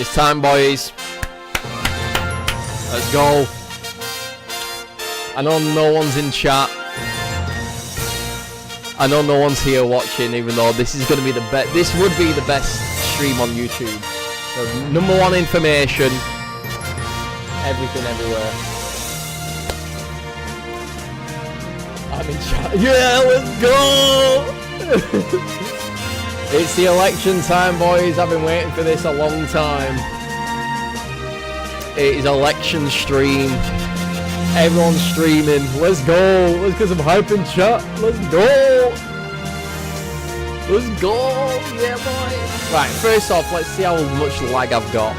It's time, boys. Let's go. I know no one's in chat. I know no one's here watching, even though this is going to be the best. This would be the best stream on YouTube. The #1 information. Everything, everywhere. I'm in chat. Yeah, let's go! It's the election time, boys. I've been waiting for this a long time. It is election stream. Everyone's streaming. Let's go. Let's get some hype in chat. Let's go. Let's go. Yeah, boy. Right, first off, let's see how much lag I've got.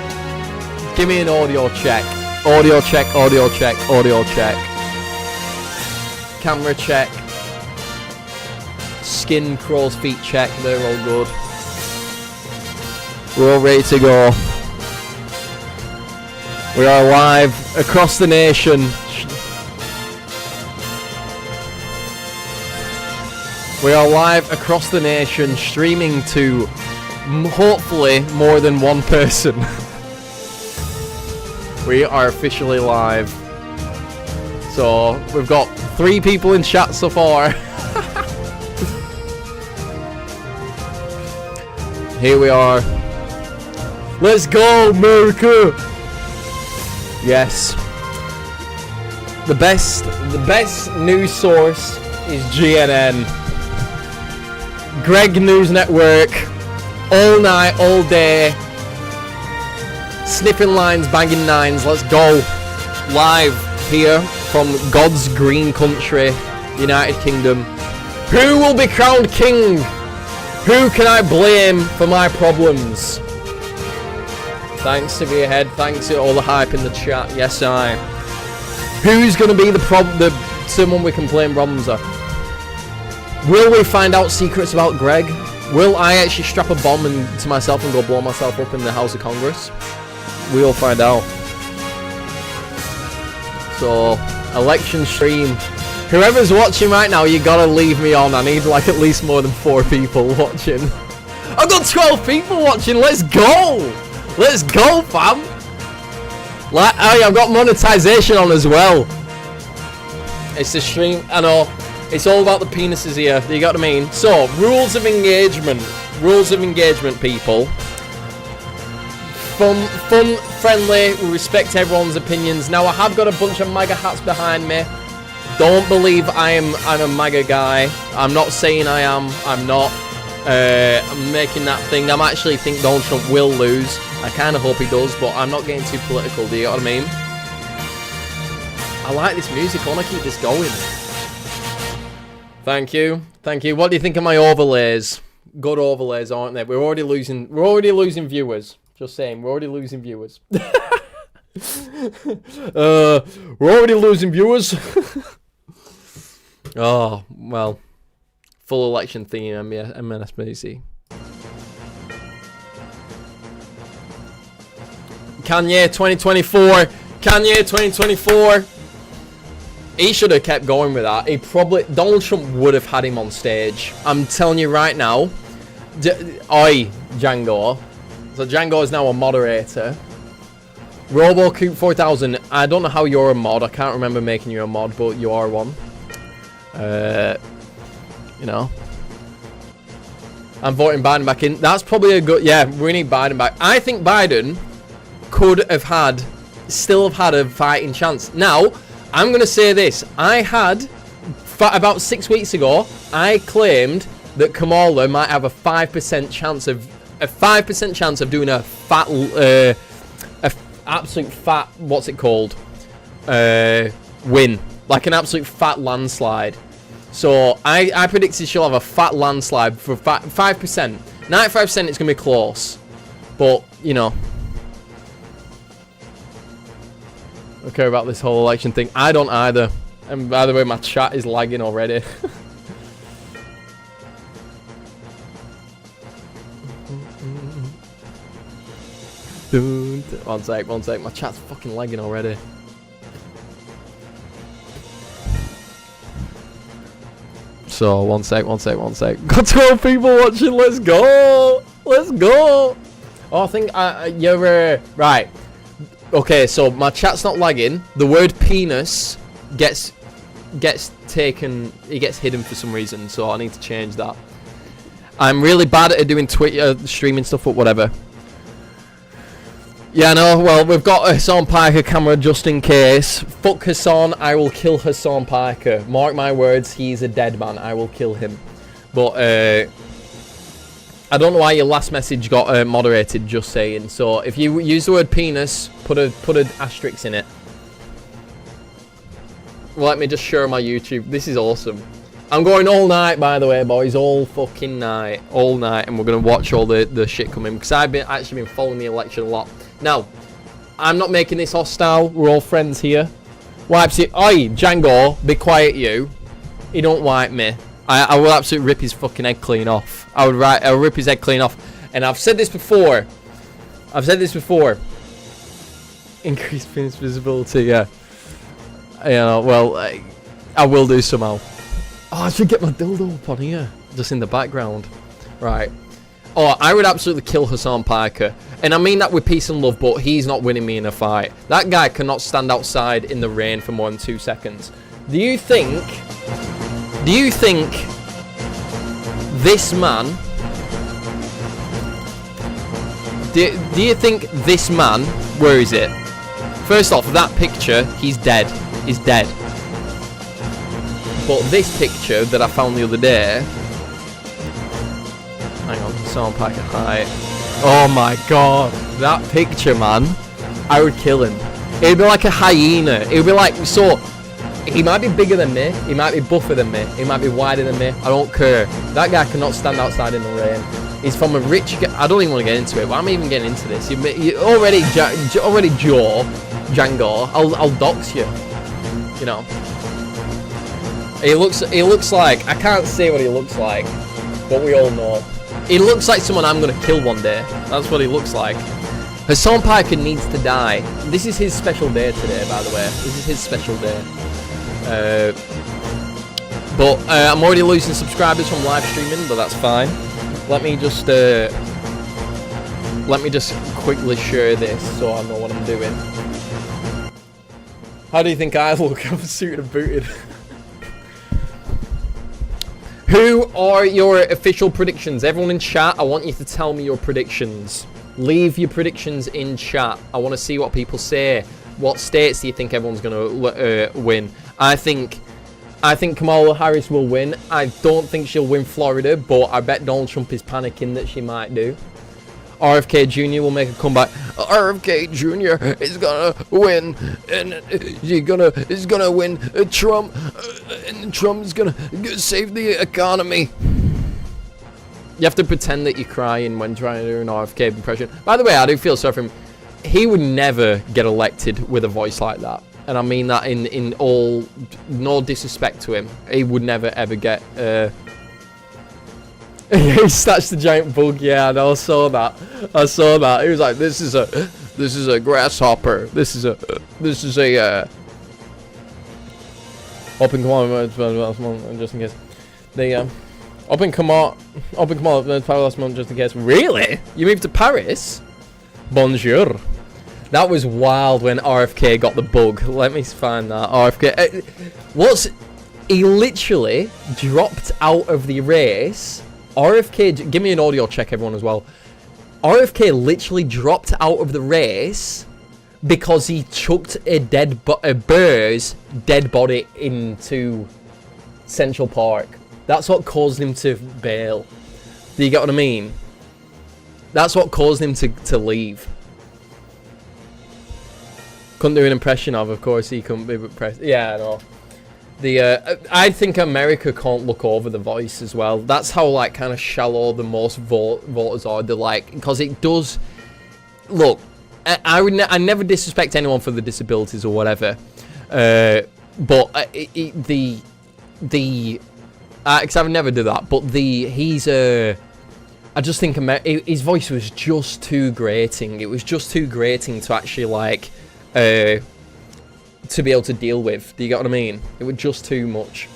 Give me an audio check. Audio check, audio check, audio check. Camera check. Skin, crow's feet check. They're all good. We're all ready to go. We are live across the nation. We are live across the nation, streaming to hopefully more than one person. We are officially live. So we've got 3 people in chat so far. Here we are. Let's go, America! Yes. The best news source is GNN. Greg News Network. All night, all day. Sniffing lines, banging nines. Let's go. Live here from God's green country, United Kingdom. Who will be crowned king? Who can I blame for my problems? Thanks to be ahead. Thanks to all the hype in the chat. Yes, I. Who's going to be the someone we can blame problems are? Will we find out secrets about Greg? Will I actually strap a bomb to myself and go blow myself up in the House of Congress? We'll find out. So, election stream. Whoever's watching right now, you gotta leave me on. I need like at least more than 4 people watching. I've got 12 people watching. Let's go! Let's go, fam! Like, oh, I've got monetization on as well. It's the stream. I know. It's all about the penises here. You got what I mean? So, rules of engagement. Rules of engagement, people. Fun, friendly. We respect everyone's opinions. Now, I have got a bunch of MAGA hats behind me. Don't believe I'm a MAGA guy. I'm not saying I am. I'm not. I'm making that thing. I actually think Donald Trump will lose. I kind of hope he does, but I'm not getting too political. Do you know what I mean? I like this music. I want to keep this going. Thank you. Thank you. What do you think of my overlays? Good overlays, aren't they? We're already losing viewers. Just saying, we're already losing viewers. We're already losing viewers. Oh, well. Full election theme, MNSPC. Kanye 2024. Kanye 2024. He should have kept going with that. Donald Trump would have had him on stage. I'm telling you right now. Django. So Django is now a moderator. RoboCoop 4000. I don't know how you're a mod. I can't remember making you a mod, but you are one. You know. I'm voting Biden back in. That's probably a good... Yeah, we need Biden back. I think Biden could have still have had a fighting chance. Now, I'm going to say this. I had, about 6 weeks ago, I claimed that Kamala might have a 5% chance of... A 5% chance of doing a fat... absolute fat... What's it called? Win. Like an absolute fat landslide. So, I predicted she'll have a fat landslide for 5%. 95% it's going to be close. But, you know. I don't care about this whole election thing. I don't either. And by the way, my chat is lagging already. One sec. My chat's fucking lagging already. So, one sec. Got 12 people watching. Let's go. Oh, I think you're right. Okay, so my chat's not lagging. The word penis gets taken. It gets hidden for some reason, so I need to change that. I'm really bad at doing Twitter streaming stuff, but whatever. Yeah, no. Well, we've got a Hassan Piker camera just in case. Fuck Hassan. I will kill Hassan Piker. Mark my words. He's a dead man. I will kill him. But I don't know why your last message got moderated, just saying. So if you use the word penis, put an asterisk in it. Let me just share my YouTube. This is awesome. I'm going all night, by the way, boys. All fucking night. All night. And we're going to watch all the shit coming. Because I've actually been following the election a lot. Now, I'm not making this hostile. We're all friends here. Wipes it. Oi, Django, be quiet, you. He don't wipe me. I will absolutely rip his fucking head clean off. I'll rip his head clean off. And I've said this before. Increased penis visibility, yeah. Yeah, well, I will do somehow. Oh, I should get my dildo up on here. Just in the background. Right. Oh, I would absolutely kill Hassan Piker. And I mean that with peace and love, but he's not winning me in a fight. That guy cannot stand outside in the rain for more than 2 seconds. Do you think this man... Do you think this man... Where is it? First off, that picture, he's dead. He's dead. But this picture that I found the other day... Hang on, Hassan Piker, hi. Oh my god. That picture, man. I would kill him. It'd be like a hyena. It'd be like... So... He might be bigger than me, he might be buffer than me, he might be wider than me, I don't care. That guy cannot stand outside in the rain. He's from a rich... I don't even want to get into it. Why am I even getting into this? You already Joe, Django, I'll dox you. You know. He looks like... I can't say what he looks like, but we all know. He looks like someone I'm going to kill one day. That's what he looks like. Hassan Piker needs to die. This is his special day today, by the way. This is his special day. But I'm already losing subscribers from live streaming, but that's fine. Let me just quickly share this so I know what I'm doing. How do you think I look? I'm suited and booted. Who are your official predictions? Everyone in chat, I want you to tell me your predictions. Leave your predictions in chat. I want to see what people say. What states do you think everyone's going to win? I think Kamala Harris will win. I don't think she'll win Florida, but I bet Donald Trump is panicking that she might do. RFK Jr. will make a comeback. RFK Jr. is gonna win, and he's gonna win Trump, and Trump's gonna save the economy. You have to pretend that you're crying when trying to do an RFK impression. By the way, I do feel sorry for him. He would never get elected with a voice like that. And I mean that in all... No disrespect to him. He would never ever get... He snatched the giant bug. Yeah, I know, I saw that. He was like, this is a grasshopper. This is a... Open command, just in case. The, Open command last month just in case. Really? You moved to Paris? Bonjour. That was wild when RFK got the bug. Let me find that. RFK. He literally dropped out of the race. RFK. Give me an audio check, everyone, as well. RFK literally dropped out of the race because he chucked a bear's dead body into Central Park. That's what caused him to bail. Do you get what I mean? That's what caused him to leave. Couldn't do an impression of course he couldn't be impressed. Yeah, no. I think America can't look over the voice as well. That's how like kind of shallow the most voters are. They're like, because it does. Look, I never disrespect anyone for the disabilities or whatever. But because I would never do that. But I just think his voice was just too grating. It was just too grating to actually like. To be able to deal with. Do you get what I mean? It was just too much.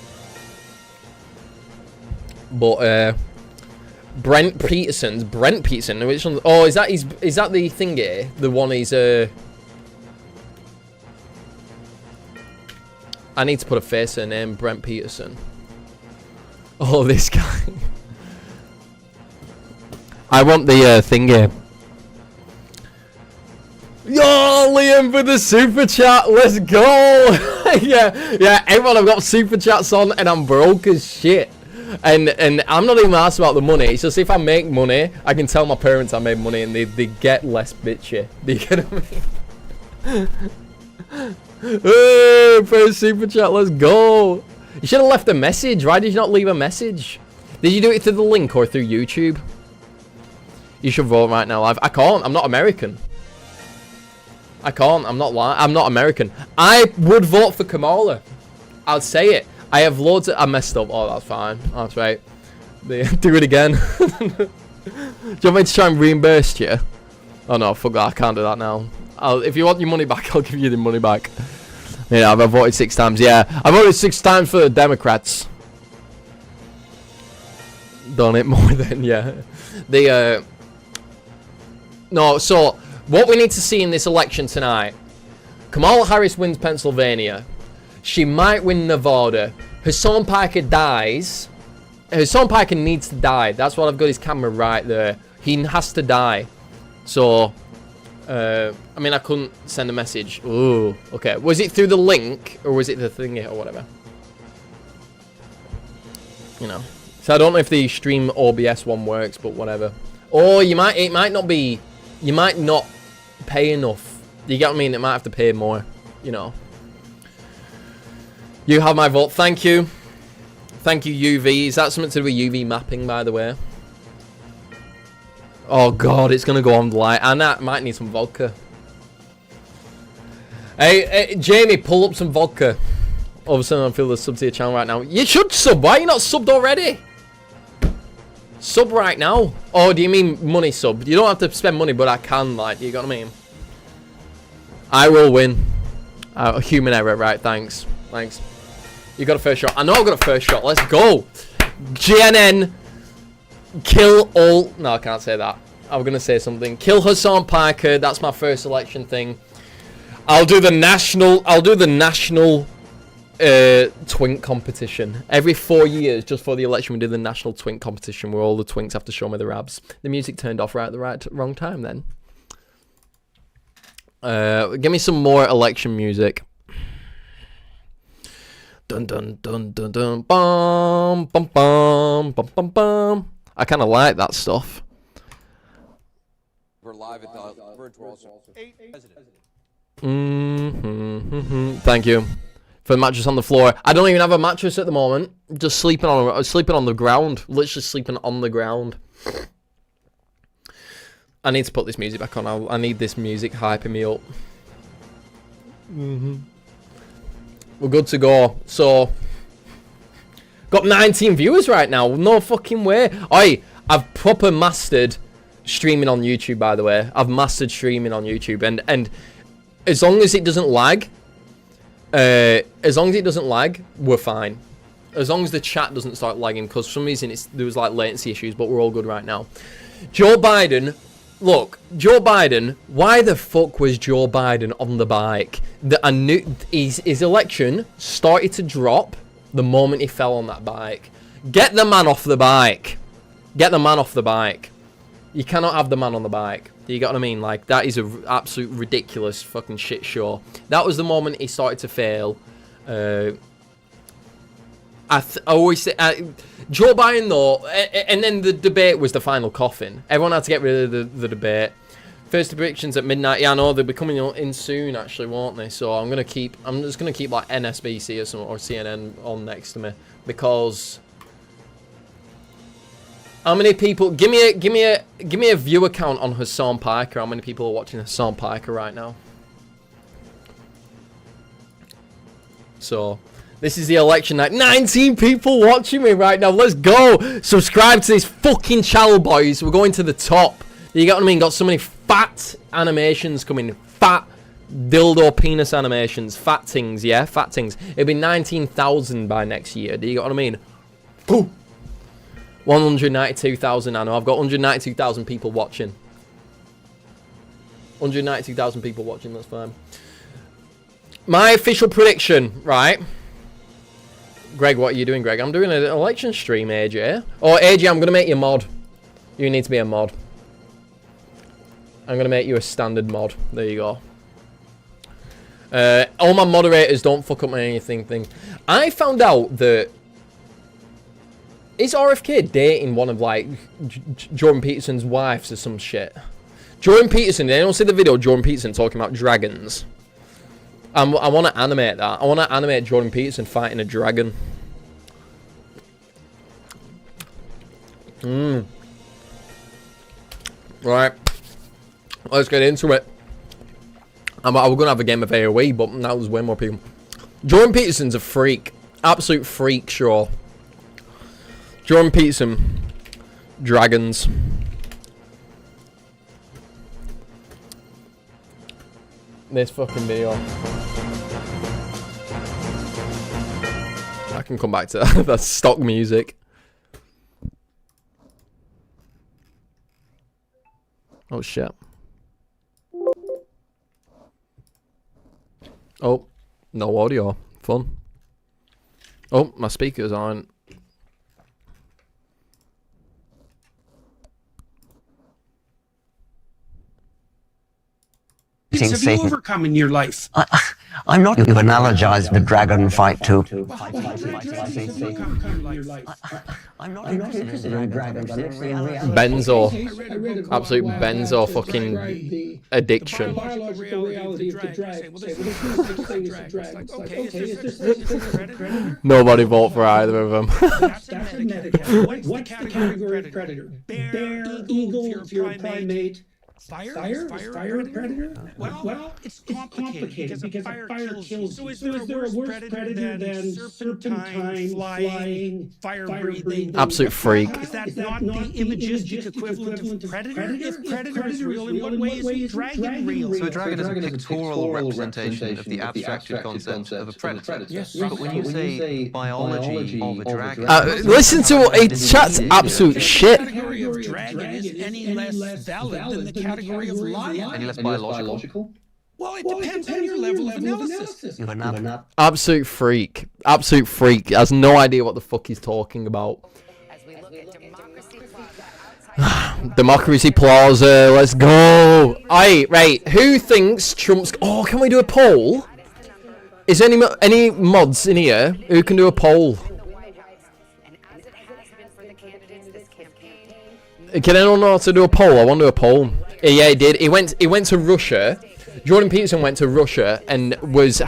But Brent Peterson's. Brent Peterson. Which one? Oh, is that the thingy? The one he's I need to put a face in name. Brent Peterson. Oh, this guy. I want the thingy. Yo, Liam for the super chat. Let's go. yeah. Everyone, I've got super chats on, and I'm broke as shit. And I'm not even asked about the money. It's just if I make money, I can tell my parents I made money, and they get less bitchy. Do you get what I mean? Hey, first super chat. Let's go. You should have left a message. Why did you not leave a message? Did you do it through the link or through YouTube? You should vote right now live. I can't. I'm not American. I can't. I'm not American. I would vote for Kamala. I'll say it. I have loads of... I messed up. Oh, that's fine. That's right. Do it again. Do you want me to try and reimburse you? Oh, no. Fuck that. I can't do that now. If you want your money back, I'll give you the money back. Yeah, I've voted 6 times. Yeah, I voted 6 times for the Democrats. Done it more than... Yeah. No, so... What we need to see in this election tonight, Kamala Harris wins Pennsylvania. She might win Nevada. Hassan Piker dies. Hassan Piker needs to die. That's why I've got his camera right there. He has to die. So, I mean, I couldn't send a message. Ooh, okay. Was it through the link, or was it the thingy, or whatever? You know. So I don't know if the stream OBS one works, but whatever. Or it might not be... You might not pay enough. You get what I mean? It might have to pay more, you know. You have my vote. Thank you. Thank you, UV. Is that something to do with UV mapping, by the way? Oh, God. It's going to go on light. And I might need some vodka. Hey, Jamie, pull up some vodka. All of a sudden, I feel the sub to your channel right now. You should sub. Why are you not subbed already? Sub right now. Oh, do you mean money sub? You don't have to spend money, but I can, like, you got what I mean? I will win. Human error, right, thanks. Thanks. You got a first shot. I know I've got a first shot. Let's go. GNN. Kill all... No, I can't say that. I'm going to say something. Kill Hassan Piker. That's my first election thing. I'll do the national twink competition. Every 4 years, just for the election, we do the national twink competition where all the twinks have to show me their abs. The music turned off right at the wrong time then. Give me some more election music. Dun dun dun dun dun bum bum bum bum bum bum. I kind of like that stuff. We're live at the virtual president. Thank you. For the mattress on the floor. I don't even have a mattress at the moment. Just sleeping on the ground. Literally sleeping on the ground. I need to put this music back on. I need this music hyping me up. We're good to go. So, got 19 viewers right now. No fucking way. Oi, I've proper mastered streaming on YouTube, by the way. I've mastered streaming on YouTube. And as long as it doesn't lag... we're fine. As long as the chat doesn't start lagging, because for some reason there was like latency issues, but we're all good right now. Joe Biden, look, Joe Biden, why the fuck was Joe Biden on the bike? I knew his election started to drop the moment he fell on that bike. Get the man off the bike. Get the man off the bike. You cannot have the man on the bike. You got what I mean? Like, that is an absolute ridiculous fucking shit show. That was the moment he started to fail. I always say... Joe Biden, though... And then the debate was the final coffin. Everyone had to get rid of the debate. First predictions at midnight. Yeah, I know. They'll be coming in soon, actually, won't they? So I'm just going to keep, like, NSBC or something, or CNN on next to me. Because... How many people? Give me a viewer count on Hassan Piker. How many people are watching Hassan Piker right now? So, this is the election night. 19 people watching me right now. Let's go. Subscribe to this fucking channel, boys. We're going to the top. You get what I mean? Got so many fat animations coming. Fat dildo penis animations. Fat things, yeah? Fat things. It'll be 19,000 by next year. Do you get what I mean? Boom. 192,000. I know. I've got 192,000 people watching. 192,000 people watching. That's fine. My official prediction, right? Greg, what are you doing, Greg? I'm doing an election stream, AJ. Oh, AJ, I'm going to make you a mod. You need to be a mod. I'm going to make you a standard mod. There you go. All my moderators don't fuck up my anything thing. I found out that... Is RFK dating one of, like, Jordan Peterson's wives or some shit? Jordan Peterson, did anyone see the video of Jordan Peterson talking about dragons? I want to animate that. I want to animate Jordan Peterson fighting a dragon. Right. Let's get into it. I was going to have a game of AoE, but now there's way more people. Jordan Peterson's a freak. Absolute freak, sure. Jordan Peterson. Dragons. This fucking video. I can come back to that. That's stock music. Oh shit. Oh, no audio. Fun. Oh, my speakers aren't. Have you overcome in your life? I'm not. You've analogized the dragon fight to. I'm not interested in dragons. Benzo. Absolute benzo fucking addiction. Nobody vote for either of them. What's the category of predator? Bear, eagle, if you're a primate. Fire predator? Well, it's complicated because fire kills you. So is there a worse predator than serpentine, flying, fire-breathing? Absolute freak. Is that not the imagistic equivalent of predator? If predator is real, in what way is dragon real? So a dragon is a pictorial representation of the abstracted concept of a predator. Yes. But when you say biology of a dragon... Listen to it chat's absolute shit. The category of dragon is any less valid than the category of lion. Any less biological? Well, it depends on your level of analysis. Absolute freak. Absolute freak. Has no idea what the fuck he's talking about. Democracy Plaza, let's go. Aye, right. Who thinks Trump's... Oh, can we do a poll? Is there any mods in here who can do a poll? Can anyone know how to do a poll? I want to do a poll. Yeah, he did. He went to Russia. Jordan Peterson went to Russia and went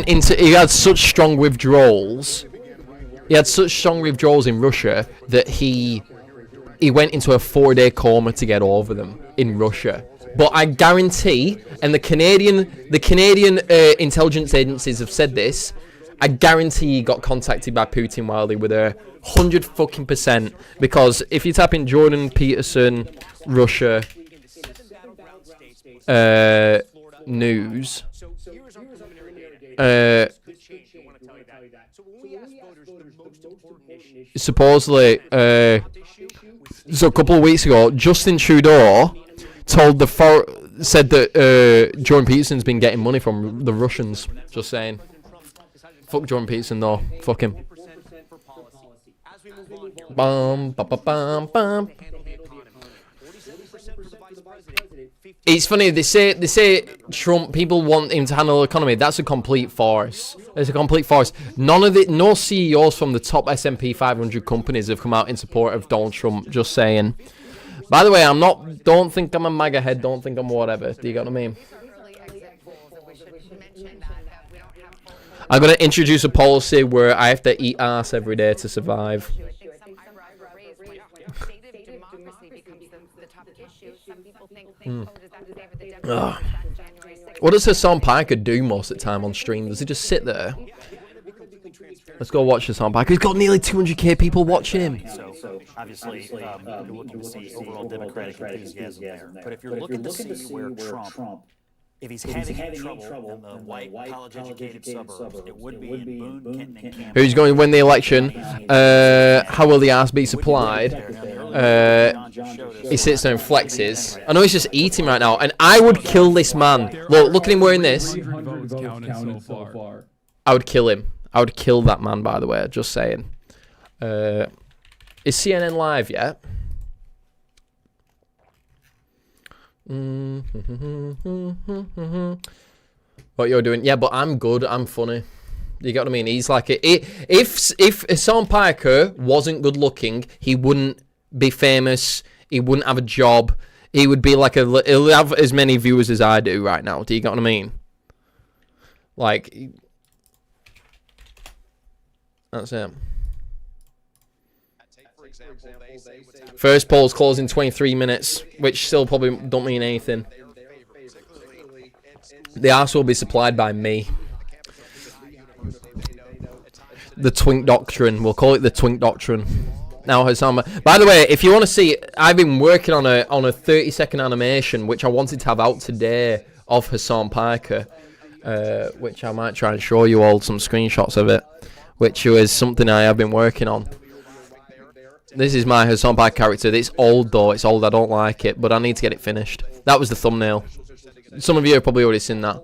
into. He had such strong withdrawals. He had such strong withdrawals in Russia that he went into a 4-day coma to get over them in Russia. But I guarantee, and the Canadian intelligence agencies have said this, I guarantee he got contacted by Putin while they were there. 100% because if you type in Jordan Peterson Russia news, supposedly so a couple of weeks ago Justin Trudeau said that Jordan Peterson's been getting money from the Russians. Just saying. Fuck Jordan Peterson though. Fuck him. Bum, bum, bum, bum. It's funny, they say Trump, people want him to handle the economy. That's a complete farce. It's a complete farce. No CEOs from the top S&P 500 companies have come out in support of Donald Trump. Just saying. By the way, don't think I'm a MAGA head, don't think I'm whatever. Do you get what I mean? I'm going to introduce a policy where I have to eat ass every day to survive. What does Hassan Piker do most of the time on stream? Does he just sit there? Let's go watch Hassan Piker. He's got nearly 200k people watching him. So obviously, you're looking to see overall Democratic enthusiasm there. But if you're looking to see where Trump If he's having any trouble in the white, college-educated suburbs, it would be in Boone, Kenton, and Campbell. Who's going to win the election? How will the arse be supplied? He sits there and flexes. I know he's just eating right now, and I would kill this man. Look at him wearing this. I would kill him. I would kill that man, by the way, just saying. Is CNN live yet? What you're doing? Yeah, but I'm good. I'm funny. You get what I mean? He's like if Hassan Piker wasn't good looking, he wouldn't be famous. He wouldn't have a job. He would be like he'll have as many viewers as I do right now. Do you get what I mean? Like, that's it. First poll's closing 23 minutes, which still probably don't mean anything. The arse will be supplied by me. The Twink Doctrine. We'll call it the Twink Doctrine. Now, Hassan. By the way, if you want to see, I've been working on a 30-second animation, which I wanted to have out today of Hassan Piker, which I might try and show you all some screenshots of it, which was something I have been working on. This is my Hassan Piker character. It's old, though. It's old. I don't like it, but I need to get it finished. That was the thumbnail. Some of you have probably already seen that.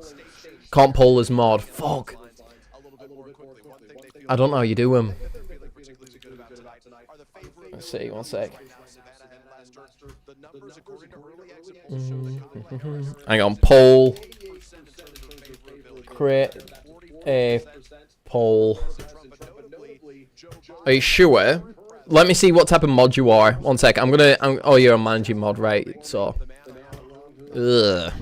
Can't poll as mod. Fuck. I don't know how you do them. Let's see, one sec. Hang on, poll. Create a poll. Are you sure? Let me see what type of mod you are. One sec. Oh, you're a managing mod, right? So. Ugh.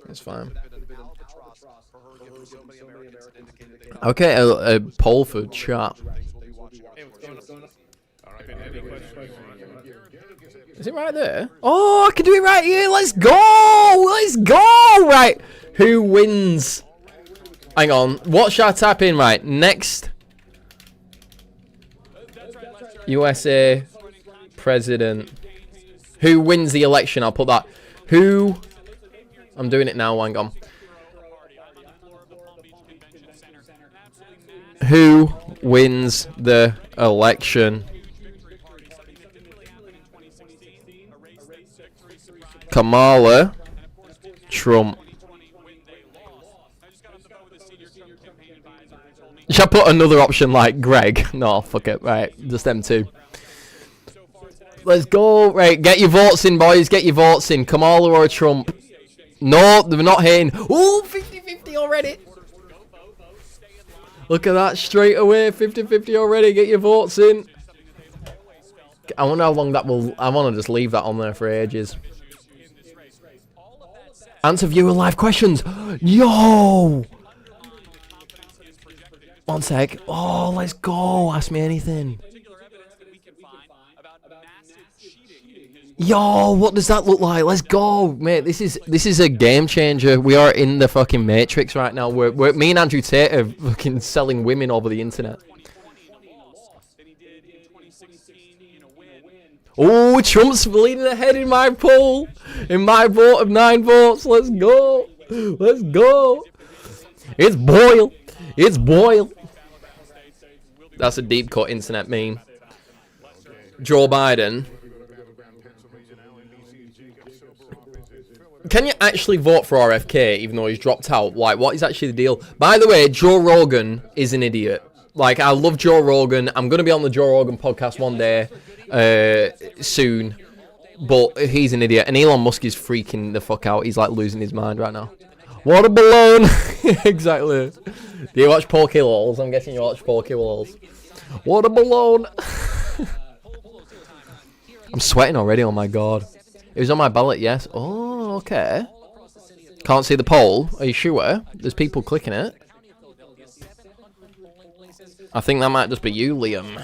That's fine. Okay, a poll for chat. Is it right there? Oh, I can do it right here. Let's go. Let's go. Right. Who wins? Hang on. What should I type in? Right. Next. USA president. Who wins the election? I'll put that. Who? I'm doing it now. Hang on. Who wins the election? Kamala, Trump. Should I put another option like Greg? No, fuck it. Right, just them two. Let's go. Right, get your votes in, boys. Get your votes in. Kamala or Trump? No, they're not hitting. Ooh, 50-50 already. Look at that, straight away, 50-50 already. Get your votes in. I wonder how long that will... I want to just leave that on there for ages. Answer viewer live questions. Yo! One sec. Oh, let's go. Ask me anything. Yo, what does that look like? Let's go, mate. This is a game changer. We are in the fucking Matrix right now. We're me and Andrew Tate are fucking selling women over the internet. Oh, Trump's leading ahead in my poll. In my vote of 9 votes. Let's go. Let's go. It's boil. It's boil. That's a deep cut internet meme. Joe Biden. Can you actually vote for RFK even though he's dropped out? Like, what is actually the deal? By the way, Joe Rogan is an idiot. Like, I love Joe Rogan. I'm going to be on the Joe Rogan podcast one day soon. But he's an idiot. And Elon Musk is freaking the fuck out. He's, like, losing his mind right now. What a balloon. Exactly. Do you watch Pokeballs? I'm guessing you watch Pokeballs. What a balloon. I'm sweating already. Oh, my God. It was on my ballot, yes. Oh, okay. Can't see the poll. Are you sure? There's people clicking it. I think that might just be you, Liam.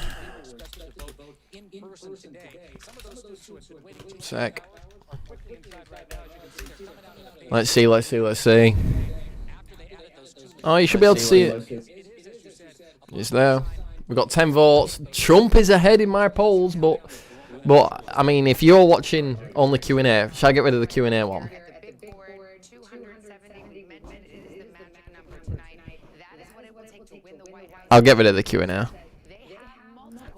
Sec. Let's see, let's see, let's see. Oh, you should be able to see it. It's there. We've got 10 votes. Trump is ahead in my polls, but But I mean, if you're watching only Q&A, should I get rid of the Q&A one? I'll get rid of the Q&A.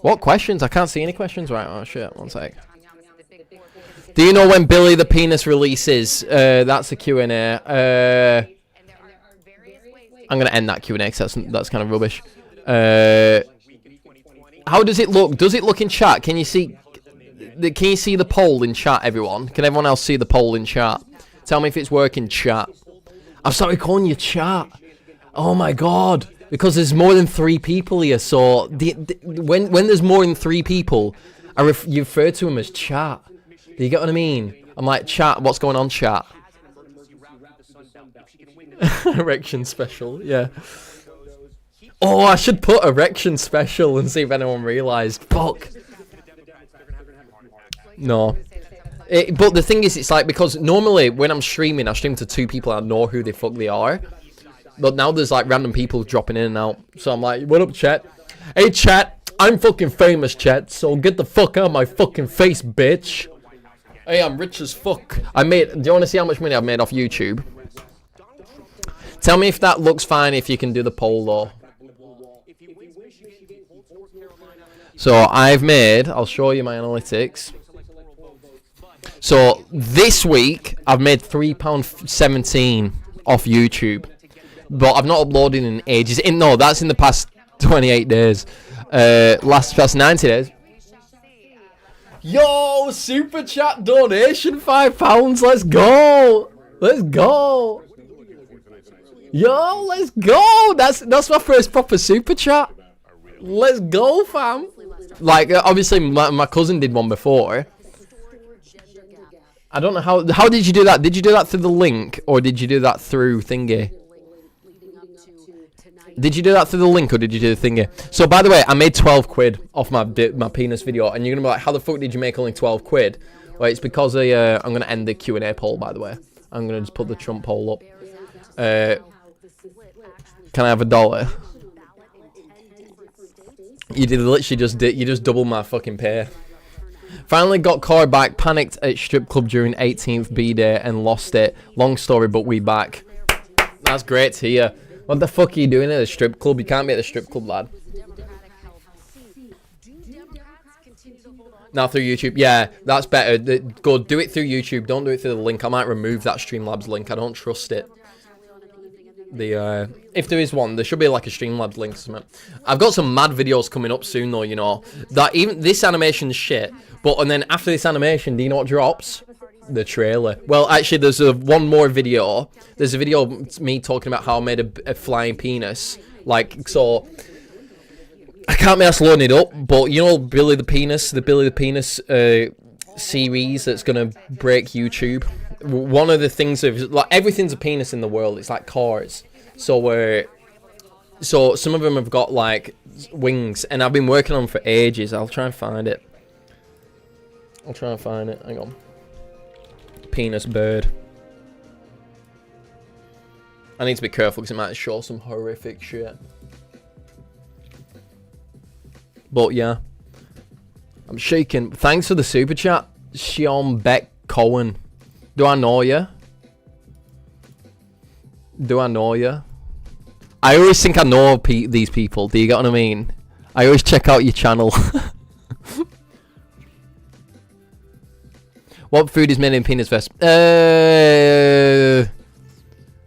What questions? I can't see any questions right now. Oh, shit, one sec. Do you know when Billy the Penis releases? That's a Q&A. I'm going to end that Q&A because that's kind of rubbish. How does it look? Does it look in chat? Can you see the poll in chat, everyone? Can everyone else see the poll in chat? Tell me if it's working, chat. I'm sorry calling you chat. Oh my god. Because there's more than 3 people here, so when there's more than 3 people, you refer to them as chat. Do you get what I mean? I'm like, chat, what's going on, chat? Erection special, yeah. Oh, I should put erection special and see if anyone realised. Fuck. No. But the thing is, it's like, because normally when I'm streaming, I stream to 2 people and I know who the fuck they are. But now there's like random people dropping in and out. So I'm like, what up, chat? Hey, chat, I'm fucking famous, chat, so get the fuck out of my fucking face, bitch. Hey, I'm rich as fuck. Do you want to see how much money I've made off YouTube? Tell me if that looks fine, if you can do the poll though. So I've made, I'll show you my analytics. So this week, I've made £3.17 off YouTube. But I've not uploaded in ages. No, that's in the past 28 days. Past 90 days. Yo, super chat donation, £5. Let's go. Let's go. Yo, let's go. That's my first proper super chat. Let's go, fam. Like, obviously, my cousin did one before. I don't know how did you do that? Did you do that through the link, or did you do that through thingy? Did you do that through the link, or did you do the thingy? So, by the way, I made 12 quid off my penis video, and you're going to be like, how the fuck did you make only 12 quid? Well, it's because I'm going to end the Q&A poll, by the way. I'm going to just put the Trump poll up. Can I have $1? You did literally you just doubled my fucking pay. Finally got car back, panicked at strip club during 18th B-Day and lost it. Long story, but we back. That's great to hear. What the fuck are you doing at the strip club? You can't be at the strip club, lad. Now through YouTube. Yeah, that's better. Go do it through YouTube. Don't do it through the link. I might remove that Streamlabs link. I don't trust it. If there is one, there should be like a Streamlabs link or something. I've got some mad videos coming up soon though, you know. That even this animation's shit. And then after this animation, do you know what drops? The trailer. Well, actually, there's one more video. There's a video of me talking about how I made a flying penis. Like, so I can't be asked loading it up, but you know Billy the Penis series that's gonna break YouTube. One of the things of like everything's a penis in the world. It's like cars. So some of them have got like wings, and I've been working on them for ages. I'll try and find it. Hang on. Penis bird. I need to be careful because it might show some horrific shit. But yeah, I'm shaking. Thanks for the super chat, Sean Beck Cohen. Do I know you? I always think I know these people. Do you get what I mean? I always check out your channel. What food is made in penis vest?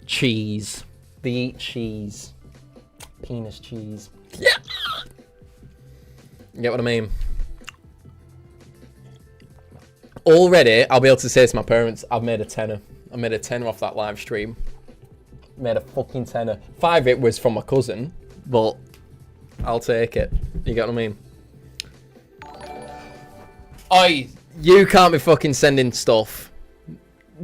Cheese. They eat cheese. Penis cheese. Yeah. You get what I mean? Already, I'll be able to say to my parents, I've made a tenner. I made a tenner off that live stream. Made a fucking tenner. 5 of it was from my cousin, but I'll take it. You get what I mean? Oi! You can't be fucking sending stuff.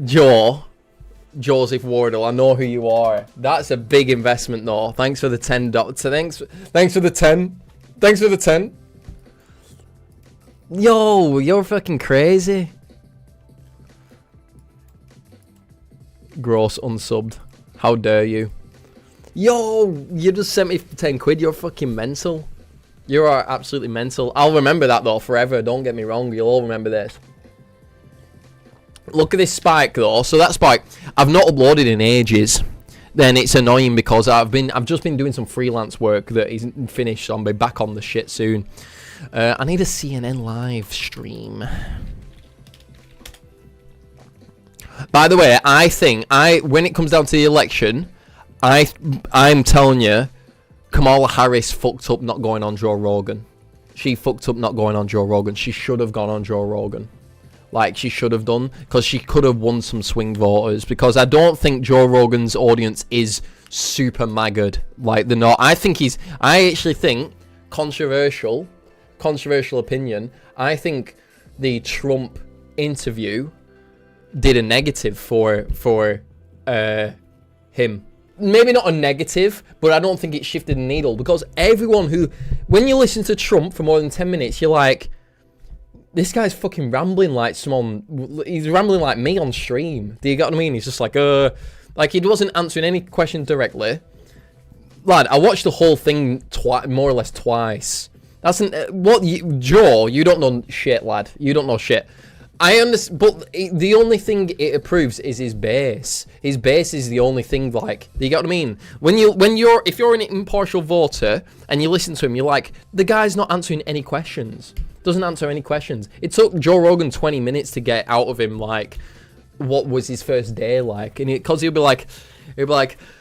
Joseph Wardle, I know who you are. That's a big investment though. Thanks for the $10. Thanks for the 10. Thanks for the 10. Yo, you're fucking crazy. Gross unsubbed. How dare you? Yo, you just sent me 10 quid. You're fucking mental. You are absolutely mental. I'll remember that though forever. Don't get me wrong. You'll all remember this. Look at this spike though. So that spike, I've not uploaded in ages. Then it's annoying because I've just been doing some freelance work that isn't finished. So I'll be back on the shit soon. I need a CNN live stream. By the way, I think when it comes down to the election, I'm telling you, Kamala Harris fucked up not going on Joe Rogan. She fucked up not going on Joe Rogan. She should have gone on Joe Rogan. Like, she should have done. Because she could have won some swing voters. Because I don't think Joe Rogan's audience is super maggard. Like, they're not. I actually think, controversial opinion, I think the Trump interview did a negative for him. Maybe not a negative, but I don't think it shifted the needle, because everyone when you listen to Trump for more than 10 minutes, you're like, this guy's fucking rambling like he's rambling like me on stream. Do you get what I mean? He's just like he wasn't answering any questions directly. Lad, I watched the whole thing more or less twice. That's Joe, you don't know shit, lad. You don't know shit. I understand, but the only thing it approves is his base. His base is the only thing, like, do you get what I mean? If you're an impartial voter and you listen to him, you're like, the guy's not answering any questions. Doesn't answer any questions. It took Joe Rogan 20 minutes to get out of him, like, what was his first day like? And because he'll be like,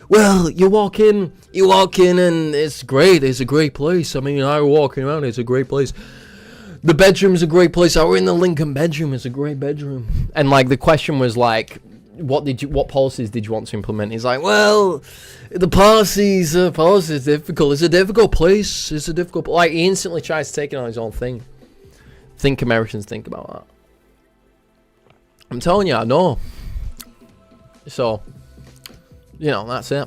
well, you walk in and it's great. It's a great place. I mean, I walking around, it's a great place. The bedroom's a great place. I were in the Lincoln bedroom. It's a great bedroom. And like the question was like, what policies did you want to implement? He's like, well, the policies difficult. It's a difficult place. It's a difficult. Like, he instantly tries to take it on his own thing. Think Americans think about that. I'm telling you, I know. So, you know, that's it.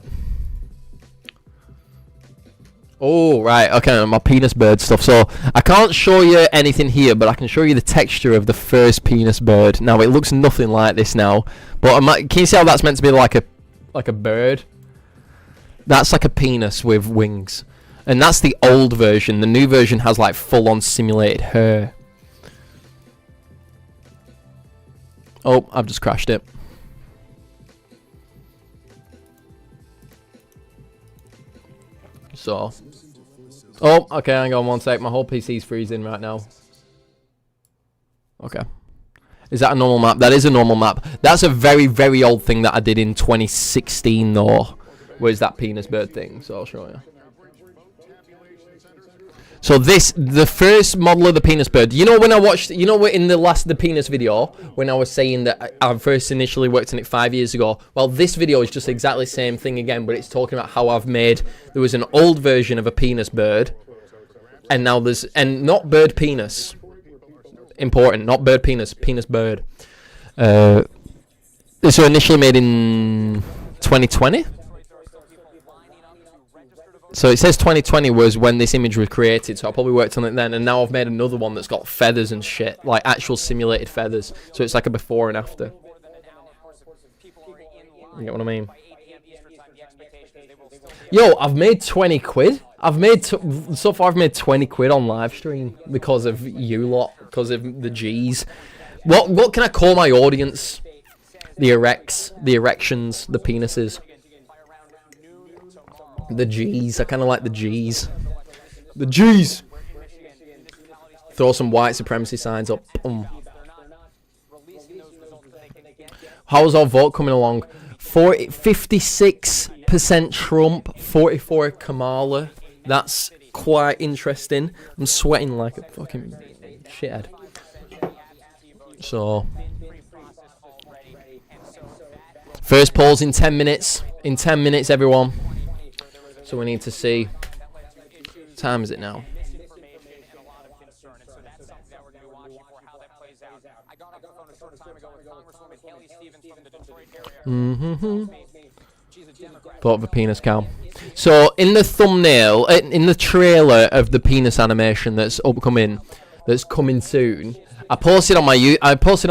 Oh, right, okay, my penis bird stuff. So, I can't show you anything here, but I can show you the texture of the first penis bird. Now, it looks nothing like this now, but can you see how that's meant to be like a bird? That's like a penis with wings. And that's the old version. The new version has like full-on simulated hair. Oh, I've just crashed it. So, oh, okay, hang on one sec. My whole PC's freezing right now. Okay. Is that a normal map? That is a normal map. That's a very, very old thing that I did in 2016, though. Where's that penis bird thing? So I'll show you. So the first model of the penis bird, you know when I watched, you know in the penis video, when I was saying that I first initially worked on it 5 years ago, well, this video is just exactly the same thing again, but it's talking about how there was an old version of a penis bird, and now and not bird penis, important, not bird penis, penis bird. This was initially made in 2020. So it says 2020 was when this image was created, so I probably worked on it then, and now I've made another one that's got feathers and shit, like actual simulated feathers, so it's like a before and after. You get what I mean? Yo, I've made 20 quid. So far I've made 20 quid on live stream because of you lot, because of the G's. What can I call my audience? The erections, the penises. The G's. I kind of like the G's. The G's. Throw some white supremacy signs up. How's our vote coming along? 56% Trump, 44 Kamala. That's quite interesting. I'm sweating like a fucking shithead. So, first polls in 10 minutes. In 10 minutes, everyone. So we need to see. What time is it now? Thought of a penis cow. So in the thumbnail, in the trailer of the penis animation that's upcoming, that's coming soon, I posted on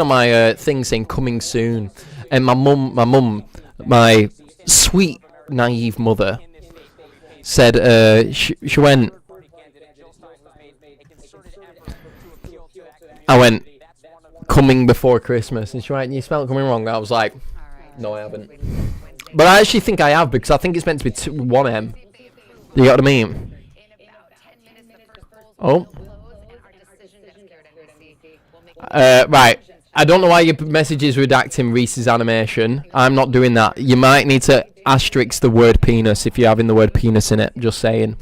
my thing saying coming soon, and my sweet naive mother said she went, I went, coming before Christmas. And she went, you spelled coming wrong. I was like, no, I haven't. But I actually think I have, because I think it's meant to be 1M. You got what I mean? Oh. Right. I don't know why your message is redacting Reese's animation. I'm not doing that. You might need to asterisk the word penis if you're having the word penis in it. Just saying.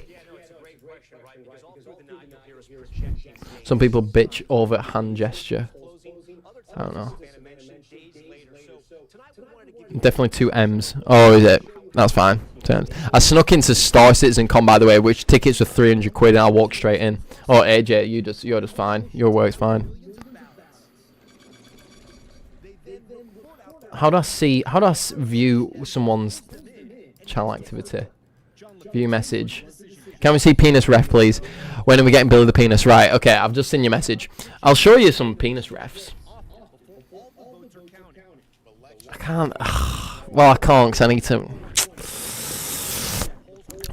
Some people bitch over hand gesture. I don't know. Definitely 2 M's. Oh, is it? That's fine. 2 M's. I snuck into Star Citizen Con, by the way, which tickets were 300 quid, and I walked straight in. Oh, AJ, you're just fine. Your work's fine. How do I view someone's channel activity? View message. Can we see penis ref, please? When are we getting Billy the penis? Right, okay, I've just seen your message. I'll show you some penis refs. I can't. Well, I can't because I need to.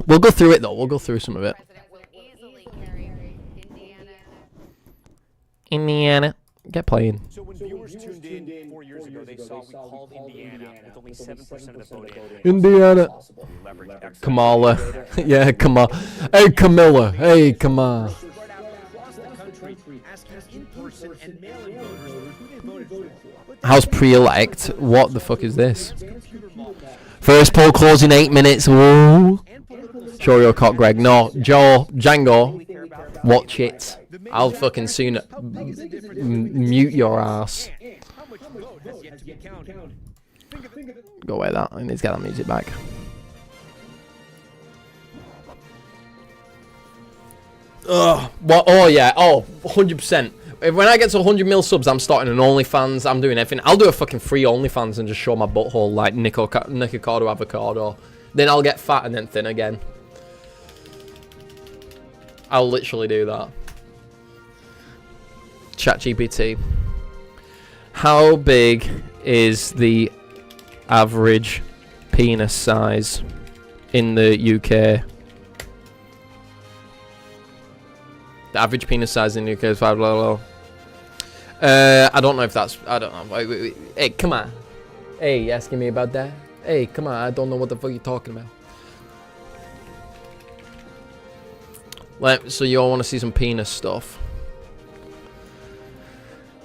We'll go through it, though. We'll go through some of it. Indiana. Get playing. So when viewers tuned in 4 years ago, they saw we called Indiana with only 7% of the vote. Indiana. Kamala. Yeah, Kamala. Hey, Camilla. Hey, come on. How's pre-elect? What the fuck is this? First poll closing 8 minutes. Whoa. Show your cock, Greg. No, Joe, Django. Watch it. I'll fucking soon mute your ass. Go away that. I need to get that music back. Ugh. What? Oh yeah. Oh, 100%. When I get to 100 mil subs, I'm starting an OnlyFans. I'm doing everything. I'll do a fucking free OnlyFans and just show my butthole like Nicocado Avocado. Then I'll get fat and then thin again. I'll literally do that. ChatGPT. How big is the average penis size in the UK? The average penis size in the UK is 5 blah, blah. I don't know if that's. I don't know. Wait. Hey, come on. Hey, you asking me about that? Hey, come on. I don't know what the fuck you're talking about. So you all want to see some penis stuff?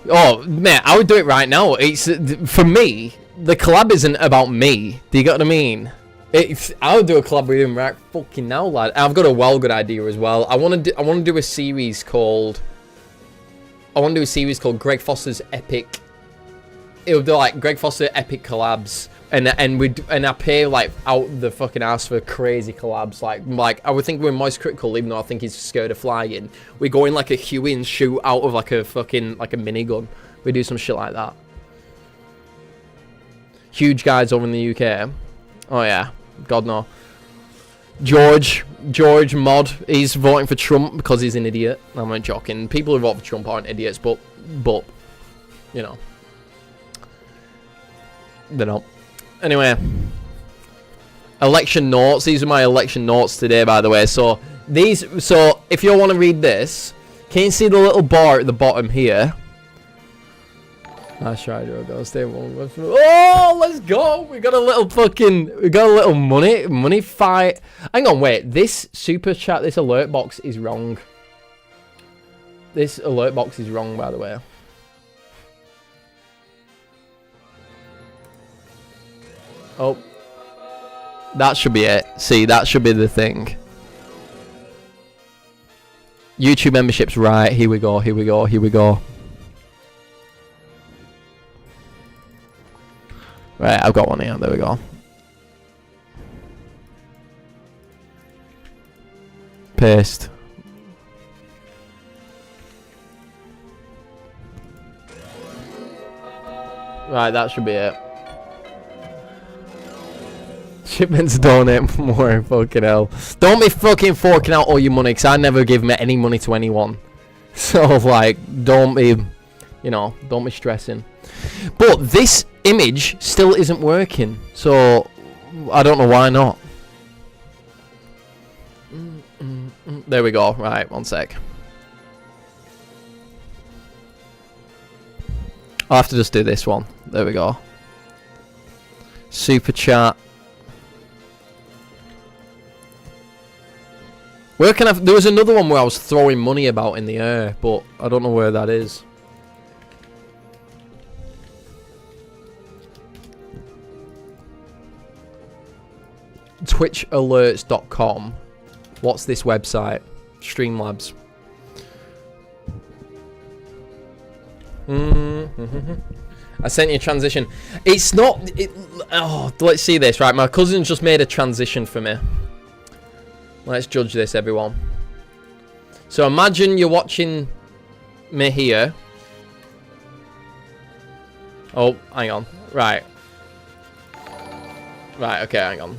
Oh man, I would do it right now. It's for me. The collab isn't about me. Do you get what I mean? I would do a collab with him right fucking now, lad. I've got a well good idea as well. I want to do a series called. Greg Foster's Epic. It'll do like Greg Foster Epic collabs, and I pay like out the fucking ass for crazy collabs. Like I would think we're Moist Critical, even though I think he's scared of flying. We go in like a Huey and shoot out of like a fucking like a minigun. We do some shit like that. Huge guys over in the UK. Oh yeah, God no. George Mod, he's voting for Trump because he's an idiot. I'm not joking. People who vote for Trump aren't idiots, but you know, they're not. Anyway, election notes. These are my election notes today, by the way. So if you want to read this, can you see the little bar at the bottom here? Nice try, Joe. Stay one. Oh, let's go. We got a little money fight. Hang on, wait. This super chat, this alert box is wrong. This alert box is wrong, by the way. Oh. That should be it. See, that should be the thing. YouTube memberships, right. Here we go. Right, I've got one here. There we go. Paste. Right, that should be it. Shipments donate more, fucking hell. Don't be fucking forking out all your money, because I never give any money to anyone. So, like, don't be stressing. But this image still isn't working, so I don't know why not. There we go. Right, one sec. I'll have to just do this one. There we go. Super chat. Where can I... There was another one where I was throwing money about in the air, but I don't know where that is. Twitchalerts.com. What's this website? Streamlabs. I sent you a transition. It's not... oh, let's see this. Right, my cousin just made a transition for me. Let's judge this, everyone. So imagine you're watching me here. Oh, hang on. Right. Right, okay, hang on.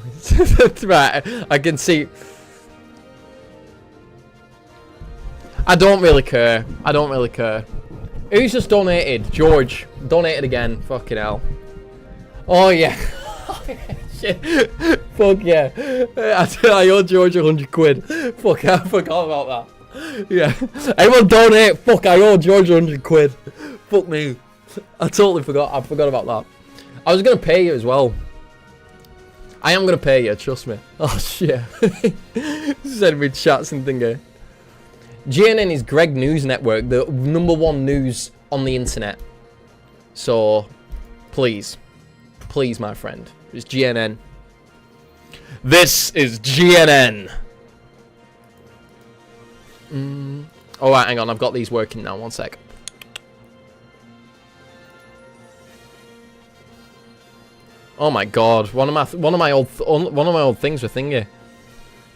Right, I can see... I don't really care. I don't really care. Who's just donated? George. Donated again. Fucking hell. Oh, yeah. Shit. Fuck yeah. I owe George 100 quid. Fuck, I forgot about that. Yeah. Everyone donate. Fuck, I owe George 100 quid. Fuck me. I totally forgot. I forgot about that. I was going to pay you as well. I am going to pay you, trust me. Oh, shit. Send me chats and thingy. GNN is Greg News Network, the #1 news on the internet. So, please. Please, my friend. It's GNN. This is GNN. Alright, hang on. I've got these working now. One sec. Oh my god. One of my old things were thingy.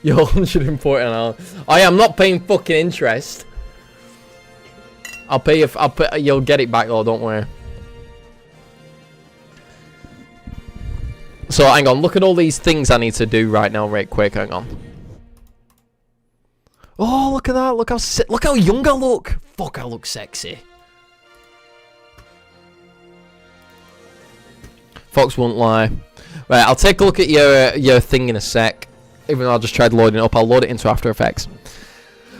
You're 140 an hour. I am not paying fucking interest. I'll pay you. You'll get it back though. Don't worry. So hang on. Look at all these things I need to do right now, right quick. Hang on. Oh, look at that. Look how young I look. Fuck, I look sexy. Fox won't lie. Right, I'll take a look at your thing in a sec. Even though I just tried loading it up, I'll load it into After Effects.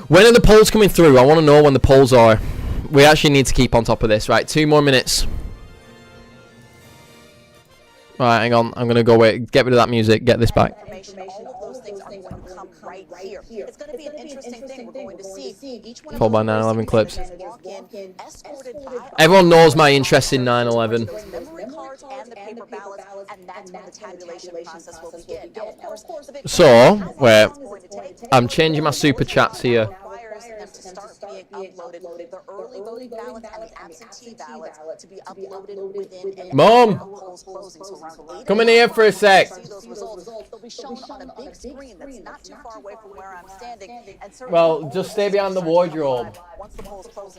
When are the polls coming through? I want to know when the polls are. We actually need to keep on top of this. Right, 2 more minutes. Right, hang on. I'm going to go wait. Get rid of that music. Get this back. It's going to be an interesting thing. We're going to see each one. Followed by 9/11 clips. Everyone knows my interest in 9/11. So, wait. I'm changing my super chats here. Mom! Come in here for a sec. Well, just stay behind the wardrobe.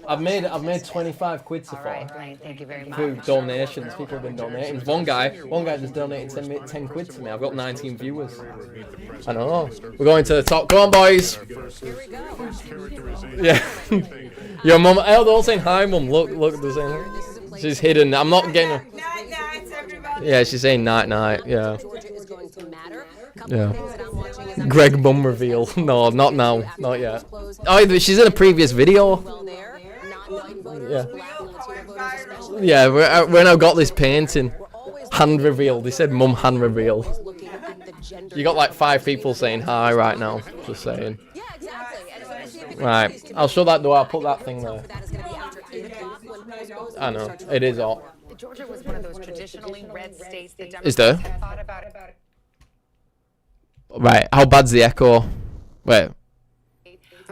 I've made 25 quid so far. Thank you very much. Through donations, people have been donating. One guy just donated 10 quid to me. I've got 19 viewers. I know. We're going to the top. Come on, boys. Yeah. Your mum. Oh, they're all saying hi, mum. Look, they're saying. She's hidden. I'm not getting her. Yeah, she's saying night. Yeah. Yeah. Greg bum reveal. No, not now. Not yet. Oh, she's in a previous video. Yeah. Yeah, when I got this painting. Hand reveal. They said mum hand reveal. You got like 5 people saying hi right now. Just saying. Right. I'll show that door. I'll put that thing there. I know. It is hot. Georgia was one of those traditionally red states that Is there? thought about it. Right. How bad's the echo? Wait.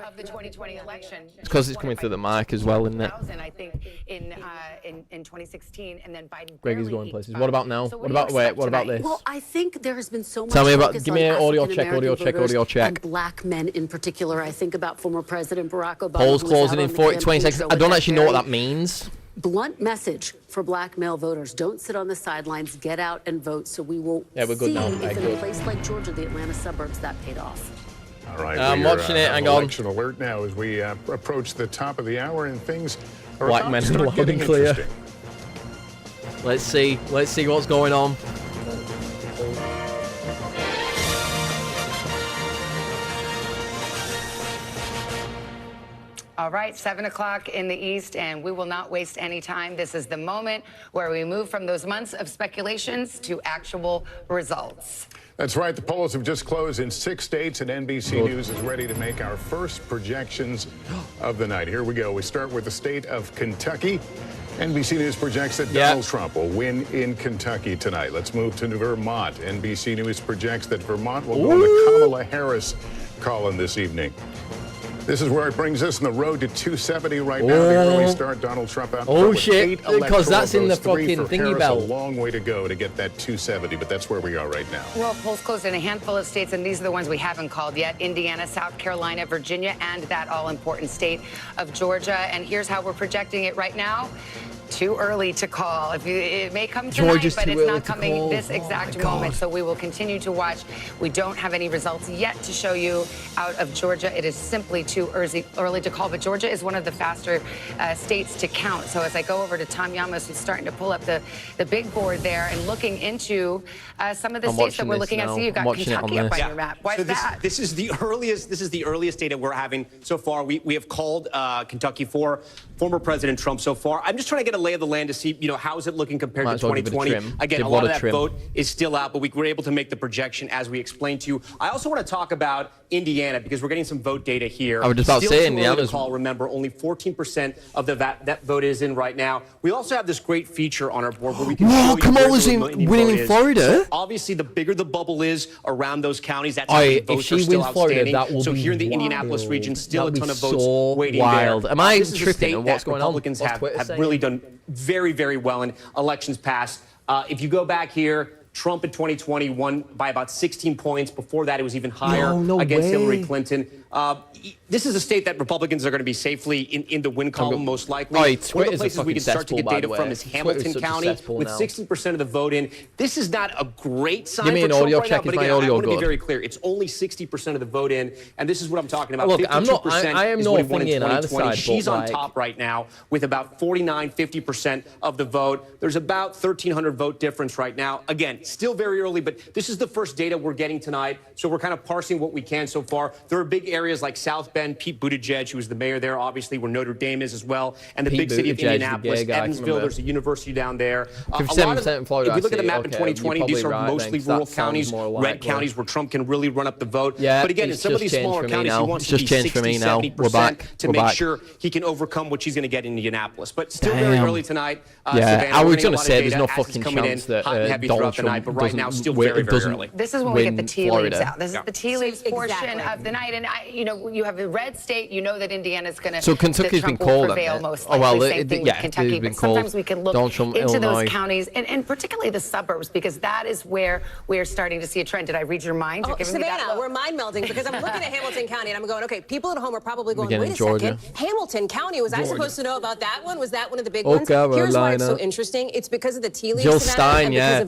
Of the 2020 election. It's because it's coming through the mic as well, isn't it? I think in 2016, and then Biden. Greg is going places. What about now? What about this? Well, I think there has been so much. Tell me about. focus Give me on an audio African-American check. voters and black men in particular. I think about former President Barack Obama. Polls who was closing out in on the 20 campaign seconds. trail I with don't that actually know what very that means. Blunt message for black male voters: don't sit on the sidelines, get out and vote. So we will Yeah, we're good see now. if Right, in good. a place like Georgia, the Atlanta suburbs, that paid off. All right, I'm watching it. Hang on. Election alert now as we approach the top of the hour and things are Black about men to start loud getting and clear. interesting. Let's see what's going on. All right, 7 o'clock in the East, and we will not waste any time. This is the moment where we move from those months of speculations to actual results. That's right. The polls have just closed in 6 states, and NBC News is ready to make our first projections of the night. Here we go. We start with the state of Kentucky. NBC News projects that Donald Trump will win in Kentucky tonight. Let's move to Vermont. NBC News projects that Vermont will go on the Kamala Harris column this evening. This is where it brings us on the road to 270 right now. The early start, Donald Trump out front with shit, because that's in the fucking thingy belt. A long way to go to get that 270, but that's where we are right now. Well, polls closed in a handful of states, and these are the ones we haven't called yet: Indiana, South Carolina, Virginia, and that all-important state of Georgia. And here's how we're projecting it right now. Too early to call. It may come tonight, but it's not coming this exact moment. So we will continue to watch. We don't have any results yet to show you out of Georgia. It is simply too early to call. But Georgia is one of the faster states to count. So as I go over to Tom Llamas, who's starting to pull up the big board there and looking into some of the states that we're looking at. So you've got Kentucky up on your map. Why is that? This is the earliest data we're having so far. We have called Kentucky for former President Trump so far. I'm just trying to get a lay of the land to see, how is it looking compared to 2020? Again, a lot of that vote is still out, but we were able to make the projection as we explained to you. I also want to talk about Indiana because we're getting some vote data here. I was just about to say Indiana's. Remember, only 14% of that vote is in right now. We also have this great feature on our board where we can show you Kamala's winning in Florida. So obviously, the bigger the bubble is around those counties, that's how many votes are still outstanding. So here in the Indianapolis region, still a ton of votes waiting there. Am I tripping on what's going on? Republicans have really done very, very well in elections past. If you go back here, Trump in 2020 won by about 16 points. Before that, it was even higher against Hillary Clinton. This is a state that Republicans are going to be safely in the win column, most likely. One of the places we can start to get data from is Hamilton County, with 60% of the vote in. This is not a great sign for Trump right now, but again, I want to be very clear. It's only 60% of the vote in, and this is what I'm talking about. 52% is what he won in 2020. She's on top right now with about 49-50% of the vote. There's about 1,300 vote difference right now. Again, still very early, but this is the first data we're getting tonight, so we're kind of parsing what we can so far. There are big areas like South Bend, Pete Buttigieg, who was the mayor there, obviously, where Notre Dame is as well, and the big city of Indianapolis, Evansville. There's a university down there. A lot of, if you look at the map in 2020, these are mostly rural counties, red counties where Trump can really run up the vote. But again, in some of these smaller counties, he wants to be 60-70% to make sure he can overcome what she's going to get in Indianapolis. But still very early tonight. I was going to say there's no fucking chance that Donald Trump but right now, still very, very early. This is when we get the tea leaves out. This is the tea leaves portion of the night. And, you have a red state. You know that Indiana's going to. So Kentucky's been cold. Most likely. Same thing with Kentucky. But sometimes we can look into those counties and particularly the suburbs because that is where we're starting to see a trend. Did I read your mind? Savannah, we're mind melding because I'm looking at Hamilton County and I'm going, okay, people at home are probably going, wait a second. Hamilton County, was I supposed to know about that one? Was that one of the big ones? Here's why it's so interesting. It's because of the tea leaves. Jill Stein, yeah.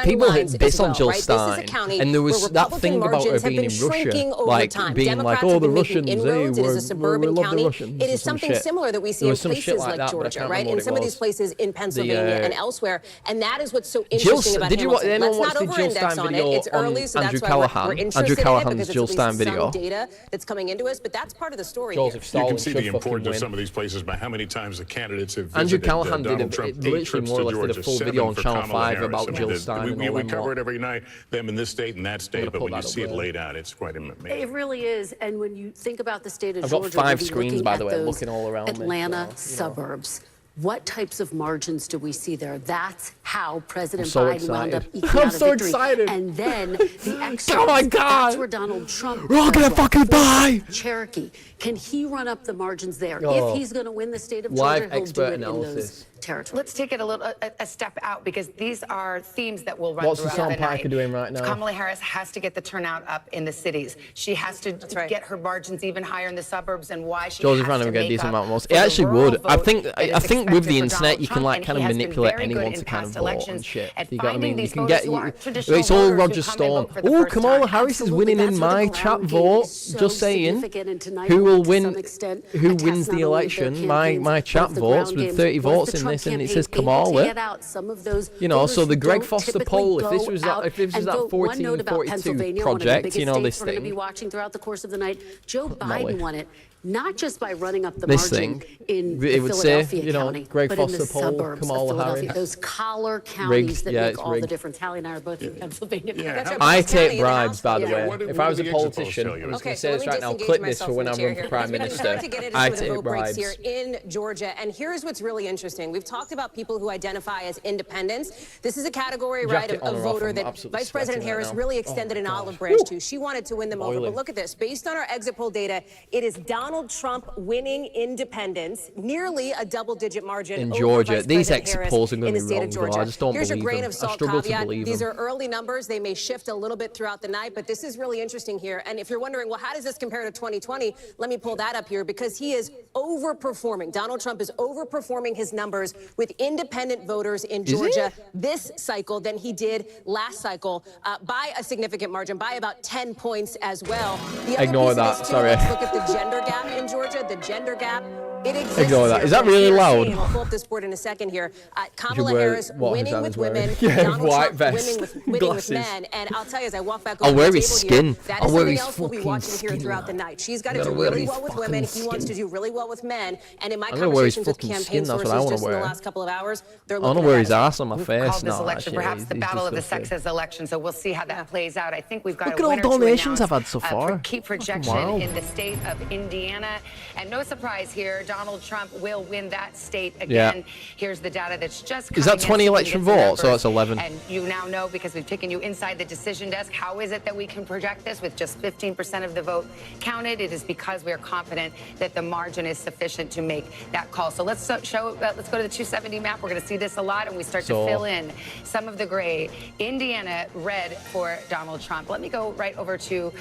People hit bits on Jill Stein, and there was that thing about her being in Russia, like being like, oh, the Russians, we love the Russians. It is something similar that we see in places like Georgia, right? In some of these places in Pennsylvania and elsewhere, and that is what's so interesting about Hamilton. Let's not over-index on it. It's early, so that's why we're interested in it because it's at least some data that's coming into us, but that's part of the story here. You can see the importance of some of these places by how many times the candidates have visited Andrew Callahan Donald Trump. literally more or less did a full video on Channel 5 about Jill Stein. We cover it every night, them in this state and that state, but when you see it laid out, it's quite amazing. It really is, and when you think about the state of I've Georgia, got 5 screens, by the way, looking all around Atlanta suburbs. What types of margins do we see there? That's how President Biden wound up eking out a victory. Excited. And then the excerpts, oh my God. That's where Donald Trump. We're all gonna fucking die. Cherokee. Can he run up the margins there? If he's going to win the state of Georgia, he'll do it in those territories. Let's take it a step out because these are themes that will run What's throughout the the night. Parker doing right now? Kamala Harris has to get the turnout up in the cities. She has to get her margins even higher in the suburbs, and why she has to make decent up amount of for it actually the rural would. I think vote with the that is internet you expected can for like kind of Donald Trump, manipulate and he has been anyone very to good kind in of past vote elections and shit. at You got what I finding mean? You these can voters get who aren't traditional it's all voters who Roger come and Stone. vote for the Oh, first Kamala time. Harris is Absolutely. winning in That's where my the chat ground game vote. is so Just saying. significant, and tonight Who will to win? some extent Who attests wins not the only election? their My campaigns, chat but the votes ground with game 30 was votes the in Trump and it says Kamala. You know, so the Greg Foster poll, if this was that 1442 project, you know, this thing. Be watching throughout the course of the night. Joe Biden won it. Not just by running up the margin in the Philadelphia County, Greg but Foster in the poll, suburbs of Philadelphia, those collar counties that make all the difference. Hallie and I are both in Pennsylvania. I take bribes, by the way. If I was a politician, I was going to say this right now, clip this for when I run for Prime Minister. I take bribes. Here in Georgia, and here's what's really interesting. We've talked about people who identify as independents. This is a category, right, of voter that Vice President Harris really extended an olive branch to. She wanted to win them over, but look at this. Based on our exit poll data, it is Donald Trump winning independents, nearly a double-digit margin in over Georgia. Vice These President exit polls are going to be wrong, Georgia. I just don't Here's believe your grain them. of salt I struggle caveat. to believe These them. are early numbers. They may shift a little bit throughout the night, but this is really interesting here. And if you're wondering, well, how does this compare to 2020? Let me pull that up here, because he is overperforming. Donald Trump is overperforming his numbers with independent voters in Georgia this cycle than he did last cycle by a significant margin, by about 10 points as well. Ignore that. Sorry. Let's look at the gender gap in Georgia. The gender gap, it exists. Ignore that. Is that really loud? I'll pull up this board in a second here. Kamala Harris winning with women. Donald white Trump vest, winning with men. And I'll tell you, as I walk back I'll over wear the his table skin. here, that I'll is wear something his else we'll be fucking watching here skin. throughout the night. She's got to Gotta do wear really his well with women. fucking He wants to skin. do really well with men. And in my I'm gonna wear his conversations with fucking campaign skin, that's what I sources wanna just in the wear. last couple of hours, they're I want looking to wear at his ass on my face Called this now, election actually. perhaps the He's battle of the disgusting. sexes election, so we'll see how that plays out. I think we've got Look a at all winner to donations announce. I've had so far. Key Fucking projection wild. in the state of Indiana. And no surprise here, Donald Trump will win that state again. Yeah. Here's the data that's just Is that coming in, 20 so you can election get the votes? So numbers. that's 11. And you now know, because we've taken you inside the decision desk, how is it that we can project this with just 15% of the vote counted? It is because we are confident that the margin is sufficient to make that call. So let's let's go to the 270 map. We're going to see this a lot, and we start to fill in some of the gray. Indiana red for Donald Trump. Let me go right over to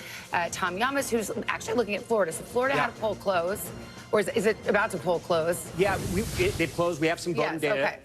Tom Yamas, who's actually looking at Florida. So Florida had a poll close. Or is it about to poll close? Yeah, they've closed. We have some voting data. Okay.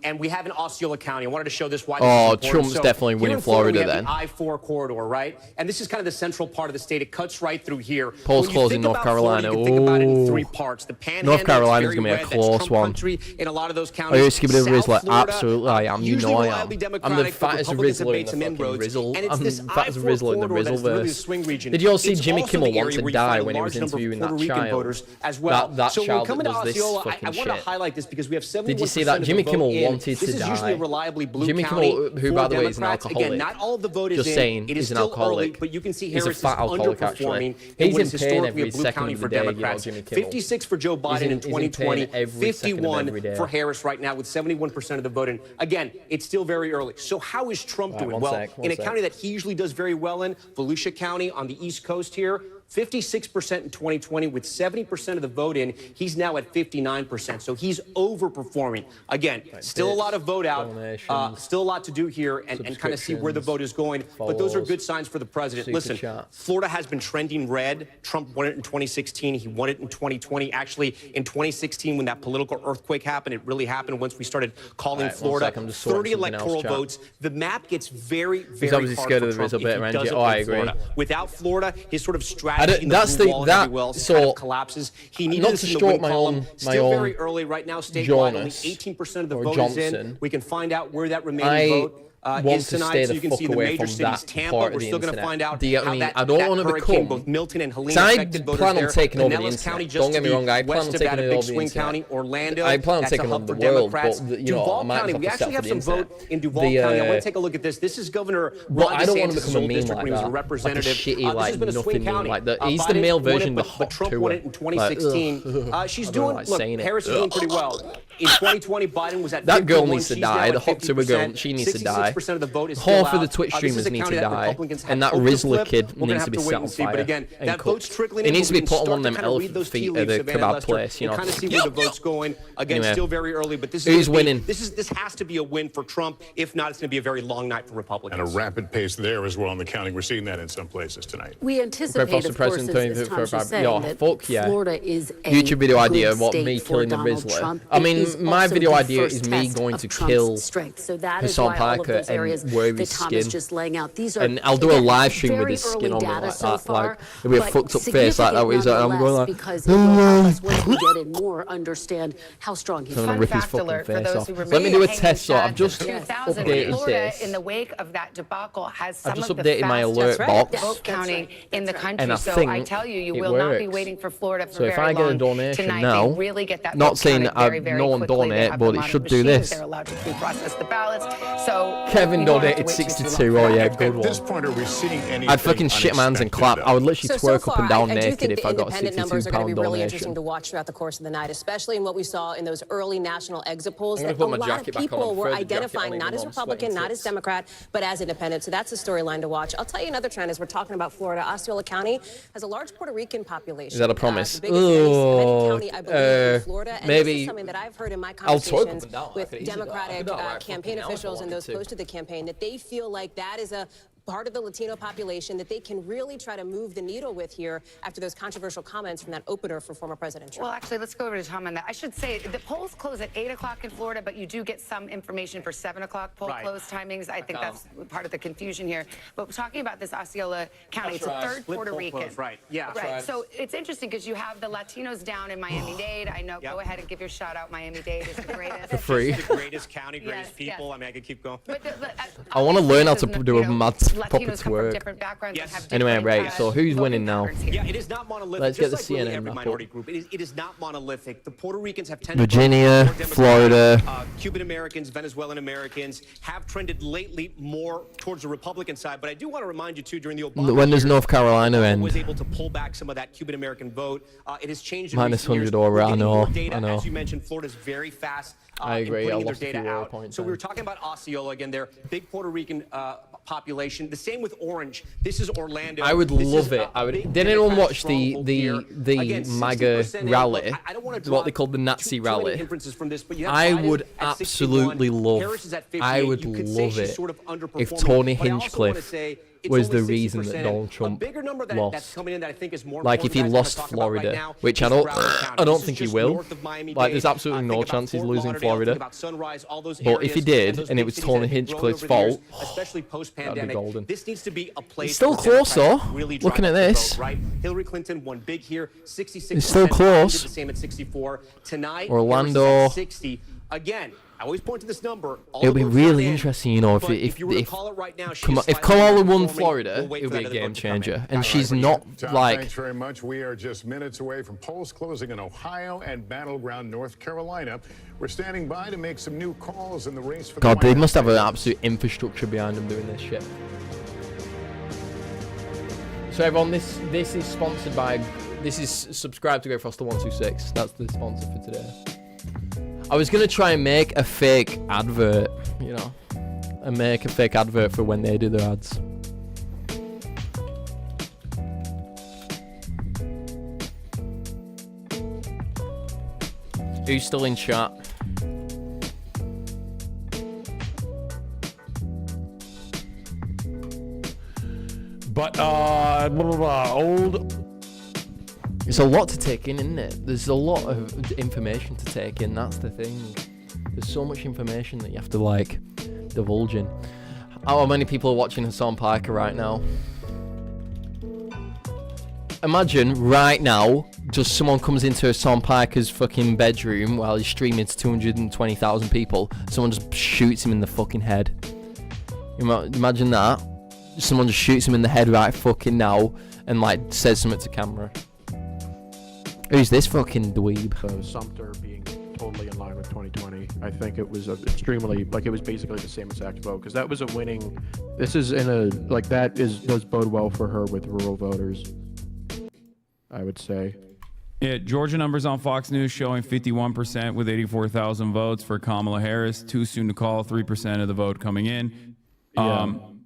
And we have in Osceola County. I wanted to show this why. Oh, this is Trump's so definitely here winning in Florida, Florida we have the I-4 corridor, right? And this is kind of the central part of the state. It cuts right through here. Polls When you closing think North about Carolina. Florida, you can think about it in Ooh. three parts. The Panhandle, North Carolina's it's gonna be a very red. close That's Trump one. country in a lot of those Oh, counties. you're skipping the South Rizzler. Florida, Absolutely, I am. You usually know I reliably am. I'm the Democratic, but fattest Republicans have Rizzler in made the some fucking inroads. Rizzle. And it's I'm this the fattest I-4 Rizzler in the corridor that's really the Rizzleverse. swing region. Did you all see It's Jimmy also Kimmel the area want to where you die find a when he was large number of interviewing that Puerto Rican child? voters as well. That So when child coming that to does this Osceola, I fucking want to shit. highlight this because we have 71% Did you see that? of the Jimmy vote Kimmel in. wanted to This is die. usually a reliably blue Jimmy county Kimmel, who for by the way is an Democrats. alcoholic. Again, not all of the vote is Just in. saying, It is he's an still early, alcoholic. but you can see He's a Harris is fat alcoholic, actually. underperforming. He's what is in pain historically every a blue second county of for the day, you know, Democrats. Jimmy Kimmel. 56 for Joe Biden in He's in pain 2020. every second of every 51 day. for Harris right now with 71% of the vote in. Again, it's still very early. So how is Trump doing? one Well, sec. in a county that he usually does very well in, Volusia County on the East Coast here, 56% in 2020 with 70% of the vote in. He's now at 59%. So he's overperforming. Again, still a lot of vote out. Still a lot to do here and kind of see where the vote is going. But those are good signs for the president. Listen, Florida has been trending red. Trump won it in 2016. He won it in 2020. Actually, in 2016, when that political earthquake happened, it really happened once we started calling Florida. 30 electoral votes. The map gets very, very hard scared for of the Trump Rizzle if bit he around doesn't it. Oh, I win agree. Florida. Without Florida, his sort of I strategy don't- in the that's blue the- wall that- and well so- kind of collapses. He needed Not this to in the stroke win my column. own- Still my very own early right now. Statewide, only Jonas 18% of the or vote is in. Johnson. We can find out where that remaining I vote want is to tonight, stay so the you can fuck see the away major from cities. that Tampa, part of we're the still going to internet. find out I how mean, that, I don't that want to hurricane, become- both Milton and Helene, So I affected voters plan on there. taking over the Pinellas internet. County, just Don't get to me the wrong, I plan west on of taking that, a it big over the swing internet. county. Orlando, I plan on that's a taking hub over for the world, Democrats. but, you know, I Duval might County, have we to actually step have for some the vote internet. in Duval County. I want to take a look at this. This is Governor Well, Ron I don't want to DeSantis' become a old meme district like when he was a that. representative. Like a shitty, This like, has been a swing nothing meme county. like that. He's the Biden male won it, version of the but hot Trump tour. won it in 2016. She's I don't doing, like look, saying it. Harris is doing pretty well. In 2020, Biden was at That girl 51. needs to She's die. now The at hot tour girl, 50%. she needs to die. 66% of the vote is still Half of the out. Twitch This is streamers a need county to that die. Republicans And have that hoped to Rizzler flip. kid We're gonna needs have to be to wait set and on see. But fire again, and that vote's cooked. trickling It in. needs to We be can put on start one of them to kind of read elephant those tea feet at leaves the of Van kebab Lester place, you and know. kind of see where the vote's going. Again, Anyway. still very early, but this is Who's gonna be- winning? This has to be a win for Trump. If not, it's going to be a very long night for Republicans. And a rapid pace there as well in the counting. We're seeing that in some places tonight. We anticipate, of course, as Tom's just saying, that Florida is a YouTube video idea good what state me for killing the Donald Rizzler. Trump. I It mean, is my also video the idea first is me test going of to Trump's kill strength. So that is Hassan why all of Parker those areas that Tom is just laying out. These are, and I'll do a live stream with his skin on me like that. Like, it'll be a fucked up face like that. Where I'm going like, because it will help us once we get in more understand how strong he is. I'm gonna rip his fucking face off. Let me do a test. So I've just updated this. In the wake of that debacle, has some I've just of the updated my alert box. vote counting in the country. And I so think I tell you, you it will not be works. waiting for Florida for So if very I get a long. donation Tonight, now, they really get that not vote saying counted that very, very no one quickly. They donate, have but the it modern should do machines. this. They're allowed to pre-process the ballots. So Kevin you don't have to donated wait too 62. long. Oh yeah, good At this one. point, are we seeing anything I'd fucking shit my hands and clap. I would literally So twerk far, up and down I do naked think if the I got a independent numbers are going to £62 be really interesting donation. to watch throughout the course of the night, especially in what we saw in those early national exit polls. I'm That gonna a put my lot jacket of back on people and were throw the jacket identifying on not even as though I'm Republican, sweating not as tits. Democrat, but as independent. So that's a storyline to watch. I'll tell you another trend as we're talking about Florida. Osceola County has a large Puerto Rican population. Is that a promise? The biggest race of any county, I believe, in Florida. And maybe this is something that I've heard in my I'll twerk up conversations and down. I with could easily do that. I Democratic could do that right campaign fucking now if I officials and wanted those to. close to the campaign, that they feel like that is a part of the Latino population that they can really try to move the needle with here after those controversial comments from that opener for former President Trump. Well, actually, let's go over to Tom on that. I should say the polls close at 8 o'clock in Florida, but you do get some information for 7 o'clock poll close timings. I think that's part of the confusion here. But talking about this Osceola County, it's a third Puerto Rican. Right, yeah. Right. So it's interesting because you have the Latinos down in Miami-Dade. I know. Go ahead and give your shout out. Miami-Dade is the greatest. For free. The greatest county, greatest Yes, people. yes. I mean, I could keep going. But I want to learn how to do a mad proper Latinos come from twerk. different backgrounds and have Anyway, different, right, so who's voting winning now? patterns here. Yeah, it is not monolithic. Let's just get the like really CNN every report. minority group. It is not monolithic. The Puerto Ricans have tended Virginia, more Democratic. Florida. Cuban Americans, Venezuelan Americans have trended lately more towards the Republican side. But I do want to remind you too, during the Obama When does years, North Carolina Obama end? was able to pull back some of that Cuban American vote. It has changed. In Minus recent years. 100 over, We're I getting know, more data. I know. As you mentioned, Florida's very fast. I agree, In I putting their lost a data few out. points So we then. were talking about Osceola again. Their big Puerto Rican population. The same with Orange. This is Orlando. I would This is love a it. I would. big Did anyone Democratic watch the stronghold here. Again, MAGA 60% in. rally? Look, I don't want to What draw they called the Nazi too many rally. inferences from this, but you have I Biden would at 61, absolutely love. Harris is at 58. I would You could say love she's it sort of if underperforming, Tony but I also wanna Hinchcliffe say it's was the only reason that 60%. Donald Trump A bigger number that's lost. coming in that I think is more Like if he important, guys, lost to talk about right Florida, now, which is I don't, Broward County. I don't This is think he just will. north of Miami-Dade. Like there's absolutely Think no about chance he's Fort losing Lauderdale, Florida. think about Sunrise, all those But if he areas, did, those and it big was cities Tony that have been growing Hinchcliffe's over the years, fault, especially post-pandemic, golden. this needs to be a place It's still where close, Democrats though. really Looking drive at the this. vote, right? Hillary Clinton won big here, 66%. It's still close. Did the same at 64. Tonight, Orlando. Harris is at 60. Again, I always point to this number. All It'll the be votes really are in, interesting, you know, but if you were to if call it right now, she Kam- is if slightly Kamala won underperforming. Florida, We'll wait it'll for be that a other game vote to come in. changer, and All she's right, not Tom, like. thanks very much. We are just minutes away from polls closing in Ohio and Battleground, North Carolina. We're standing by to make some new calls in the race for the God, White they House. must have an absolute infrastructure behind them doing this shit. So everyone, this is sponsored by. This is subscribe to Go Foster 126. That's the sponsor for today. I was gonna try and make a fake advert, you know, and make a fake advert for when they do their ads. Who's still in chat? But old. It's a lot to take in, isn't it? There's a lot of information to take in. That's the thing. There's so much information that you have to like divulge in. How many people are watching Hassan Piker right now? Imagine right now, just someone comes into Hassan Piker's fucking bedroom while he's streaming to 220,000 people. Someone just shoots him in the fucking head. Imagine that. Someone just shoots him in the head right fucking now and like says something to camera. Who's this fucking dweeb? Sumter being totally in line with 2020. I think it was extremely, like it was basically the same exact vote because that was a winning. This is in a, like that does bode well for her with rural voters, I would say. Yeah, Georgia numbers on Fox News showing 51% with 84,000 votes for Kamala Harris. Too soon to call, 3% of the vote coming in.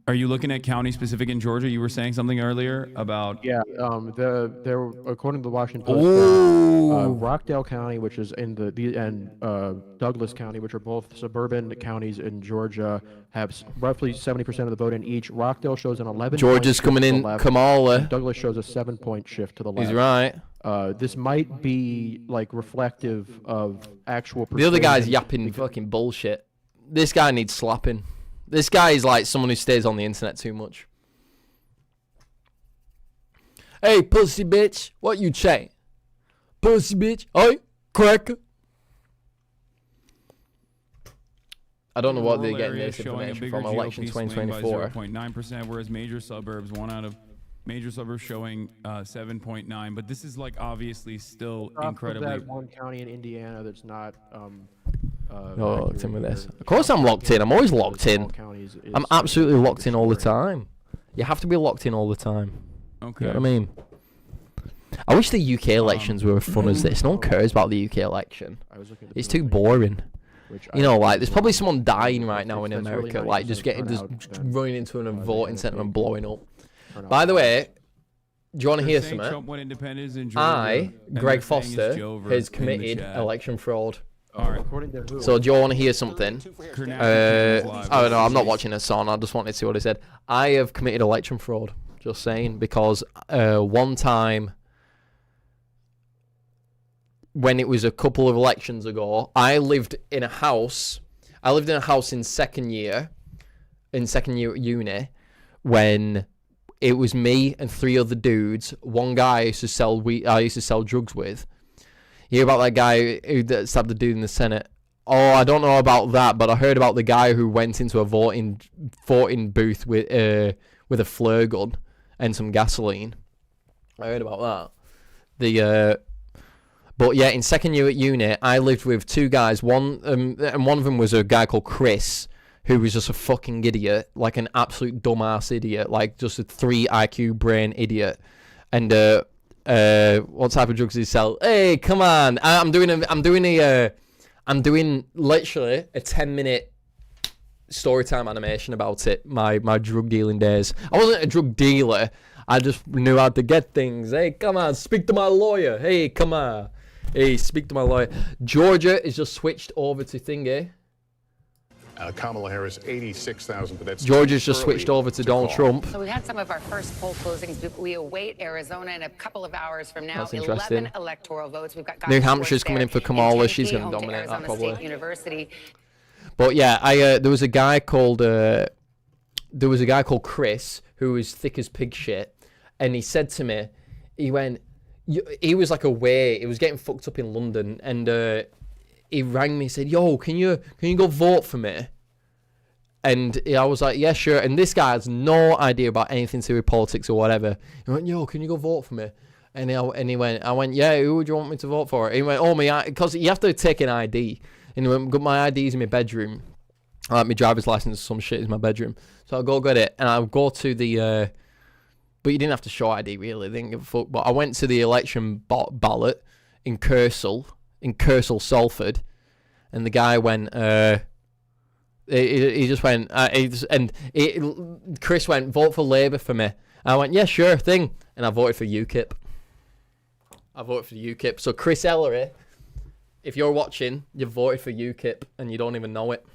Are you looking at county specific in Georgia? You were saying something earlier about. Yeah, there according to the Washington Post, Rockdale County, which is in and Douglas County, which are both suburban counties in Georgia, have roughly 70% of the vote in each. Rockdale shows an 11. Georgia's coming in. Kamala. Douglas shows a 7-point shift to the left. He's right. This might be like reflective of actual. The other guy's yapping fucking bullshit. This guy needs slapping. This guy is like someone who stays on the internet too much. Hey, pussy bitch, what you say? Pussy bitch, oi, cracker. I don't know what they're getting this information from. Election 2024. 0.9%, whereas major suburbs, one out of major suburbs showing 7.9. But this is like obviously still incredibly. That one county in Indiana that's not. Locked in with this. Of course, I'm locked in. I'm always locked in. I'm absolutely locked in all the time. You have to be locked in all the time. Okay. You know what I mean? I wish the UK elections were as fun as this. No one cares about the UK election. It's too boring. You know, like, there's probably someone dying right now in America, like, just running into a voting centre and blowing up. By the way, do you want to hear something? Greg Foster, has committed election fraud. So do you want to hear something? Oh no, I'm not watching this on. I just wanted to see what he said. I have committed election fraud. Just saying, because one time, when it was a couple of elections ago, I lived in a house. I lived in a house in second year at uni, when it was me and 3 other dudes. One guy I used to sell drugs with. You hear about that guy who stabbed the dude in the Senate? Oh, I don't know about that, but I heard about the guy who went into a voting booth with a flare gun and some gasoline. I heard about that. But yeah, in second year at uni, I lived with 2 guys. One of them was a guy called Chris, who was just a fucking idiot, like an absolute dumbass idiot, like just a 3 IQ brain idiot. And what type of drugs did he sell? Hey, come on! I'm doing literally a 10-minute story time animation about it. My drug dealing days. I wasn't a drug dealer. I just knew how to get things. Hey, come on, speak to my lawyer. Hey, come on. Hey, speak to my lawyer. Georgia is just switched over to thingy. Kamala Harris, 86,000, but that's Georgia's just switched over to Donald Trump. So we had some of our first poll closings. We await Arizona in a couple of hours from now. That's interesting. 11 electoral votes. We've got New Hampshire's coming in for Kamala. She's going to dominate that probably. State University. But yeah, there was a guy called Chris, who was thick as pig shit, and he said to me, he was like away. He was getting fucked up in London, and he rang me and said, yo, can you go vote for me? And I was like, yeah, sure. And this guy has no idea about anything to do with politics or whatever. He went, yo, can you go vote for me? And he went, yeah, who would you want me to vote for? And he went, oh, because you have to take an ID. And he went, my ID's in my bedroom. Like my driver's license or some shit is in my bedroom. So I'll go get it. And I'll go to the, but you didn't have to show ID really, they didn't give a fuck. But I went to the election ballot in Kersal, Salford. And the guy went, he just went, Chris went, vote for Labour for me. I went, yeah, sure thing. And I voted for UKIP. So Chris Ellery, if you're watching, you voted for UKIP and you don't even know it.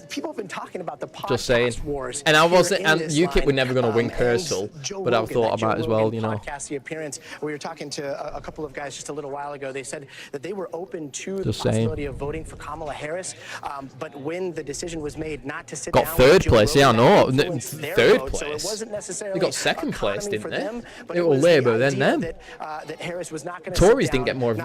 People have been talking about the podcast just saying. Wars. And I wasn't, and UKIP were never going to win Kersal, but I thought I might as well, you know. The appearance. We were talking to a couple of guys just a little while ago. They said that they were open to just the possibility of voting for Kamala Harris, but when the decision was made not to sit down, got third place, yeah, I know. Third vote, place. So it wasn't necessarily they got second place, didn't they? Them, it was Labour, then them. That Harris was not going Tories didn't get more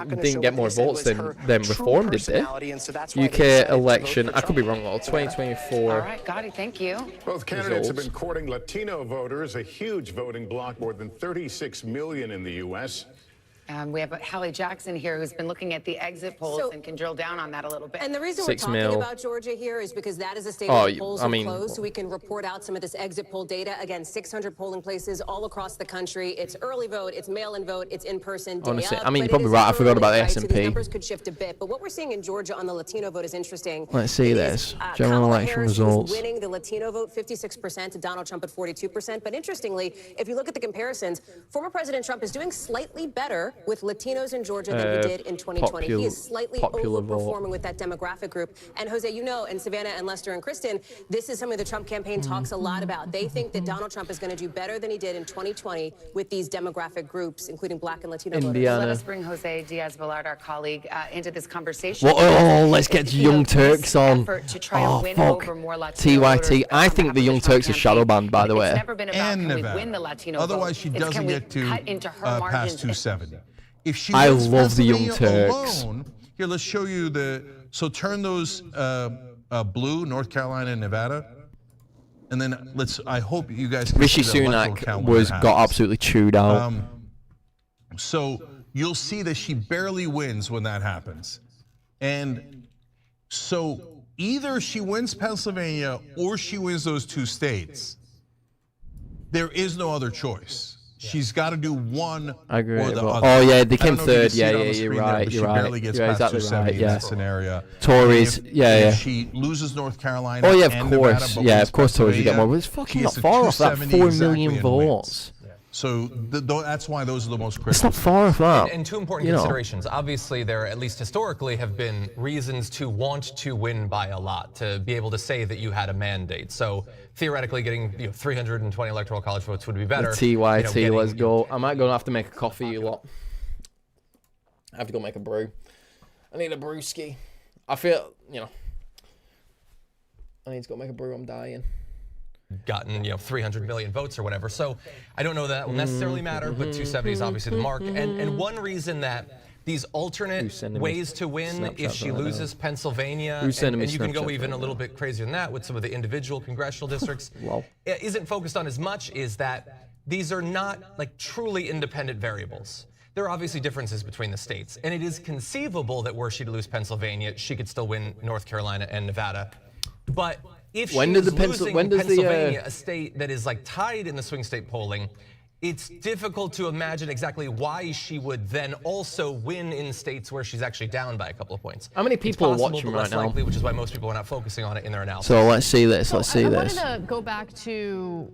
votes than Reform did they? UK election, I could be wrong though, 2024. All right, Gotti, thank you. Both candidates have been courting Latino voters, a huge voting bloc, more than 36 million in the U.S. We have Hallie Jackson here, who's been looking at the exit polls and can drill down on that a little bit. And the reason we're talking about Georgia here is because that is a state where the polls are closed, so we can report out some of this exit poll data. Again, 600 polling places all across the country. It's early vote, it's mail-in vote, it's in-person. Honestly, I mean, you're probably right. I forgot about the S&P. So the numbers could shift a bit, but what we're seeing in Georgia on the Latino vote is interesting. Let's see this. General election results. Winning the Latino vote 56% to Donald Trump at 42%. But interestingly, if you look at the comparisons, former President Trump is doing slightly better with Latinos in Georgia than he did in 2020. He is slightly overperforming with that demographic group. And Jose, you know, and Savannah and Lester and Kristen, this is something the Trump campaign talks a lot about. They think that Donald Trump is going to do better than he did in 2020 with these demographic groups, including Black and Latino voters. Let us bring Jose Diaz-Balart, our colleague, into this conversation. Well, let's get Young Turks on. Oh, fuck. TYT. I think the Young Turks are shadow banned, by the way. It's never been about can we win the Latino vote. Otherwise, she doesn't get to past 270. If she I wins love the Young Pennsylvania Turks. alone, here, let's show you the. So turn those blue, North Carolina and Nevada, and then let's. I hope you guys can Rishi see the electoral Sunak count when it got happens. absolutely chewed out. So you'll see that she barely wins when that happens, and so either she wins Pennsylvania or she wins those two states. There is no other choice. She's got to do one I agree. or the other. Oh yeah, they came I don't know if third. you can see Yeah, it on yeah, the you're screen right. there, but You're she right. barely gets You're past exactly 270 right. in Yeah. that scenario. Tories. And Yeah. if she loses North Carolina. Oh yeah, and of Nevada, course. but Yeah, wins of course. Tories you get Pennsylvania, more. But it's she fucking gets not to far off that 270 4 exactly million and votes. wins. So that's why those are the most It's critical. not far off that. And two important you know. considerations. Obviously, there, at least historically, have been reasons to want to win by a lot, to be able to say that you had a mandate. So theoretically, getting 320 electoral college votes would be better. The TYT, let's go. I might go and have to make a coffee, you lot. I have to go make a brew. I need a brewski. I feel, I need to go make a brew. I'm dying. Gotten 300 million votes or whatever. So I don't know that will necessarily matter, but 270 is obviously the mark. And one reason that these alternate ways to win, if she loses Pennsylvania, and you can go even a little bit crazier than that with some of the individual congressional districts, isn't focused on as much is that these are not like truly independent variables. There are obviously differences between the states, and it is conceivable that were she to lose Pennsylvania, she could still win North Carolina and Nevada. But if she's losing Pennsylvania, a state that is like tied in the swing state polling, it's difficult to imagine exactly why she would then also win in states where she's actually down by a couple of points. How many people are watching but less right now? likely, which is why most people are not focusing on it in their analysis. So let's see this. Let's see I this. wanted to go back to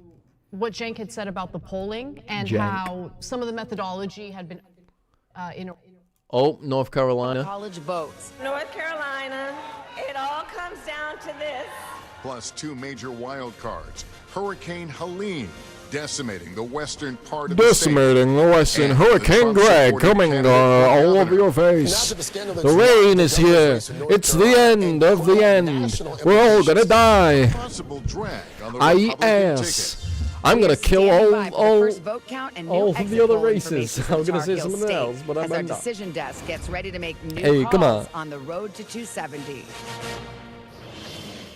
what Cenk had said about the polling and Cenk. how some of the methodology had been Oh, North Carolina. College votes. North Carolina, it all comes down to this. Plus two major wild cards. Hurricane Helene decimating the western part of the state. Decimating the western. Hurricane Greg coming all over your face. The rain is here. It's the end of the end. We're all gonna die. IES. I'm gonna kill all of the other races. I was gonna say something else, but I'm our not. decision desk gets ready to make new Hey, come calls on. the road to 270.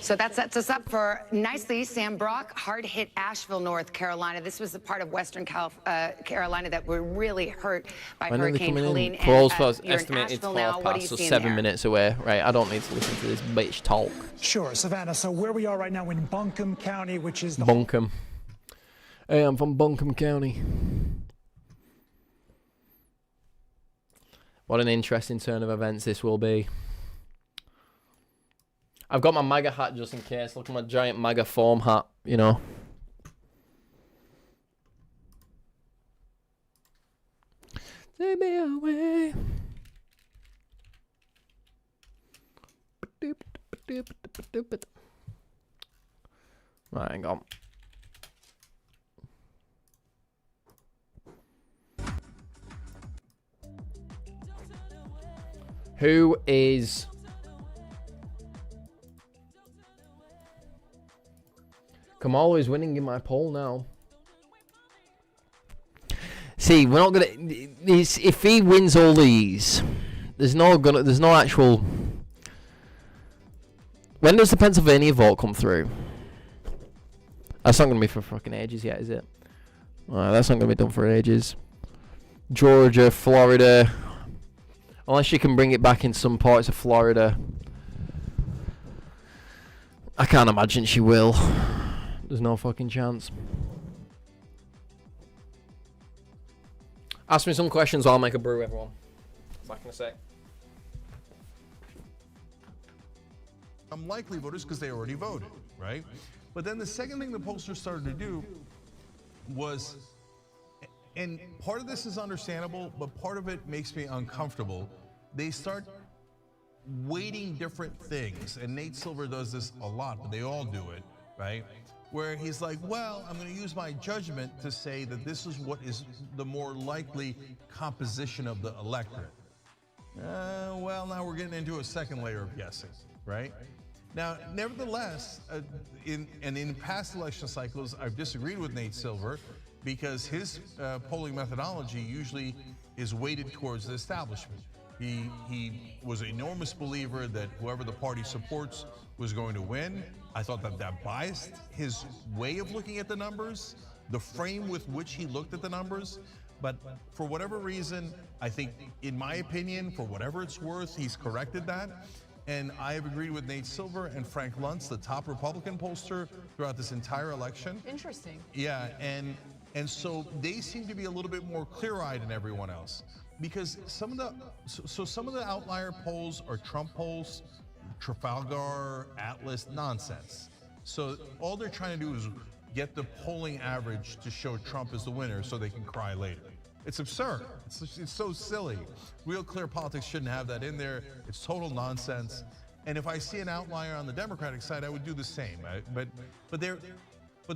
So that sets us up for nicely Sam Brock, hard-hit Asheville, North Carolina. This was the part of Western Carolina that were really hurt by When are they Hurricane coming Helene. in? Close past You're in estimated Asheville 12 now. What are you past, so seeing 7 there? minutes away. Right, I don't need to listen to this bitch talk. Sure, Savannah. So where we are right now in Buncombe County, which is the Buncombe. Hey, I'm from Buncombe County. What an interesting turn of events this will be. I've got my MAGA hat just in case. Look at my giant MAGA form hat, you know. Take me away. Right, hang on. Who is... Kamala is winning in my poll now. See, we're not gonna... If he wins all these, there's no actual... When does the Pennsylvania vote come through? That's not gonna be for fucking ages yet, is it? Alright, that's not gonna be done for ages. Georgia, Florida... Unless you can bring it back in some parts of Florida. I can't imagine she will. There's no fucking chance. Ask me some questions or I'll make a brew, everyone. What's that gonna say? Unlikely voters because they already voted, right? But then the second thing the pollsters started to do was and part of this is understandable, but part of it makes me uncomfortable. They start weighting different things, and Nate Silver does this a lot, but they all do it, right? Where he's like, well, I'm going to use my judgment to say that this is what is the more likely composition of the electorate. Well, now we're getting into a second layer of guessing, right? Now, nevertheless, in past election cycles, I've disagreed with Nate Silver because his polling methodology usually is weighted towards the establishment. He was an enormous believer that whoever the party supports was going to win. I thought that biased his way of looking at the numbers, the frame with which he looked at the numbers. But for whatever reason, I think, in my opinion, for whatever it's worth, he's corrected that. And I have agreed with Nate Silver and Frank Luntz, the top Republican pollster throughout this entire election. Interesting. Yeah, and so they seem to be a little bit more clear-eyed than everyone else. Because some of the outlier polls are Trump polls, Trafalgar, Atlas, nonsense. So all they're trying to do is get the polling average to show Trump is the winner so they can cry later. It's absurd. It's so silly. Real Clear Politics shouldn't have that in there. It's total nonsense. And if I see an outlier on the Democratic side, I would do the same. But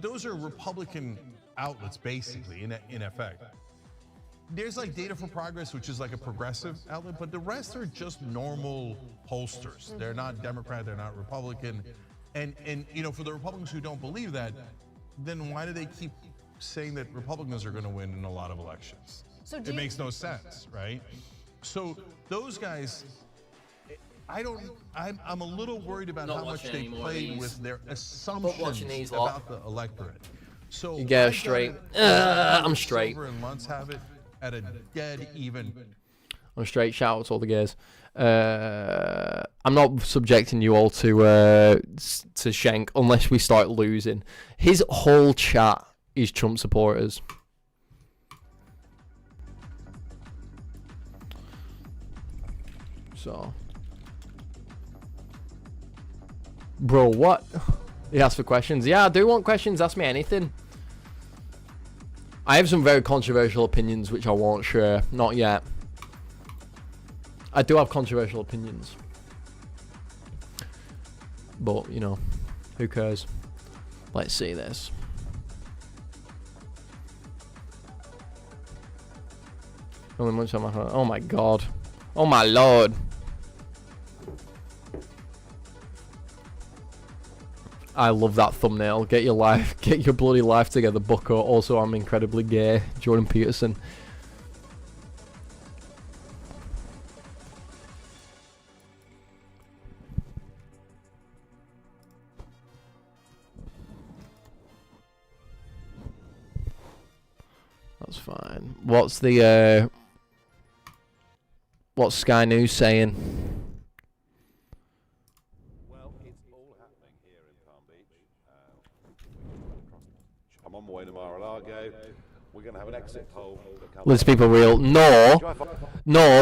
those are Republican outlets, basically, in effect. There's like Data for Progress, which is like a progressive outlet, but the rest are just normal pollsters. They're not Democrat, they're not Republican. And you know, for the Republicans who don't believe that, then why do they keep saying that Republicans are going to win in a lot of elections? So it makes no sense, right? So those guys, I'm a little worried about how much they played with their assumptions about the electorate. So you get straight. I'm straight. Silver and Luntz have it at a dead even. I'm straight. Shout out to all the guys. I'm not subjecting you all to Schenk unless we start losing. His whole chat is Trump supporters. So, bro, what? He asked for questions. Yeah, I do want questions. Ask me anything. I have some very controversial opinions which I won't share. Not yet. I do have controversial opinions. But, you know, who cares? Let's see this. Only much on my heart. Oh my god. Oh my lord. I love that thumbnail. Get your bloody life together, bucko. Also, I'm incredibly gay. Jordan Peterson. That's fine. What's the what's Sky News saying? Well, it's all happening here in Palm Beach. I'm on my way to Mar-a-Lago. We're going to have an exit poll. Let's people real. No,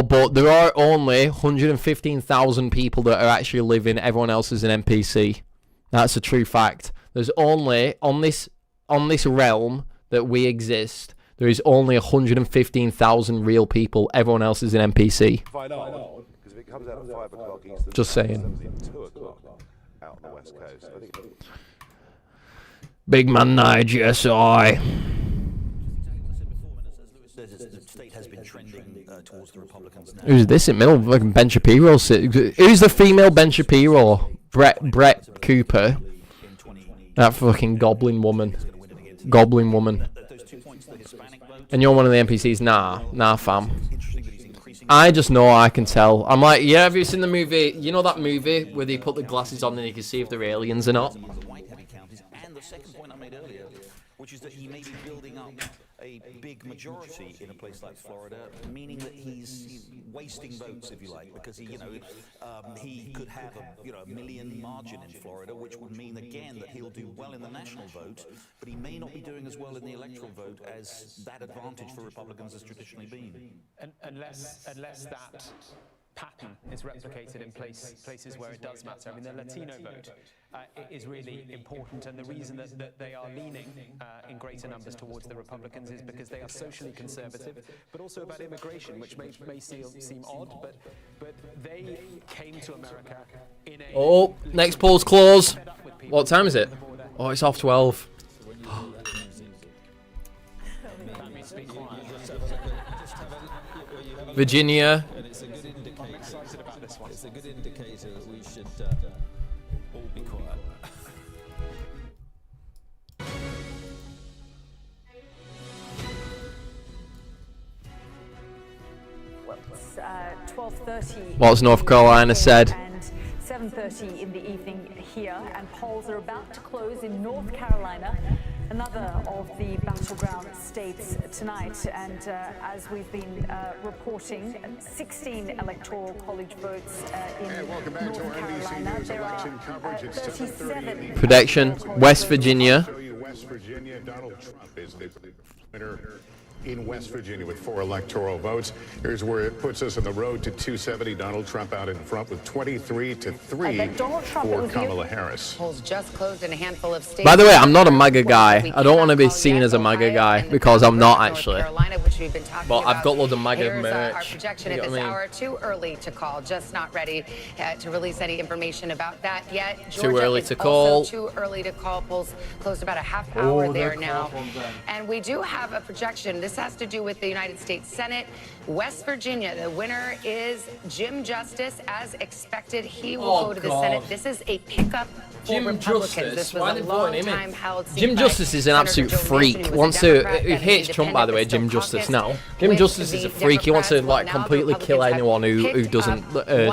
but there are only 115,000 people that are actually living. Everyone else is an NPC. That's a true fact. There's only on this realm that we exist. There is only 115,000 real people. Everyone else is an NPC. Because if it comes out at 5 o'clock Eastern, just saying. 2 o'clock out on the West Coast. I think Big man Nige, SI. The state has been trending towards the Republicans now. Who's this in middle? Fucking Ben Shapiro. Who's the female Ben Shapiro? Brett Cooper. That fucking goblin woman. Goblin woman. And you're one of the NPCs? Nah, fam. I just know, I can tell. I'm like, yeah, have you seen the movie? You know that movie where they put the glasses on and you can see if they're aliens or not? And the second point I made earlier, which is that he may be building up a big majority in a place like Florida, meaning that he's wasting votes, if you like, because he could have a million margin in Florida, which would mean again that he'll do well in the national vote, but he may not be doing as well in the electoral vote as that advantage for Republicans has traditionally been. Unless that pattern is replicated in places where it does matter. I mean, the Latino vote is really important, and the reason that they are leaning in greater numbers towards the Republicans is because they are socially conservative, but also about immigration, which may seem odd, but they came to America in a... Oh, next poll's close. What time is it? Oh, it's half 12. Virginia. It's a good indicator that we should all be quiet. Well, it's 12:30. What's North Carolina said? And 7:30 in the evening here, and polls are about to close in North Carolina, another of the battleground states tonight. And as we've been reporting, 16 electoral college votes in North Carolina. There are 37 Prediction: West Virginia. West Virginia, Donald Trump is the winner in West Virginia with 4 electoral votes. Here's where it puts us on the road to 270. Donald Trump out in front with 23-3 for Kamala Harris. Polls just closed in a handful of states. By the way, I'm not a MAGA guy. I don't want to be seen as a MAGA guy because I'm not actually. But I've got loads of MAGA merch. Our projection at this hour, too early to call, just not ready to release any information about that yet. Too early to call. Too early to call. Polls closed about a half hour there now. And we do have a projection. This has to do with the United States Senate. West Virginia, the winner is Jim Justice. As expected, he will go to the Senate. This is a pickup for Republicans. This was a long time held seat. Jim Justice is an absolute freak. He hates Trump, by the way, Jim Justice now. Jim Justice is a freak. He wants to like completely kill anyone who doesn't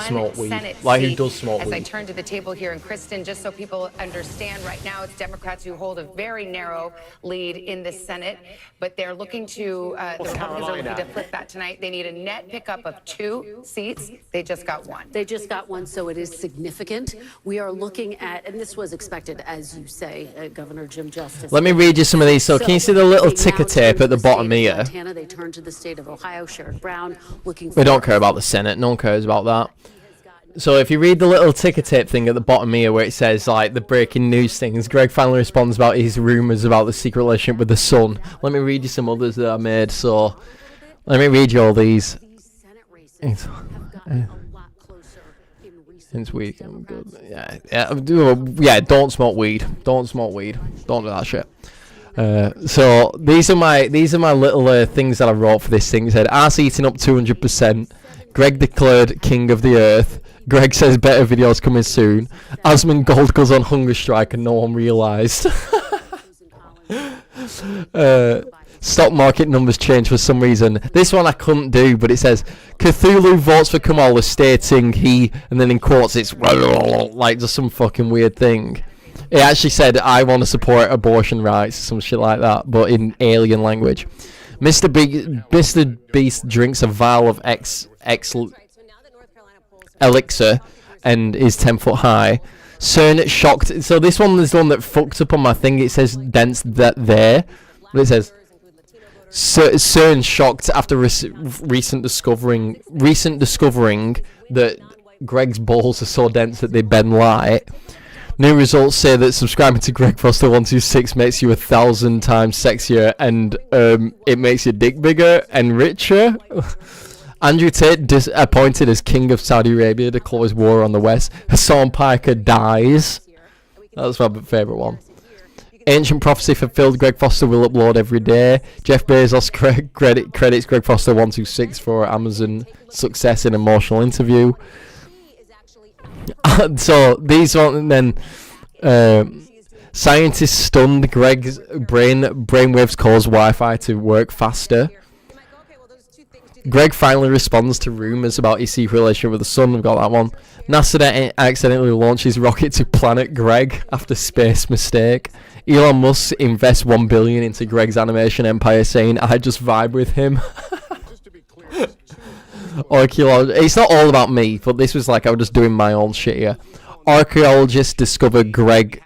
smoke weed. Like who does smoke weed. As I weed. turn to the table here, and Kristen, just so people understand, right now it's Democrats who hold a very narrow lead in the Senate, but they're looking to, the Republicans are looking to flip that tonight. They need a net pickup of 2 seats. They just got 1. They just got 1, so it is significant. We are looking at, and this was expected, as you say, Governor Jim Justice. Let me read you some of these. So can you see the little ticker tape at the bottom here? Montana, they turned to the state of Ohio. Sherrod Brown looking. We don't care about the Senate. No one cares about that. So if you read the little ticker tape thing at the bottom here where it says like the breaking news things, Greg finally responds about his rumours about the secret relationship with the son. Let me read you some others that I made. So let me read you all these. Since weekend, good. Yeah. Don't smoke weed. Don't smoke weed. Don't do that shit. So these are my little things that I wrote for this thing. It said ass eating up 200%. Greg declared king of the earth. Greg says better videos coming soon. Asmund Gold goes on hunger strike and no one realised. Stock market numbers change for some reason. This one I couldn't do, but it says Cthulhu votes for Kamala, stating he, and then in quotes it's like just some fucking weird thing. It actually said I want to support abortion rights, some shit like that, but in alien language. Mr. Beast drinks a vial of elixir and is 10 foot high. CERN shocked. So this one is the one that fucked up on my thing. It says dense that there. But it says CERN shocked after recent discovering that Greg's balls are so dense that they bend light. New results say that subscribing to Greg Foster 126 makes you 1,000 times sexier, and it makes your dick bigger and richer. Andrew Tate appointed as king of Saudi Arabia to close war on the West. Hassan Piker dies. That's my favourite one. Ancient prophecy fulfilled. Greg Foster will upload every day. Jeff Bezos credits Greg Foster 126 for Amazon success in emotional interview. So these one, and then scientists stunned. Greg's brainwaves cause Wi-Fi to work faster. Greg finally responds to rumours about his secret relationship with the sun. We've got that one. NASA accidentally launches rocket to planet Greg after space mistake. Elon Musk invests $1 billion into Greg's animation empire, saying, "I just vibe with him." It's not all about me, but this was like I was just doing my own shit here. Archaeologists discovered Greg.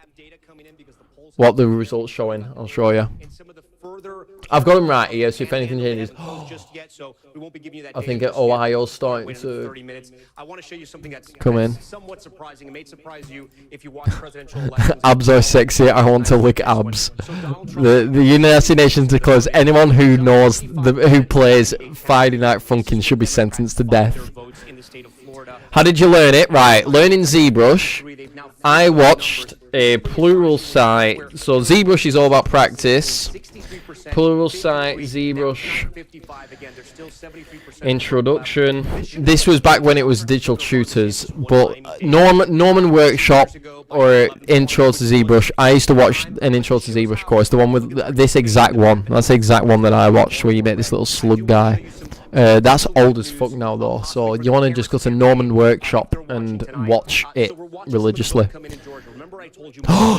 What the results showing? I'll show you. And some of the further I've got them right here, so if anything changes, just yet, so we won't be giving you that I think data just Ohio's yet. starting Wait to 30 minutes. I want to show you something that's come in. somewhat surprising. It may surprise you if you watch presidential elections. Abs are sexy. I want to lick abs. The United Nations declares anyone who knows who plays Friday Night Funkin' should be sentenced to death. How did you learn it? Right, learning ZBrush. I watched a plural site. So ZBrush is all about practice. Plural site, ZBrush. Introduction. This was back when it was digital tutors, but Norman Workshop or Intro to ZBrush. I used to watch an Intro to ZBrush course, the one with this exact one. That's the exact one that I watched, where you make this little slug guy. That's old as fuck now though, so you want to just go to Norman Workshop and watch it religiously.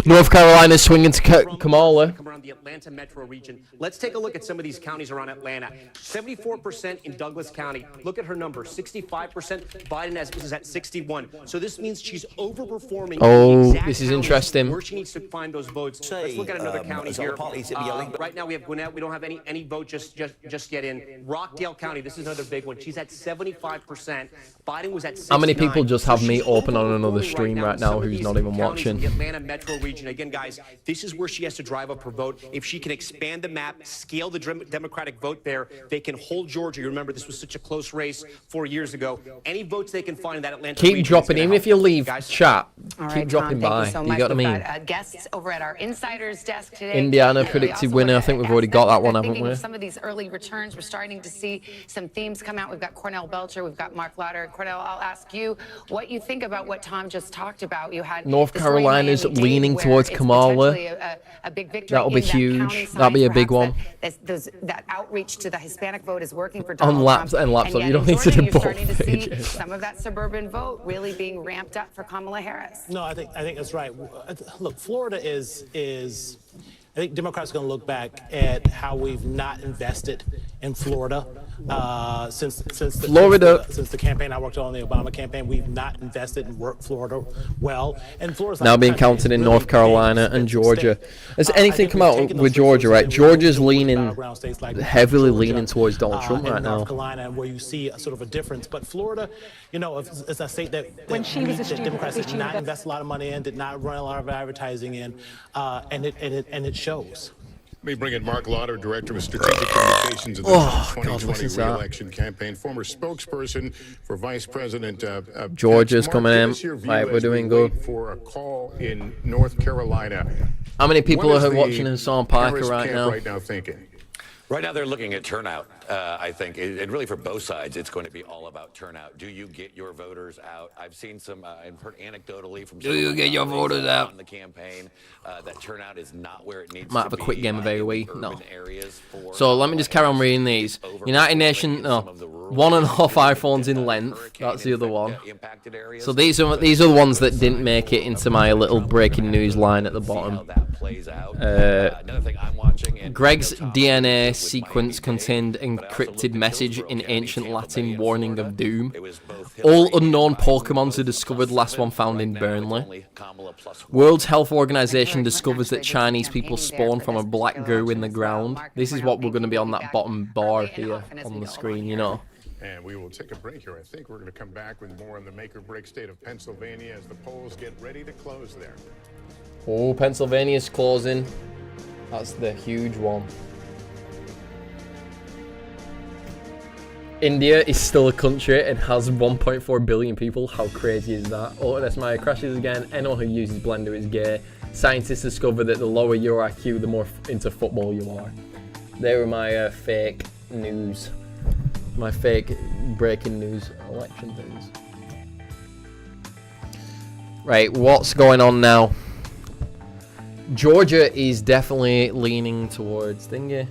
North Carolina's swinging to Kamala. Around the Atlanta metro region. Let's take a look at some of these counties around Atlanta. 74% in Douglas County. Look at her number. 65%. Biden is at 61. So this means she's overperforming. Oh, this is interesting. Where she needs to find those votes. Let's look at another county here. Right now we have Gwinnett. We don't have any vote just yet in. Rockdale County. This is another big one. She's at 75%. Biden was at 69. How many people just have me open on another stream right now who's not even watching? The Atlanta metro region. Again, guys, this is where she has to drive up her vote. If she can expand the map, scale the Democratic vote there, they can hold Georgia. You remember this was such a close race 4 years ago. Any votes they can find in that Atlanta region. Keep dropping, even if you leave chat. All Keep right, dropping Tom, by. thank you so You much. got what I We've mean? got, guests over at our insiders desk today. Indiana predicted winner. I think we've already got that one, haven't we? Some of these early returns, we're starting to see some themes come out. We've got Cornell Belcher, we've got Mark Lauder. Cornell, I'll ask you what you think about what Tom just talked about. You had North Carolina's leaning towards Kamala. A big victory. That'll be huge. That'll be a big one. That outreach to the Hispanic vote is working for On Donald Trump. laptop. And You don't yet need to in do Georgia, both you're starting to see pages. some of that suburban vote really being ramped up for Kamala Harris. No, I think that's right. Look, Florida is I think Democrats are going to look back at how we've not invested in Florida since the campaign I worked on, the Obama campaign. We've not invested in Florida well, and Florida's Now being counted in North Carolina and Georgia. Has anything come out with Georgia, right? Georgia's heavily leaning towards Donald Trump right now. North Carolina, where you see a sort of a difference. But Florida, you know, it's a state that Democrats did not invest a lot of money in, did not run a lot of advertising in, and it shows. Let me bring in Mark Lauder, Director of Strategic Communications in the 2020 re-election campaign, former spokesperson for Vice President Georgia's Mark, coming in. give us your view Right, we're as we doing good. wait for a call in North Carolina. How many people What is are the watching Hassan Parker Harris right camp now? right now thinking? Right now, they're looking at turnout. I think, and really for both sides, it's going to be all about turnout. Do you get your voters out? I've seen some, I've heard anecdotally from. Do you get your voters out? On the campaign, that turnout is not where it needs Might to have a be. quick game of AoE. Urban No. areas for So let me just carry on reading these. United Nations, no, 1.5 iPhones in length. That's the other one. So these are the ones that didn't make it into my little breaking news line at the bottom. Greg's DNA sequence contained encrypted message in ancient Latin warning of doom. All unknown Pokemons are discovered, last one found in Burnley. World Health Organization discovers that Chinese people spawn from a black goo in the ground. This is what we're going to be on that bottom bar here on the screen, you know. And we will take a break here. I think we're going to come back with more on the make or break state of Pennsylvania as the polls get ready to close there. Oh, Pennsylvania's closing. That's the huge one. India is still a country and has 1.4 billion people. How crazy is that? Oh, that's my crashes again. Anyone who uses Blender is gay. Scientists discover that the lower your IQ, the more into football you are. They were my fake news. My fake breaking news election things. Right, what's going on now? Georgia is definitely leaning towards thingy.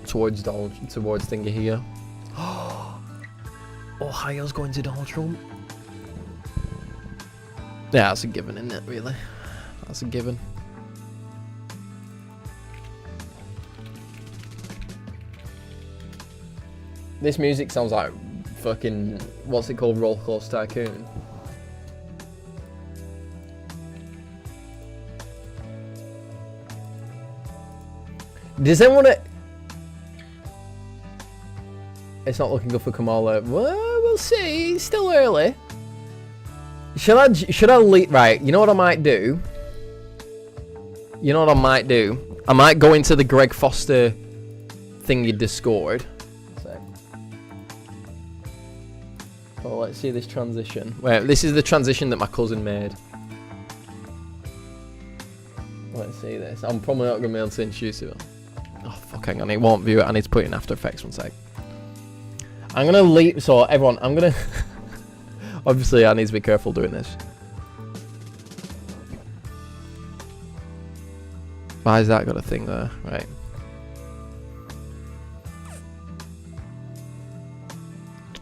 Towards thingy here. Ohio's going to Donald Trump. Yeah, that's a given, isn't it, really? That's a given. This music sounds like fucking, what's it called, Roller Coaster Tycoon. Does anyone? It's not looking good for Kamala. Well, we'll see. It's still early. Should I leave? Right. You know what I might do? You know what I might do? I might go into the Greg Foster thing you Discord. Oh, let's see this transition. Wait, this is the transition that my cousin made. Let's see this. I'm probably not going to be able to introduce it. Oh, fuck, hang on. It won't view it. I need to put it in After Effects. One sec. I'm going to leave. So, everyone, I'm going to... Obviously, I need to be careful doing this. Why has that got a thing there? Right.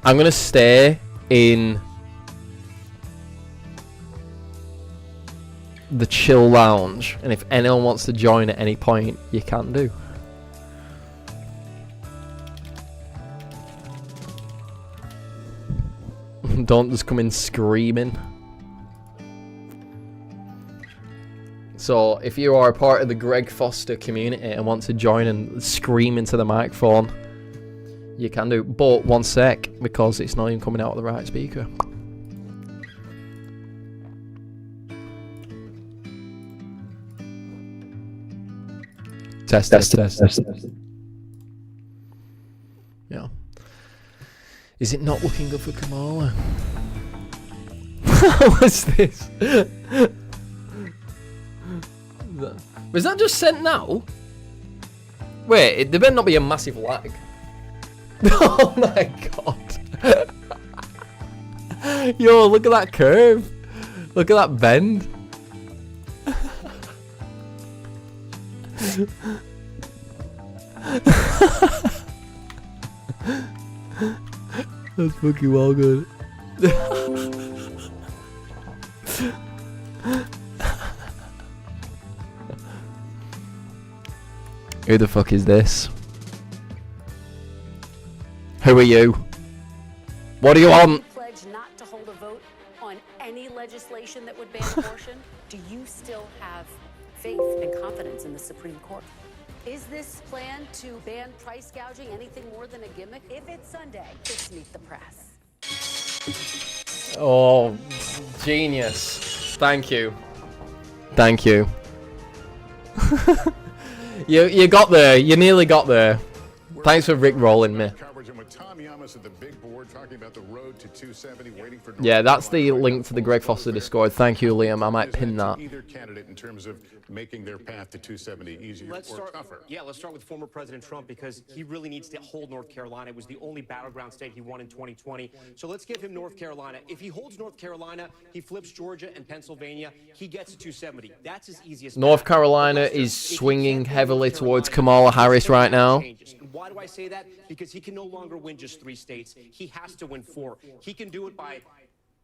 I'm going to stay in the chill lounge, and if anyone wants to join at any point, you can do. Don't just come in screaming. So if you are a part of the Greg Foster community and want to join and scream into the microphone, you can do. But one sec, because it's not even coming out of the right speaker. Test. Yeah. Is it not looking good for Kamala? What's this? Was that just sent now? Wait, there better not be a massive lag. Oh my god. Yo, look at that curve. Look at that bend. That's fucking well good. Who the fuck is this? Who are you? What do you want? Pledge not to hold a vote on any legislation that would ban abortion. Do you still have faith and confidence in the Supreme Court? Is this plan to ban price gouging anything more than a gimmick? If it's Sunday, it's Meet the Press. Oh, genius. Thank you. Thank you. You got there. You nearly got there. Thanks for rickrolling me. Yeah, that's the link to the Greg Foster Discord. Thank you, Liam. I might pin that. Either candidate in terms of making their path to 270 easier or tougher. Yeah, let's start with former President Trump, because he really needs to hold North Carolina. It was the only battleground state he won in 2020. So let's give him North Carolina. If he holds North Carolina, he flips Georgia and Pennsylvania. He gets to 270. That's his easiest. North Carolina is swinging heavily towards Kamala Harris right now. Why do I say that? Because he can no longer win just 3 states. He has to win 4. He can do it by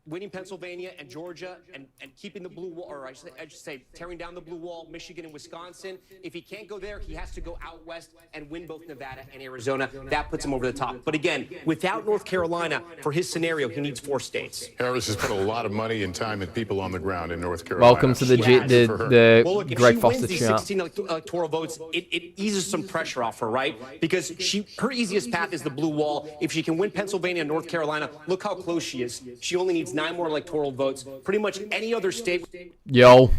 winning Pennsylvania and Georgia and keeping the blue wall, or I should say tearing down the blue wall, Michigan and Wisconsin. If he can't go there, he has to go out west and win both Nevada and Arizona. That puts him over the top. But again, without North Carolina, for his scenario, he needs 4 states. Harris has put a lot of money and time and people on the ground in North Carolina. Welcome to the Well, look, if Greg she Foster wins these chat. 16 electoral votes, it eases some pressure off her, right? Because her easiest path is the blue wall. If she can win Pennsylvania and North Carolina, look how close she is. She only needs 9 more electoral votes. Pretty much any other state Yo.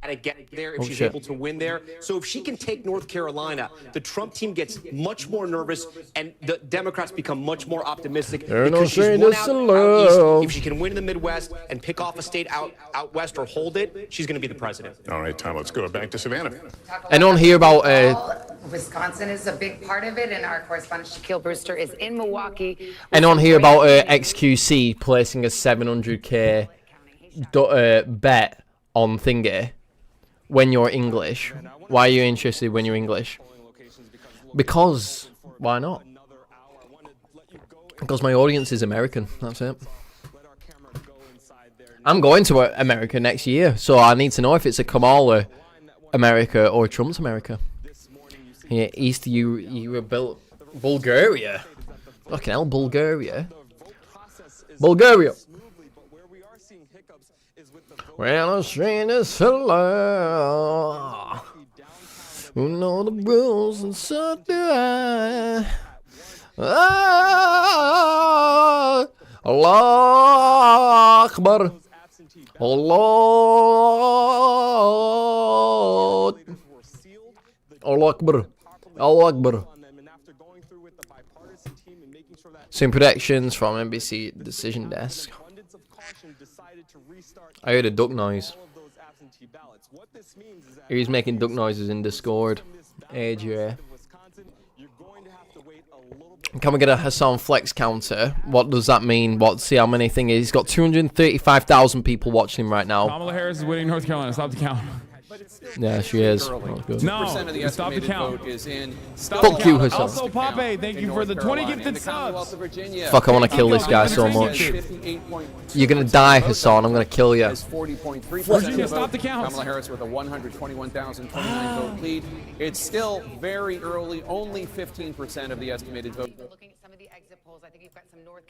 to get there if Oh, she's shit. able to win there. So if she can take North Carolina, the Trump team gets much more nervous and the Democrats become much more optimistic because she's won out east. If she can win in the Midwest and pick off a state out west or hold it, she's going to be the president. All right, Tom, let's go back to Savannah. Anyone hear about Wisconsin is a big part of it, and our correspondent Shaquille Brewster is in Milwaukee. anyone hear about XQC placing a 700k bet on thingy when you're English? Why are you interested when you're English? Because why not? Because my audience is American. That's it. I'm going to America next year, so I need to know if it's a Kamala America or Trump's America. Yeah, East Bulgaria. Fucking hell, Bulgaria. Bulgaria. When the street is hello. Who know the rules and so do I. Allah Akbar. Allah. Allah Akbar. Allah Akbar. Some predictions from NBC Decision Desk. I heard a duck noise. He's making duck noises in Discord. AJ. Can we get a Hassan flex counter? What does that mean? See how many thing is. He's got 235,000 people watching him right now. Kamala Harris is winning North Carolina. Stop the count. Yeah, she is. No, stop the count. Fuck you, Hassan. Also, Pape, thank you for the 20 gifted subs. Fuck, I want to kill this guy so much. You're gonna die, Hassan. I'm gonna kill you. Virginia, stop the count. Kamala Harris with a 121,029 vote lead. It's still very early. Only 15% of the estimated vote.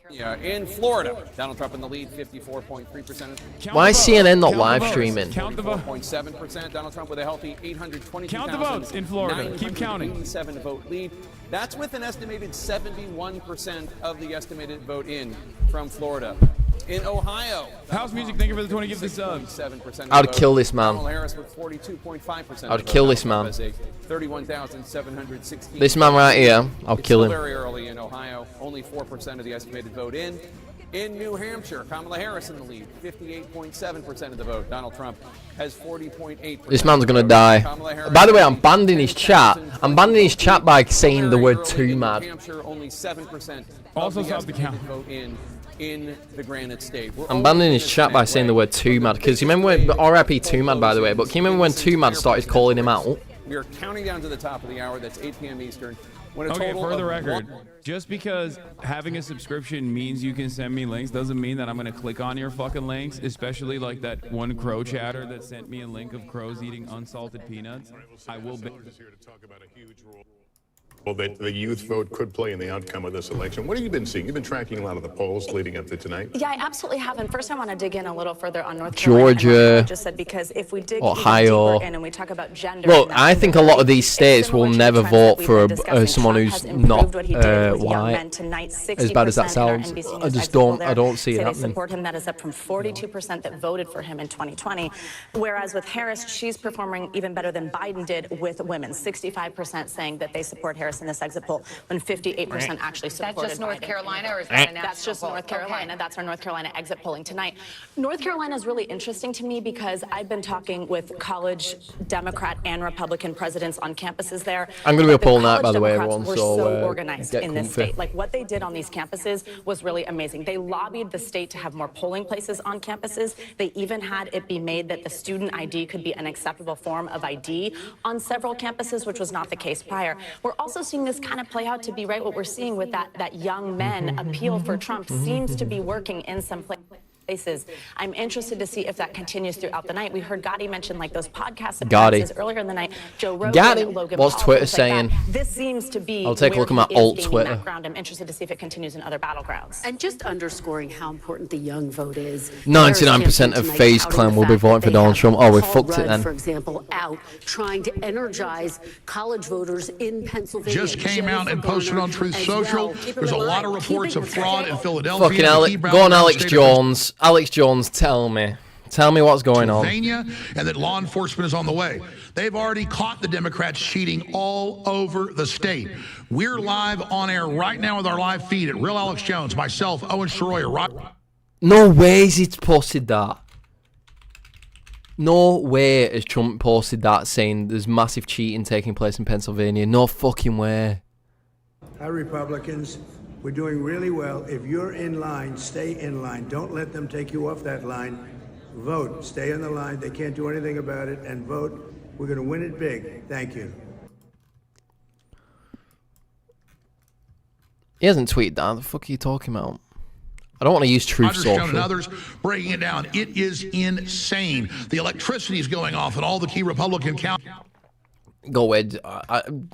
Yeah, in Florida, Donald Trump in the lead, 54.3%. Why is CNN not live streaming? Count the vote. 4.7%. Donald Trump with a healthy 820. Count the votes in Florida. Keep counting. 87 vote lead. That's with an estimated 71% of the estimated vote in from Florida. In Ohio, House Music, thank you for the 20 gifted subs. I would kill this man. Harris with 42.5%. I would kill this man. 31,716. This man right here, I'll kill him. Very early in Ohio, only 4% of the estimated vote in. In New Hampshire, Kamala Harris in the lead, 58.7% of the vote. Donald Trump has 40.8%. This man's gonna die. By the way, I'm banned in his chat. I'm banned in his chat by saying the word too mad. Only 7%. Also stop the count. In the Granite State. I'm banning his chat by saying the word too mad, because you remember when RIP too mad, by the way, but can you remember when too mad started calling him out? We are counting down to the top of the hour. That's 8 p.m. Eastern. Okay, for the record, just because having a subscription means you can send me links doesn't mean that I'm going to click on your fucking links, especially like that one crow chatter that sent me a link of crows eating unsalted peanuts. I will be that the youth vote could play in the outcome of this election. What have you been seeing? You've been tracking a lot of the polls leading up to tonight. Yeah, I absolutely have. And first, I want to dig in a little further on North Carolina. Georgia. Just said because if we dig Ohio. deeper in and we talk about gender. Look, I think a lot of these states will never vote for someone who's not white. As bad as that sounds, I don't see it happening. They support him. That is up from 42% that voted for him in 2020. Whereas with Harris, she's performing even better than Biden did with women. 65% saying that they support Harris in this exit poll, when 58% actually supported Biden. That's just North Carolina, or is that a national That's just poll? North Carolina. Okay. That's our North Carolina exit polling tonight. North Carolina is really interesting to me because I've been talking with college Democrat and Republican presidents on campuses there. I'm going to be up all night, by the way, everyone. We're so organized in this state. Like what they did on these campuses was really amazing. They lobbied the state to have more polling places on campuses. They even had it be made that the student ID could be an acceptable form of ID on several campuses, which was not the case prior. We're also seeing this kind of play out to be right what we're seeing with that young men appeal for Trump seems to be working in some places. I'm interested to see if that continues throughout the night. We heard Gotti mention like those podcast appearances earlier in the night. Joe Rogan, Logan What's Paul, Twitter saying? Like this seems to be I'll take a look at my alt Twitter. I'm interested to see if it continues in other battlegrounds. And just underscoring how important the young vote is. 99% of FaZe Clan will be voting for Donald Trump. Oh, we fucked it then. For example, out trying to energize college voters in Pennsylvania. Just came out and posted on Truth Social. There's a lot of reports of fraud in Philadelphia. Fucking Alex, go on, Alex Jones. Alex Jones, tell me what's going on. And that law enforcement is on the way. They've already caught the Democrats cheating all over the state. We're live on air right now with our live feed at Real Alex Jones, myself, Owen Shroyer. No way he's posted that. No way has Trump posted that saying there's massive cheating taking place in Pennsylvania. No fucking way. Hi, Republicans. We're doing really well. If you're in line, stay in line. Don't let them take you off that line. Vote. Stay on the line. They can't do anything about it. And vote. We're going to win it big. Thank you. He hasn't tweeted that. The fuck are you talking about? I don't want to use Truth Social. And others breaking it down. It is insane. The electricity is going off in all the key Republican counties. Go ahead.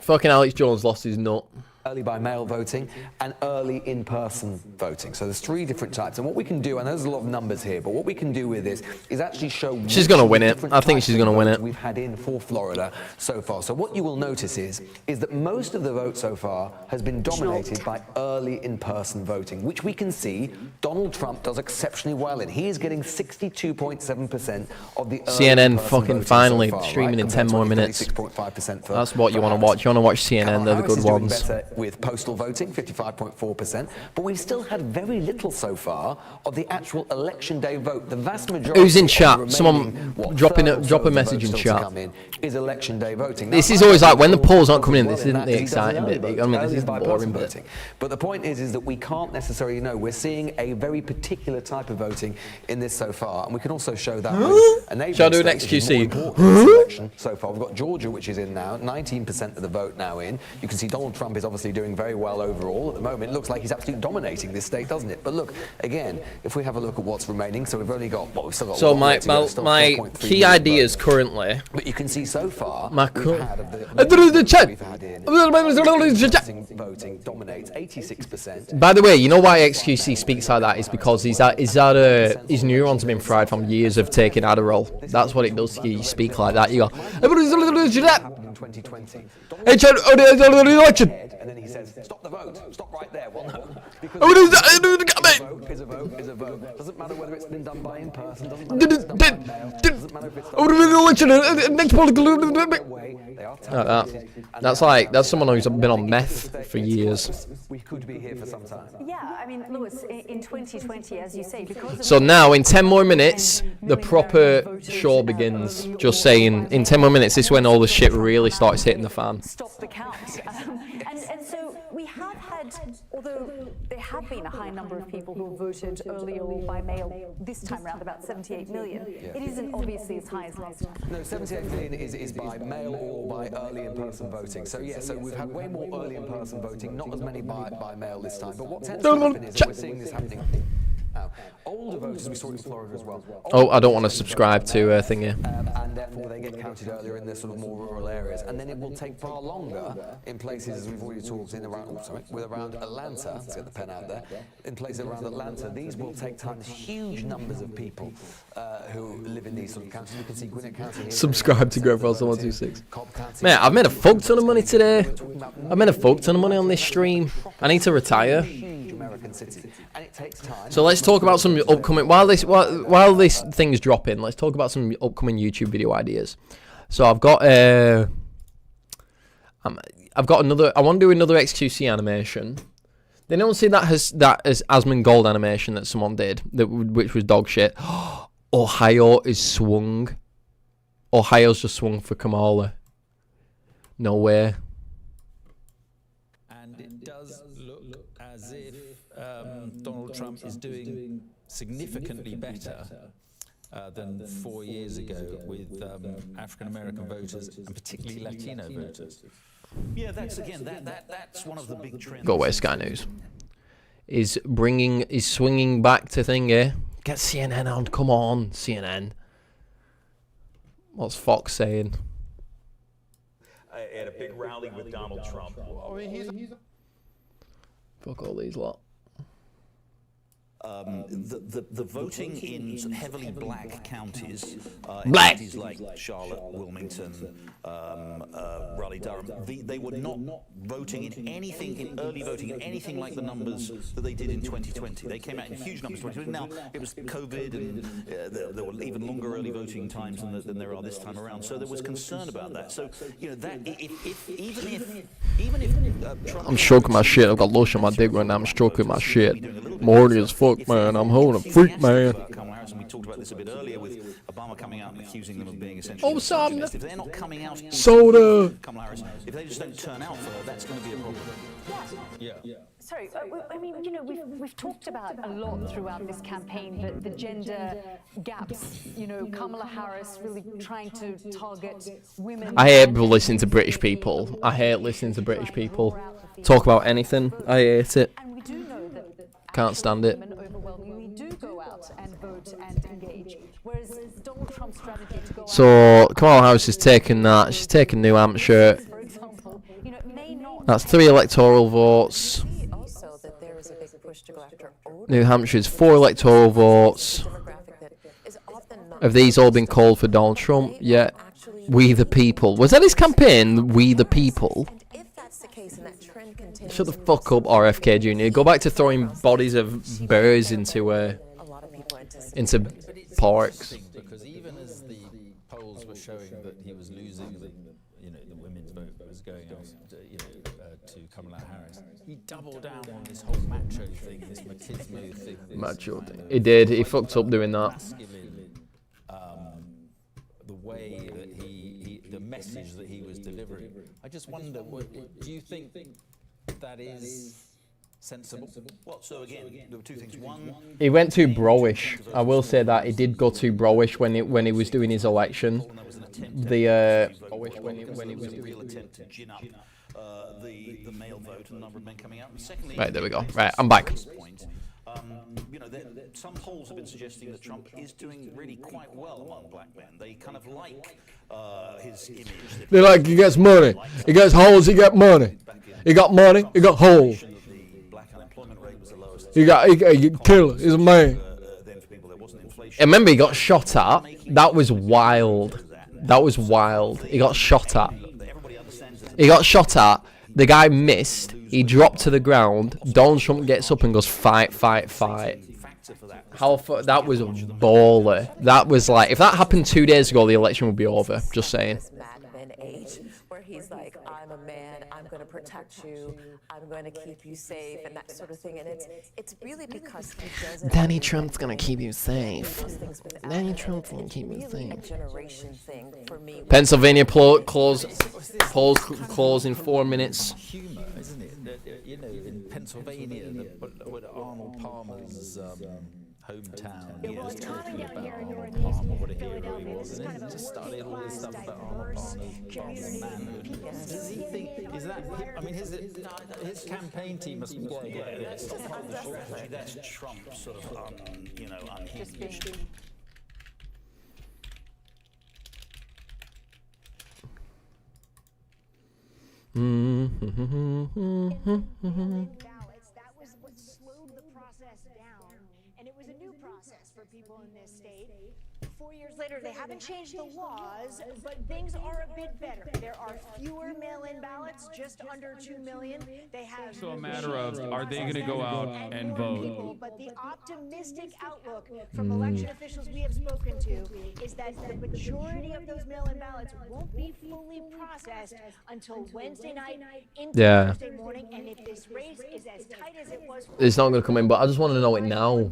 Fucking Alex Jones lost his nut. early by mail voting, and early in-person voting. So there's 3 different types. And what we can do, and there's a lot of numbers here, but what we can do with this is actually show she's going to win it. I think she's going to win it. We've had in for Florida so far. So what you will notice is that most of the vote so far has been dominated by early in-person voting, which we can see Donald Trump does exceptionally well in. He is getting 62.7% of the CNN fucking finally streaming in 10 more minutes. That's what you want to watch. You want to watch CNN, they're the good ones. Better with postal voting, 55.4%, but we've still had very little so far of the actual election day vote. The vast majority. Who's in chat? Someone drop a message in chat. Is election day voting. This is always like when the polls aren't coming in. This isn't the exciting bit. I mean, this is the boring bit. But the point is that we can't necessarily know. We're seeing a very particular type of voting in this so far, and we can also show that. Shall I do an XQC? So far, we've got Georgia, which is in now, 19% of the vote now in. You can see Donald Trump is obviously doing very well overall at the moment. It looks like he's absolutely dominating this state, doesn't it? But look, again, if we have a look at what's remaining, so we've only got we've still got. So my key ideas currently. But you can see so far. Voting dominates 86%. By the way, you know why XQC speaks like that is because his neurons have been fried from years of taking Adderall. That's what it does to you. You speak like that. You go. In 2020. Election. And then he says, "Stop the vote. Stop right there." Well, no. Because vote is a vote is a vote. Doesn't matter whether it's been done by in person. Doesn't matter if it's done by mail. Doesn't matter if it's That's someone who's been on meth for years. We could be here for some time. Yeah, I mean, Lewis, in 2020, as you say, because. So now, in 10 more minutes, the proper show begins. Just saying, in 10 more minutes, this is when all the shit really starts hitting the fan. Stop the count. And so we have had, although there have been a high number of people who voted early or by mail this time around, about 78 million. It isn't obviously as high as last time. No, 78 million is by mail or by early in-person voting. So yeah, so we've had way more early in-person voting, not as many by mail this time. But what tends to happen is that we're seeing this happening. Older voters, we saw it in Florida as well. Oh, I don't want to subscribe to a thing here. And therefore they get counted earlier in the sort of more rural areas. And then it will take far longer in places, as we've already talked in around, around Atlanta. Let's get the pen out there. In places around Atlanta, these will take time. There's huge numbers of people who live in these sort of counties. You can see Gwinnett County here. Subscribe to GrowFrost126. Man, I've made a fuck ton of money today. I've made a fuck ton of money on this stream. I need to retire. So let's talk about some upcoming while this thing's dropping. Let's talk about some upcoming YouTube video ideas. So I've got another. I want to do another XQC animation. They don't see that as Asmund Gold animation that someone did, which was dog shit. Ohio is swung. Ohio's just swung for Kamala. No way. And it does look as if Donald Trump is doing significantly better than 4 years ago with African-American voters and particularly Latino voters. Yeah, that's one of the big trends. Go away, Sky News. Is swinging back to thingy. Get CNN on, come on, CNN. What's Fox saying? At a big rally with Donald Trump. I mean, he's Fuck all these lot. The voting in heavily black counties, counties like Charlotte, Wilmington, Raleigh-Durham, they were not voting in early voting in anything like the numbers that they did in 2020. They came out in huge numbers in 2020. Now, it was COVID, and there were even longer early voting times than there are this time around. So there was concern about that. So, you know, that even if Trump... I'm stroking my shit. I've got lotion on my dick right now. I'm stroking my shit. Morning as fuck, man. I'm holding a freak, man. We talked about this a bit earlier with Obama coming out and accusing them of being essentially misogynist. If they're not coming out soda. Kamala Harris, if they just don't turn out for her, that's going to be a problem. Yeah. Sorry, I mean, you know, we've talked about a lot throughout this campaign the gender gaps. You know, Kamala Harris really trying to target women. I hate listening to British people. I hate listening to British people talk about anything. I hate it. And we do know that can't stand it. Women overwhelmingly do go out and vote and engage, whereas Donald Trump's strategy to go so Kamala Harris has taken that. She's taken New Hampshire. For example, you know, may not That's 3 electoral votes. New Hampshire's 4 electoral votes. Have these all been called for Donald Trump? Yeah. We the people. Was that his campaign? We the people? Shut the fuck up, RFK Jr. Go back to throwing bodies of bears into parks. Because even as the polls were showing that he was losing, the women's vote was going out, to Kamala Harris, he doubled down on this whole macho thing, this machismo thing. Macho thing. He did. He fucked up doing that. The way that the message that he was delivering. I just wonder, do you think that is sensible? Well, so again, there were two things. One, he went too bro-ish. I will say that he did go too bro-ish when he was doing his election. The when he was doing a real attempt to gin up the male vote and the number of men coming out. And secondly, right, there we go. Right, I'm back. Some polls have been suggesting that Trump is doing really quite well among black men. They kind of like his image. They're like, he gets money, he gets holes, he got money. He got money, he got holes. He killer, he's a man. I remember he got shot at. That was wild. That was wild. He got shot at. He got shot at. The guy missed. He dropped to the ground. Donald Trump gets up and goes, fight, fight, fight. That was baller. That was like, if that happened 2 days ago, the election would be over. Just saying. Where he's like, I'm a man, I'm going to protect you, I'm going to keep you safe, and that sort of thing. And it's really because he doesn't. Danny Trump's going to keep you safe. Danny Trump's going to keep you safe. Generation thing for me. Pennsylvania polls close in 4 minutes. Humor, isn't it? In Pennsylvania, with Arnold Palmer's hometown, he was talking about Arnold Palmer, what a hero he was, and then just started all this stuff about Arnold Palmer's manhood. Does he think, is that him? I mean, his campaign team must be going, let's stop the strategy, that's Trump sort of, unhinged. That was what slowed the process down, and it was a new process for people in this state. 4 years later, they haven't changed the laws, but things are a bit better. There are fewer mail-in ballots, just under 2 million. They have So a matter of, are they going to go out and vote? But the optimistic outlook from election officials we have spoken to is that the majority of those mail-in ballots won't be fully processed until Wednesday night into Thursday morning. And if this race is as tight as it was, It's not going to come in, but I just want to know it now.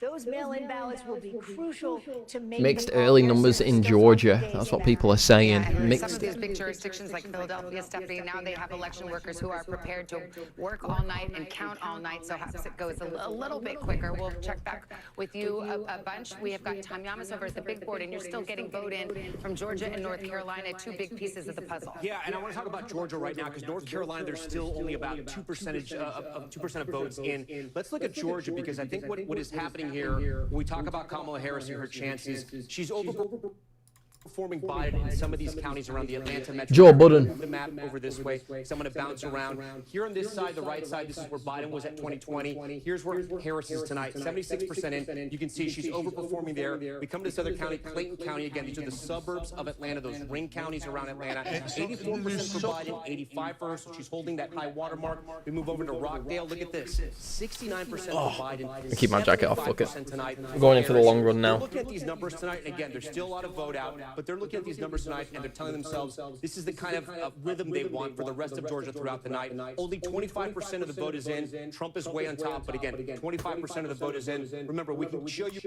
those mail-in ballots will be crucial to make Mixed early numbers in Georgia. That's what people are saying. Mixed. Some of these big jurisdictions like Philadelphia, Stephanie, now they have election workers who are prepared to work all night and count all night, so perhaps it goes a little bit quicker. We'll check back with you a bunch. We have got Tamyamas over at the big board, and you're still getting vote in from Georgia and North Carolina, two big pieces of the puzzle. Yeah, and I want to talk about Georgia right now because North Carolina, there's still only about 2% of votes in. Let's look at Georgia because I think what is happening here, when we talk about Kamala Harris and her chances, she's overperforming Biden in some of these counties around the Atlanta metro. Joe Budden. The map over this way. So I'm going to bounce around. Here on this side, the right side, this is where Biden was at 2020. Here's where Harris is tonight, 76% in. You can see she's overperforming there. We come to this other county, Clayton County. Again, these are the suburbs of Atlanta, those ring counties around Atlanta. 84% for Biden, 85% for her, so she's holding that high water mark. We move over to Rockdale. Look at this. 69% for Biden. I keep my jacket off, fuck it. Tonight. I'm going in for the long run now. Look at these numbers tonight, and again, there's still a lot of vote out, but they're looking at these numbers tonight, and they're telling themselves this is the kind of rhythm they want for the rest of Georgia throughout the night. Only 25% of the vote is in. Trump is way on top, but again, 25% of the vote is in. Remember, we can show you.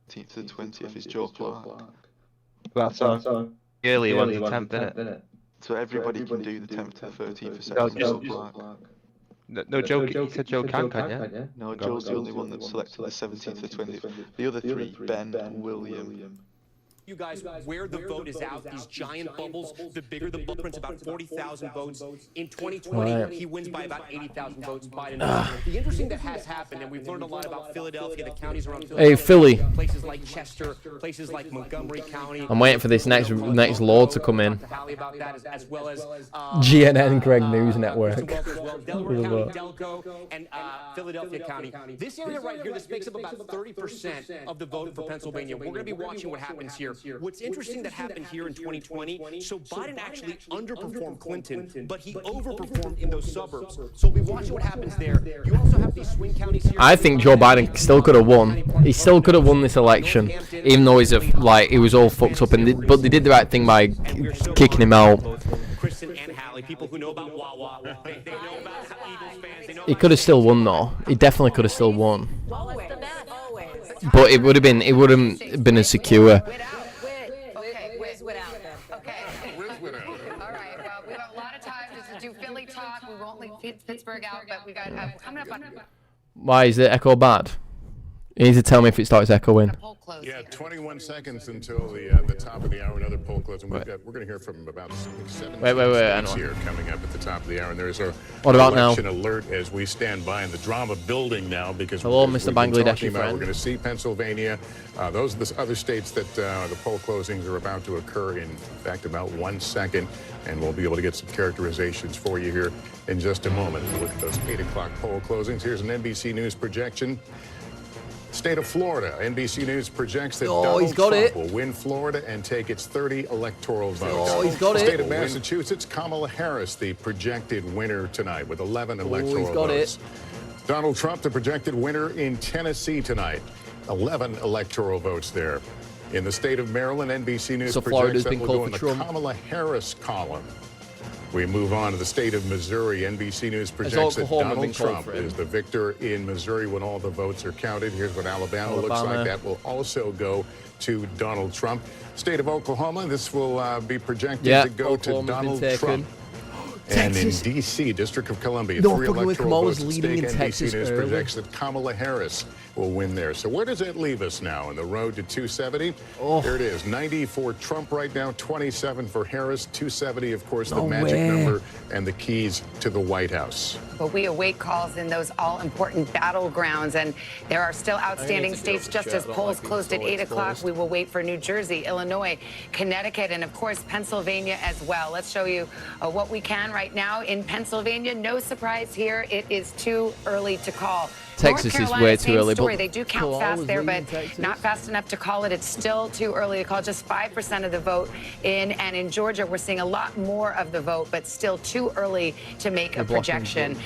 18th to the 20th is Joe Clark. That's on. Early one's the 10th, innit? So everybody can do the 10th to the 13th for second Joe Clark. No, Joe, you said Joe can yeah? No, Joe's the only one that's selected the 17th to 20th. The other three, Ben, William. You guys, where the vote is out, these giant bubbles, the bigger the blueprint's about 40,000 votes. In 2020, he wins by about 80,000 votes. Biden. The interesting that has happened, and we've learned a lot about Philadelphia, the counties around Philadelphia. Hey, Philly. Places like Chester, places like Montgomery County. I'm waiting for this next law to come in. About that, as well as GNN Greg News Network. Delaware County, Delco, and Philadelphia County. This area right here, this makes up about 30% of the vote for Pennsylvania. We're going to be watching what happens here. What's interesting that happened here in 2020, so Biden actually underperformed Clinton, but he overperformed in those suburbs. So we'll be watching what happens there. You also have these swing counties here. I think Joe Biden still could have won. He still could have won this election, even though he's he was all fucked up. But they did the right thing by kicking him out. Kristen and Hallie, people who know about Wawa, they know about Eagles fans. They know He could have still won though. He definitely could have still won. But it would have been as secure. Philly talk. We won't leave Pittsburgh out, but we got coming up on. Why is the echo bad? You need to tell me if it starts echoing. Yeah, 21 seconds until the top of the hour. Another poll closing. We're going to hear from about 7 states here coming up at the top of the hour. And there's a election alert as we stand by, and the drama building now because hello, Mr. Bangladeshi friend. We're going to see Pennsylvania. Those are the other states that the poll closings are about to occur in fact about 1 second, and we'll be able to get some characterizations for you here in just a moment. Look at those 8 o'clock poll closings. Here's an NBC News projection. State of Florida, NBC News projects that Donald Trump will win Florida and take its 30 electoral votes. He's got it. State of Massachusetts, Kamala Harris, the projected winner tonight with 11 electoral votes. Donald Trump, the projected winner in Tennessee tonight, 11 electoral votes there. In the state of Maryland, NBC News projects that will go in the Kamala Harris column. We move on to the state of Missouri. NBC News projects that Donald Trump is the victor in Missouri when all the votes are counted. Here's what Alabama looks like. That will also go to Donald Trump. State of Oklahoma, this will be projected to go to Donald Trump. And in D.C., District of Columbia, 3 electoral votes at stake. NBC News projects that Kamala Harris will win there. So where does that leave us now in the road to 270? There it is, 90 for Trump right now, 27 for Harris, 270, of course, the magic number and the keys to the White House. But we await calls in those all-important battlegrounds, and there are still outstanding states just as polls closed at 8 o'clock. We will wait for New Jersey, Illinois, Connecticut, and, of course, Pennsylvania as well. Let's show you what we can right now in Pennsylvania. No surprise here. It is too early to call. Texas is way too early. But they do count fast there, but not fast enough to call it. It's still too early to call. Just 5% of the vote in. And in Georgia, we're seeing a lot more of the vote, but still too early to make a projection.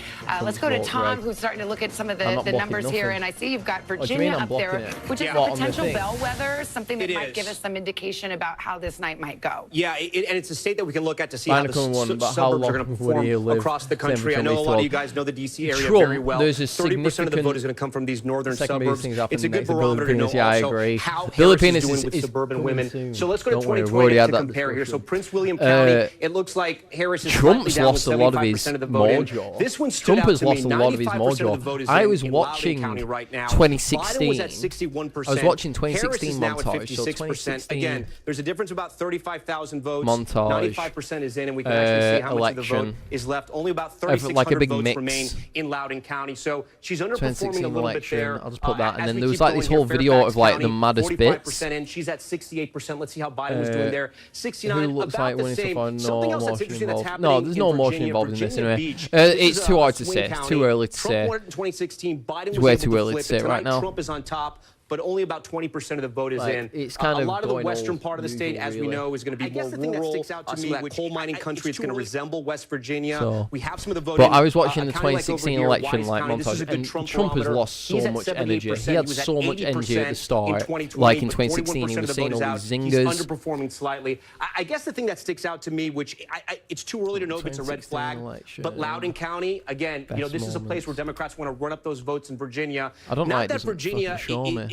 Let's go to Tom, who's starting to look at some of the numbers here. And I see you've got Virginia up there, which is a potential bellwether, something that might give us some indication about how this night might go. Yeah, and it's a state that we can look at to see how the suburbs are going to perform across the country. I know a lot of you guys know the D.C. area very well. 30% of the vote is going to come from these northern suburbs. It's a good barometer to know also how Harris is doing with suburban women. So let's go to 2020 to compare here. So Prince William County, it looks like Harris is Trump's lost a lot of his mojo. This one stood out to me. 95% of the vote is I was in watching County right now. 2016. Biden was at 61%. I was watching 2016 Harris is now at montage. 56%. Again, there's a difference of about 35,000 votes. Montage. 95% is in, and we can actually see how much of the vote is left. Only about 3,600 votes remain in Loudoun County. So she's underperforming a little bit there. I'll just put that, and then there was like this whole video of like the maddest bits. And she's at 68%. Let's see how Biden was doing there. 69, who looks about like the same. No Something else that's interesting that's happening. No, there's no emotion involved in this anyway. It's too hard to say. It's too early to say. Trump won it in 2016. Biden It's was way able too to early flip to say it. right now. Trump is on top, but only about 20% of the vote is in. It's kind a of lot of the going western all part of the state, as we know, is going to be more rural. That sticks out to me, that coal mining country is going to resemble West Virginia. We have some of the voting. But I was watching the 2016 election like montage, and Trump has lost so much energy. He had so much energy at the start. Like in 2016, he was saying all these zingers. He's underperforming slightly. I guess the thing that sticks out to me, which it's too early to know if it's a red flag, but Loudoun County, again, you know, this is a place where Democrats want to run up those votes in Virginia. I don't Not like that Virginia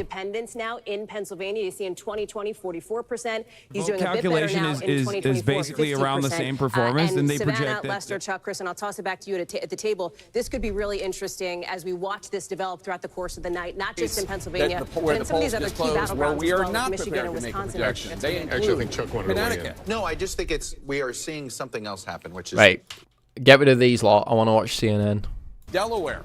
independents now in Pennsylvania. You see in 2020, 44%. He's doing a bit better Calculation now in 2024, is basically around the 50%. same performance, and they Savannah, project Lester, Chuck, Chris, and I'll toss it back to you at the table. This could be really interesting as we watch this develop throughout the course of the night, not just in Pennsylvania, but in some of these other key battlegrounds as well, like Michigan and Wisconsin. They actually think Chuck wanted to weigh in. No, I just think we are seeing something else happen, which is... Right. Get rid of these lot. I want to watch CNN. Delaware.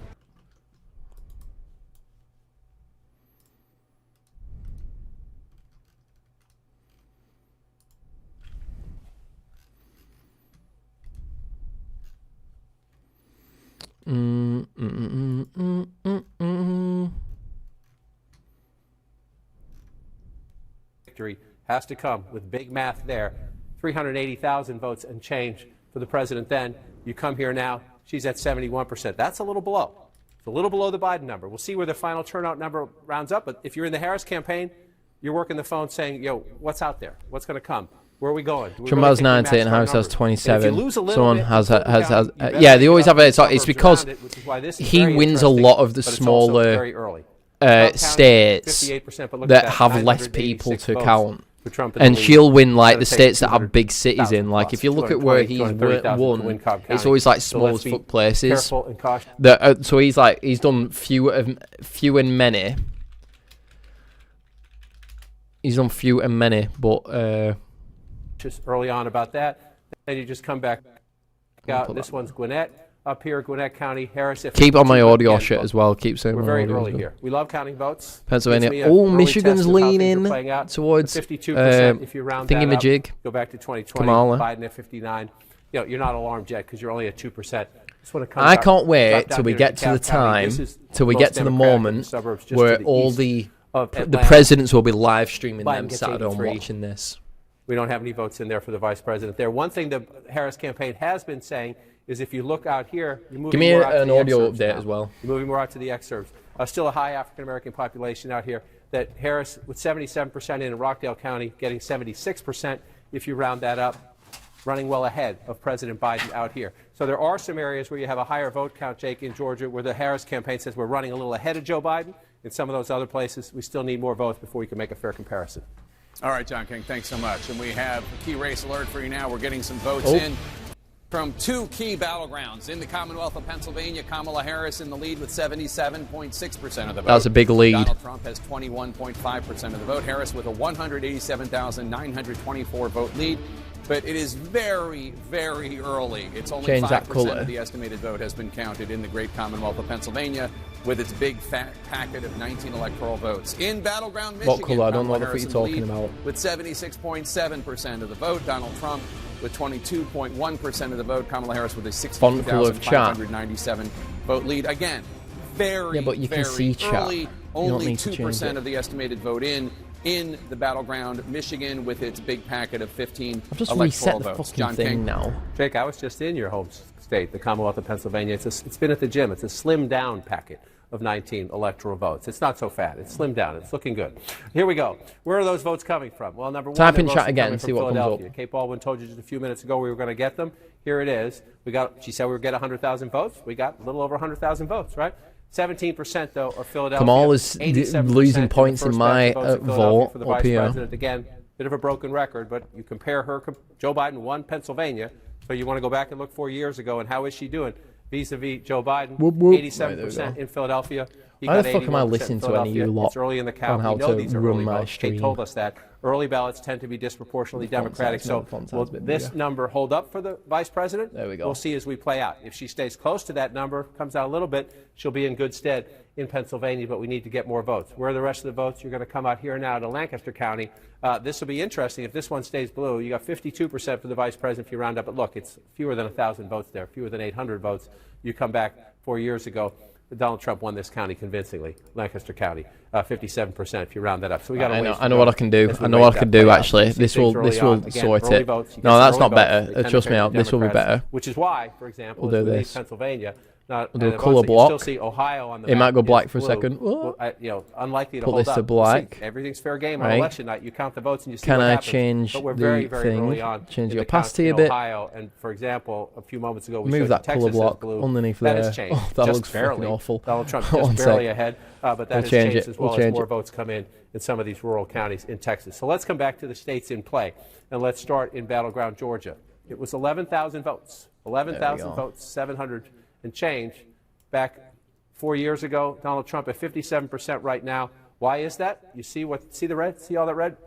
victory has to come with big math there. 380,000 votes and change for the president then. You come here now, she's at 71%. That's a little below. It's a little below the Biden number. We'll see where the final turnout number rounds up. But if you're in the Harris campaign, you're working the phone saying, yo, what's out there? What's going to come? Where are we going? Trump has 90 and Harris has 27. Someone has yeah, they always have it. It's because he wins a lot of the smaller states that have less people to count. And she'll win like the states that have big cities in. Like if you look at where he's won, it's always like small as fuck places. So he's done few and many. He's done few and many, but just early on about that. Then you just come back out. This one's Gwinnett. Up here, Gwinnett County, Harris. Keep on my audio shit as well. Keep saying we're my very audio early here. We love counting votes. Pennsylvania. Oh, Michigan's leaning towards 52%. If you round that thingamajig. Up, go back to 2020. Kamala. Biden at 59. You know, you're not alarmed yet because you're only at 2%. I can't wait till we get to the time, till we get to the moment where all the presidents will be live streaming them Saturday and watching this. We don't have any votes in there for the vice president there. One thing the Harris campaign has been saying is if you look out here, you're moving more out to the exurbs. Give me an audio update as well. You're moving more out to the exurbs. Still a high African-American population out here. That Harris, with 77% in Rockdale County, getting 76% if you round that up, running well ahead of President Biden out here. So there are some areas where you have a higher vote count, Jake, in Georgia, where the Harris campaign says we're running a little ahead of Joe Biden. In some of those other places, we still need more votes before we can make a fair comparison. All right, John King, thanks so much. And we have a key race alert for you now. We're getting some votes in from two key battlegrounds. In the Commonwealth of Pennsylvania, Kamala Harris in the lead with 77.6% of the vote. That's a big lead. Donald Trump has 21.5% of the vote. Harris with a 187,924 vote lead. But it is very, very early. It's only 5% of the estimated vote has been counted in the great Commonwealth of Pennsylvania with its big fat packet of 19 electoral votes. In Battleground, Michigan, what color? I don't know what you're talking about. With 76.7% of the vote, Donald Trump with 22.1% of the vote, Kamala Harris with a 62,597 vote lead. Again, very, but you very can see early. Only 2% it. of the estimated vote in the Battleground, Michigan, with its big packet of 15 I've just electoral reset the votes. fucking John thing King. now. Jake, I was just in your home state, the Commonwealth of Pennsylvania. It's been at the gym. It's a slimmed down packet of 19 electoral votes. It's not so fat. It's slimmed down. It's looking good. Here we go. Where are those votes coming from? Well, number one, type in chat again and see what comes up. Kate Baldwin told you just a few minutes ago we were going to get them. Here it is. She said we were going to get 100,000 votes. We got a little over 100,000 votes, right? 17% though are Philadelphia. Kamala's losing points in my vote for the up vice here. president. Again, bit of a broken record, but you compare her. Joe Biden won Pennsylvania, so you want to go back and look 4 years ago, and how is she doing vis-a-vis Joe Biden? 87% in Philadelphia. Why the fuck am I listening to any of you lot It's early in the count. on how We know to these are run early my votes. Kate stream? told us that. Early ballots tend to be disproportionately Democratic. So will this number hold up for the vice president? There we go. We'll see as we play out. If she stays close to that number, comes out a little bit, she'll be in good stead in Pennsylvania, but we need to get more votes. Where are the rest of the votes? You're going to come out here now to Lancaster County. This will be interesting. If this one stays blue, you got 52% for the vice president if you round up. But look, it's fewer than 1,000 votes there, fewer than 800 votes. You come back 4 years ago. Donald Trump won this county convincingly, Lancaster County, 57% if you round that up. So we got. I know what I can do. I know what I can do. Actually, this will sort it. No, that's not better. Trust me out. This will be better. Which is why, for example, we'll do this. Pennsylvania. We'll do a color block. Still see Ohio on the it might go black for a blue. second. Well, unlikely to Put hold this up. to black. Everything's fair game on right. election night. You count the votes and you see Can what I happens. change but we're the very, very thing? early on Change the in opacity a count bit. in Ohio, and for example, a few moments ago we Move showed that Texas color block as blue. underneath that there. Has changed. Oh, that just looks barely. fucking awful. Donald Trump One just barely sec. ahead, but that has change changed it. as well We'll as change more it. votes come in some of these rural counties in Texas. So let's come back to the states in play, and let's start in Battleground, Georgia. It was 11,000 votes. 11,000 votes, 700 and change. Back 4 years ago, Donald Trump at 57% right now. Why is that? You see the red? See all that red?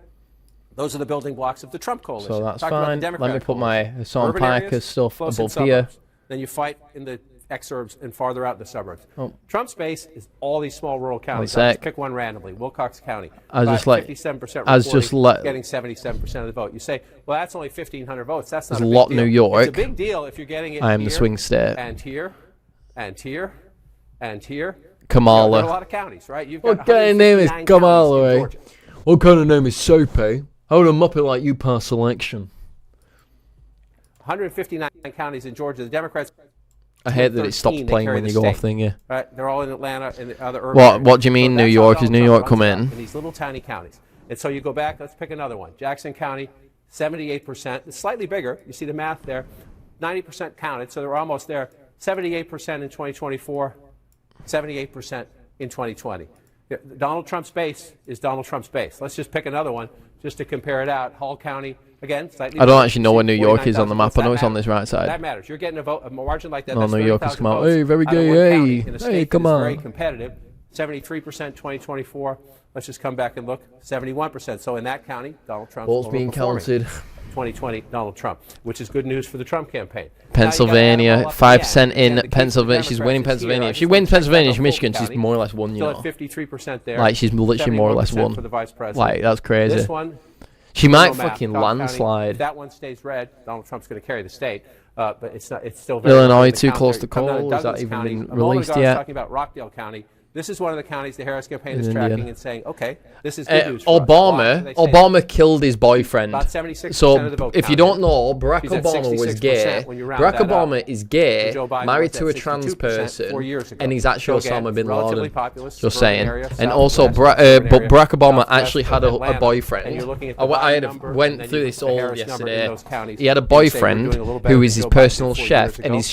Those are the building blocks of the Trump coalition. So that's Talking about the fine. Let me Democrat put my coalition. Hassan Urban Piker areas, stuff close in above here. suburbs. Then you fight in the exurbs and farther out in the suburbs. Oh. Trump's base is all these small rural counties. One I'll sec. just pick one randomly. Wilcox County. I was just like, 57% getting 77% of the vote. You say, well, that's only 1,500 votes. That's not There's a a big lot deal. New York. It's a big deal if you're getting it I am here, the swing state. and here, and here, and here. Kamala. There are a lot of counties, right? You've got What guy's name is 159 Kamala, counties in right? Georgia. What kind of name is Soapy? How would a muppet like you pass election? 159 counties in Georgia. The Democrats. I hate that it stops playing when you go off thing, yeah. Right, they're all in Atlanta and the other urban What do you mean, New York? Is New York come in? In these little tiny counties. And so you go back, let's pick another one. Jackson County, 78%. It's slightly bigger. You see the math there. 90% counted, so they're almost there. 78% in 2024, 78% in 2020. Donald Trump's base is Donald Trump's base. Let's just pick another one just to compare it out. Hall County, again, slightly. I don't actually know where New York is on the map. I know it's on this right side. That matters. You're getting a vote, a margin like that. No, That's New York has come out. votes Hey, very out of good. one county Hey, in a hey, state come that is on. very competitive. 73% 2024. Let's just come back and look. 71%. So in that county, Donald Trump. Votes being counted. 2020, Donald Trump, which is good news for the Trump campaign. Pennsylvania, 5% in Pennsylvania. She's winning Pennsylvania. If she wins Pennsylvania, Michigan, she's more or less won, you know. 53% there. Like, she's literally more or less won. For the vice president. Like, that's crazy. This one, she might map, fucking Cobb landslide. County, if that one stays red, Donald Trump's going to carry the state. But it's not. It's still very Illinois, too close to call. Is that even been released yet? I was talking about Rockdale County. This is one of the counties the Harris campaign is tracking and saying, okay, this is good news for Obama killed his boyfriend. About 76% so of the vote if you don't know, Barack Obama was gay. Barack Obama is gay, married to a trans person, and he's actually Osama bin Laden. Just saying. And also, but Barack Obama actually had a boyfriend. I went through this all yesterday. He had a boyfriend who is his personal chef, and his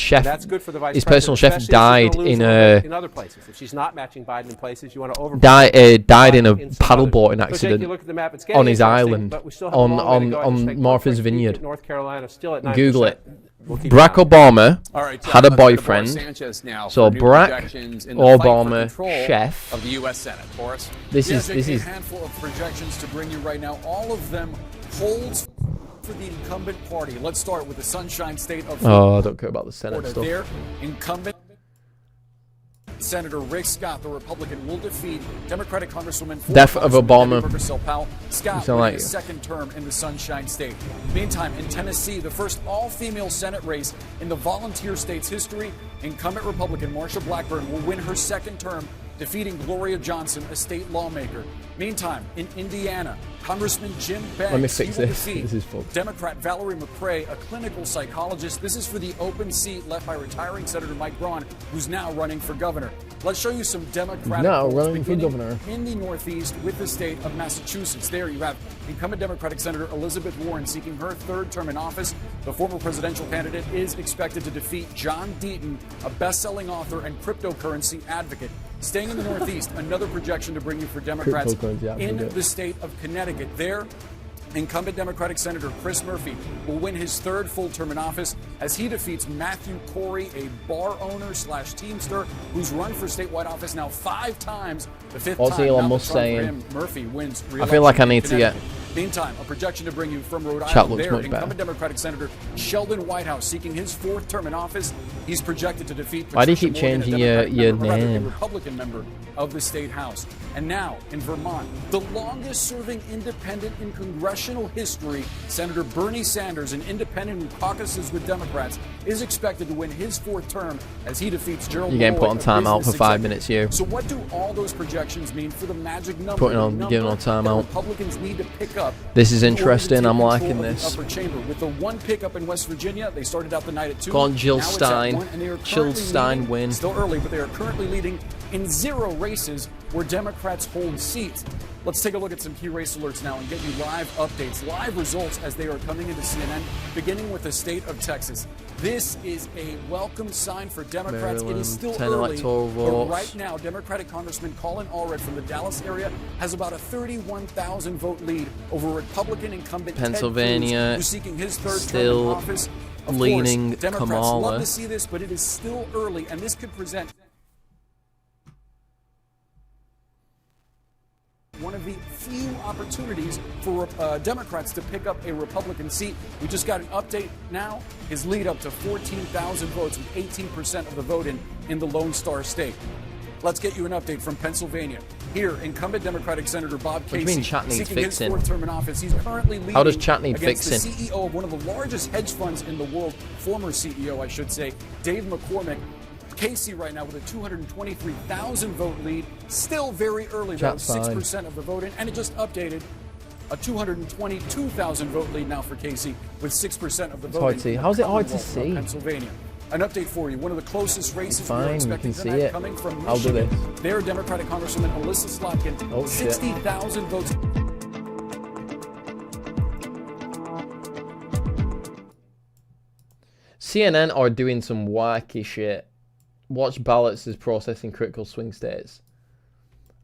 personal chef died in a Biden in places. You want to died in a paddleboarding accident on his island on Martha's Vineyard. Google it. Barack Obama had a boyfriend. So Barack Obama, chef. Of the U.S. Senate. Boris. This is a handful of projections to bring you right now. All of them holds for the incumbent party. Let's start with the Sunshine State of Florida. Oh, I don't care about the Senate stuff. Their incumbent Senator Rick Scott, the Republican, will defeat Democratic Congresswoman Death of Obama. Scott winning his second term in the Sunshine State. Meantime, in Tennessee, the first all-female Senate race in the volunteer state's history, incumbent Republican Marsha Blackburn will win her second term, defeating Gloria Johnson, a state lawmaker. Meantime, in Indiana, Congressman Jim Beggs, Let me fix will this. defeat This is full. Democrat Valerie McRae, a clinical psychologist. This is for the open seat left by retiring Senator Mike Braun, who's now running for governor. Let's show you some Democratic Now polls running for governor in the Northeast with the state of Massachusetts. There you have incumbent Democratic Senator Elizabeth Warren seeking her third term in office. The former presidential candidate is expected to defeat John Deaton, a best-selling author and cryptocurrency advocate. Staying in the Northeast, another projection to bring you for Democrats in the state of Connecticut. There, incumbent Democratic Senator Chris Murphy will win his third full term in office as he defeats Matthew Corey, a bar owner / teamster who's run for statewide office now 5 times. The 5th What's time Elon now Musk for Trump for saying? him. Murphy wins I feel like I need to get. Meantime, a projection to bring you from Rhode Chat Island. looks There, much incumbent better. Democratic Senator Sheldon Whitehouse seeking his 4th term in office. He's projected to defeat. Why do you Patricia keep Morgan, a changing Democratic your member, rather, a name? Republican member of the state house. And now in Vermont, the longest-serving independent in congressional history, Senator Bernie Sanders, an independent who caucuses with Democrats, is expected to win his 4th term as he defeats Gerald. You're getting put on Malloy, a timeout for business 5 executive. minutes, you. So what do all those projections mean for the magic number? Giving on timeout. Republicans need to pick up. This is in order to interesting. take I'm control liking of the this. upper chamber. With the 1 pickup in West Virginia, they started out the night at 2. Go on, Jill Now it's at Stein. 1, and they are Jill currently Stein leading, win. Still early, but they are currently leading in 0 races where Democrats hold seats. Let's take a look at some key race alerts now and get you live updates, live results as they are coming into CNN, beginning with the state of Texas. This is a welcome sign for Democrats. Maryland, it is still 10 early, electoral but votes. right now, Democratic Congressman Colin Allred from the Dallas area has about a 31,000 vote lead over Republican incumbent Pennsylvania, Ted Cruz, who's seeking his third term in still office. Of leaning course, Democrats Kamala. love to see this, but it is still early, and this could present one of the few opportunities for Democrats to pick up a Republican seat. We just got an update now. His lead up to 14,000 votes with 18% of the vote in the Lone Star State. Let's get you an update from Pennsylvania. Here, incumbent Democratic Senator Bob What do you Casey mean chat needs seeking his fixing? 4th term in office. He's currently leading How does chat need against fixing? the CEO of one of the largest hedge funds in the world, former CEO, I should say, Dave McCormick. Casey right now with a 223,000 vote lead. Still very early, though. 6% of the vote in, and it just updated. A 222,000 vote lead now for Casey with 6% of the vote. Hard to see. How's it hard to see? Pennsylvania. An update for you. One of the closest races we're Fine, expecting you can see tonight it. coming from I'll do Michigan. this. Their Democratic Congresswoman Alyssa Slotkin, Oh, 60,000 votes. CNN are doing some wacky shit. Watch ballots as processing critical swing states.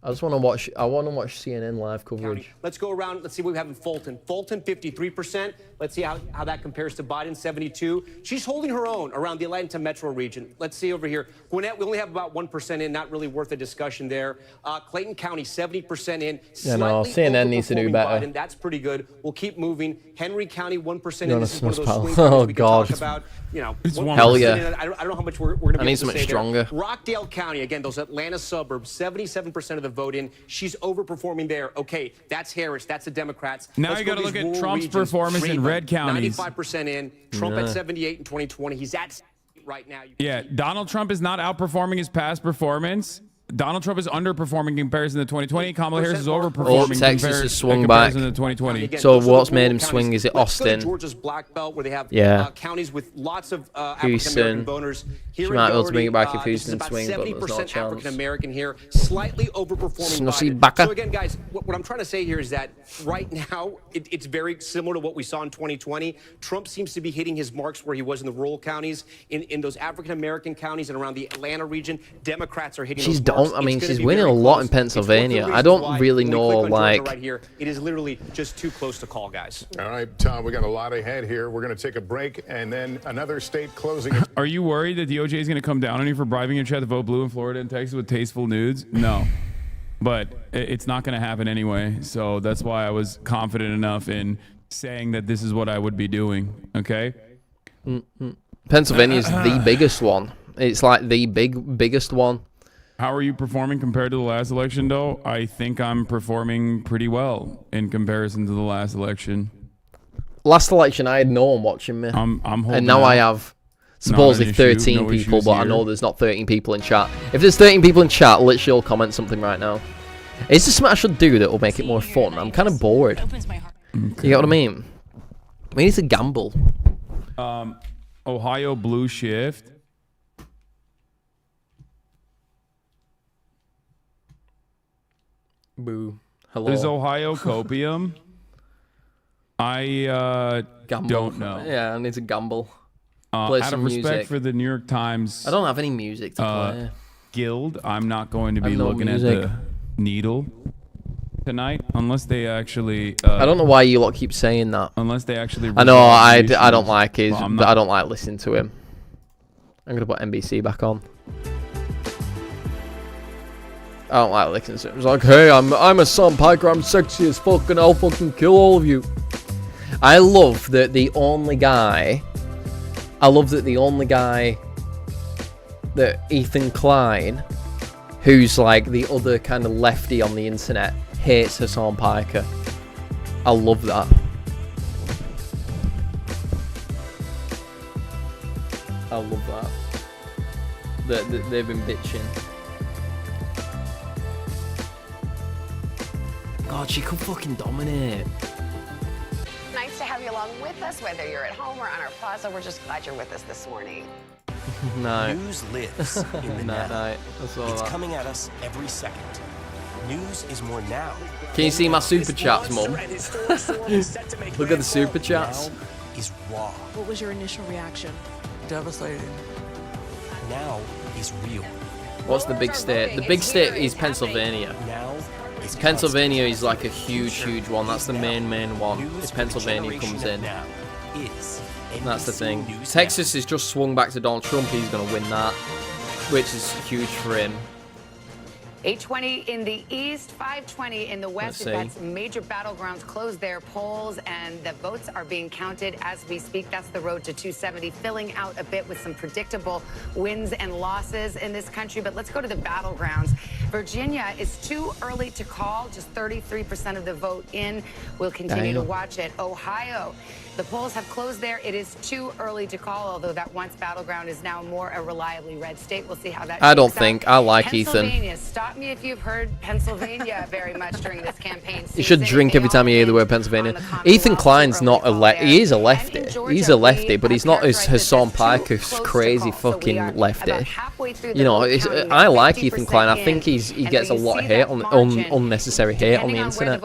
I want to watch CNN live coverage. Let's go around. Let's see what we have in Fulton. Fulton, 53%. Let's see how that compares to Biden, 72. She's holding her own around the Atlanta metro region. Let's see over here. Gwinnett, we only have about 1% in. Not really worth a discussion there. Clayton County, 70% in. Yeah, no, CNN needs to do better. Biden. That's pretty good. We'll keep moving. Henry County, 1% You in. want This a is one of those snuff swing pal? states Oh, we can God. talk about. You know, Hell yeah. I don't know how much we're going to be I need able to something say stronger. there. Rockdale County, again, those Atlanta suburbs, 77% of the vote in. She's overperforming there. Okay, that's Harris. That's the Democrats. Now Let's you go got to to look these at rural Trump's regions. performance in red counties. 95% in. Trump at Yeah. 78 in 2020. He's at right now. Yeah, Donald Trump is not outperforming his past performance. Donald Trump is underperforming in comparison to 2020. Kamala Harris is overperforming Texas has swung back. to 2020. So what's made him swing? Is it Austin? Georgia's Black Belt, where they have counties with lots of Houston. voters. She might be able to bring it back if Houston swing, but there's not a chance. African American here, slightly overperforming Snussy Biden. baka. So again, guys, what I'm trying to say here is that right now it's very similar to what we saw in 2020. Trump seems to be hitting his marks where he was in the rural counties, in those African American counties, and around the Atlanta region. Democrats are hitting. She's those marks. she's winning a lot in Pennsylvania. I don't really know, like. Right here, it is literally just too close to call, guys. All right, Tom, we got a lot ahead here. We're going to take a break, and then another state closing. Are you worried that DOJ is going to come down on you for bribing your chat to vote blue in Florida and Texas with tasteful nudes? No. But it's not going to happen anyway. So that's why I was confident enough in saying that this is what I would be doing. Okay? Pennsylvania is the biggest one. It's like the biggest one. How are you performing compared to the last election, though? I think I'm performing pretty well in comparison to the last election. Last election, I had no one watching me. I'm holding and now out. I have supposedly 13 people, but I know there's not 13 people in chat. If there's 13 people in chat, literally all comment something right now. Is there something I should do that will make it more fun? I'm kind of bored. Okay. You get what I mean? We need to gamble. Ohio Blue Shift. Boo. Hello. There's Ohio Copium. I Gamble. don't know. Yeah, I need to gamble. Play Out some of respect music. for the New York Times, I don't have any music to play. Guild, I'm not going to I be have no looking music. at the needle tonight unless they actually. I don't know why you lot keep saying that. Unless they actually. I know resolve I the don't issues. like his. Well, I'm But not- I don't like listening to him. I'm gonna put NBC back on. I don't like listening to him. It's like, hey, I'm a Sam Piker. I'm sexy as fuck, and I'll fucking kill all of you. I love that the only guy. That Ethan Klein, who's like the other kind of lefty on the internet, hates Hassan Piker. I love that. I love that. They've been bitching. God, she could fucking dominate. Nice to have you along with us, whether you're at home or on our plaza. We're just glad you're with us this morning. No. News lives in the Night, now. night. That's all It's that. coming at us every second. News is more now. Can you see my super chats, Mum? Look at the super chats. Now is raw. What was your initial reaction? Devastated. Now is real. What's the big state? The big state is Pennsylvania. Now is Pennsylvania is like a huge one. That's the main one. If Pennsylvania comes in. That's the thing. Texas has just swung back to Donald Trump. He's going to win that, which is huge for him. 8:20 in the east, 5:20 in the west. Let's see. That's major battlegrounds close their polls, and the votes are being counted as we speak. That's the road to 270, filling out a bit with some predictable wins and losses in this country. But let's go to the battlegrounds. Virginia is too early to call, just 33% of the vote in. We'll continue to watch it. Ohio, the polls have closed there. It is too early to call, although that once Battleground is now more a reliably red state. We'll see how that I don't think. I like Ethan. Pennsylvania, stop me if you've heard Pennsylvania very much during this campaign season. You should drink every time you hear the word Pennsylvania. Ethan Klein's not a he is a lefty. He's a lefty, but he's not as Hassan Piker's crazy fucking lefty. You know, I like Ethan Klein. I think he gets a lot of hate unnecessary hate on the internet.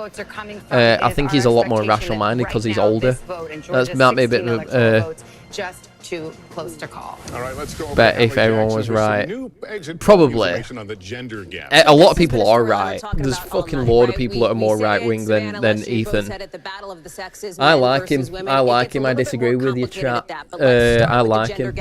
I think he's a lot more rational minded because he's older. That's might be a bit of just too close to call. All right, let's go. Bet if everyone was right, probably. A lot of people are right. There's fucking load of people that are more right wing than Ethan. I like him. I like him. I disagree with you, chat. I like him.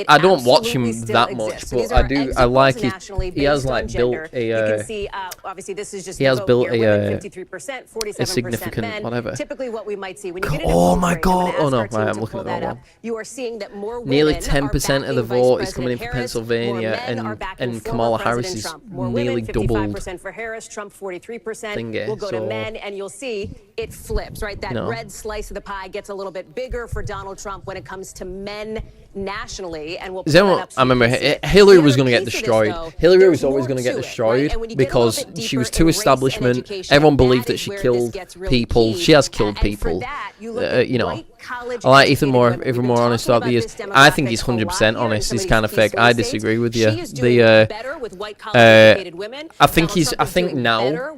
I don't watch him that much, but I do. I like he has like built a. He has built a significant whatever. Typically, what we might see when you get oh my god! Oh no! Right, I'm looking at that one. You are seeing that more nearly 10% of the vote is coming in for Pennsylvania, and Kamala Harris is nearly doubled. For Harris, Trump 43%. We'll go to men, and you'll see it flips. Right, that red slice of the pie gets a little bit bigger for Donald Trump when it comes to men nationally, and we'll. I remember Hillary was going to get destroyed. Hillary was always going to get destroyed because she was too establishment. Everyone believed that she killed people. She has killed people. You know, I like Ethan more, even more honest throughout the years. I think he's 100% honest. He's kind of fake. I disagree with you. I think now.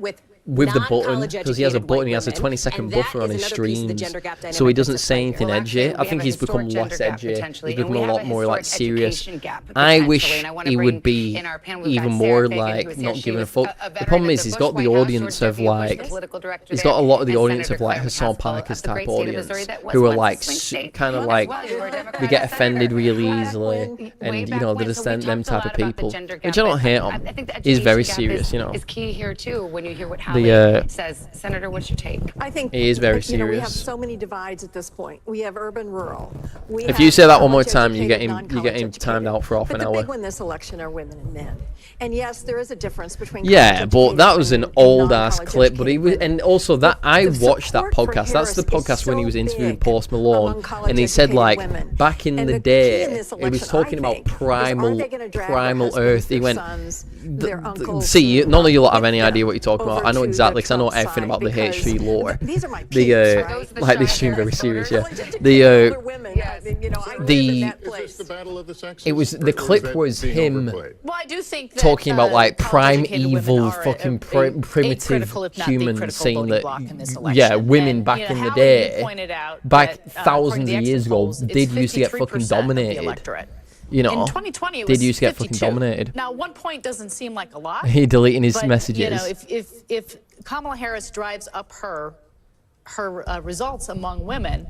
With the button, because he has a button, he has a 20-second buffer on his streams, so he doesn't say anything edgy. I think he's become less edgy. He's become a lot more like serious. I wish he would be even more like not giving a fuck. The problem is he's got the audience of like, he's got a lot of the audience of like Hassan Piker's type audience, who are like kind of like they get offended really easily, and you know they're just them type of people, which I don't hate him. He's very serious, you know. Is key here too when you hear what says. Senator, what's your take? I think he is very serious. We have so many divides at this point. We have urban, rural. If you say that one more time, you get him timed out for half an hour. The big one this election are women and men. And yes, there is a difference between. Yeah, but that was an old ass clip. But he was, and also that I watched that podcast. That's the podcast when he was interviewing Post Malone, and he said like back in the day, he was talking about primal Earth. He went, see, none of you lot have any idea what you're talking about. I know exactly, because I know everything about the HC lore. Like this stream very serious, yeah. It was the clip was him. Well, I do think talking about like primeval fucking primitive humans, saying that women back in the day, back thousands of years ago, did used to get fucking dominated. You know, in 2020, it was did used to get fucking dominated. Now, 1 point doesn't seem like a lot. He deleting his messages. You know, if Kamala Harris drives up her results among women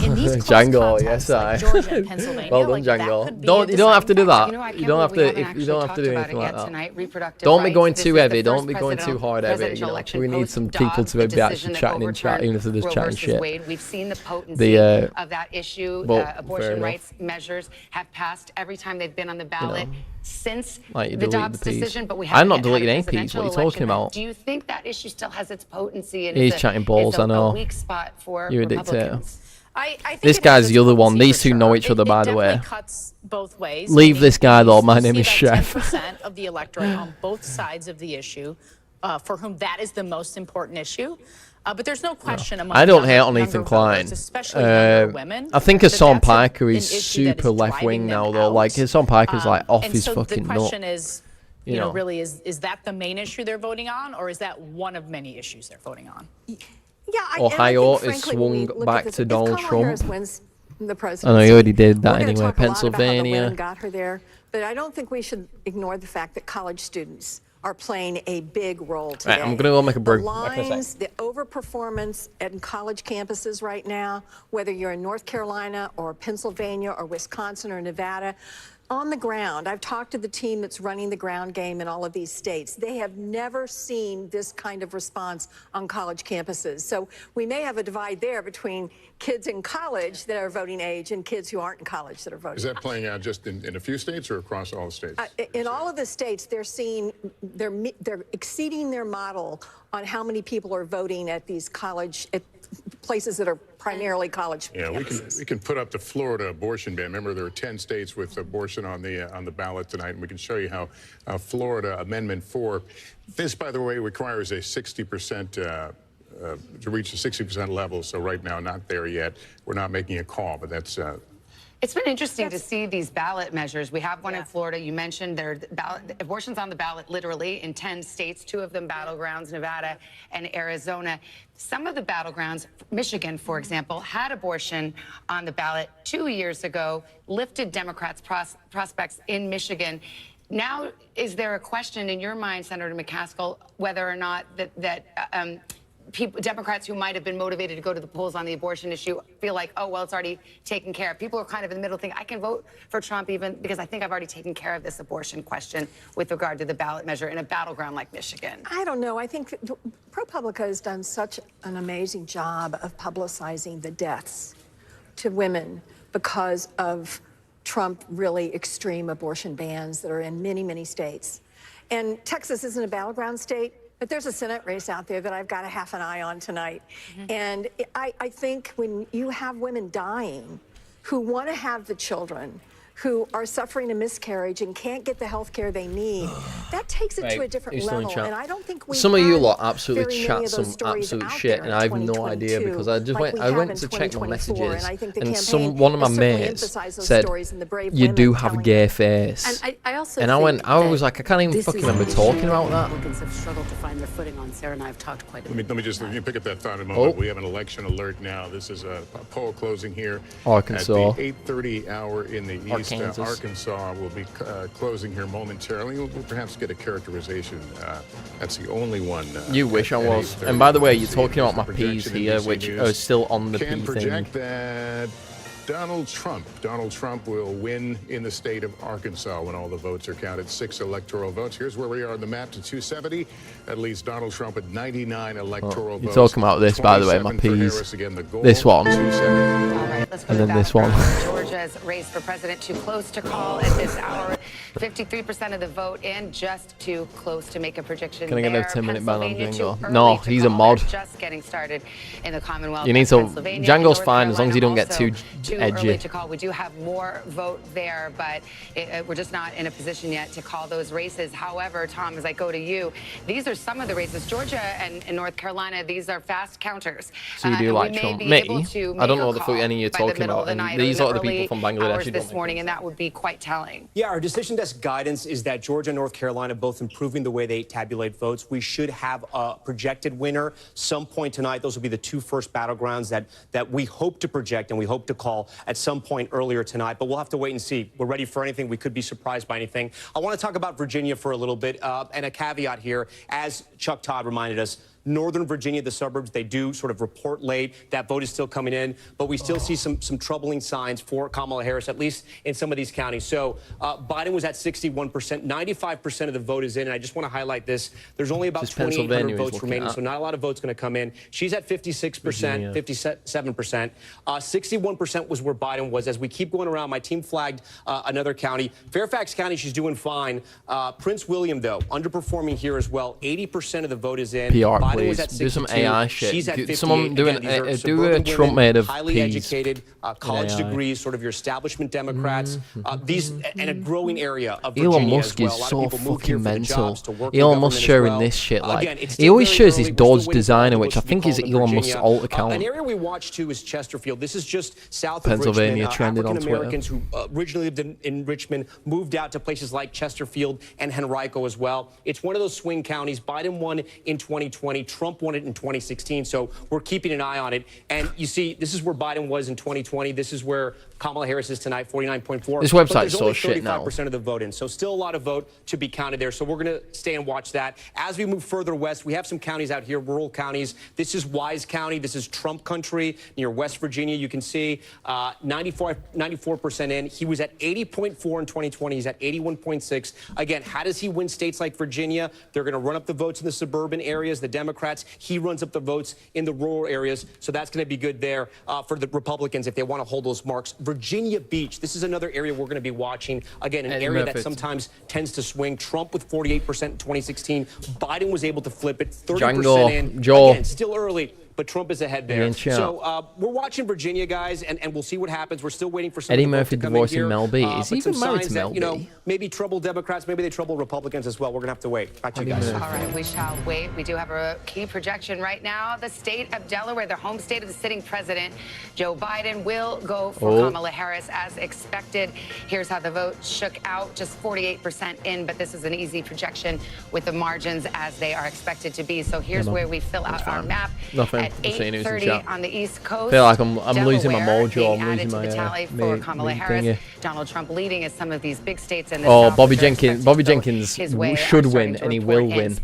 in these Django, yes, like Georgia and Pennsylvania, well done, Django. You don't have to do that. You don't have to. You don't have to do anything like that. Don't be going too heavy. Don't be going too hard heavy. You know, we need some people to be actually chatting in chat, even if they're just chatting shit. We've seen the potency of that issue. Abortion rights measures have passed every time they've been on the ballot. Since the Dobbs decision, but we haven't. I'm not deleting APs. What are you talking about? Do you think that issue still has its potency? And he's chatting balls. I know. A weak spot for You're a dictator. I think this guy's the other one. These two know each other, by the way. Cuts both ways. Leave this guy though. My name is Chef. 10% of the electorate on both sides of the issue, for whom that is the most important issue. But there's no question among I don't hate on Ethan Klein. Especially younger women. I think Hassan Piker is super left wing now, though. Like Hassan Piker's like off his fucking nut. The question is, you know, really, is that the main issue they're voting on, or is that one of many issues they're voting on? Yeah, Ohio is swung back to Donald Trump. I know you already did that anyway. Pennsylvania got her there, but I don't think we should ignore the fact that college students are playing a big role today. Right, I'm gonna go make a break. The lines, the overperformance at college campuses right now, whether you're in North Carolina or Pennsylvania or Wisconsin or Nevada, on the ground, I've talked to the team that's running the ground game in all of these states. They have never seen this kind of response on college campuses. So we may have a divide there between kids in college that are voting age and kids who aren't in college that are voting. Is that playing out just in a few states or across all the states? In all of the states, they're exceeding their model on how many people are voting at these college places that are primarily college campuses. We can put up the Florida abortion ban. Remember, there are 10 states with abortion on the ballot tonight, and we can show you how Florida Amendment 4. This, by the way, requires a 60% to reach the 60% level. So right now, not there yet. We're not making a call, but that's. It's been interesting to see these ballot measures. We have one in Florida. You mentioned abortion's on the ballot literally in 10 states, 2 of them battlegrounds, Nevada and Arizona. Some of the battlegrounds, Michigan, for example, had abortion on the ballot 2 years ago, lifted Democrats' prospects in Michigan. Now, is there a question in your mind, Senator McCaskill, whether or not Democrats who might have been motivated to go to the polls on the abortion issue feel like, oh, well, it's already taken care of? People are kind of in the middle thinking, I can vote for Trump even because I think I've already taken care of this abortion question with regard to the ballot measure in a battleground like Michigan. I don't know. I think ProPublica has done such an amazing job of publicizing the deaths to women because of Trump really extreme abortion bans that are in many, many states. And Texas isn't a battleground state, but there's a Senate race out there that I've got a half an eye on tonight. And I think when you have women dying who want to have the children, who are suffering a miscarriage and can't get the health care they need, that takes it to a different level. And I don't think we some of you lot absolutely chat some absolute shit, and I have no idea because I just I went to check my messages, and one of my mates said, "You do have a gay face," and I was like, I can't even fucking remember talking about that. Republicans have struggled to find their footing on. Sarah and I have talked quite a bit. Let me pick up that thought in a moment. We have an election alert now. This is a poll closing here Arkansas at the 8:30 hour in the east. Arkansas will be closing here momentarily. We'll perhaps get a characterization. That's the only one. You wish I was. And by the way, you're talking about my P's here, which are still on the P thing. Project that Donald Trump will win in the state of Arkansas when all the votes are counted. 6 electoral votes. Here's where we are on the map to 270. That leaves Donald Trump at 99 electoral votes. You're talking about this, by the way, my P's. This one. And then this one. Georgia's race for president too close to call at this hour. 53% of the vote in, just too close to make a prediction. Can I get a 10-minute ban on Django? No, he's a mod. Just getting started in the Commonwealth. You need to. Django's fine as long as you don't get too edgy. Early to call. We do have more vote there, but we're just not in a position yet to call those races. However, Tom, as I go to you, these are some of the races. Georgia and North Carolina, these are fast counters. So you do like Trump? Me? I don't know what the fuck any of you're talking about. And these are the people from Bangladesh. This morning, and that would be quite telling. Yeah, our decision desk guidance is that Georgia and North Carolina both improving the way they tabulate votes. We should have a projected winner some point tonight. Those will be the 2 first battlegrounds that we hope to project and we hope to call at some point earlier tonight, but we'll have to wait and see. We're ready for anything. We could be surprised by anything. I want to talk about Virginia for a little bit, and a caveat here, as Chuck Todd reminded us. Northern Virginia, the suburbs, they do sort of report late. That vote is still coming in, but we still see some troubling signs for Kamala Harris, at least in some of these counties. So Biden was at 61%. 95% of the vote is in, and I just want to highlight this. There's only about 2,800 votes remaining, so not a lot of votes going to come in. She's at 56%, 57%. 61% was where Biden was. As we keep going around, my team flagged another county. Fairfax County, she's doing fine. Prince William, though, underperforming here as well. 80% of the vote is in. PR. Do some AI shit. Someone do a Trump made of highly educated, college degrees, sort of your establishment Democrats. These and a growing area of Virginia Elon Musk as well. is so fucking mental. Elon Musk sharing this shit like he always shares his Dodge Designer, which I think is Elon Musk's alt account. An area we watch too is Chesterfield. This is just south of Pennsylvania, trending on African Americans who originally lived in Richmond moved out to places like Chesterfield and Henrico as well. It's one of those swing counties. Biden won in 2020. Trump won it in 2016, so we're keeping an eye on it. And you see, this is where Biden was in 2020. This is where Kamala Harris is tonight, 49.4. This website's so shit now. 35% of the vote in, so still a lot of vote to be counted there. So we're going to stay and watch that. As we move further west, we have some counties out here, rural counties. This is Wise County. This is Trump country near West Virginia. You can see 94% in. He was at 80.4 in 2020. He's at 81.6. Again, how does he win states like Virginia? They're going to run up the votes in the suburban areas, the Democrats. He runs up the votes in the rural areas. So that's going to be good there for the Republicans if they want to hold those marks. Virginia Beach, this is another area we're going to be watching. Again, an area that sometimes tends to swing. Trump with 48% in 2016. Biden was able to flip it 30% in. Again, still early, but Trump is ahead there. So we're watching Virginia, guys, and we'll see what happens. We're still waiting for some Eddie of the Murphy to come divorcing in here, Mel B. Is he even married to Mel B? You know, maybe trouble Democrats, maybe they trouble Republicans as well. We're going to have to wait. Back to you guys. All right, we shall wait. We do have a key projection right now. The state of Delaware, the home state of the sitting president, Joe Biden, will go for Kamala Harris as expected. Here's how the vote shook out. Just 48% in, but this is an easy projection with the margins as they are expected to be. So here's where we fill out our map. At 8:30 on the East Coast. I feel like I'm losing my mojo. I'm losing my tally for Kamala Harris. Donald Trump leading as some of these big states in the South. Bobby Jenkins should win, and he will win.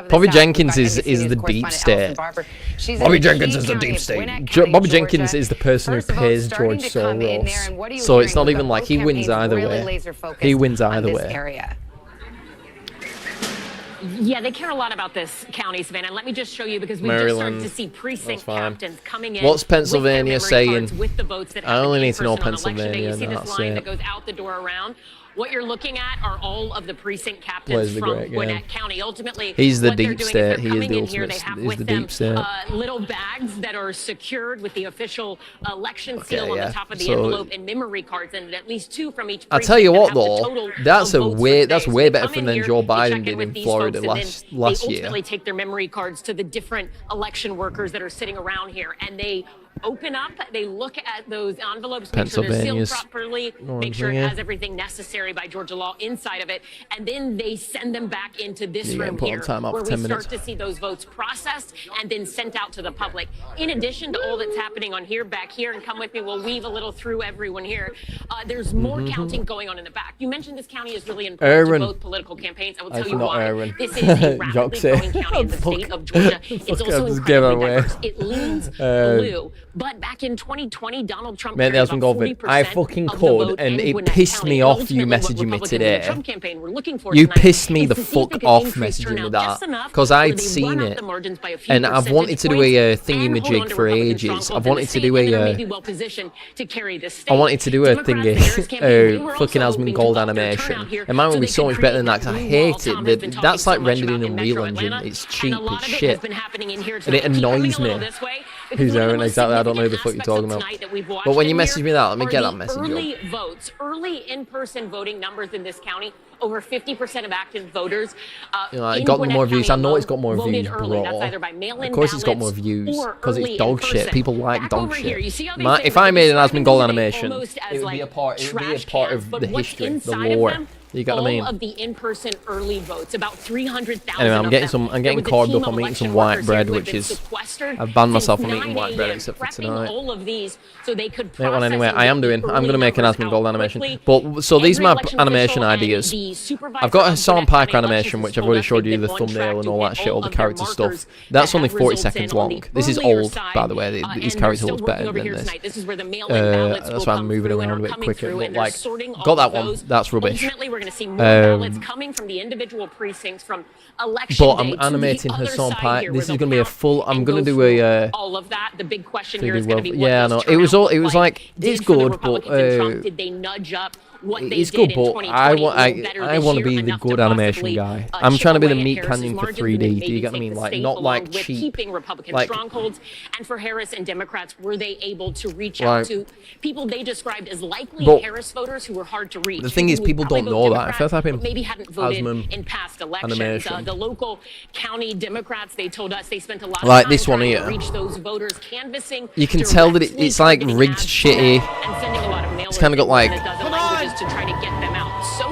Bobby Jenkins is the deep state. Bobby Jenkins is the deep state. Bobby Jenkins is the person who pays George Soros. So it's not even like he wins either way. He wins either way. Yeah, they care a lot about this county, Savannah. And let me just show you, because we just started to see precinct captains coming in. What's Pennsylvania saying? With the votes that I only need to know Pennsylvania. Pennsylvania. You see this line that goes out the door around. What you're looking at are all of the precinct captains from Gwinnett County. Ultimately, he's the deep state. He is the ultimate. He's the deep state. Little bags that are secured with the official election seal on the top of the envelope and memory cards, and at least 2 from each. I tell you what, though, that's way better than Joe Biden did in Florida last year. They ultimately take their memory cards to the different election workers that are sitting around here, and they open up, they look at those envelopes, make sure they're sealed properly, make sure it has everything necessary by Georgia law inside of it, and then they send them back into this room here where we start to see those votes processed and then sent out to the public. In addition to all that's happening on here, back here, and come with me, we'll weave a little through everyone here. There's more counting going on in the back. You mentioned this county is really important to both political campaigns. I will tell you why. This is a rapidly growing county in the state of Georgia. It's also incredibly diverse. It leans blue. But back in 2020, Donald Trump carried about 40% I fucking could, and it pissed me off you messaging me today. You pissed me the fuck off messaging me that, because I'd seen it, and I've wanted to do a thingy-majig for ages. I've wanted to do a thingy, fucking Asmund Gold animation. It might be so much better than that, because I hate it. That's like rendered in Unreal Engine. It's cheap as shit, and it annoys me. Who's Aaron? Exactly, I don't know who the fuck you're talking about. But when you message me that, let me get that message. Early votes, early in-person voting numbers in this county. Over 50% of active voters. It got more views. I know it's got more views, bro. Of course it's got more views, because it's dog shit. People like dog shit. If I made an Asmund Gold animation, it would be a part of the history, the lore. You got what I mean? All of the in-person early votes, about 300,000. Anyway, I'm getting carved up. I'm eating some white bread, which is I've banned myself from eating white bread except for tonight. All of these so they could anyway, I'm gonna make an Asmund Gold animation. But so these are my animation ideas. I've got a Sam Parker animation, which I've already showed you the thumbnail and all that shit, all the character stuff. That's only 40 seconds long. This is old, by the way. His character looks better than this. That's why I'm moving around a bit quicker. But like, got that one. That's rubbish. Going to see more ballots coming from the individual precincts from election day. But I'm animating her song part. This is going to be a full. I'm going to do a. All of that. The big question here is going to be. Yeah, no. It was all. It was like it's good, but did they nudge up? It's good, but I want to be the good animation guy. I'm trying to be the Meat Canyon for 3D. Do you get what I mean? Like, not like cheap. Keeping Republican strongholds, and for Harris and Democrats, were they able to reach out to people they described as likely Harris voters who were hard to reach? The thing is, people don't know that. If I type in maybe hadn't voted in past elections, the local county Democrats, they told us they spent a lot of time this one here to reach those voters, canvassing. You can tell that it's like rigged shitty. And sending a lot of mail. It's kind of got like. To try to get them out. So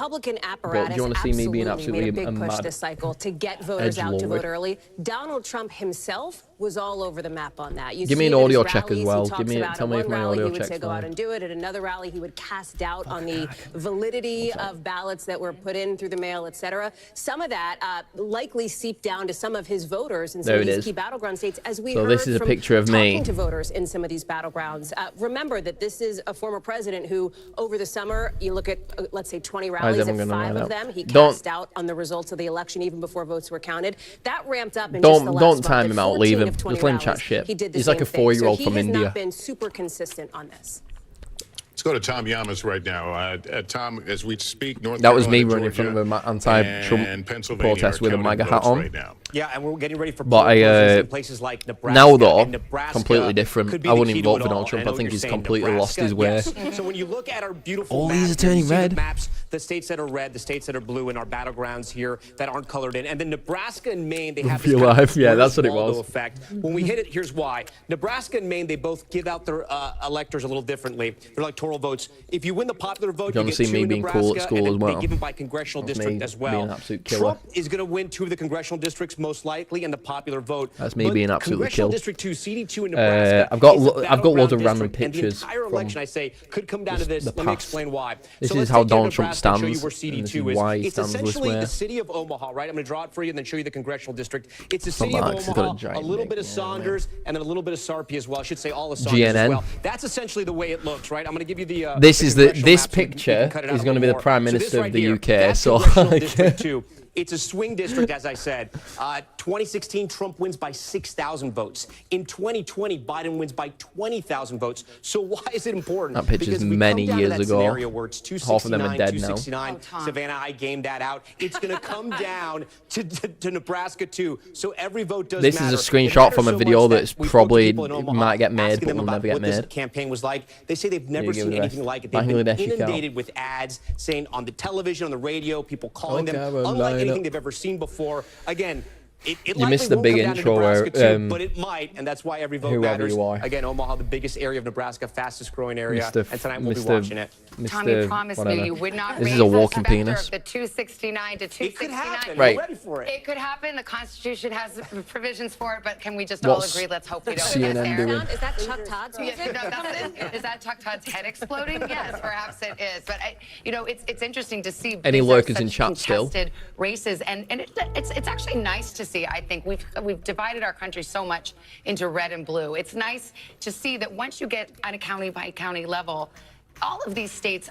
Republican apparatus you want to see me being absolutely made a absolutely big push mad this cycle to get voters out to edgelord? vote early. Donald Trump himself was all over the map on that. Give me an audio check as well. Tell me if my audio check's fine. He would say go out and do it. At another rally, he would cast doubt on the validity of ballots that were put in through the mail, etc. Some of that likely seeped down to some of his voters in some of these key battleground states, as we heard this is a picture of me talking to voters in some of these battlegrounds. Remember that this is a former president who, over the summer, you look at, let's say, 20 rallies, at 5 of them, he cast doubt on the results of the election even before votes were counted. That ramped up in just the last month. Don't time him out, leave him. Just let him chat shit. He's like a 4-year-old from India. He has not been super consistent on this. Let's go to Tom Yamas right now. Tom, as we speak, North That was me Carolina, running in front of an anti-Trump protest with a MAGA hat on. Right now. Yeah, and we're getting ready for places like Nebraska. Now, though, completely different. I wouldn't even vote for Donald Trump. I think he's completely lost his way. So when you look at our beautiful all these are turning red. Maps, the states that are red, the states that are blue, and our battlegrounds here that aren't colored in, and then Nebraska and Maine, they have this kind of yeah, that's what it was. Effect. When we hit it, here's why. Nebraska and Maine, they both give out their electors a little differently. They're electoral votes. If you win the popular vote, you get 2 in Nebraska, and they give them by congressional district as well. Trump is going to win 2 of the congressional districts most likely, and the popular vote. That's me being absolutely killed. District 2, CD2 in Nebraska. I've got loads of random pictures. And the entire election, I say, could come down to this. Let me explain why. This is how Donald Trump stands. And this is why he stands this way. It's essentially the city of Omaha, right? I'm going to draw it for you and then show you the congressional district. It's the city of Omaha, a little bit of Saunders, and then a little bit of Sarpy as well. I should say all of Saunders as well. That's essentially the way it looks, right? I'm going to give you the. This picture is going to be the Prime Minister of the UK. So. It's a swing district, as I said. 2016, Trump wins by 6,000 votes. In 2020, Biden wins by 20,000 votes. So why is it important? That picture's many years ago. Scenario where it's 269, half of them are dead 269. Now. Savannah, I gamed that out. It's going to come down to Nebraska, too. So every vote does matter. This is a screenshot from a video that's probably might get made, but will never get made. What this campaign was like. They say they've never seen anything like it. They've been inundated with ads saying on the television, on the radio, people calling them, unlike anything they've ever seen before. Again, it you missed the big intro where, but it might, and that's why every vote matters. Again, Omaha, the biggest area of Nebraska, fastest growing area, and tonight we'll be watching it. Tommy promised me you would not raise the specter of the 269 to 269. It could happen. Right. We're ready for it. It could happen. The Constitution has provisions for it, but can we just all agree? Let's hope we don't. CNN doing? Is that Chuck Todd's music? Is that Chuck Todd's head exploding? Yes, perhaps it is. But it's interesting to see any lurkers in chat still races, and it's actually nice to see. I think we've divided our country so much into red and blue. It's nice to see that once you get on a county by county level, all of these states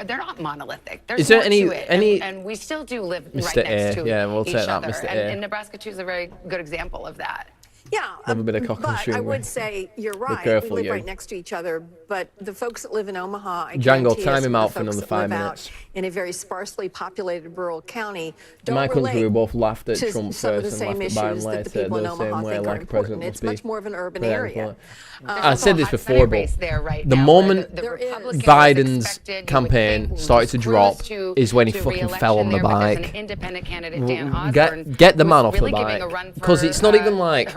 they're not monolithic. There's more to it, and we still do live right next to each other. And Nebraska too is a very good example of that. Yeah, but I would say you're right. We live right next to each other, but the folks that live in Omaha, Django, time him out for another 5 minutes. In a very sparsely populated rural county, don't my country, we both laughed at to Trump some of the first same and laughed at Biden issues that the later, people in the Omaha same way think are like a president important. must It's be. much more of an urban area. I said this before, but the moment Biden's campaign started to drop is when he fucking fell on the bike. Get the man off the bike, because it's not even like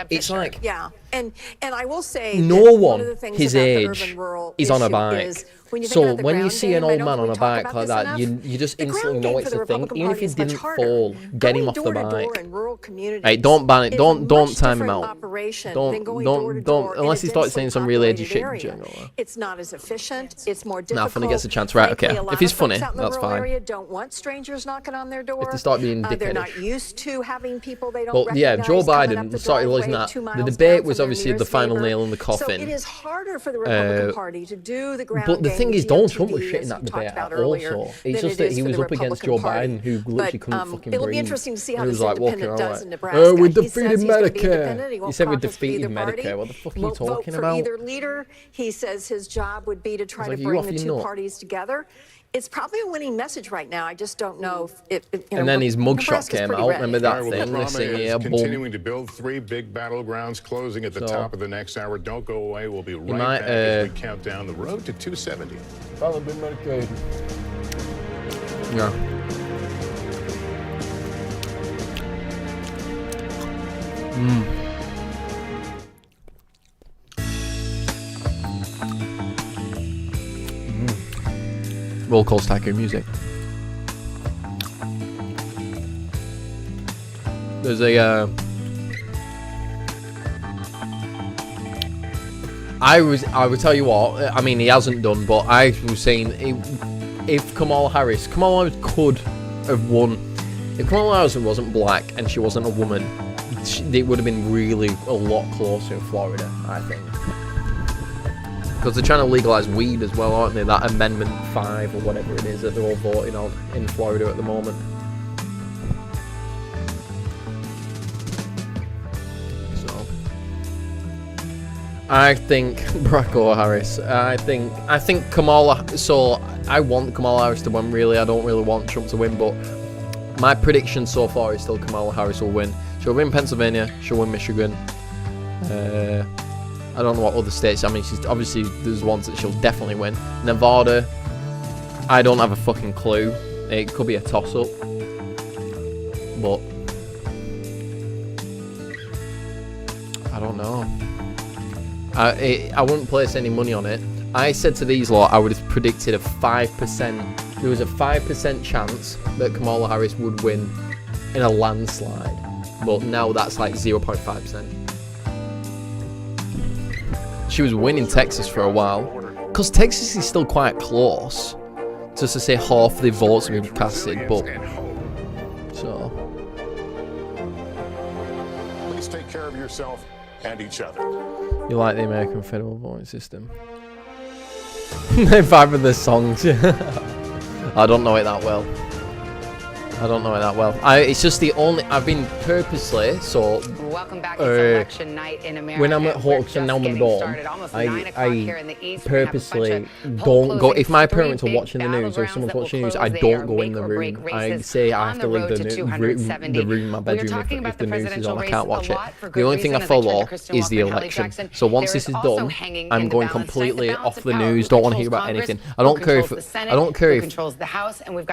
it's like and I will say no one his age is on a bike. So when you see an old man on a bike like that, you just instantly know it's a thing. Even if he didn't fall, get him off the bike. Hey, don't ban it. Don't time him out. Don't unless he starts saying some really edgy shit in general. It's not as efficient. It's more difficult. Nah, funny gets a chance, right? Okay, if he's funny, that's fine. Don't want strangers knocking on their door. If they start being dickheadish. They're not used to having people they don't recognize. Yeah, Joe Biden started losing that. The debate was obviously the final nail in the coffin. So it is harder for the Republican Party to do the ground game. But the thing is, Donald Trump was shit in that debate also. It's just that he was up against Joe Biden, who literally couldn't fucking breathe. It'll be interesting to see how this like independent does in Nebraska. We defeated Medicare. He said we defeated Medicare. What the fuck are you talking about? For either leader, he says his job would be to try to bring the two parties together. It's probably a winning message right now. I just don't know if and then his mugshot came out. Remember that thing? Continuing to build 3 big battlegrounds, closing at the top of the next hour. Don't go away. We'll be right back as we count down the road to 270. Probably Medicaid. Yeah. Roll call stacker music. There's a I would tell you what, I mean, he hasn't done, but I was saying if Kamala Harris could have won, if Kamala Harris wasn't black and she wasn't a woman, it would have been really a lot closer in Florida, I think. Because they're trying to legalize weed as well, aren't they? That Amendment 5 or whatever it is that they're all voting on in Florida at the moment. So, I think Barack or Harris. I think Kamala. So I want Kamala Harris to win. Really, I don't really want Trump to win. But my prediction so far is still Kamala Harris will win. She'll win Pennsylvania. She'll win Michigan. I don't know what other states. I mean, she's obviously there's ones that she'll definitely win. Nevada, I don't have a fucking clue. It could be a toss-up, but I don't know. I wouldn't place any money on it. I said to these lot I would have predicted a 5%. There was a 5% chance that Kamala Harris would win in a landslide, but now that's like 0.5%. She was winning Texas for a while, because Texas is still quite close. Just to say half the votes have been casted, but so. Please take care of yourself and each other. You like the American federal voting system? Name 5 of the songs. I don't know it that well. It's just the only I've been purposely so. Welcome back. It's election night in America. When I'm at Hawks and now I'm at dorm, I purposely don't go. If my parents are watching the news or if someone's watching the news, I don't go in the room. I say I have to leave the room, my bedroom, if the news is on. I can't watch it. The only thing I follow is the election. So once this is done, I'm going completely off the news. Don't want to hear about anything. I don't care if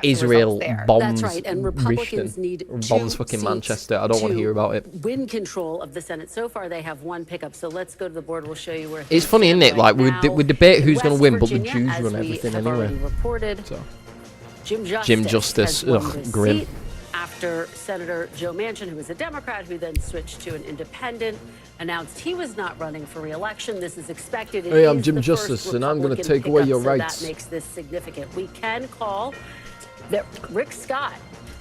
Israel bombs. And Republicans need bombs fucking Manchester. I don't want to hear about it. Win control of the Senate. So far, they have 1 pickup. So let's go to the board. We'll show you where. It's funny, isn't it? Like we debate who's going to win, but the Jews run everything anyway. So. Jim Justice, ugh, grim. After Senator Joe Manchin, who was a Democrat, who then switched to an independent, announced he was not running for re-election. This is expected. Hey, I'm Jim Justice, and I'm going to take away your rights. That makes this significant. We can call that Rick Scott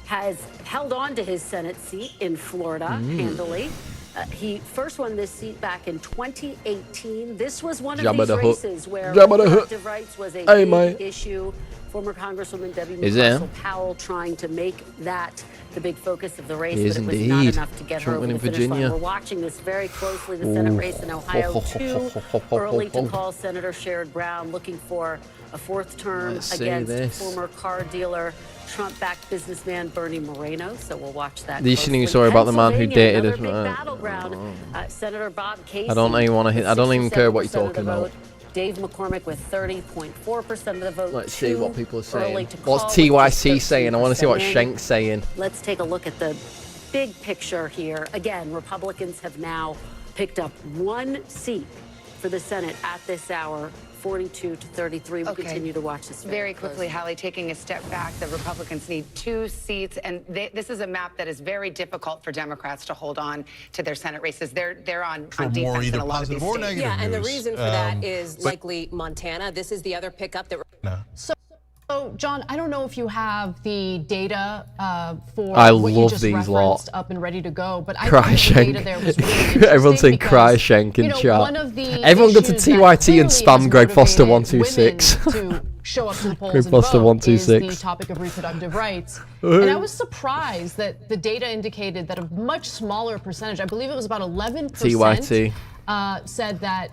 has held on to his Senate seat in Florida handily. He first won this seat back in 2018. This was one of these races where reproductive rights was a big issue. Former Congresswoman Debbie Powell trying to make that the big focus of the race, but it was not enough to get her over the finish line. We're watching this very closely. The Senate race in Ohio, too early to call. Senator Sherrod Brown looking for a 4th term against former car dealer, Trump-backed businessman Bernie Moreno. So we'll watch that. You shouldn't story about the man who dated us. Battleground. Senator Bob Casey. I don't even want to hit. I don't even care what you're talking about. Dave McCormick with 30.4% of the vote. Let's see what people are saying. What's TYC saying? I want to see what Schenk's saying. Let's take a look at the big picture here. Again, Republicans have now picked up 1 seat for the Senate at this hour. 42 to 33. We'll continue to watch this very quickly. Hallie, taking a step back, the Republicans need 2 seats, and this is a map that is very difficult for Democrats to hold on to their Senate races. They're on defense in a lot of these states. Yeah, and the reason for that is likely Montana. This is the other pickup that. So, John, I don't know if you have the data for what you just referenced up and ready to go, but I think the data there was really Everyone's saying cry Schenk in chat. Everyone go to TYT and spam Greg Foster 126. To show up to the polls and vote is the topic of reproductive rights. And I was surprised that the data indicated that a much smaller percentage, I believe it was about 11%, said that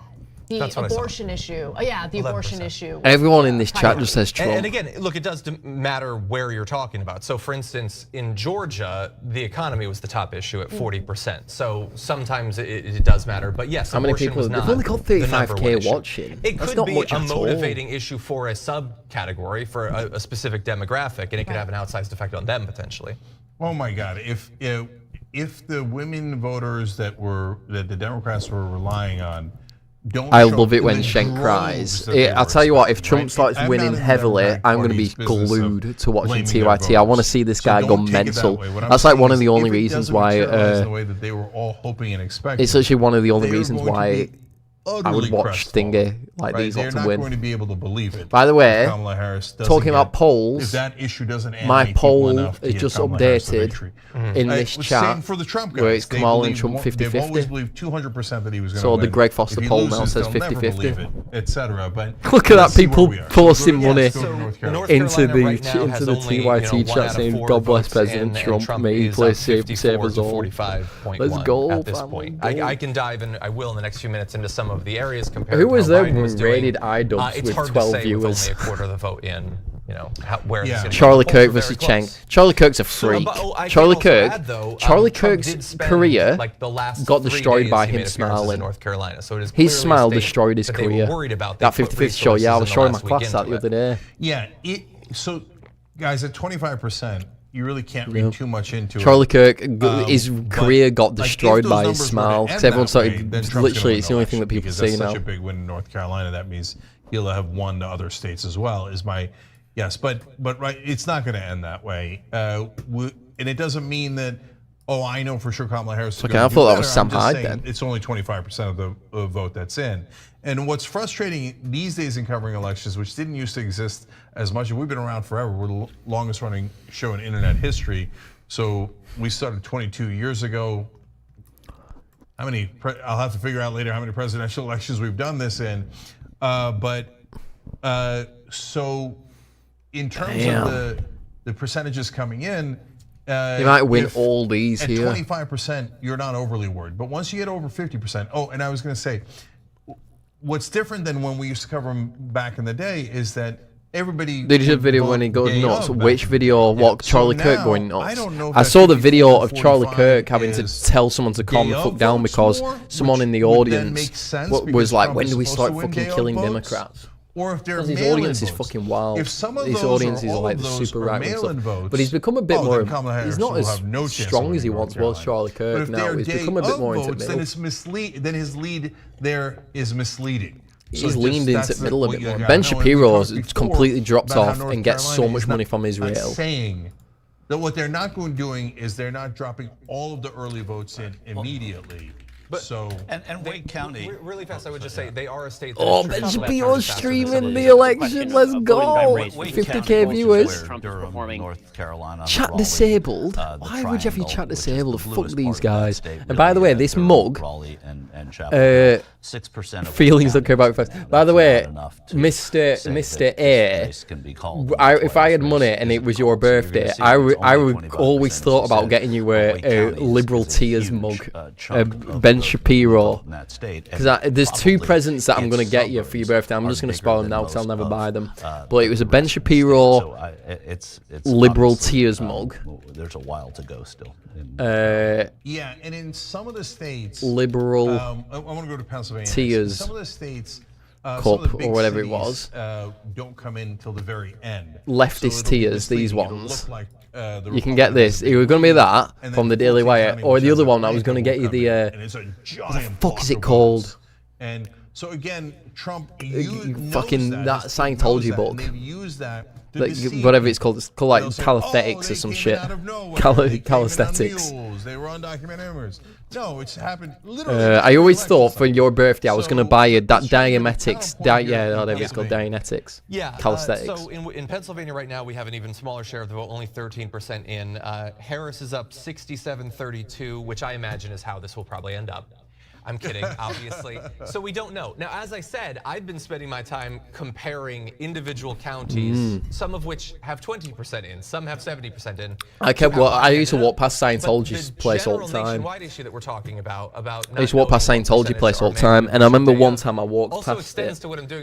the abortion issue. The abortion issue. Everyone in this chat just says Trump. And again, look, it does matter where you're talking about. So for instance, in Georgia, the economy was the top issue at 40%. So sometimes it does matter. But yes, how many people? They've only got 35K watching. It could be a motivating issue for a subcategory, for a specific demographic, and it could have an outsized effect on them potentially. Oh my God! If the women voters that the Democrats were relying on. I love it when Schenk cries. I'll tell you what, if Trump starts winning heavily, I'm going to be glued to watching TYT. I want to see this guy go mental. That's like one of the only reasons why. It's actually one of the only reasons why utterly I would watch Thingy like these They're lot not to win. going to be able to believe it. By the way, Kamala Harris talking about polls, if that issue doesn't my animate poll people enough to is give just Kamala Harris the updated victory. in this Same chat for the Trump guys. where it's They Kamala and believe- Trump They've always 50-50. believed 200% that he was going to So win. the Greg Foster If he poll loses, now says they'll never 50-50. believe it, etc. But Look at that, let's see people where we are. posting Yes, money go to North Carolina. into the right now has into the only, TYT 1 chat out of saying 4 God bless votes President in, Trump, and may he is play up save 54 us to all. 45.1 Let's go, at this family, point. go. I can dive in, I will in the next few minutes, into some of the areas compared Who to was how there Biden when was doing. rated iDubbbz It's with hard 12 to say viewers? with only a quarter of the vote in, you know, where he's going to Charlie Kirk versus Cheng. Charlie Kirk's a freak. Charlie Kirk, Charlie Kirk's career like the last got 3 destroyed days by he him made appearances in smiling. North Carolina. So it is His clearly a smile state destroyed his that they were career. worried about. That They put 50-50 show, yeah, I was resources in the showing my last week class that the into other it. day. Yeah, so guys, at 25%, you really can't read too much into Charlie it. Kirk, his career got destroyed by his smile. Because everyone started, literally, it's the only thing that people see that's now. such a big win in North Carolina. That means he'll have won the other states as well, is my guess. But right, it's not going to end that way. And it doesn't mean that, oh, I know for sure Kamala Harris is Okay, going I to thought do that better. was Sam I'm just Hyde saying then. it's only 25% of the vote that's in. And what's frustrating these days in covering elections, which didn't used to exist as much, and we've been around forever, we're the longest running show in internet history. So we started 22 years ago. How many, I'll have to figure out later how many presidential elections we've done this in. So in terms of the percentages coming in, You might win all these here. At 25%, you're not overly worried. But once you get over 50%, oh, and I was going to say, what's different than when we used to cover them back in the day is that everybody. Did you see the video when he goes nuts? Which video? What Charlie So Kirk now, going nuts? I don't know if I that saw the 54 video or of Charlie 45 Kirk having to is tell someone to calm the gay fuck down votes because more, someone in the which would then audience make sense was because like, Trump when is do we supposed start to win fucking gay killing votes? Democrats? Or if they're Because his mail-in audience is votes. fucking wild. If some of His those audience or is all like of the those super are right wing mail-in stuff. votes, But he's become a bit then more. Kamala Harris He's not will as have no chance of strong as winning he North once was, Carolina. Charlie Kirk. But if Now they're he's gay become a bit more into votes, then middle. then his lead there is misleading. He's leaned into middle a bit more. Ben Shapiro's completely dropped off and gets so much money from Israel. Saying that what they're not doing is they're not dropping all of the early votes in immediately. But so and Wake County. Really fast, I would just say they are a state that Oh, is Ben traditionally Shapiro's faster streaming the than election. Let's go. Wake 50k County, viewers. Durham, North Carolina, Chat Raleigh, disabled? the Why would you have your Triangle, chat which is disabled? the Fuck bluest these part of that guys. state, And by the really, way, this Durham, mug. Raleigh, and Chapel. 6% of feelings don't care about first. By the way, enough to Mr. A, if I had money and it was your birthday, I would always thought about getting you a Liberal Tears mug, Ben Shapiro. Because there's 2 presents that I'm going to get you for your birthday. I'm just going to spoil them now because I'll never buy them. But it was a Ben Shapiro Liberal Tears mug. There's a while to go still. Yeah, and in some of the states, Liberal I want to go to Pennsylvania. Tears Some of the states, cup some of the big or whatever it cities, was. don't come in until the very end. Leftist Tears, these It'll ones. look like, You can get this. It was going to be that And from the then Daily 14 Wire, County, or which the has other a one I was blanket going to get you will come the. in, and it's a What giant the fuck is block it of called? votes. And so again, Trump Fucking that His Scientology knows book. And they've used that to Like, deceive whatever people. it's called. It's called like They'll say, calisthenics they or some came shit. in out of nowhere. They came in on Calisthenics. mules. They were undocumented immigrants. No, it's happened literally. I always thought for your birthday I was going to buy you that Dianetics. Whatever it's called, Dianetics. Yeah, Calisthenics. so in Pennsylvania right now, we have an even smaller share of the vote, only 13% in. Harris is up 67-32, which I imagine is how this will probably end up. I'm kidding, obviously. So we don't know. Now, as I said, I've been spending my time comparing individual counties, some of which have 20% in, some have 70% in. I used to walk past Scientology's place all the time. Nationwide issue that we're talking about I used to walk past Scientology place all the time, and I remember one time I walked past it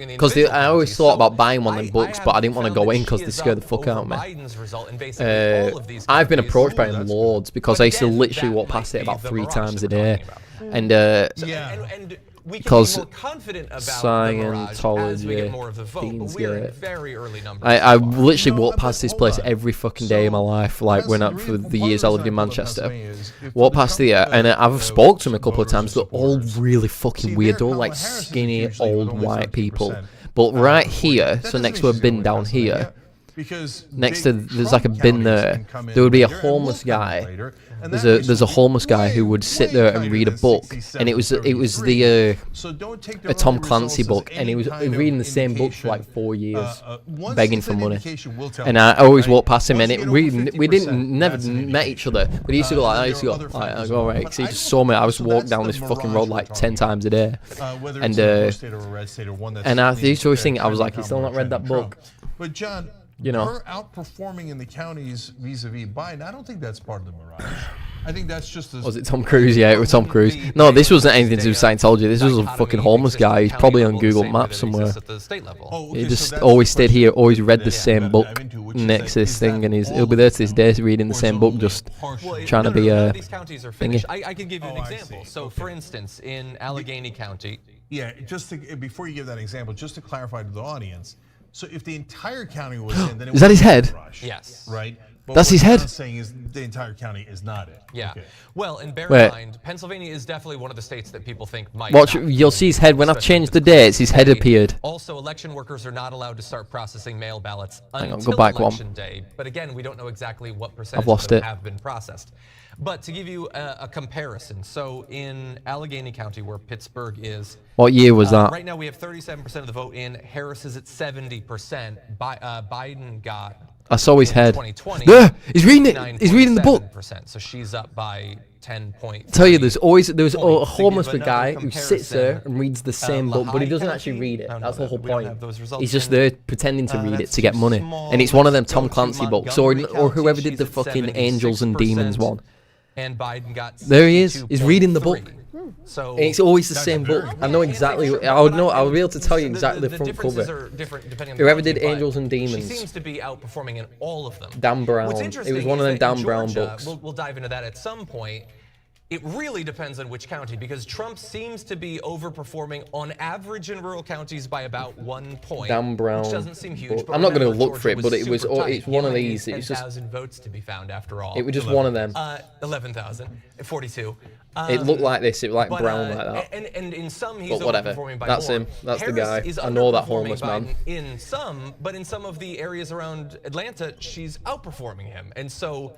because I always thought about buying one of them books, but I didn't want to go in because they scared the fuck out of me. I've been approached by them loads because I used to literally walk past it about 3 times a day. And we can because be more confident about Scientology as we get more of the vote, but we are in very early numbers. I literally walk past this place every fucking day of my life, like when for the years I lived in Manchester. Walk past here, and I've spoke to them a couple of times. They're all really fucking weird. They're all like skinny old white people. But right here, so next to a bin down here, Because next to, there's like a bin there. There would be a homeless guy. There's a homeless guy who would sit there and read a book, and it was the a Tom Clancy book, and he was reading the same book for like 4 years, begging for money. And I always walked past him, and we never met each other, but he used to go like, I used to go like, I go right, because he just saw me. I was walking down this fucking road like 10 times a day, and I used to always think, I was like, he's still not read that book. But John, you know, we're outperforming in the counties vis-a-vis Biden. I don't think that's part of the mirage. I think that's just as... Was it Tom Cruise? Yeah, it was Tom Cruise. No, this wasn't anything to do with Scientology. This was a fucking homeless guy. He's probably on Google Maps somewhere. He just always stayed here, always read the same book next to this thing, and he'll be there to this day reading the same book, just trying to be a these counties are finished. I can give you an example. So, for instance, in Allegheny County... Yeah, just to, before you give that example, just to clarify to the audience, so if the entire county was in, then it is that his head? Yes. Right? But that's his head? What I'm saying is the entire county is not it. Yeah. Okay. Well, and bear in mind, Pennsylvania is definitely one of the states that people think might... Watch, you'll see his head. When I've changed the dates, his head appeared. Also, election workers are not allowed to start processing mail ballots Hang on, until go back election one. day. But again, we don't know exactly what percentage I've lost of them it. have been processed. But to give you a comparison, so in Allegheny County, where Pittsburgh is... What year was that? Right now, we have 37% of the vote in. Harris is at 70%. Biden got... I saw his head. 2020, Yeah, he's reading it. He's reading the book. So she's up by 10 points. Tell you, there's a homeless guy who sits there and reads the same book, but he doesn't actually read it. That's the whole point. He's just there pretending to read it to get money, and it's one of them Tom Clancy books, or whoever did the fucking Angels and Demons one. And Biden got there he is. He's reading the book. So and it's always the same book. I know exactly. I would know. I would be able to tell you exactly the front cover. Whoever did Angels and Demons. She seems to be outperforming in all of them. Dan Brown. It was one of them Dan Brown books. We'll dive into that at some point. It really depends on which county, because Trump seems to be overperforming on average in rural counties by about 1 point. Dan Brown. Which doesn't seem huge. But I'm not going to look Georgia for it, but it was. It's one of these. It was just 10,000 votes to be found after all. It was just one of them. 11,042. It looked like this. It was like brown like that. And in some he's but whatever. Overperforming by That's more. him. That's Harris the guy. Is I know that underperforming homeless man. Biden in some, but in some of the areas around Atlanta, she's outperforming him. And so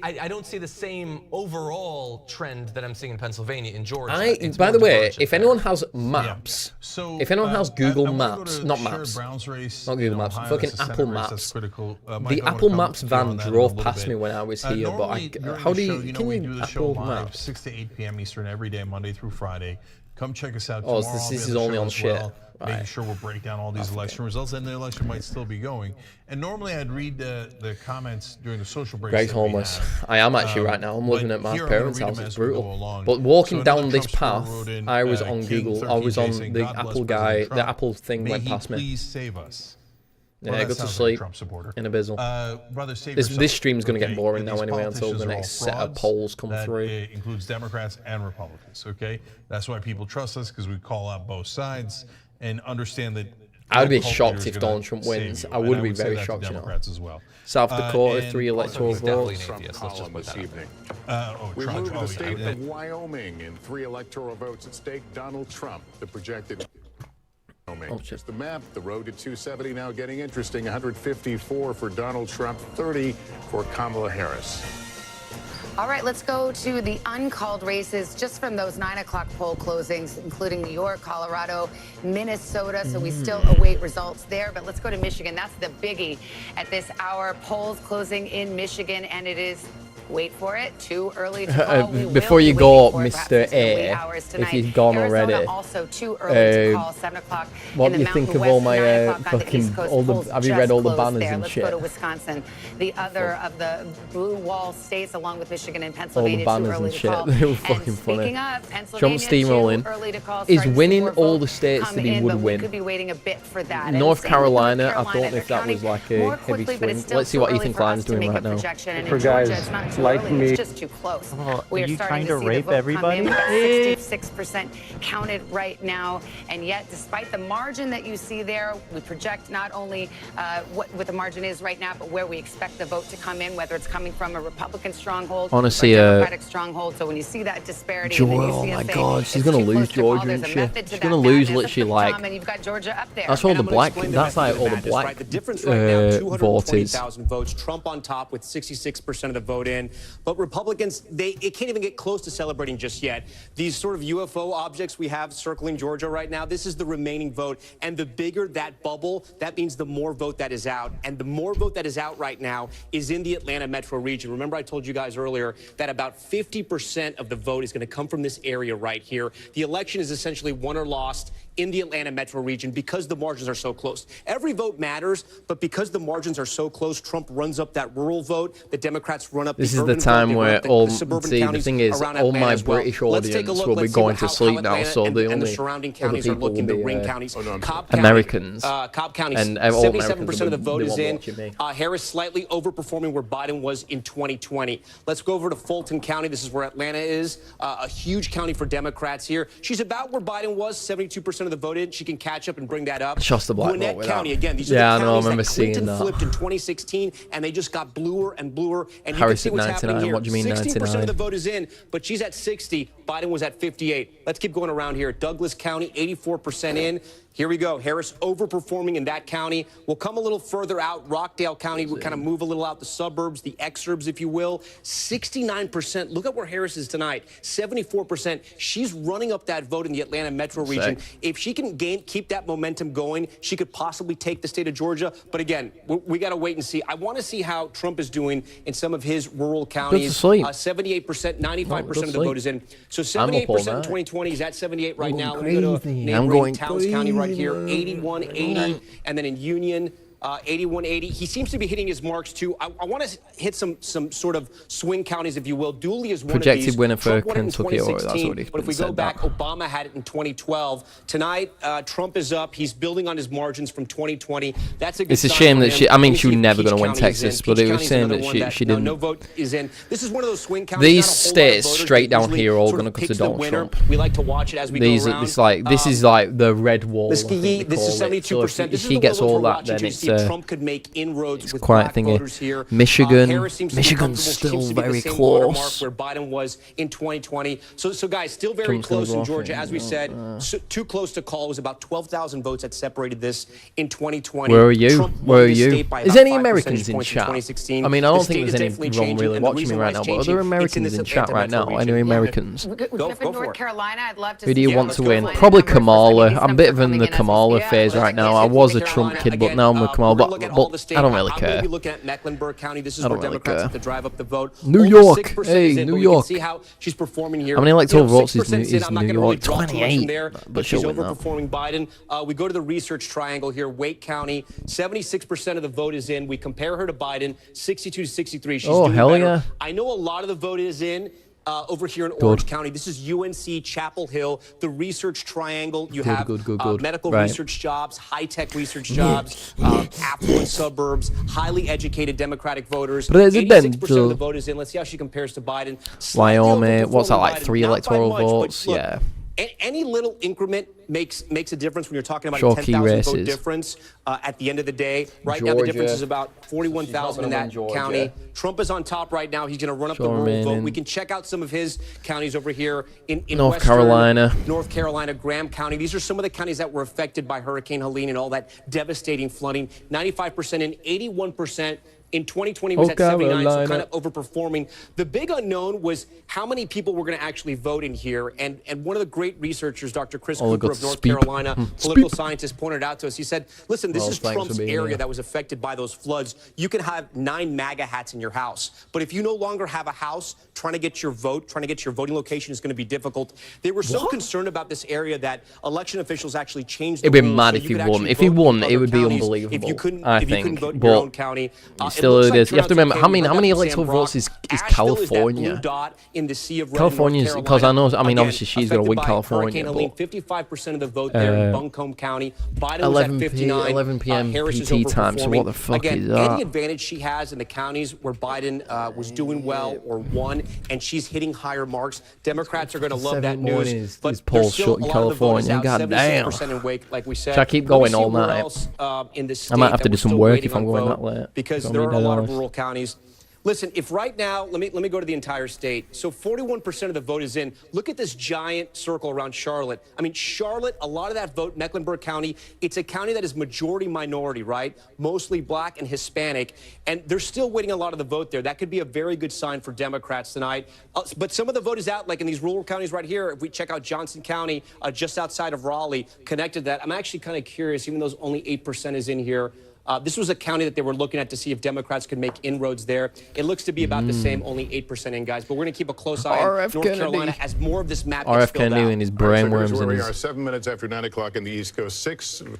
I don't see the same overall trend that I'm seeing in Pennsylvania, in Georgia. By the way, if anyone has maps, if anyone has Google Maps, not maps, not Google Maps, fucking Apple Maps. The Apple Maps van drove past me when I was here, but how do you, can you Apple Maps? 6 to 8 p.m. Eastern every day, Monday through Friday. Come check us out tomorrow. tomorrow. This is only on shit. Making sure we'll break down all these election results, and the election might still be going. And normally I'd read the comments during the social breaks. Greg's homeless. I am actually right now. I'm living at my parents' house. It's brutal. But walking down this path, I was on Google. I was on the Apple guy. The Apple thing went past me. Please save us. Yeah, I go to sleep in a bizzle. This stream's going to get boring now anyway until the next set of polls come through. It includes Democrats and Republicans, okay? That's why people trust us, because we call out both sides and understand that. I'd be shocked if Donald Trump wins. I would be very shocked, you know. As well. South Dakota, 3 electoral votes. This evening. We move to the state of Wyoming in 3 electoral votes at stake. Donald Trump, the projected. Here's the map. The road to 270 now getting interesting. 154 for Donald Trump, 30 for Kamala Harris. All right, let's go to the uncalled races just from those 9 o'clock poll closings, including New York, Colorado, Minnesota. So we still await results there. But let's go to Michigan. That's the biggie at this hour. Polls closing in Michigan, and it is, wait for it, too early to call. Before you go, Mr. A, if you've gone already, also too early to call, 7 o'clock. What do you think of all my fucking, have you read all the banners and shit? Let's go to Wisconsin, the other of the blue wall states, along with Michigan and Pennsylvania. All the banners and shit. They were fucking funny. Trump steamrolling is winning all the states that he would win. Could be waiting a bit for that. North Carolina, I don't know if that was like a heavy swing. Let's see what Ethan Klein's doing right now. For guys, like early. me. It's just too close. Oh, We are are you starting trying to to see the rape vote come everybody? in. We've got 66% counted right now, and yet, despite the margin that you see there, we project not only what the margin is right now, but where we expect the vote to come in, whether it's coming from a Republican stronghold or a Democratic stronghold. So when you see that disparity, Oh my God, she's gonna lose Georgia, isn't she? She's gonna lose literally like. and you've got Georgia up there. That's all the black. That's like all the black The difference right now, voters. 220,000 votes. Trump on top with 66% of the vote in. But Republicans, it can't even get close to celebrating just yet. These sort of UFO objects we have circling Georgia right now, this is the remaining vote. And the bigger that bubble, that means the more vote that is out. And the more vote that is out right now is in the Atlanta metro region. Remember, I told you guys earlier that about 50% of the vote is going to come from this area right here. The election is essentially won or lost in the Atlanta metro region because the margins are so close. Every vote matters, but because the margins are so close, Trump runs up that rural vote. The Democrats run up this the is the urban time vote, where the all suburban see the counties thing is around all Atlanta my as well. British Let's take a audience look. will be Let's see going how to sleep now, Atlanta so and the the only surrounding other counties are people looking. will The be ring counties. Cobb Americans County, and all Americans 77% of the vote is in. watching me. Harris slightly overperforming where Biden was in 2020. Let's go over to Fulton County. This is where Atlanta is. A huge county for Democrats here. She's about where Biden was, 72% of the vote in. She can catch up and bring that up. Just the black Gwinnett vote County, without. again, these Yeah, are the I know, I counties remember that seeing Clinton that. flipped in 2016, and they just got bluer and bluer. And you Harris can see at what's happening 99. here. What do you mean 16% 99? of the vote is in, but she's at 60. Biden was at 58. Let's keep going around here. Douglas County, 84% in. Here we go. Harris overperforming in that county. We'll come a little further out. Rockdale County, we'll kind of move a little out the suburbs, the exurbs, if you will. 69%. Look at where Harris is tonight. 74%. She's running up that vote in the Atlanta metro region. If she can keep that momentum going, she could possibly take the state of Georgia. But again, we got to wait and see. I want to see how Trump is doing in some of his rural counties. 78%, 95% of the vote is in. So 78% in 2020. He's at 78 right now. Let me go to neighboring Towns County right here, 8180, and then in Union, 8180. He seems to be hitting his marks too. I want to hit some sort of swing counties, if you will. Dooley is one Projected of these. winner for Trump won it in Kentucky, or that's 2016, already but if we been go said back, that. Obama had it in 2012. Tonight, Trump is up. He's building on his margins from 2020. That's a good It's a sign shame for that him. she. I mean, Let me she was see if never Peach going to win County is Texas, in. but Peach it was County's shame another that one she no didn't. vote is in. This is one of those swing counties. These Not a whole lot of states voters, straight but down usually here are all sort going of to come to picks the Donald winner. Trump. We like to watch it as we These go are around. this is like the red wall. I think they This is call it. So 72%. if he gets all that, then it's Trump could make inroads with quite black thingy. voters here. Michigan, Harris seems to be Michigan's comfortable. She seems still to be the very same watermark close. where Biden was in 2020. So guys, still very Trump's gonna close go in off Georgia, it. as we said. Too close to call. It was about 12,000 votes that separated this in 2020. Where are you? Trump Where won are this you? state by Is about any 5 Americans percentage in points chat? 2016. I mean, I The don't state think is there's any definitely wrong changing, really and the watching me reason why right it's now. But are changing, there it's Americans in this chat right Atlanta now? metro Any region. Americans? Up in North Carolina, I'd love to Who do see you North want to win? Carolina Probably numbers. Kamala. These I'm a numbers bit are in coming the in as Kamala yeah, phase right now. I was a Trump kid, but now I'm a Kamala. But I don't really I'm going to care. be looking at Mecklenburg County. This is I where don't really Democrats care. have to drive up the vote. New Only York. 6% Hey, is in, New but we York. can see how she's performing here. How many electoral votes is 6% in, I'm not New gonna really York? draw too much from 28. there, But but she'll she's win that. overperforming Biden. We go to the research triangle here. Wake County, 76% of the vote is in. We compare her to Biden, 62 to 63. She's doing hell better. yeah. I know a lot of the vote is in. Over here in Orange County. This is UNC Chapel Hill, the research triangle. You have medical Right. research jobs, high-tech research jobs, affluent suburbs, highly educated Democratic voters. President 86% of the vote is in. Let's see how she compares to Biden. Slightly Wyoming. What's that overperforming like? Biden, 3 not by electoral much, but votes? look, Yeah. Any little increment makes a difference when you're talking about Sure, a key 10,000 vote races. difference at the end of the day. Right now, the difference Georgia. is about 41,000 in She's not that gonna win county. Georgia. Trump is on top right now. He's going to run up the Sure, rural man, vote. and We can check out some of his counties over here in North Western Carolina. North Carolina, Graham County. These are some of the counties that were affected by Hurricane Helene and all that devastating flooding. 95% and 81%. In 2020, was at 79, so kind of overperforming. The big unknown was how many people were going to actually vote in here. And one of the great researchers, Dr. Chris Cooper of North Carolina, political scientist, pointed out to us. He said, listen, this is Trump's area that was affected by those floods. You can have 9 MAGA hats in your house. But if you no longer have a house, trying to get your vote, trying to get your voting location is going to be difficult. They were so concerned about this area that election officials actually changed the It'd be rules mad so if you he could won. actually If he vote won, in it other would be counties unbelievable. If you couldn't I vote in think, your but own county. it's still early days. You have to remember how many electoral votes is California? California's, because I know, I mean, obviously she's going to win California, but 55% of the vote there in Buncombe County. Biden was at 59. 11 p.m. Harris is PT time. So what the fuck is that? Any advantage she has in the counties where Biden was doing well or won, and she's hitting higher marks, Democrats are going to love that news. But polls shut in California. God damn. Like we said, Should I keep going all night? I might have to do some work if I'm going that late. Because there are a lot of rural counties. Listen, if right now, let me go to the entire state. So 41% of the vote is in. Look at this giant circle around Charlotte. I mean, Charlotte, a lot of that vote, Mecklenburg County, it's a county that is majority minority, right? Mostly black and Hispanic. And they're still winning a lot of the vote there. That could be a very good sign for Democrats tonight. But some of the vote is out, like in these rural counties right here. If we check out Johnson County, just outside of Raleigh, connected to that, I'm actually kind of curious, even though only 8% is in here. This was a county that they were looking at to see if Democrats could make inroads there. It looks to be about the same, only 8% in, guys. But we're going to keep a close eye on North Carolina as more of this map gets filled out. and his brainworms. Where we are, 7 minutes after 9 o'clock in the East Coast.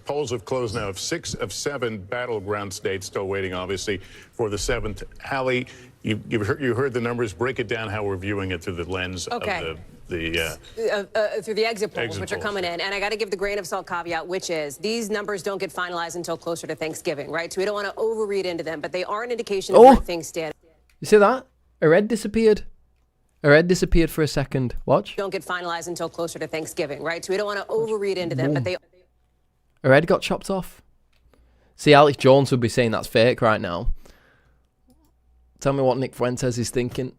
Polls have closed now of 6 of 7 battleground states. Still waiting, obviously, for the 7th. Hallie, you heard the numbers. Break it down how we're viewing it through the lens of through the exit polls, which are coming in. And I got to give the grain of salt caveat, which is these numbers don't get finalized until closer to Thanksgiving, right? So we don't want to overread into them, but they are an indication of where things stand. You see that? Her head disappeared. Her head disappeared for a second. Watch. Don't get finalized until closer to Thanksgiving, right? So we don't want to overread into them, but they... Her head got chopped off. See, Alex Jones would be saying that's fake right now. Tell me what Nick Fuentes is thinking.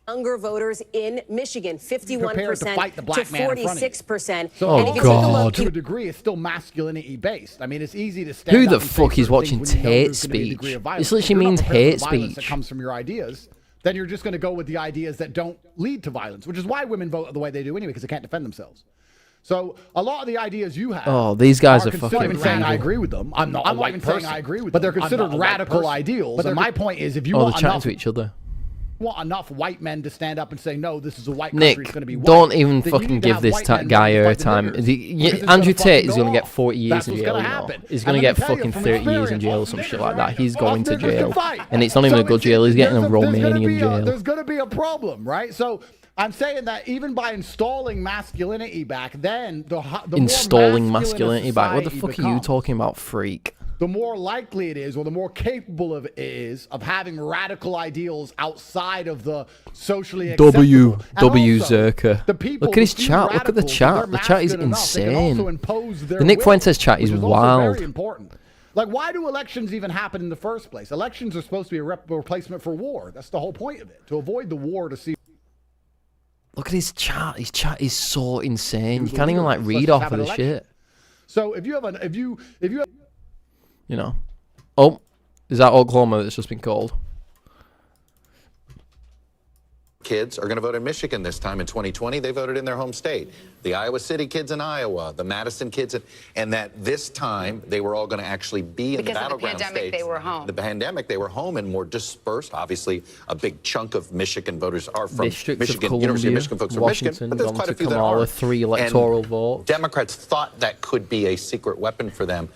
Younger voters in Michigan, 51% to fight the black to man in front of you. 46%. Oh, and if you God. take a look, To a degree, it's still masculinity based. I mean, it's easy to stand Who up the and say fuck is certain watching things when you know hate there's gonna be a speech? degree of This violence. literally If you're not means prepared for hate the violence speech. that comes from your ideas, then you're just going to go with the ideas that don't lead to violence, which is why women vote the way they do anyway, because they can't defend themselves. So a lot of the ideas you have. Oh, these guys are fucking saying I agree with them. I'm not even saying I agree with them. But they're considered radical ideals. And my point is, if you want they're chatting to each other. enough white men to stand up and say, no, this is a white country, Nick, it's going to be white, don't even then you fucking need to give have this white men guy fight the airtime. niggers. Andrew Tate is fucking going to go get 40 years That's in what's jail gonna now. happen. He's And going to let get me tell you fucking from 30 years in experience, jail or all some niggers shit like are that. He's going to niggers can jail. fight. And it's not even a good jail. He's getting a Romanian jail. There's going to be a problem, right? So I'm saying that even by installing masculinity back then, the Installing more masculinity back. What the society fuck are you talking about, freak? the more likely it is, or the more capable of it is, of having radical ideals outside of the socially acceptable. W Zerka. Look at his chat. Look at the chat. The chat is insane. The Nick Fuentes chat is wild. Very important. Like, why do elections even happen in the first place? Elections are supposed to be a replacement for war. That's the whole point of it, to avoid the war, to see. Look at his chat. His chat is so insane. You can't even like read off of the shit. So if you have you know, oh, is that Oklahoma that's just been called? Kids are going to vote in Michigan this time in 2020. They voted in their home state. The Iowa City kids in Iowa, the Madison kids, and that this time they were all going to actually be in the battleground states. Because of the pandemic, they were home. The pandemic, they were home and more dispersed. Obviously, a big chunk of Michigan voters are from Michigan. University of Michigan folks are Michigan, but there's quite a few that are. 3 electoral votes. Democrats thought that could be a secret weapon for them.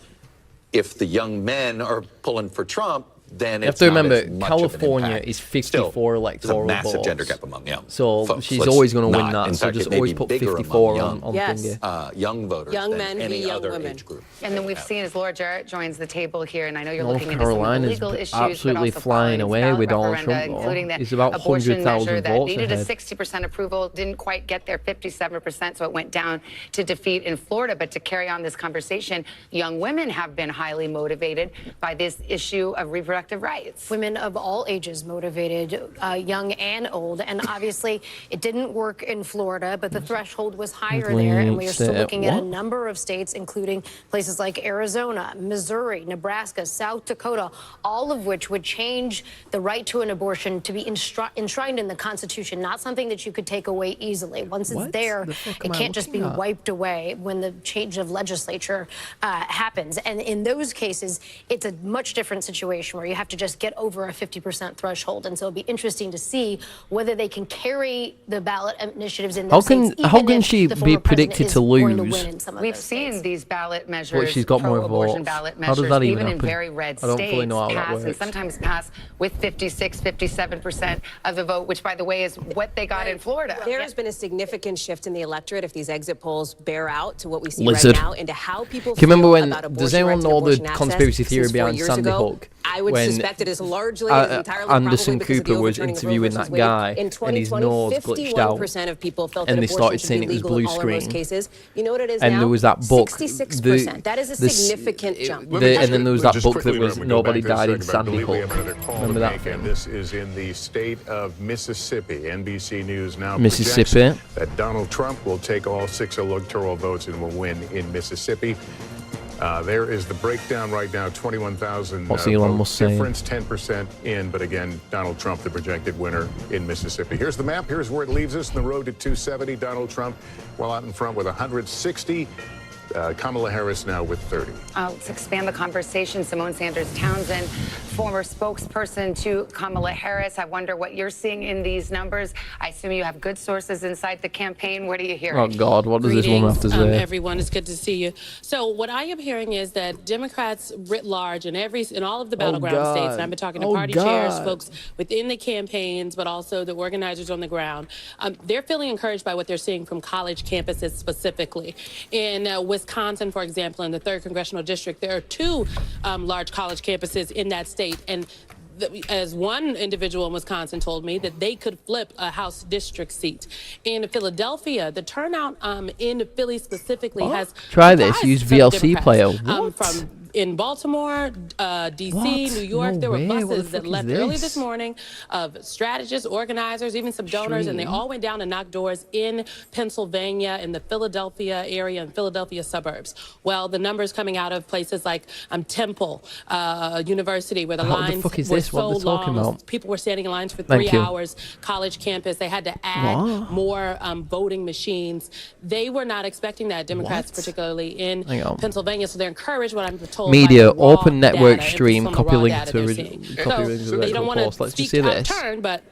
If the young men are pulling for Trump, then you have to remember, California is 54 electoral votes. There's a massive gender gap among young So folks. she's always going to win that. In So fact, just it may always be put bigger 54 among on thingy. Young voters young than men any young other women. age group. And then we've seen as Laura Jarrett joins the table here, and I know you're North looking into some of the Carolina's legal issues, absolutely but also flying away with Donald referenda, Trump, though. including the He's about abortion 100,000 measure that votes needed ahead. a 60% approval, didn't quite get there, 57%, so it went down to defeat in Florida. But to carry on this conversation, young women have been highly motivated by this issue of reproductive rights. Women of all ages motivated, young and old, and obviously it didn't work in Florida, but the threshold was higher there, and we are still looking at a number of states, including places like Arizona, Missouri, Nebraska, South Dakota, all of which would change the right to an abortion to be enshrined in the Constitution, not something that you could take away easily. Once it's there, it can't just be wiped away when the change of legislature happens. And in those cases, it's a much different situation where primary. You have to just get over a 50% threshold. And so it'll be interesting to see whether they can carry the ballot initiatives in those states. How can she be predicted to lose? We've seen these ballot measures, But she's got more pro-abortion votes. ballot How does measures, that even even in happen? very red I don't states, fully know how that pass and works. sometimes pass with 56, 57% of the vote, which, by the way, is what they got in Florida. There has been a significant shift in the electorate, if these exit polls bear out to what we see Lizard. right now, into how people Can you remember feel when? about Does abortion anyone rights and know the abortion access conspiracy theory since 4 behind years Sandy ago? Hook? I would When, suspect it is largely entirely Anderson probably because of the Cooper was overturning of Roe interviewing versus that Wade. guy, In and his 2020, nose glitched out, 51% of people felt and that they abortion started should saying be it was legal blue in all or most screen. cases. You know what it is And now? there was that book, 66%. That is a significant jump. and then there was that book that was Nobody Died in Sandy Hook. Remember that And film? this is in the state of Mississippi. NBC News now Mississippi. projects that Donald Trump will take all 6 electoral votes and will win in Mississippi. There is the breakdown right now, 21,000 What's Elon vote Musk saying? difference, 10% in, but again, Donald Trump, the projected winner in Mississippi. Here's the map. Here's where it leaves us. The road to 270. Donald Trump well out in front with 160. Kamala Harris now with 30. Let's expand the conversation. Simone Sanders Townsend, former spokesperson to Kamala Harris. I wonder what you're seeing in these numbers. I assume you have good sources inside the campaign. What are you hearing? Oh God, what does this woman have to say? Everyone, it's good to see you. So what I am hearing is that Democrats writ large in all of the battleground states, and I've been talking to party chairs, folks within the campaigns, but also the organizers on the ground, they're feeling encouraged by what they're seeing from college campuses specifically. In Wisconsin, for example, in the 3rd Congressional District, there are 2 large college campuses in that state. And as one individual in Wisconsin told me, that they could flip a House district seat. In Philadelphia, the turnout in Philly specifically has Try this. Use VLC player. from in Baltimore, D.C., New York, there were buses that left early this morning of strategists, organizers, even some donors, and they all went down and knocked doors in Pennsylvania, in the Philadelphia area and Philadelphia suburbs. Well, the numbers coming out of places like Temple University, where the lines were so long, people were standing in lines for 3 hours. College campus, they had to add more voting machines. They were not expecting that, Democrats particularly in Pennsylvania, so they're encouraged, what I'm told. Media, open network stream, copy link to the post. Let's just see this. But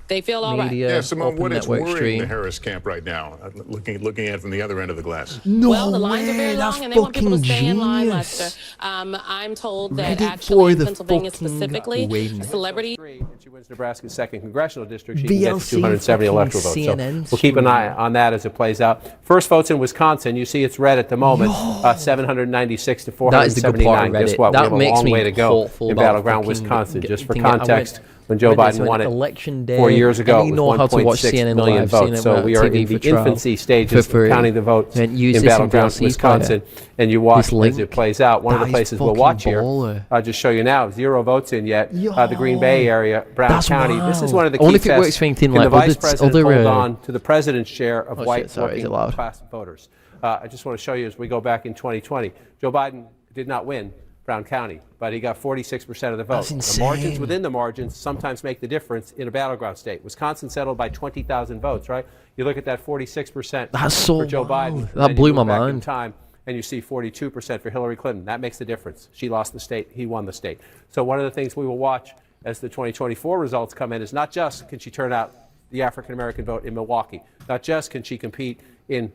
they feel all right. Yeah, Simone, what is worrying stream. the Harris camp right now? Looking at it from the other end of the glass. Well, the lines are very long, and they want people to stay in line, Lester. I'm told that actually in Pennsylvania specifically, a celebrity. She wins Nebraska's 2nd congressional district. She can get to 270 electoral votes. So we'll keep an eye on that as it plays out. First votes in Wisconsin. You see it's red at the moment, 796 to 479. Guess what? We have a long way to go in Battleground, Wisconsin. Just for context, when Joe Biden won it election day, 4 years ago, it know was how to watch 1.6 CNN million live, votes. So we are in the infancy stages of counting the votes in Battleground, Wisconsin. And you watch as it plays out. One of the places we'll watch here, I'll just show you now, 0 votes in yet. The Green Bay area, Brown County. This is one of the key tests. Can the Vice President hold on to the President's share of white working class voters? I just want to show you as we go back in 2020. Joe Biden did not win Brown County, but he got 46% of the vote. The margins within the margins sometimes make the difference in a battleground state. Wisconsin settled by 20,000 votes, right? You look at that 46% for Joe Biden. That blew my mind. And you see 42% for Hillary Clinton. That makes the difference. She lost the state. He won the state. So one of the things we will watch as the 2024 results come in is not just can she turn out the African-American vote in Milwaukee, not just can she compete in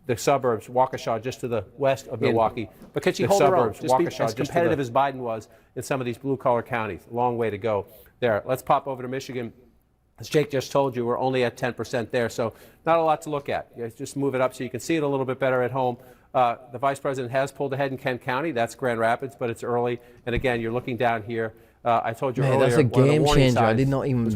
the suburbs, Waukesha, just to the west of Milwaukee, but can she hold her own? Just be as competitive as Biden was in some of these blue-collar counties. A long way to go there. Let's pop over to Michigan. As Jake just told you, we're only at 10% there, so not a lot to look at. Just move it up so you can see it a little bit better at home. The Vice President has pulled ahead in Kent County. That's Grand Rapids, but it's early. And again, you're looking down here. I told you earlier, that's a game changer. I did not even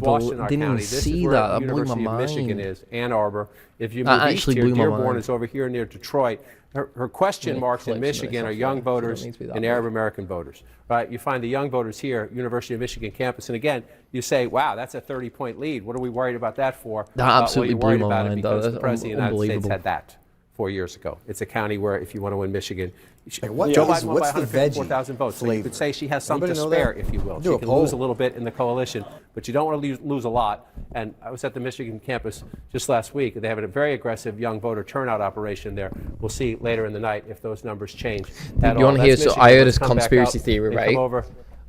see that. That blew my mind. Michigan is Ann Arbor. If you move east here, Dearborn is over here near Detroit. Her question marks in Michigan are young voters and Arab American voters. Right? You find the young voters here, University of Michigan campus, and again, you say, "Wow, that's a 30-point lead. What are we worried about that for?" That absolutely blew my mind. Because the President of the United States had that 4 years ago. It's a county where, if you want to win Michigan, Joe Biden won by 154,000 votes. So you could say she has some to spare, if you will. She can lose a little bit in the coalition, but you don't want to lose a lot. And I was at the Michigan campus just last week. They have a very aggressive young voter turnout operation there. We'll see later in the night if those numbers change. You want to hear? So I heard this conspiracy theory, right?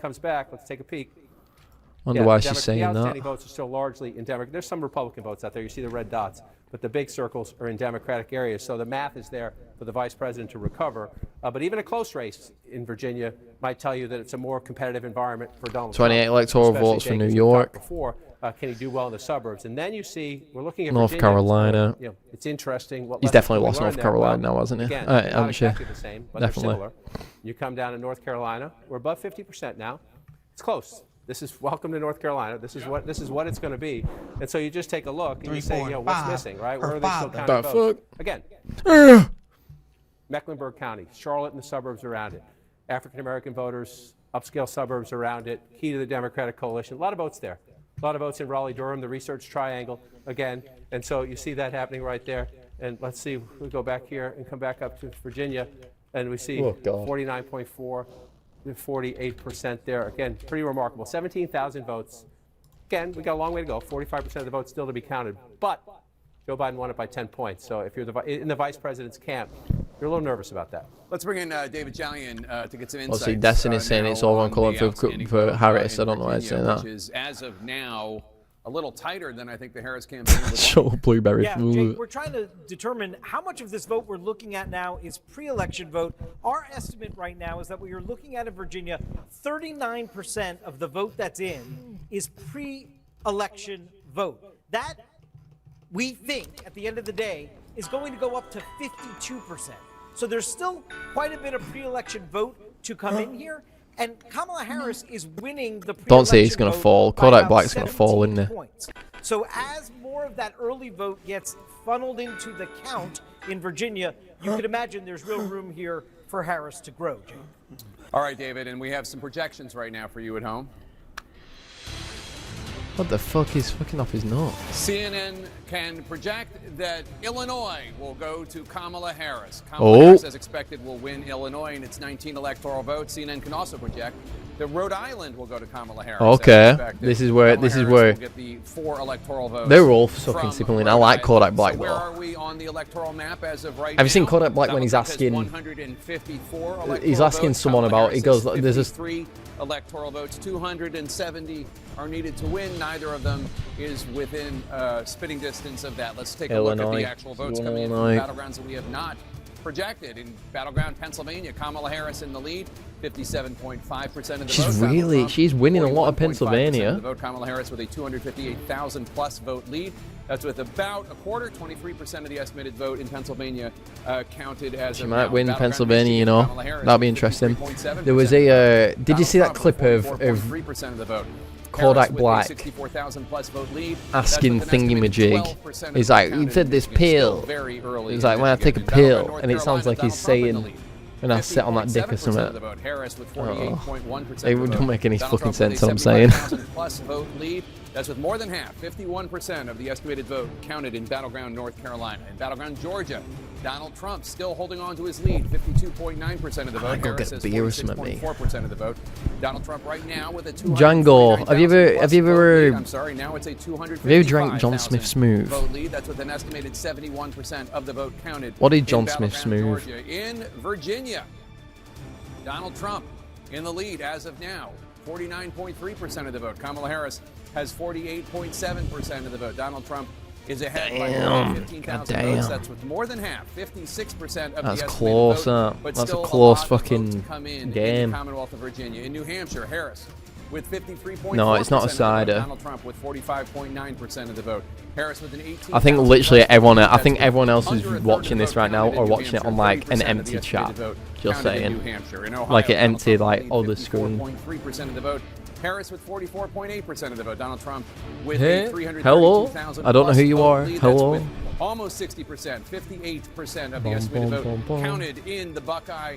comes back, let's take a peek. Wonder why she's saying the that. outstanding votes are still largely in Democrat. There's some Republican votes out there. You see the red dots, but the big circles are in Democratic areas. So the math is there for the vice president to recover. But even a close race in Virginia might tell you that it's a more competitive environment for Donald 28 Trump. electoral votes for New York. Before, can he do well in the suburbs? And then you see, we're looking at North Virginia, Carolina. You know, it's interesting. What He's definitely lost North Carolina now, hasn't he? Again, Haven't not you? exactly the same, but Definitely. they're similar. You come down to North Carolina, we're above 50% now. It's close. This is welcome to North Carolina. This is what it's going to be. And so you just take a look and you say, you know, what's missing, right? Where are they still counting votes? Again, Mecklenburg County, Charlotte and the suburbs around it, African American voters, upscale suburbs around it, key to the Democratic coalition. A lot of votes there. A lot of votes in Raleigh-Durham, the research triangle, again. And so you see that happening right there. And let's see, we go back here and come back up to Virginia, and we see 49.4 to 48% there. Again, pretty remarkable. 17,000 votes. Again, we got a long way to go. 45% of the votes still to be counted. But Joe Biden won it by 10 points. So if you're in the vice president's camp, you're a little nervous about that. Let's bring in David Chalian to get some insights. Well, see, Destiny's saying it's all on call for Harris. I don't know why I'm saying that. Which is, as of now, a little tighter than I think the Harris campaign would Show Blueberry. Yeah, Jake, we're trying to determine how much of this vote we're looking at now is pre-election vote. Our estimate right now is that what you're looking at in Virginia, 39% of the vote that's in is pre-election vote. That, we think, at the end of the day, is going to go up to 52%. So there's still quite a bit of pre-election vote to come in here. And Kamala Harris is winning the pre-election Don't say he's going to fall. Kodak Black's going to fall, isn't he? Points. So as more of that early vote gets funneled into the count in Virginia, you can imagine there's real room here for Harris to grow, Jake. All right, David, and we have some projections right now for you at home. What the fuck is fucking off his nose? CNN can project that Illinois will go to Kamala Harris. Kamala Harris, as expected, will win Illinois in its 19 electoral votes. CNN can also project that Rhode Island will go to Kamala Harris. Okay, this is where will get the 4 electoral votes. They're all fucking sibling. I like Kodak Black so though. where are we on the electoral map as of right Have you seen now? Kodak Black when he's asking? 154 He's asking someone about. He goes, "There's a 3 electoral votes. 270 are needed to win. Neither of them is within spitting distance of that. Let's take a look at the actual votes coming in from the battlegrounds that we have not projected. In Battleground, Pennsylvania, Kamala Harris in the lead, 57.5% of the vote. She's winning a lot of Pennsylvania. The vote, Kamala Harris with a 258,000 plus vote lead. That's with about a quarter, 23% of the estimated vote in Pennsylvania counted as. She might win Pennsylvania, you know. That'll be interesting. There was a. Did you see that clip of 3% of the vote? Kodak Black asking thingamajig? He's like, you said this pill. He's like, when I take a pill, and it sounds like he's saying, when I sit on that dick or something. It wouldn't make any fucking sense what I'm saying. That's with more than half, 51% of the estimated vote counted in Battleground, North Carolina. In Battleground, Georgia, Donald Trump still holding on to his lead, 52.9% of the vote. Harris has 46.4% of the vote. Donald Trump right now with a Django, have you ever? I'm sorry, now it's a 255,000 have you ever drank John Smith Smooth? Vote lead. That's with an estimated 71% of the vote counted. What is John Smith Smooth? Georgia. In Virginia, Donald Trump in the lead as of now, 49.3% of the vote. Kamala Harris has 48.7% of the vote. Donald Trump is ahead by 15,000 votes. That's with more than half, 56% of That's the close, vote. But that's still a close lot of fucking votes come in game. the Commonwealth of Virginia. In New Hampshire, Harris with 53.4%. No, it's not a cider. Donald Trump with 45.9% of the vote. Harris with an 18. I think literally everyone. I think everyone else who's watching this right now or watching it on like an empty chat. Just saying, like an empty like other screen. 4.3% of the vote. Harris with 44.8% of the vote. Donald Trump with Hey, a 332,000. hello. I don't know who you are. Hello. Almost 60%, 58% of the estimated vote counted in the Buckeye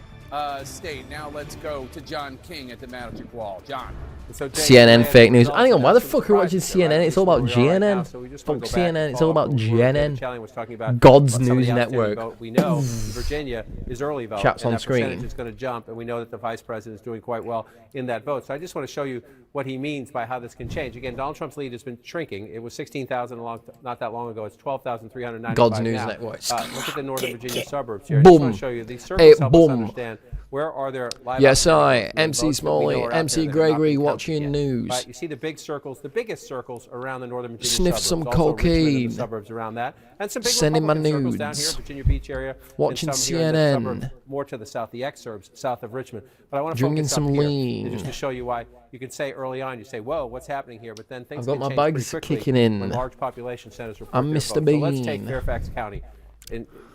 state. Now let's go to John King at the Magic Wall. John. CNN fake news. Hang on, why the fuck are you watching CNN? It's all about GNN. Fuck CNN. It's all about GNN. God's news network. We know Virginia is early vote. Chat's on screen. It's going to jump, and we know that the vice president is doing quite well in that vote. So I just want to show you what he means by how this can change. Again, Donald Trump's lead has been shrinking. It was 16,000 not that long ago. It's 12,395 God's news now. network. Look at the Northern Virginia suburbs here. I just want to show you these circles help us understand where are there live. Yes, I, MC Smalley, MC Gregory, watching news. Right, you see the big circles, the biggest circles around the Northern Virginia Sniff suburbs. some Also cocaine. The suburbs around that, and some big Sending my Republican circles down nudes. here, Virginia Beach area. Watching and some here in the CNN. suburbs, more to the south, the exurbs south of Richmond. But I want to Drinking focus some up here lean. just to show you why. You could say early on, you say, "Whoa, what's happening here?" But then things I've got can my change bags pretty quickly kicking in. when large population centers report I'm their Mr. votes. So let's take Bean. Fairfax County.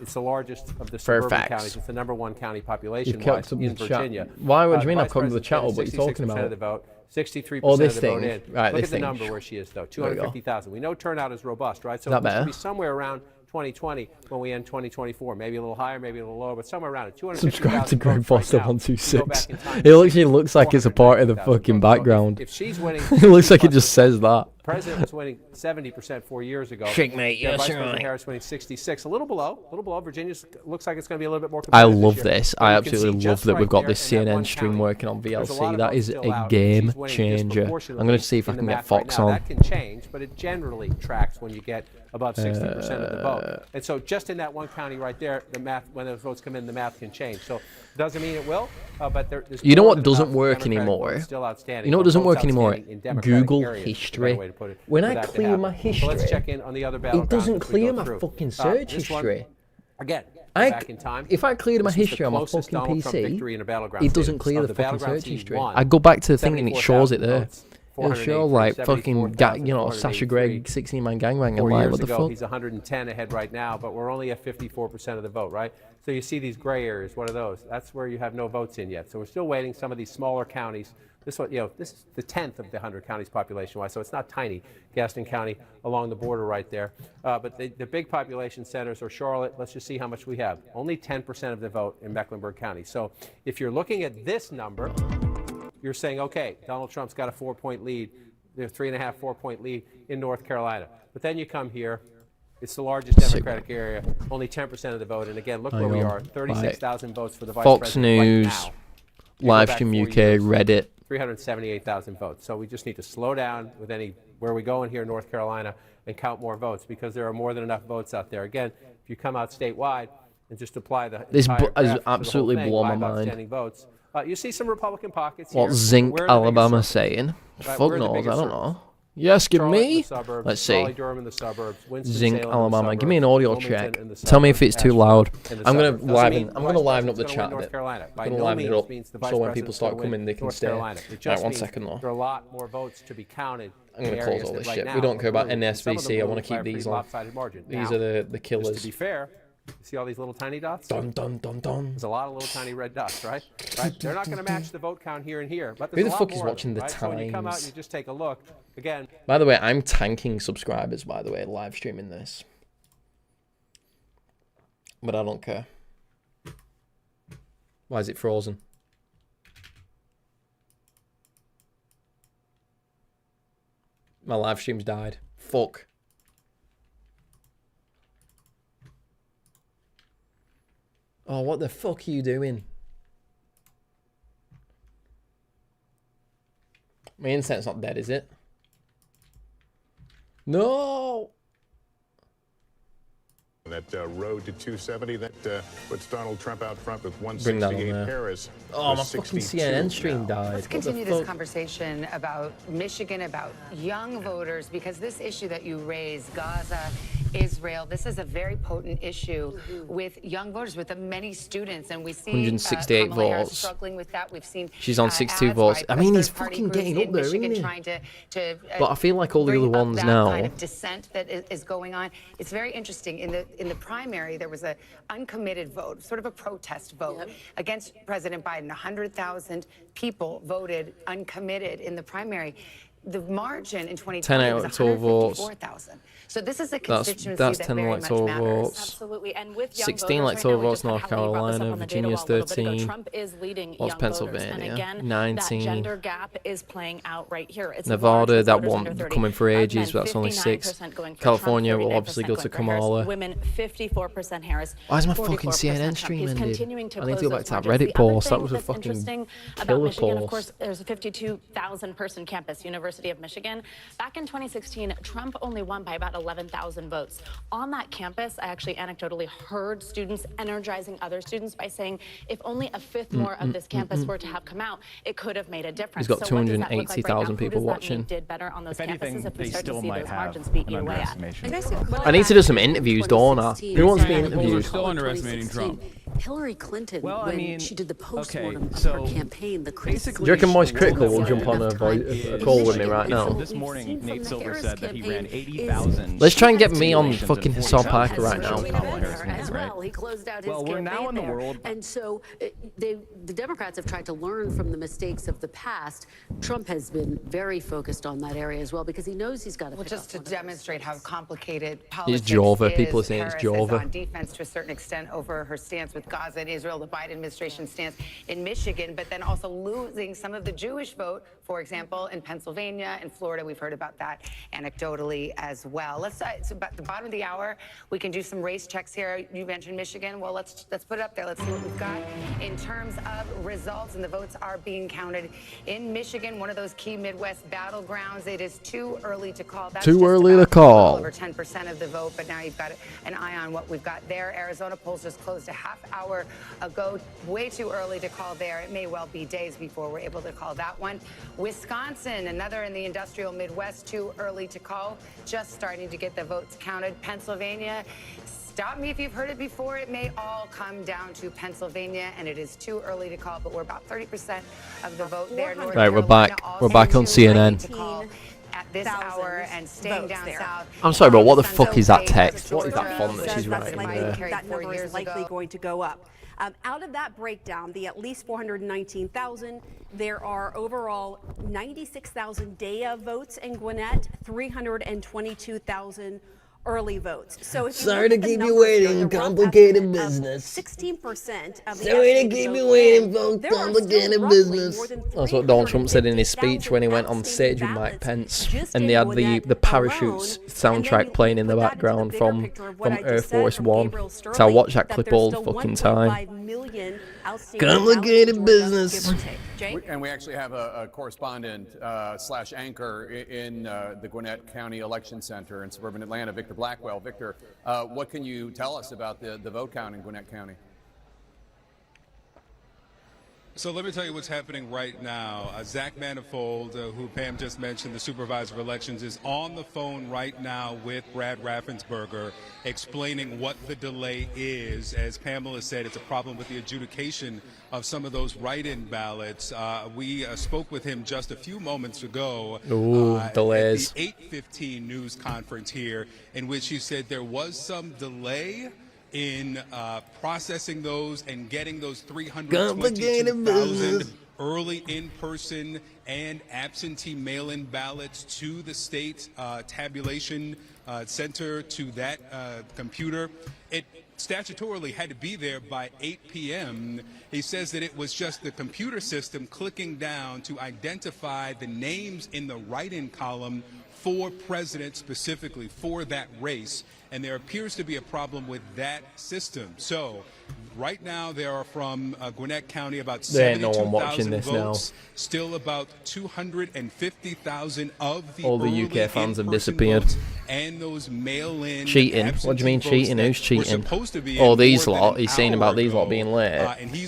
It's the largest of the suburban Fairfax. counties. It's the #1 county population-wise kept up in the chat. Virginia. Why would you mean the I've come to the vice chat? What are you president, talking 66% about? of the vote, 63% Oh, this of the vote thing. in. Right, Look this at the thing. number where she is, though, There we go. 250,000. We know turnout is robust, right? So That it's better? going to be somewhere around 2020 when we end 2024. Maybe a little higher, maybe a little lower, but somewhere around it. Subscribe to 250,000 Greg votes right Foster now. 126. Go back in time, It actually looks like it's a part of the fucking background. If she's winning, It looks like it just says that. president was winning 70% 4 years ago. Checkmate, yes, Vice right. President Harris winning 66, a little below. Virginia looks like it's going to be a little bit more I competitive love this year. this. But I you can see absolutely love just that right we've got there this in that CNN one stream county, working on there's a lot VLC. of That votes is still a out. game She's winning changer. I'm disproportionately going to see if I in can the get map Fox right now. on. That can change, but it generally tracks when you get about 60% of the vote. And so just in that one county right there, the math, when those votes come in, the math can change. So it doesn't mean it will, but there's You know more what than doesn't enough work Democratic anymore? votes still outstanding. You know what doesn't Votes work anymore? outstanding in Democratic Google areas, is a better history. way to put it, When for I that to clear happen. my So history, let's check in on the other battlegrounds it doesn't as we clear go my through. fucking search This one, history. again, back in time. If I cleared my This was the history on my closest fucking Donald Trump victory PC, in a battleground it doesn't state. clear Of the the fucking battlegrounds search he history. won, I go back to the thing and it shows it 74,000 there. votes. It'll show 408 like for fucking, Sasha Greg, 16-man gangbang. 4 Like, years what the ago, fuck? he's 110 ahead right now, but we're only at 54% of the vote, right? So you see these gray areas. What are those? That's where you have no votes in yet. So we're still waiting. Some of these smaller counties. This one, this is the 10th of the 100 counties population-wise, so it's not tiny. Gaston County along the border right there. But the big population centers are Charlotte. Let's just see how much we have. Only 10% of the vote in Mecklenburg County. So if you're looking at this number, you're saying, okay, Donald Trump's got a 4-point lead, 3.5, 4-point lead in North Carolina. But then you come here, it's the largest Democratic area, only 10% of the vote. And again, look where we are, 36,000 votes for the vice Fox president News, right now. Livestream UK, Reddit. 378,000 votes. So we just need to slow down with where we go in here in North Carolina and count more votes because there are more than enough votes out there. Again, if you come out statewide and just apply the This entire graph is to the absolutely whole thing, blown my live mind. outstanding votes. You see some Republican pockets What here. Zinc Where are the biggest Alabama circles? saying? Right, Fuck where are the knows, I biggest don't circles? know. You asking Charlotte in me? the suburbs, Let's see. Raleigh-Durham in the suburbs, Zinc Winston-Salem in the Alabama. Give me an suburbs, audio Wilmington check. in the Tell me if suburbs, it's too loud. in the I'm gonna suburbs. Doesn't mean liven up the Vice chat a President's gonna win bit. North Carolina. By I'm gonna no liven it means up means the Vice so when people President's start gonna coming, win they can North stay. Carolina. It Right, just 1 means second though. there are a lot more votes to be counted. I'm gonna in close areas all that this right shit. now We don't care are about blue. And some of the NSBC. I blue want to by keep a pretty these on. lopsided margin. These Now, are the just killers. to be fair, you see all these little tiny dots? Dun dun dun dun. There's a lot of little tiny red dots, right? They're not going to match the vote count here and here, but Who there's the a lot fuck is more of watching them, the right? So when you come out Times? and you just take a look, again. By the way, I'm tanking subscribers, by the way, live streaming this. But I don't care. Why is it frozen? My live stream's died. Fuck. Oh, what the fuck are you doing? My internet's not dead, is it? No! That road to 270 that puts Donald Trump out front with Bring that on 168. there. Harris. Oh, my with fucking 62 CNN stream now. died. Let's What the continue this fuck? conversation about Michigan, about young voters, because this issue that you raised, Gaza, Israel, this is a very potent issue with young voters, with the many students, and we see 168 Kamala Harris votes. struggling with that. We've seen She's on 62 ads votes. by I mean, he's third-party fucking groups getting in up there, Michigan isn't he? trying to But I feel like all the bring other up ones that now. kind of dissent that is going on. It's very interesting. In the primary, there was an uncommitted vote, sort of a protest vote against President Biden. 100,000 people voted uncommitted in the primary. The margin in 2020 10 was electoral votes. 154,000. So this is a That's constituency that 10 very much electoral matters. votes. Absolutely. And with young 16 voters electoral right now, we votes just heard North Hallie brought this up Carolina, on the data Virginia's a little bit ago. 13. Trump is leading What's young voters. Pennsylvania? And again, 19. that gender gap is playing out right here. It's Nevada, large that voters won't under 30. coming for ages, Men, but that's only 6. 59% going for California Trump, will obviously go 39% to going for Harris. Kamala. Women, 54% Harris. Why is my 44% fucking CNN Trump. stream He's ended? continuing to I need to close go back those to that margins. Reddit The other post. That thing was a that's fucking interesting about killer Michigan, of post. course, there's a 52,000 person campus, University of Michigan. Back in 2016, Trump only won by about 11,000 votes. On that campus, I actually anecdotally heard students energizing other students by saying, if only a fifth more of this campus were to have come out, it could have made a difference. He's got So what does that look like right 280,000 now? Who people does that watching. mean did better on those If anything, campuses if we they start to still see might those have margins beat an you away at? underestimation. I need to do some interviews, don't I? Who wants to be People are interviewed? still underestimating Trump. Hillary Clinton, Well, I when mean, she did the postmortem okay, of so her campaign, the Do you reckon Moist Critical will jump on a call with me right now? This morning, Nate Silver said that he ran 80,000. Let's try and get me on fucking Hassad Parker right now. as well. He closed out his Well, we're campaign now in the there. world. And so the Democrats have tried to learn from the mistakes of the past. Trump has been very focused on that area as well because he knows he's got to. Well, just to demonstrate how complicated It's politics Jova. is, People are saying it's Harris is Jova. on defense to a certain extent over her stance with with Gaza and Israel, the Biden administration stance in Michigan, but then also losing some of the Jewish vote, for example, in Pennsylvania and Florida. We've heard about that anecdotally as well. It's about the bottom of the hour. We can do some race checks here. You mentioned Michigan. Well, let's put it up there. Let's see what we've got in terms of results. And the votes are being counted in Michigan, one of those key Midwest battlegrounds. It is too early to call. That's too just early to about call. Over 10% of the vote, but now you've got an eye on what we've got there. Arizona polls just closed a half hour ago. Way too early to call there. It may well be days before we're able to call that one. Wisconsin, another in the industrial Midwest, too early to call. Just starting to get the votes counted. Pennsylvania, stop me if you've heard it before. It may all come down to Pennsylvania, and it is too early to call, but we're about 30% of the vote there. North Right, we're Carolina back. We're back on CNN. At this hour and staying down south. I'm sorry, but what the fuck is that text? What is that font that she's writing there? That number is likely going to go up. Out of that breakdown, the at least 419,000, there are overall 96,000 day of votes in Gwinnett, 322,000 early votes. So if you Sorry look to at the keep you numbers here, waiting. the rough Complicated estimate of business. 16% of the Sorry to estimated keep you votes waiting, in, folks. there are still Complicated roughly business. more than That's what Donald Trump said in his speech when he went on stage with Mike Pence, and they had the Parachutes soundtrack playing in the background from Air Force One. So I watched that clip all the fucking time. Complicated business. And we actually have a correspondent slash anchor in the Gwinnett County Election Center in suburban Atlanta, Victor Blackwell. Victor, what can you tell us about the vote count in Gwinnett County? So let me tell you what's happening right now. Zach Manifold, who Pam just mentioned, the supervisor of elections, is on the phone right now with Brad Raffensperger, explaining what the delay is. As Pamela said, it's a problem with the adjudication of some of those write-in ballots. We spoke with him just a few moments ago delays. at the 8:15 news conference here, in which he said there was some delay in processing those and getting those 322,000 early in-person and absentee mail-in ballots to the state tabulation center, to that computer. It statutorily had to be there by 8 p.m. He says that it was just the computer system clicking down to identify the names in the write-in column for president, specifically for that race. And there appears to be a problem with that system. So right now there are from Gwinnett County about 72,000 votes. Still about 250,000 of the all the UK fans have disappeared. And those mail-in cheating. What do you mean cheating? Who's cheating? Oh, these lot. He's saying about these lot being late.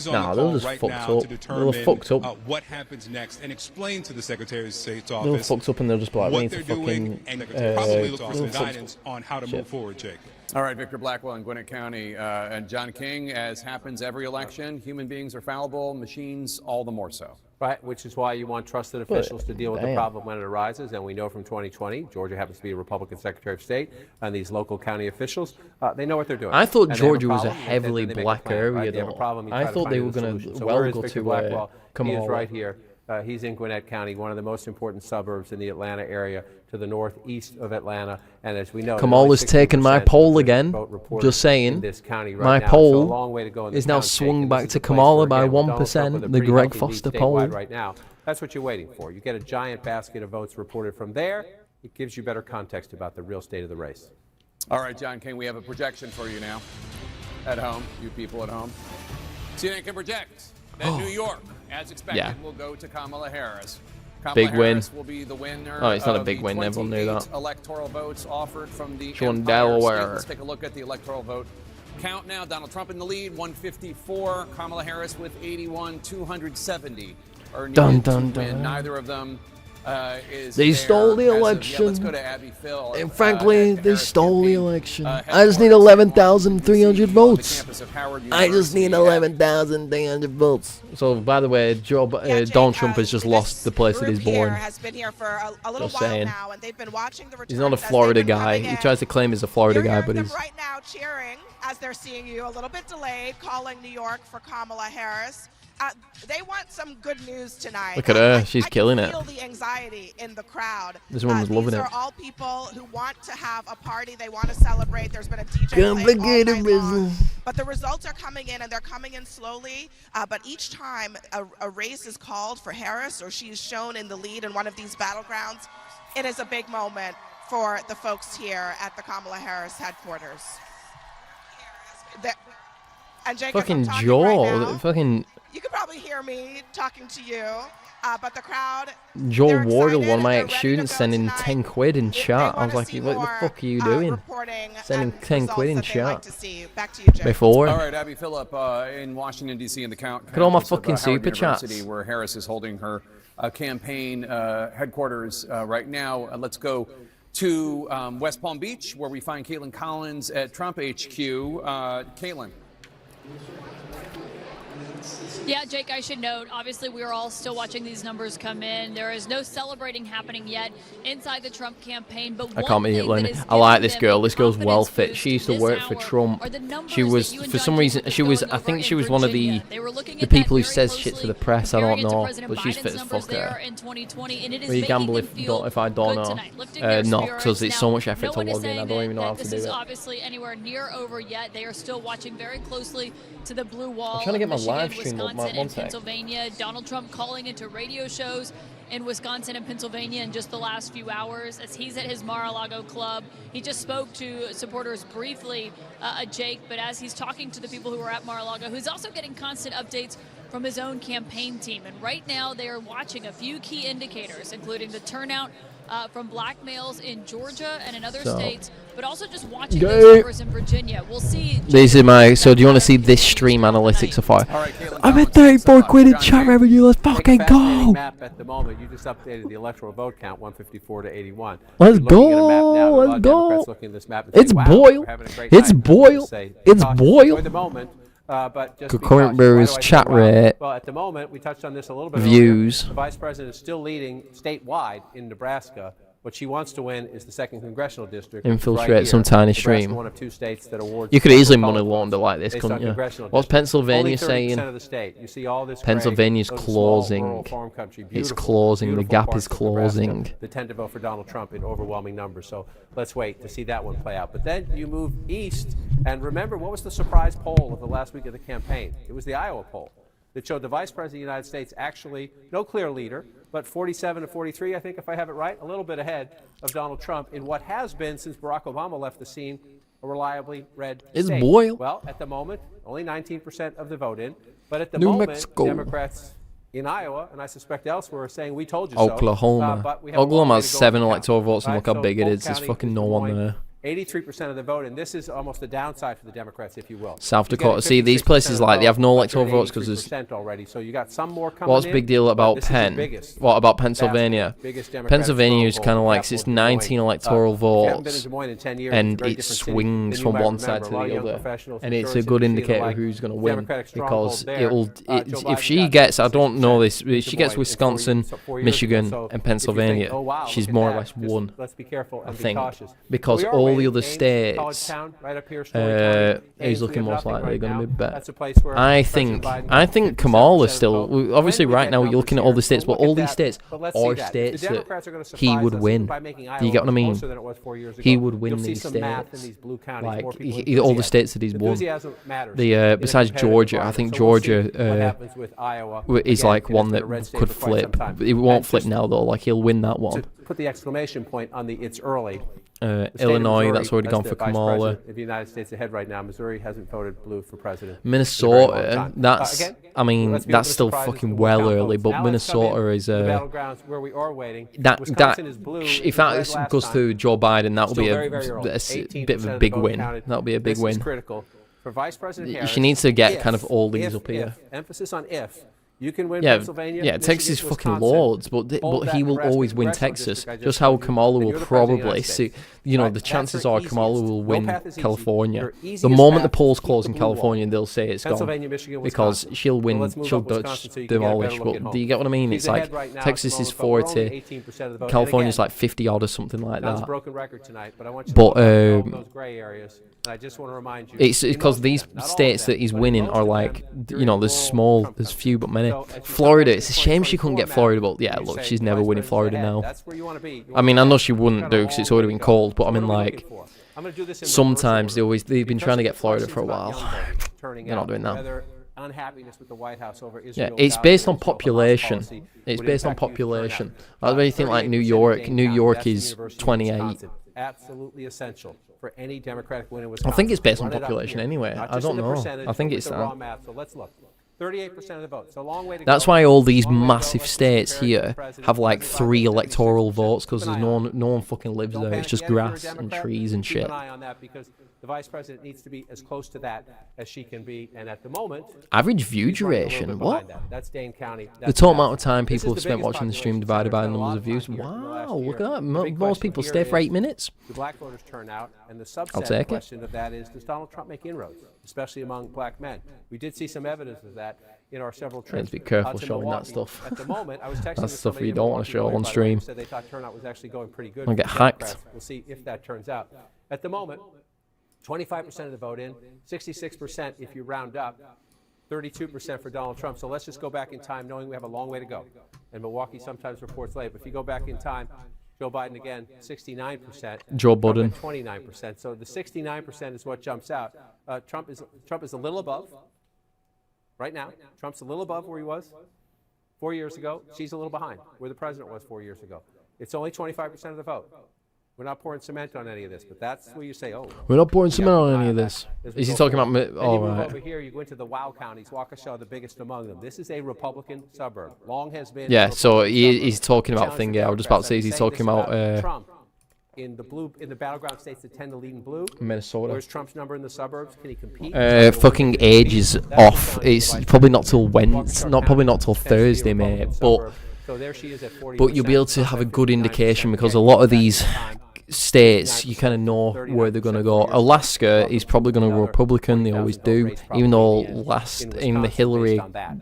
Nah, they're just fucked up. They're fucked up. What happens next, and explain to the Secretary of State's They're office fucked up, and they'll just be like, we what need they're to doing, fucking. and probably look for some guidance on how to move forward, Jake. All right, Victor Blackwell in Gwinnett County. And John King, as happens every election, human beings are fallible, machines all the more so. Right, which is why you want trusted officials to deal with the problem when it arises. And we know from 2020, Georgia happens to be a Republican Secretary of State, and these local county officials, they know what they're doing. I thought And Georgia was a problem, heavily they make a black plan, area, right? They have a though. problem, you I try to thought find they a were going solution. to So well where is go Victor to Blackwell? He is Kamala. right here. He's in Gwinnett County, one of the most important suburbs in the Atlanta area, to the northeast of Atlanta. And as we know, Kamala's taken my poll again. Just saying. in this county right My now. So a poll long way to go in the is now count, Jake, swung and back this to is a place Kamala where, by again, with Donald Trump 1%, with a the pretty Greg healthy Foster lead poll. statewide right now. That's what you're waiting for. You get a giant basket of votes reported from there. It gives you better context about the real state of the race. All right, John King, we have a projection for you now. At home, you people at home. CNN can project that New York, as expected, will go to Kamala Harris. Kamala Big win. Harris will be the winner. Oh, it's not a of big the win. Everyone knew 28 that. Electoral votes offered from the She won Empire Delaware. State. Let's take a look at the electoral vote count now. Donald Trump in the lead, 154. Kamala Harris with 81, 270 are needed Dun, to dun, win. dun. Neither of them is They there stole the as of yet. election. Let's go to Abby Phil. And frankly, they stole the election. I just need 11,300 votes. I just need 11,300 votes. So, by the way, Donald Trump has just lost the place that he's born. Has been here for a little Just while saying. now, and they've been watching the He's not a returns as Florida they've been guy. coming He in. tries to claim he's a Florida guy, but Them he's. right now cheering as they're seeing you, a little bit delayed, calling New York for Kamala Harris. they want some good news tonight. Look at her, she's killing it. I can feel the anxiety in the crowd. This woman's loving it. These are all people who want to have a party. They want to celebrate. There's been a DJ playing all night long. But the results are coming in, and they're coming in slowly. But each time a race is called for Harris, or she is shown in the lead in one of these battlegrounds, it is a big moment for the folks here at the Kamala Harris headquarters. And Jacob, Fucking Joe, right now. fucking You can probably hear me talking to you, but the crowd. Joe Wardle, one of my ex-students, sending 10 quid in chat. I was like, what the fuck are you doing? Sending 10 quid in chat. Before. All right, Abby Phillip in Washington, D.C. in the count. Look at all my fucking super chats. Where Harris is holding her campaign headquarters right now. Let's go to West Palm Beach, where we find Caitlin Collins at Trump HQ. Caitlin. Yeah, Jake, I should note, obviously we are all still watching these numbers come in. There is no celebrating happening yet inside the Trump campaign. But I can't be Caitlin. I like this girl. This girl's well fit. She used to work for Trump. She was, for some reason, I think she was one of the people who says shit to the press. I don't know, but she's fit as fuck there. Will you gamble if I don't know? Not, because it's so much effort to log in. I don't even know how to do it. This is obviously anywhere near over yet. They are still watching very closely to the blue wall. I'm trying to get my live stream Wisconsin up. and Pennsylvania. Donald Trump calling into radio shows in Wisconsin and Pennsylvania in just the last few hours as he's at his Mar-a-Lago club. He just spoke to supporters briefly, Jake, but as he's talking to the people who are at Mar-a-Lago, who's also getting constant updates from his own campaign team. And right now they are watching a few key indicators, including the turnout from black males in Georgia and in other states, but also just watching those numbers in Virginia. We'll see. These are my. So do you want to see this stream analytics of fire? Right, I'm at 34 quid in chat revenue. Let's fucking go. Map at the moment. You just updated the electoral vote count, 154 to 81. Let's go. Let's go. It's Boyle. It's Boyle. It's Boyle. The moment. But just Concurrent Brewers chat rate. Well, at the moment, we touched on this a little bit Views. earlier. The vice president is still leading statewide in Nebraska. What she wants to win is the 2nd congressional district. Infiltrate right some tiny stream. One of 2 states that awards. You could easily money launder like this, couldn't you? What's Pennsylvania saying? Of the state. You see all this Pennsylvania's closing. It's closing. The gap is closing. They tend to vote for Donald Trump in overwhelming numbers. So let's wait to see that one play out. But then you move east, and remember, what was the surprise poll of the last week of the campaign? It was the Iowa poll that showed the vice president of the United States actually no clear leader, but 47 to 43, I think, if I have it right, a little bit ahead of Donald Trump in what has been, since Barack Obama left the scene, a reliably red It's state. Boyle. Well, at the moment, only 19% of the vote in, but at the New moment, Mexico. Democrats in Iowa, and I suspect elsewhere, are saying we told you Oklahoma. so. Oklahoma has 7 electoral votes, and right? look how So big it Polk is. There's County, fucking no Des one Moines, there. 83% of the vote, and this is almost the downside for the Democrats, if you will. South You get Dakota. See, these 56% places, of like, they have no vote, electoral but votes because there's. 83% already, so you got some more coming What's in, big deal but about this is the Penn? biggest, What about Pennsylvania? biggest Democratic Pennsylvania is stronghold kind of like capital it's of Des Moines. 19 electoral If you haven't been in votes, Des Moines in 10 years, and it's a very it different city swings than you from might one side remember. to A lot of the young other, professionals, and it's a insurance good agencies, indicator like who's going to win Democratic because stronghold there. it'll. Joe If Biden she got gets, I don't 6% know this. in If she gets Des Moines Wisconsin, 4 years ago. Michigan, So and if you think, Pennsylvania, oh, wow, she's look at more or that, less just won. Let's be careful I and be think cautious. because We are all the waiting. other Ames, College states, Town, right up here, Story County. Ames, is looking we have most nothing likely right going to now. be better. That's a place where I President think Biden got Kamala 57% still. of the vote. Obviously, When we right get now you're numbers looking at here, all the states, we'll but all look at these that, states but let's see are that. states The that Democrats are gonna he surprise would us win. by making Do you get what I Iowa mean? closer than it was 4 years He ago. would win You'll see these some math in states. these blue counties, Like more people all the enthusiasm. states that he's won. Enthusiasm matters in a Besides competitive Georgia, I think environment. So we'll see Georgia what happens with Iowa. is Again, like it's one been a that red state could for quite some flip. time. It won't And flip just now though. Like he'll win that one. to put the exclamation point on the it's early. The state of Illinois, Missouri that's already has gone the for vice Kamala. president of the United States ahead right now. Missouri hasn't voted blue for president. in a very long Minnesota, time. that's. Again, I mean, let's be that's open to still surprises fucking and well we'll count early. votes. But Now let's come Minnesota in is to the battlegrounds where we are waiting. that Wisconsin is blue. if It was that red last goes time. through Joe Biden, that will Still be very, very early. a bit of 18% a the big vote win. counted. That'll be a big This win. is critical for Vice President Harris. She needs to get if, kind of all these if, up here. Emphasis on if You can win Yeah, Pennsylvania. yeah, Michigan, Texas is fucking Wisconsin. loads, but he will always win Texas. Just how Kamala will probably see, you know, the chances are Kamala will win California. The moment the polls close in California, they'll say it's gone because she'll win, she'll demolish. But do you get what I mean? It's like Texas is 40, California's like 50 odd or something like that. But I just want to remind you, it's because these states that he's winning are like, you know, there's few but many. Florida, it's a shame she couldn't get Florida, but yeah, look, she's never winning Florida now. I mean, I know she wouldn't do because it's already been called, but I mean, like, sometimes they've been trying to get Florida for a while. They're not doing that. Yeah, it's based on population. It's based on population. I really think like New York is 28. Absolutely essential for any Democratic win in Wisconsin. I think it's based on population anyway. I don't know. I think it's that. So let's look. 38% of the vote. So a long way to That's why all these massive states here have like 3 electoral votes because there's no one fucking lives there. It's just grass and trees and shit. Keep an eye on that because the vice president needs to be as close to that as she can be, and at the moment, average view duration. What? That's Dane County. The total amount of time people have spent watching the stream divided by the numbers of views. Wow, look at that. Most people stay for 8 minutes. The black voters turn out, and the I'll subset take question of that is, does Donald Trump make inroads, especially among black men? We did see some evidence of that in our several trips. Let's be careful to showing Milwaukee. that stuff. At the moment, I was texting That's with stuff somebody you in don't want to Milwaukee, show on by the way, stream. who said they thought turnout was actually going pretty good. I'll get for hacked. Democrats. We'll see if that turns out. At the moment, 25% of the vote in, 66% if you round up, 32% for Donald Trump. So let's just go back in time knowing we have a long way to go. And Milwaukee sometimes reports late. But if you go back in time, Joe Biden again, 69%. Joe Biden. 29%. So the 69% is what jumps out. Trump is a little above right now. Trump's a little above where he was 4 years ago. She's a little behind where the president was 4 years ago. It's only 25% of the vote. We're not pouring cement on any of this, but that's where you say, oh. We're not pouring cement on any of this. Is he talking about... Oh, you move over here, you go into the WOW counties, Waukesha, the biggest among them. This is a Republican suburb. Long has been... Yeah, so he's talking about thing, yeah, I was just about to say, he's talking about... Trump in the battleground states that tend to lead in blue. Minnesota. Where's Trump's number in the suburbs? Can he compete? Fucking age is off. It's probably not till Wednesday, probably not till Thursday, mate, but... So there she is at 40%. But you'll be able to have a good indication because a lot of these states, you kind of know where they're going to go. Alaska is probably going to go Republican. They always do. Even though in the Hillary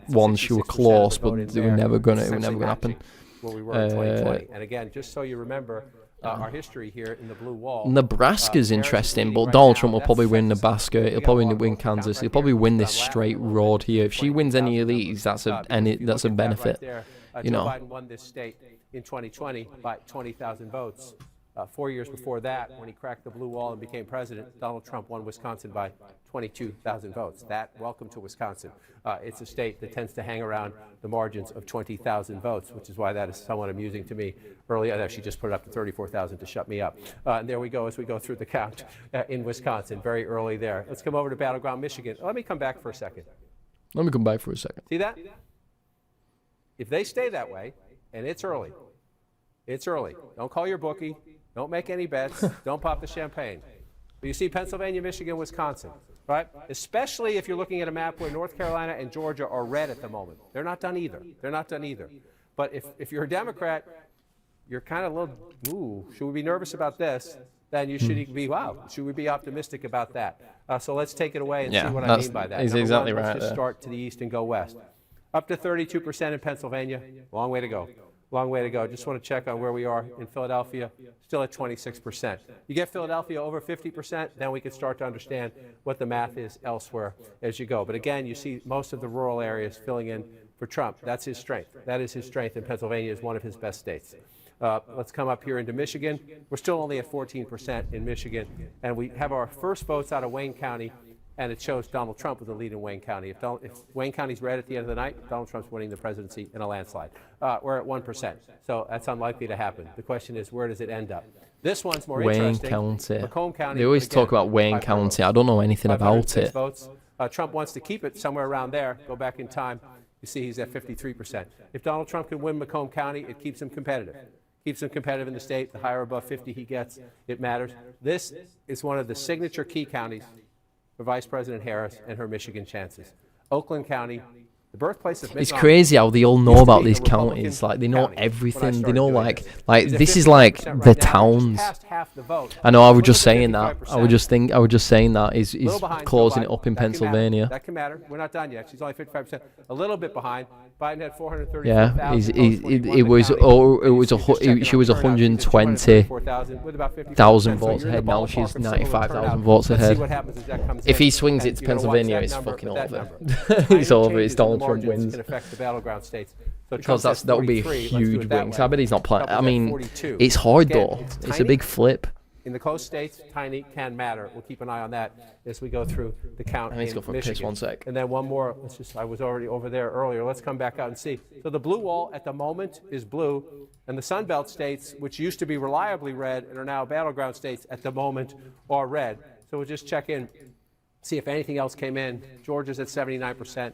one, she was close, but they were never going to happen. Where we were in 2020. And again, just so you remember our history here in the blue wall. Nebraska's interesting, but Donald Trump will probably win Nebraska. He'll probably win Kansas. He'll probably win this straight road here. If she wins any of these, that's a benefit. You know. Joe Biden won this state in 2020 by 20,000 votes. 4 years before that, when he cracked the blue wall and became president, Donald Trump won Wisconsin by 22,000 votes. Welcome to Wisconsin. It's a state that tends to hang around the margins of 20,000 votes, which is why that is somewhat amusing to me. Earlier, I actually just put it up to 34,000 to shut me up. And there we go as we go through the count in Wisconsin, very early there. Let's come over to Battleground, Michigan. Let me come back for a second. See that? If they stay that way, and it's early. Don't call your bookie. Don't make any bets. Don't pop the champagne. But you see Pennsylvania, Michigan, Wisconsin, right? Especially if you're looking at a map where North Carolina and Georgia are red at the moment. They're not done either. But if you're a Democrat, you're kind of a little, ooh, should we be nervous about this? Then you should be, wow, should we be optimistic about that? So let's take it away and see what I mean by that. He's exactly right. Let's just start to the east and go west. Up to 32% in Pennsylvania. Long way to go. Just want to check on where we are in Philadelphia. Still at 26%. You get Philadelphia over 50%, then we can start to understand what the math is elsewhere as you go. But again, you see most of the rural areas filling in for Trump. That's his strength. That is his strength, and Pennsylvania is one of his best states. Let's come up here into Michigan. We're still only at 14% in Michigan, and we have our first votes out of Wayne County. And it shows Donald Trump with the lead in Wayne County. If Wayne County's red at the end of the night, Donald Trump's winning the presidency in a landslide. We're at 1%, so that's unlikely to happen. The question is, where does it end up? This one's more interesting. Macomb County. They always talk about Wayne County. I don't know anything about it. Votes. Trump wants to keep it somewhere around there. Go back in time. You see he's at 53%. If Donald Trump can win Macomb County, it keeps him competitive. Keeps him competitive in the state. The higher above 50 he gets, it matters. This is one of the signature key counties for Vice President Harris and her Michigan chances. Oakland County, The birthplace of Mitt It's Romney crazy how they all know used to about be these a Republican counties. Like, they know county when I everything. They started know, doing like He's at this is like 55% the right now. He's towns. past half the vote. I know. I was Look just at the saying that. I 55%. was just saying that he's Little behind Joe closing Biden. it up in That can matter. Pennsylvania. That can matter. We're not done yet. She's only 55%. A little bit behind. Biden had 434,000 Yeah, votes when it was the county. she was 120,000 votes ahead. Now she's 95,000 votes ahead. If he swings it to Pennsylvania, it's fucking over. It's over. It's Donald Trump wins. Because that would be a huge win. So I bet he's not playing. I mean, it's hard though. It's a big flip. In the close states, tiny can matter. We'll keep an eye on that as we go through the count in go for a Michigan. piss 1 sec. And then one more. I was already over there earlier. Let's come back out and see. So the blue wall at the moment is blue, and the Sun Belt states, which used to be reliably red and are now battleground states, at the moment are red. So we'll just check in, see if anything else came in. Georgia's at 79%.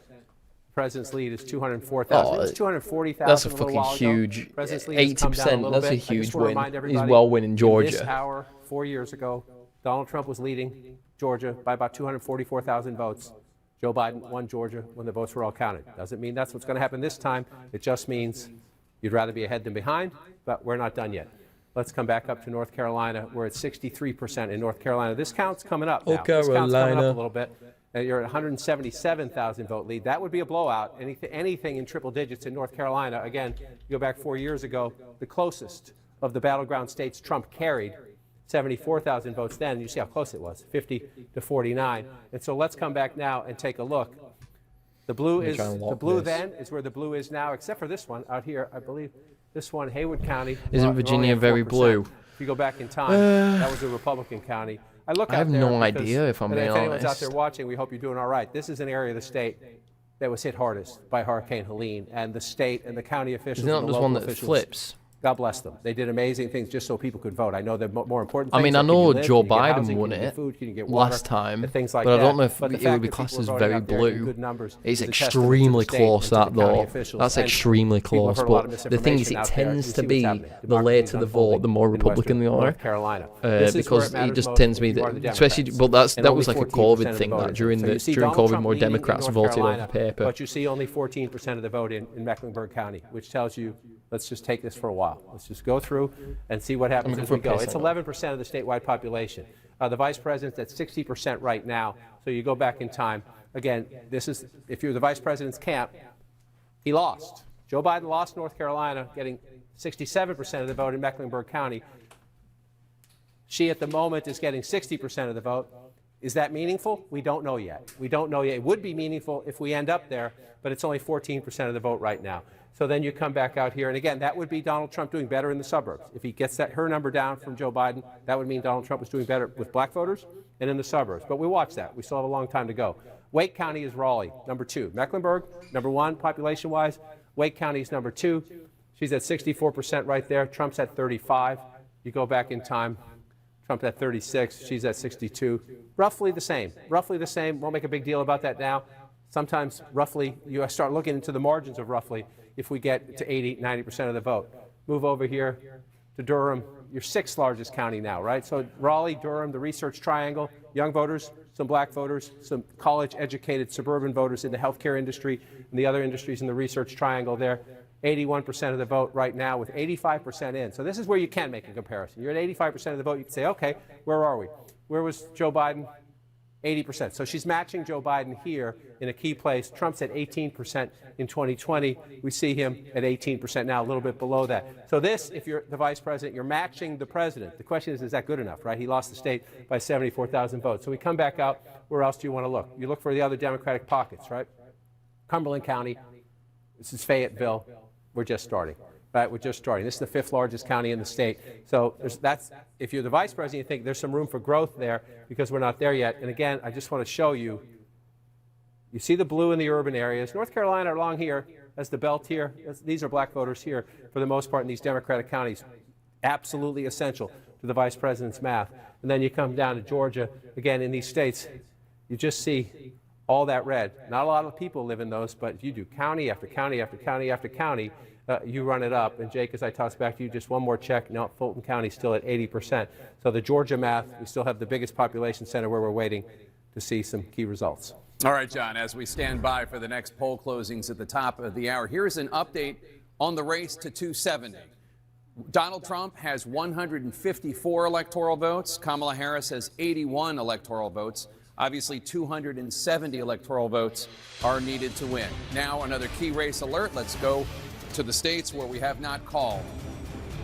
President's lead is 204,000. It's 240,000. That's a fucking huge. 80%. That's a huge win. He's well winning Georgia. This hour, 4 years ago, Donald Trump was leading Georgia by about 244,000 votes. Joe Biden won Georgia when the votes were all counted. Doesn't mean that's what's going to happen this time. It just means you'd rather be ahead than behind, but we're not done yet. Let's come back up to North Carolina. We're at 63% in North Carolina. This count's coming up now. This count's coming up a little bit. You're at 177,000 vote lead. That would be a blowout. Anything in triple digits in North Carolina. Again, you go back 4 years ago, the closest of the battleground states Trump carried, 74,000 votes then. You see how close it was, 50 to 49. And so let's come back now and take a look. The blue then is where the blue is now, except for this one out here, I believe. This one, Haywood County. Isn't Virginia very blue? If you go back in time, that was a Republican county. I have no idea if I'm being honest. If anyone's out there watching, we hope you're doing all right. This is an area of the state that was hit hardest by Hurricane Helene, and the state and the county officials. Isn't that the just one local that officials, flips? God bless them. They did amazing things just so people could vote. I know the more important things. I mean, I like, know can you live, Joe can you get Biden housing, won can you get it food, can you get water, last time, and things like but I don't know that. if But the it fact would be that classed people as are very voting out there in blue. good numbers It's is a testament to extremely the state close, and to that the county though. officials. That's And extremely people have close. heard a lot of But the thing is, misinformation it out there. tends You to see be what's happening. the later Democracy the is vote, the unfolding more in Republican they Western are. North Carolina. This is where Because it matters it just most tends to be if you are that, the especially. Democrats. But that was like a 14% COVID of the thing. vote That in. during So you see during Donald COVID, Trump more leading in Democrats North voted Carolina, over paper. But you see only 14% of the vote in Mecklenburg County, which tells you, let's just take this for a while. Let's just go through and see what happens as we go. It's 11% of the statewide population. The vice president's at 60% right now. So you go back in time. Again, this is, if you're the vice president's camp, he lost. Joe Biden lost North Carolina, getting 67% of the vote in Mecklenburg County. She, at the moment, is getting 60% of the vote. Is that meaningful? We don't know yet. We don't know yet. It would be meaningful if we end up there, but it's only 14% of the vote right now. So then you come back out here, and again, that would be Donald Trump doing better in the suburbs. If he gets her number down from Joe Biden, that would mean Donald Trump was doing better with black voters and in the suburbs. But we watch that. We still have a long time to go. Wake County is Raleigh, number 2. Mecklenburg, number 1 population-wise. Wake County is number 2. She's at 64% right there. Trump's at 35. You go back in time. Trump's at 36. She's at 62. Roughly the same. Roughly the same. Won't make a big deal about that now. Sometimes roughly, you start looking into the margins of roughly if we get to 80, 90% of the vote. Move over here to Durham, your 6th largest county now, right? So Raleigh, Durham, the Research Triangle, young voters, some black voters, some college-educated suburban voters in the healthcare industry and the other industries in the Research Triangle there. 81% of the vote right now with 85% in. So this is where you can make a comparison. You're at 85% of the vote. You can say, okay, where are we? Where was Joe Biden? 80%. So she's matching Joe Biden here in a key place. Trump's at 18% in 2020. We see him at 18% now, a little bit below that. So this, if you're the vice president, you're matching the president. The question is that good enough, right? He lost the state by 74,000 votes. So we come back out. Where else do you want to look? You look for the other Democratic pockets, right? Cumberland County. This is Fayetteville. We're just starting. Right, we're just starting. This is the 5th largest county in the state. So that's, if you're the vice president, you think there's some room for growth there because we're not there yet. And again, I just want to show you, you see the blue in the urban areas. North Carolina along here, as the belt here, these are black voters here for the most part in these Democratic counties. Absolutely essential to the vice president's math. And then you come down to Georgia, again, in these states, you just see all that red. Not a lot of people live in those, but if you do county after county after county after county, you run it up. And Jake, as I toss back to you, just one more check. Now Fulton County still at 80%. So the Georgia math, we still have the biggest population center where we're waiting to see some key results. All right, John, as we stand by for the next poll closings at the top of the hour, here's an update on the race to 270. Donald Trump has 154 electoral votes. Kamala Harris has 81 electoral votes. Obviously, 270 electoral votes are needed to win. Now, another key race alert. Let's go to the states where we have not called.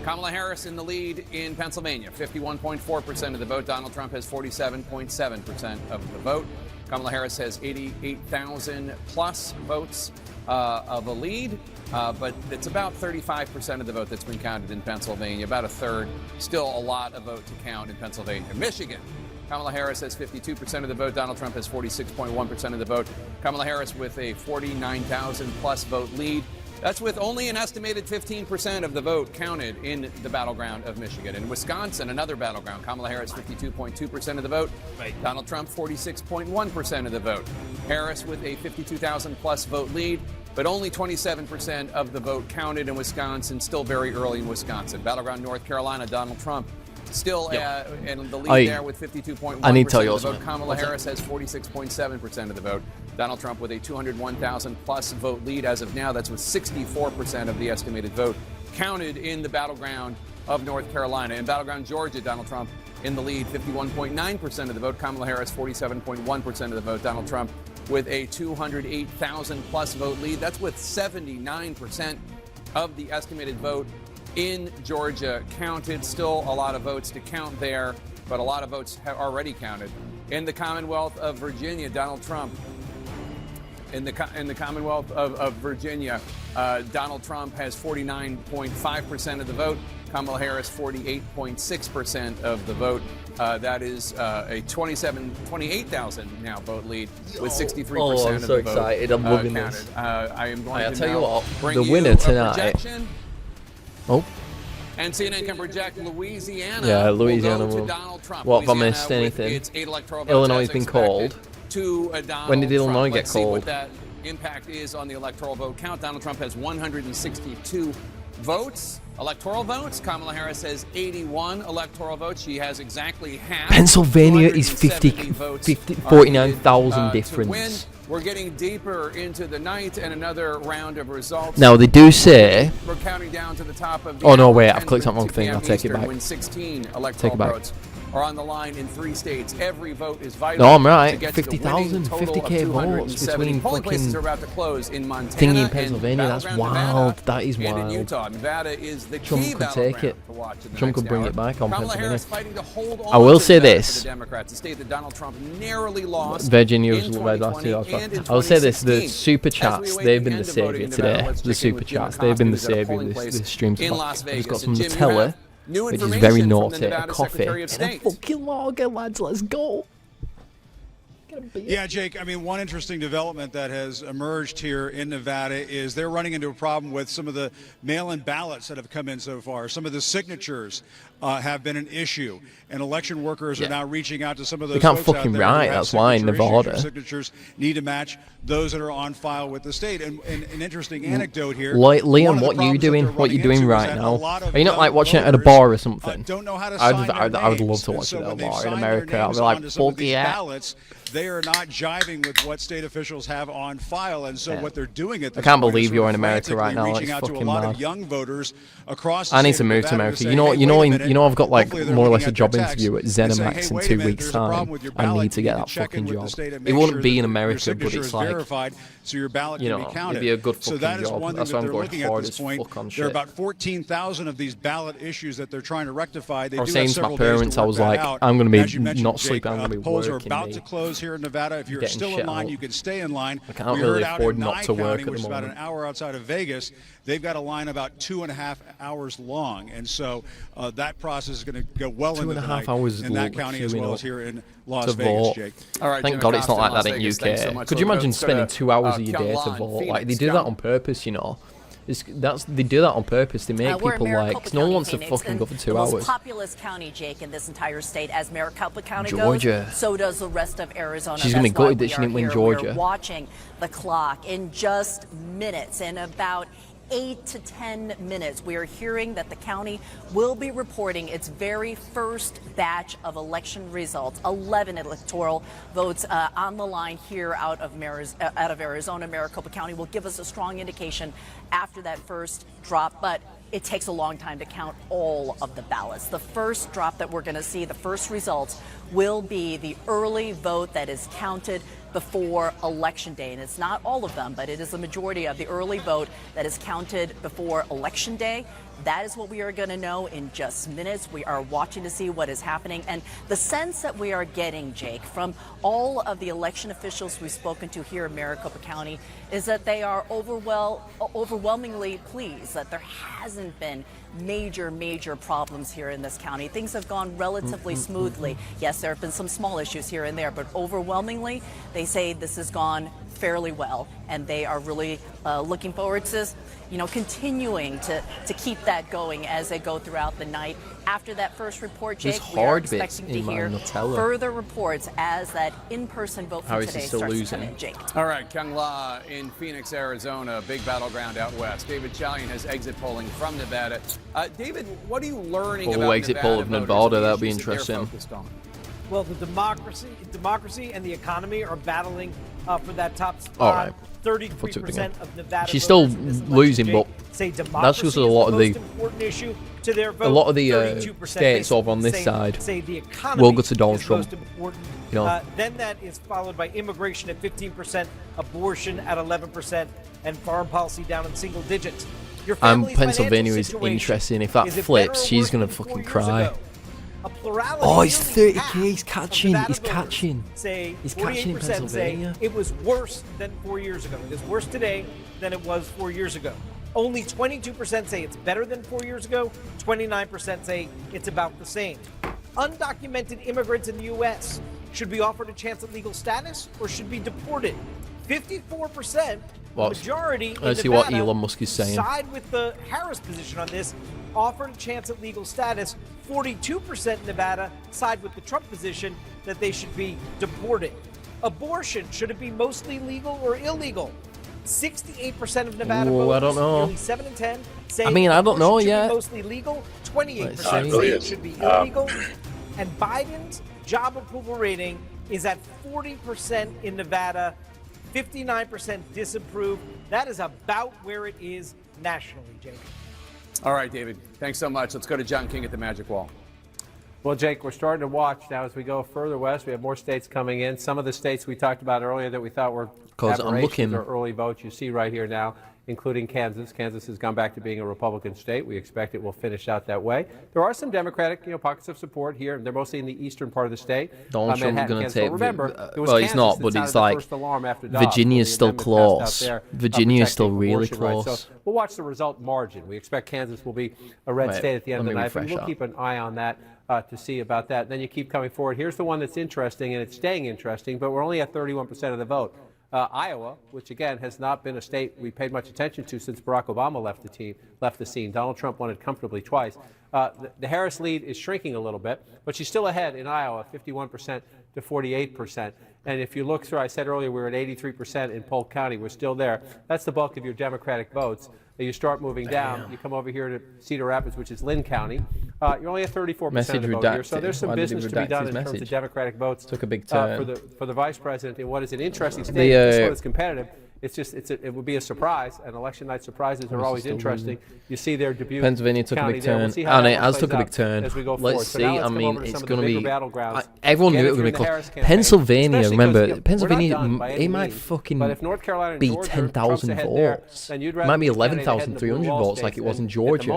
Kamala Harris in the lead in Pennsylvania, 51.4% of the vote. Donald Trump has 47.7% of the vote. Kamala Harris has 88,000 plus votes of a lead, but it's about 35% of the vote that's been counted in Pennsylvania, about a third. Still a lot of vote to count in Pennsylvania. Michigan, Kamala Harris has 52% of the vote. Donald Trump has 46.1% of the vote. Kamala Harris with a 49,000 plus vote lead. That's with only an estimated 15% of the vote counted in the battleground of Michigan. In Wisconsin, another battleground, Kamala Harris 52.2% of the vote. Donald Trump 46.1% of the vote. Harris with a 52,000 plus vote lead, but only 27% of the vote counted in Wisconsin, still very early in Wisconsin. Battleground North Carolina, Donald Trump still in the lead there with 52.1% of the vote. Kamala Harris has 46.7% of the vote. Donald Trump with a 201,000 plus vote lead as of now. That's with 64% of the estimated vote counted in the battleground of North Carolina. In battleground Georgia, Donald Trump in the lead, 51.9% of the vote. Kamala Harris, 47.1% of the vote. Donald Trump with a 208,000 plus vote lead. That's with 79% of the estimated vote in Georgia counted. Still a lot of votes to count there, but a lot of votes have already counted. In the Commonwealth of Virginia, Donald Trump. In the Commonwealth of Virginia, Donald Trump has 49.5% of the vote. Kamala Harris, 48.6% of the vote. That is a 28,000 now vote lead with 63% I'm of so the excited. vote I'm loving counted. this. I am going to tell you now what, bring the you winner a tonight. projection. Oh. And CNN can project Louisiana. Yeah, Louisiana will go will. to Donald Trump. What if I Louisiana missed anything? Its 8 electoral votes Illinois as has been expected called. To Donald When did Illinois Trump. get Let's see called? what that impact is on the electoral vote count. Donald Trump has 162 votes, electoral votes. Kamala Harris has 81 electoral votes. She has exactly half. Pennsylvania is 49,000 difference. Win. We're getting deeper into the night and another round of results. Now they do say. We're counting down to the top of the Oh no, hour, wait! I've clicked on the wrong 10:52 thing. I'll take it Eastern, back. When 16 electoral Take it back. votes are on the line in 3 states. Every vote is vital. No, I'm right. to get to the 50,000, winning total of 50K votes 270. between Polling places fucking are about to close in Montana thingy in and Pennsylvania. That's Battleground, wild. Nevada, That is and in wild. Utah. Nevada is the Trump key could take it. battleground to watch in the Trump next could bring hour. it back on Kamala Pennsylvania. Harris fighting to hold on I will to say Nevada this. for the Democrats, a state that Donald Trump narrowly lost. Virginia was in red last year. 2020 and in I will say this: the 2016. super As we chats, await they've the been the end of voting savior in Nevada, today. let's The check in super with Jim chats, they've been the Acosta, who's at a savior polling of place this stream's in about. Las I've just got Vegas. some And Jim, you Nutella, have new which is information very from the naughty, a Nevada coffee, Secretary of and a State. fucking lager, lads. Let's go. Yeah, Jake, I mean, one interesting development that has emerged here in Nevada is they're running into a problem with some of the mail-in ballots that have come in so far. Some of the signatures have been an issue, and election workers are now reaching out to some of those They can't folks out fucking there write, who have that's why in signature issues. Nevada. Your signatures need to match those that are on file with the state. And an interesting anecdote here. Liam, what you doing? What you doing right now? Are you not like watching it at a bar or something? Don't know how to I sign would love to watch it at a bar in America. I'd be like, fuck yeah. Ballots, they are not jiving with what state officials have on file, and so what they're doing at this I can't point believe is you're sort in of America right now. frantically It's reaching out to a fucking lot mad. of young voters across the I need state to of move to Nevada America. say, You know, hey, you know, wait a minute. I've got like Hopefully they're more or looking less a at job their text interview at and saying, ZeniMax hey, in wait a 2 minute, weeks' there's a problem time. with your I ballot. need to You get need that check in fucking with the job. state and It make wouldn't sure be that in your America, but signature it's is like, verified, so your ballot you can know, be counted. it'd be a good So fucking that is job. one thing That's that why I'm they're going looking at forward this as point. fuck on There are shit. about 14,000 of these ballot issues that they're trying to rectify. They I was do saying have to my several days to parents, I work was that like, out. I'm going to As you be mentioned, not Jake, sleeping. I'm going to the be polls are working, about mate. to close here in Nevada. If you're Getting still shit in line, out. you can stay in line. I can't We really heard out afford in not Nye to work County, at which the is about an moment. hour outside of Vegas. They've got a line about 2.5 hours long, and so that process is going to go well into the 2.5 night hours in that county as queuing well up as here in Las to Vegas, vote. Jake. All right, Thank Jim God it's not Acosta like that in in Las Vegas. Thanks so UK. much. Could you imagine Let's go spending to, 2 hours of your day to Kellon, vote? Like Phoenix. they do that John? on purpose, you know. They do that on purpose. They make We're people in like, Maricopa 'cause no one County, wants to Phoenix, fucking and go for 2 the most hours. populous county, Jake, in this entire state, as Maricopa County Georgia. goes, so does the rest of Arizona. She's gonna be That's why gutted that we she are didn't win here. Georgia. We're watching the clock in just minutes. In about 8 to 10 minutes, we are hearing that the county will be reporting its very first batch of election results. 11 electoral votes on the line here out of Arizona. Maricopa County will give us a strong indication after that first drop, but it takes a long time to count all of the ballots. The first drop that we're going to see, the first results, will be the early vote that is counted before Election Day. And it's not all of them, but it is the majority of the early vote that is counted before Election Day. That is what we are going to know in just minutes. We are watching to see what is happening. And the sense that we are getting, Jake, from all of the election officials we've spoken to here in Maricopa County is that they are overwhelmingly pleased that there hasn't been major problems here in this county. Things have gone relatively smoothly. Yes, there have been some small issues here and there, but overwhelmingly, they say this has gone fairly well, and they are really looking forward to, continuing to keep that going as they go throughout the night. After that first report, Jake, we are expecting to hear further reports as that in-person vote from today starts to come in. Jake. All right, Kyung La in Phoenix, Arizona, big battleground out west. David Chalian has exit polling from Nevada. David, what are you learning about exit poll of Nevada? That'll be interesting. Well, the democracy and the economy are battling for that top spot. All right. 33% of Nevada. She's still losing, but that's because a lot of the states over on this side will go to Donald Trump. Then that is followed by immigration at 15%, abortion at 11%, and foreign policy down in single digits. Pennsylvania is interesting. If that flips, she's gonna fucking cry. Oh, he's 30k. He's catching. He's catching. He's catching in Pennsylvania. It was worse than 4 years ago. It is worse today than it was 4 years ago. Only 22% say it's better than 4 years ago. 29% say it's about the same. Undocumented immigrants in the U.S. should be offered a chance at legal status or should be deported. 54%, majority in let's see what Elon Musk is saying. Side with the Harris position on this, offered a chance at legal status. 42% in Nevada side with the Trump position that they should be deported. Abortion, should it be mostly legal or illegal? 68% of Nevada voters, I don't know. nearly 7 in 10, say I don't know yet. Mostly legal. 28% say it should be illegal. And Biden's job approval rating is at 40% in Nevada, 59% disapprove. That is about where it is nationally, Jake. All right, David. Thanks so much. Let's go to John King at the Magic Wall. Well, Jake, we're starting to watch now as we go further west. We have more states coming in. Some of the states we talked about earlier that we thought were aberrations or early votes, you see right here now, including Kansas. Kansas has gone back to being a Republican state. We expect it will finish out that way. There are some Democratic, pockets of support here. They're mostly in the eastern part of the state. Donald Trump's going to take. Remember, well, he's not, but it's like Virginia's still close. Virginia's still really close. So we'll watch the result margin. We expect Kansas will be a red state at the end of the night. But we'll keep an eye on that to see about that. And then you keep coming forward. Here's the one that's interesting, and it's staying interesting, but we're only at 31% of the vote. Iowa, which again has not been a state we paid much attention to since Barack Obama left the scene. Donald Trump won it comfortably twice. The Harris lead is shrinking a little bit, but she's still ahead in Iowa, 51% to 48%. And if you look through, I said earlier we were at 83% in Polk County. We're still there. That's the bulk of your Democratic votes. You start moving down. You come over here to Cedar Rapids, which is Lynn County. You're only at 34% of the vote here. So there's some business to be done in terms of Democratic votes. Took a big turn for the vice president in what is an interesting state. This one is competitive. It's just it would be a surprise, and election night surprises are always interesting. You see their debut. Pennsylvania took a big turn, and it has took a big turn. Let's see. I mean, it's going to be. Everyone knew it was going to be close. Pennsylvania, remember, Pennsylvania, it might fucking be 10,000 votes. It might be 11,300 votes, like it was in Georgia.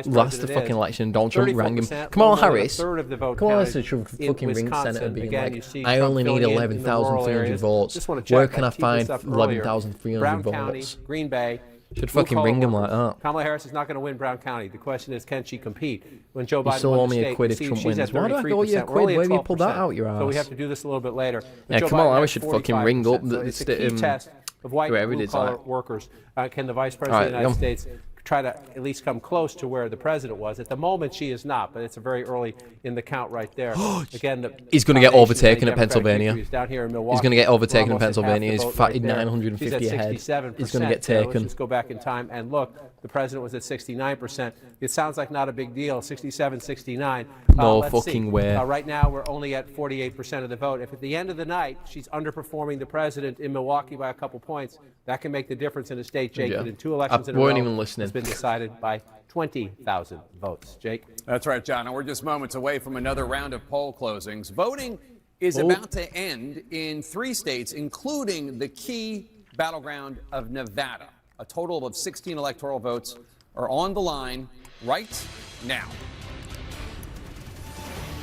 Last the fucking election, Donald Trump rang him. Kamala Harris, Kamala Harris should fucking ring the Senate and be like, I only need 11,300 votes. Where can I find 11,300 votes? Green Bay. Should fucking ring him like that. Kamala Harris is not going to win Brown County. The question is, can she compete? When Joe Biden still only a quid if Trump wins. Why do I go you a quid? Where have you pulled that out your ass? So we have to do this a little bit later. Yeah, Kamala Harris should fucking ring up the test of white and blue-collar workers. Can the Vice President of the United States try to at least come close to where the president was? At the moment, she is not, but it's very early in the count right there. Again, he's going to get overtaken at Pennsylvania. He's down here in Milwaukee. He's going to get overtaken in Pennsylvania. He's 950 ahead. He's going to get taken. Let's just go back in time and look. The president was at 69%. It sounds like not a big deal, 67, 69. No fucking way. Right now, we're only at 48% of the vote. If at the end of the night, she's underperforming the president in Milwaukee by a couple points, that can make the difference in a state, Jake, that in 2 elections in a row has been decided by 20,000 votes. Jake? That's right, John. And we're just moments away from another round of poll closings. Voting is about to end in 3 states, including the key battleground of Nevada. A total of 16 electoral votes are on the line right now.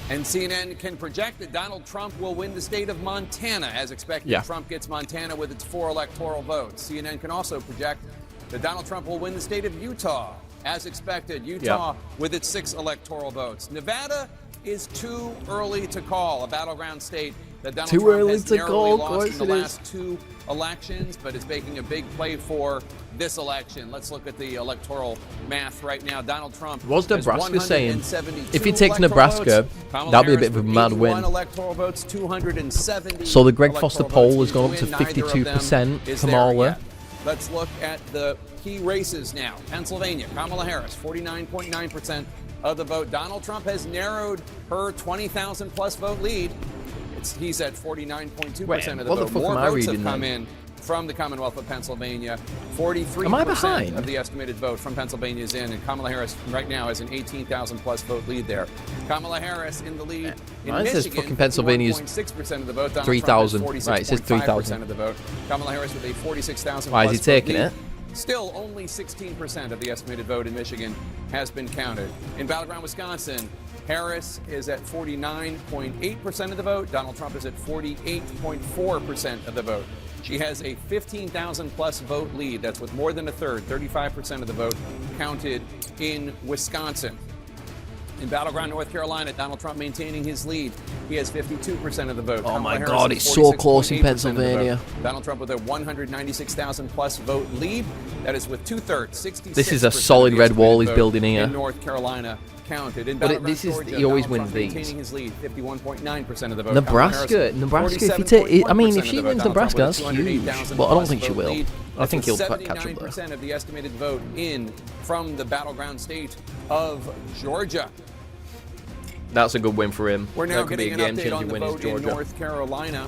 And CNN can project that Donald Trump will win the state of Montana. As expected, Trump gets Montana with its 4 electoral votes. CNN can also project that Donald Trump will win the state of Utah. As expected, Utah with its 6 electoral votes. Nevada is too early to call, a battleground state that Donald Trump has narrowly lost in the last 2 elections, but is making a big play for this election. Let's look at the electoral math right now. Donald Trump was Nebraska saying if he takes Nebraska, that'll be a bit of a mad win. Votes, 270 so the Greg Foster poll has gone up to 52%. Kamala. Let's look at the key races now. Pennsylvania, Kamala Harris, 49.9% of the vote. Donald Trump has narrowed her 20,000 plus vote lead. He's at 49.2% of the vote. More votes have come in from the Commonwealth of Pennsylvania. 43% of the estimated vote from Pennsylvania is in, and Kamala Harris right now has an 18,000 plus vote lead there. Kamala Harris in the lead in Michigan. Says fucking Pennsylvania's 6% of the vote. 3,000. Right, it says 3,000 of the vote. Kamala Harris with a 46,000. Why is he taking it? Still, only 16% of the estimated vote in Michigan has been counted. In Battleground, Wisconsin, Harris is at 49.8% of the vote. Donald Trump is at 48.4% of the vote. She has a 15,000 plus vote lead. That's with more than a third, 35% of the vote counted in Wisconsin. In Battleground, North Carolina, Donald Trump maintaining his lead. He has 52% of the vote. Oh my God, it's so close in Pennsylvania. Donald Trump with a 196,000 plus vote lead. That is with 2/3, 66%. This is a solid red wall he's building here. In North Carolina counted. In but this is Georgia, he always Donald wins Trump these. Maintaining his lead, 51.9% of the vote. Nebraska. If he take, I mean, if she wins Nebraska, that's huge. But I don't think she will. I think he'll catch up there. 79% of the estimated vote in from the battleground state of Georgia. That's a good win for him. We're now that could be getting a an update on game-changing the win in vote in Georgia. North Carolina.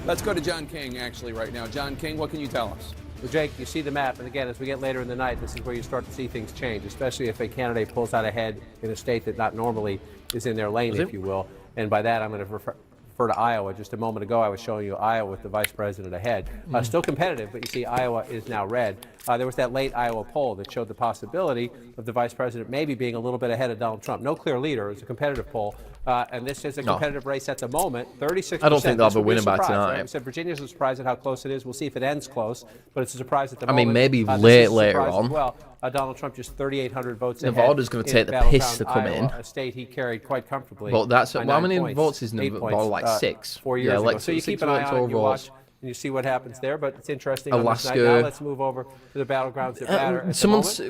Let's go to John King, actually, right now. John King, what can you tell us? Well, Jake, you see the map, and again, as we get later in the night, this is where you start to see things change, especially if a candidate pulls out ahead in a state that not normally is in their lane, if you will. And by that, I'm going to refer to Iowa. Just a moment ago, I was showing you Iowa with the vice president ahead. Still competitive, but you see Iowa is now red. There was that late Iowa poll that showed the possibility of the vice president maybe being a little bit ahead of Donald Trump. No clear leader. It was a competitive poll. And this is a competitive race at the moment. 36%. I don't think they'll have a winner by tonight. Right? We said Virginia's a surprise at how close it is. We'll see if it ends close, but it's a surprise at the moment. I mean, maybe later on. Well, Donald Trump just 3,800 votes Nevada's going to take the piss to come in. A state he carried quite comfortably. But that's how many votes is Nevada? Like 6. 4 years ago. So you keep an eye on it, and you watch, and you see what happens there. But it's interesting. Alaska. Now let's move over to the battlegrounds that matter.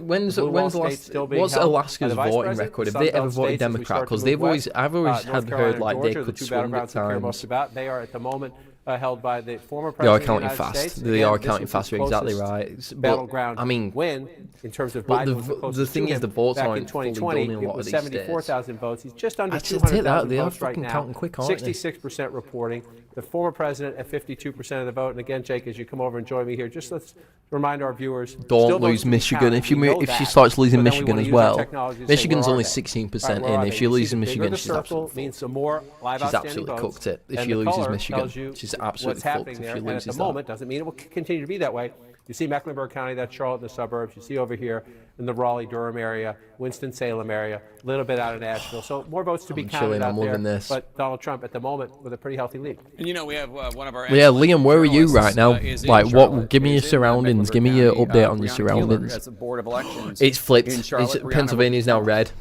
When's what's Alaska's voting record? Have they ever voted Democrat? Because I've always heard like they could swing at times. They are at the moment held by the former They are president of the counting United fast. States. They are counting fast. You're exactly right. Battleground I mean, win in terms of but Biden. the thing is, the votes back aren't in 2020, fully done in a lot it was of these states. 74,000 votes. He's just under Actually, take 200,000 that. They are votes right fucking now. counting quick, aren't they? 66% reporting. The former president at 52% of the vote. And again, Jake, as you come over and join me here, just let's remind our viewers. Don't lose Michigan. If she starts losing Michigan as well, Michigan's only 16% in. If she loses Michigan, she's absolutely cooked it. If she loses Michigan, she's absolutely cooked. If she loses at the moment, doesn't mean it will continue to be that way. You see Mecklenburg County, that's Charlotte in the suburbs. You see over here in the Raleigh-Durham area, Winston-Salem area, a little bit out of Nashville. So more votes to be counted out there. But Donald Trump at the moment with a pretty healthy lead. And you know, we have one of our Liam, where are you right now? Like, what? Give me your surroundings. Give me your update on your surroundings. It's flipped. Pennsylvania's now red.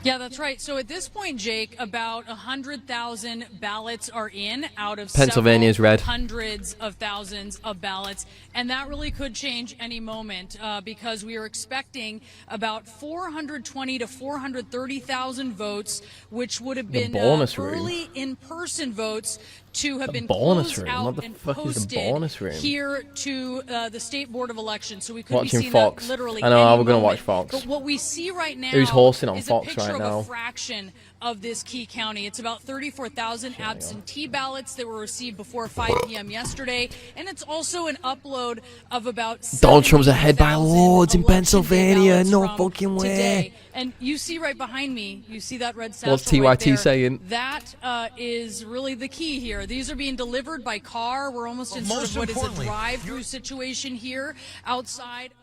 Yeah, that's right. So at this point, Jake, about 100,000 ballots are in out of Pennsylvania's red. Hundreds of thousands of ballots. And that really could change any moment because we are expecting about 420 to 430,000 votes, which would have been early in-person votes to have been bonus closed room? out What the and fuck is a posted bonus room? here to the State Board of Elections, so we could Watching be seeing Fox. that literally I know, any we're gonna watch moment. Fox. But what we see right now Who's hosting on is Fox a picture right of now? a fraction of this key county. It's about 34,000 absentee ballots that were received before 5 p.m. yesterday, and it's also an upload of about Donald Trump's ahead by 70,000 loads in election day Pennsylvania. ballots No from fucking way. today. And you see right behind me, you see that red satchel What's right TYT there. saying? That is really the key here. These are being delivered by car. We're almost in sort of what is a drive-through situation here outside.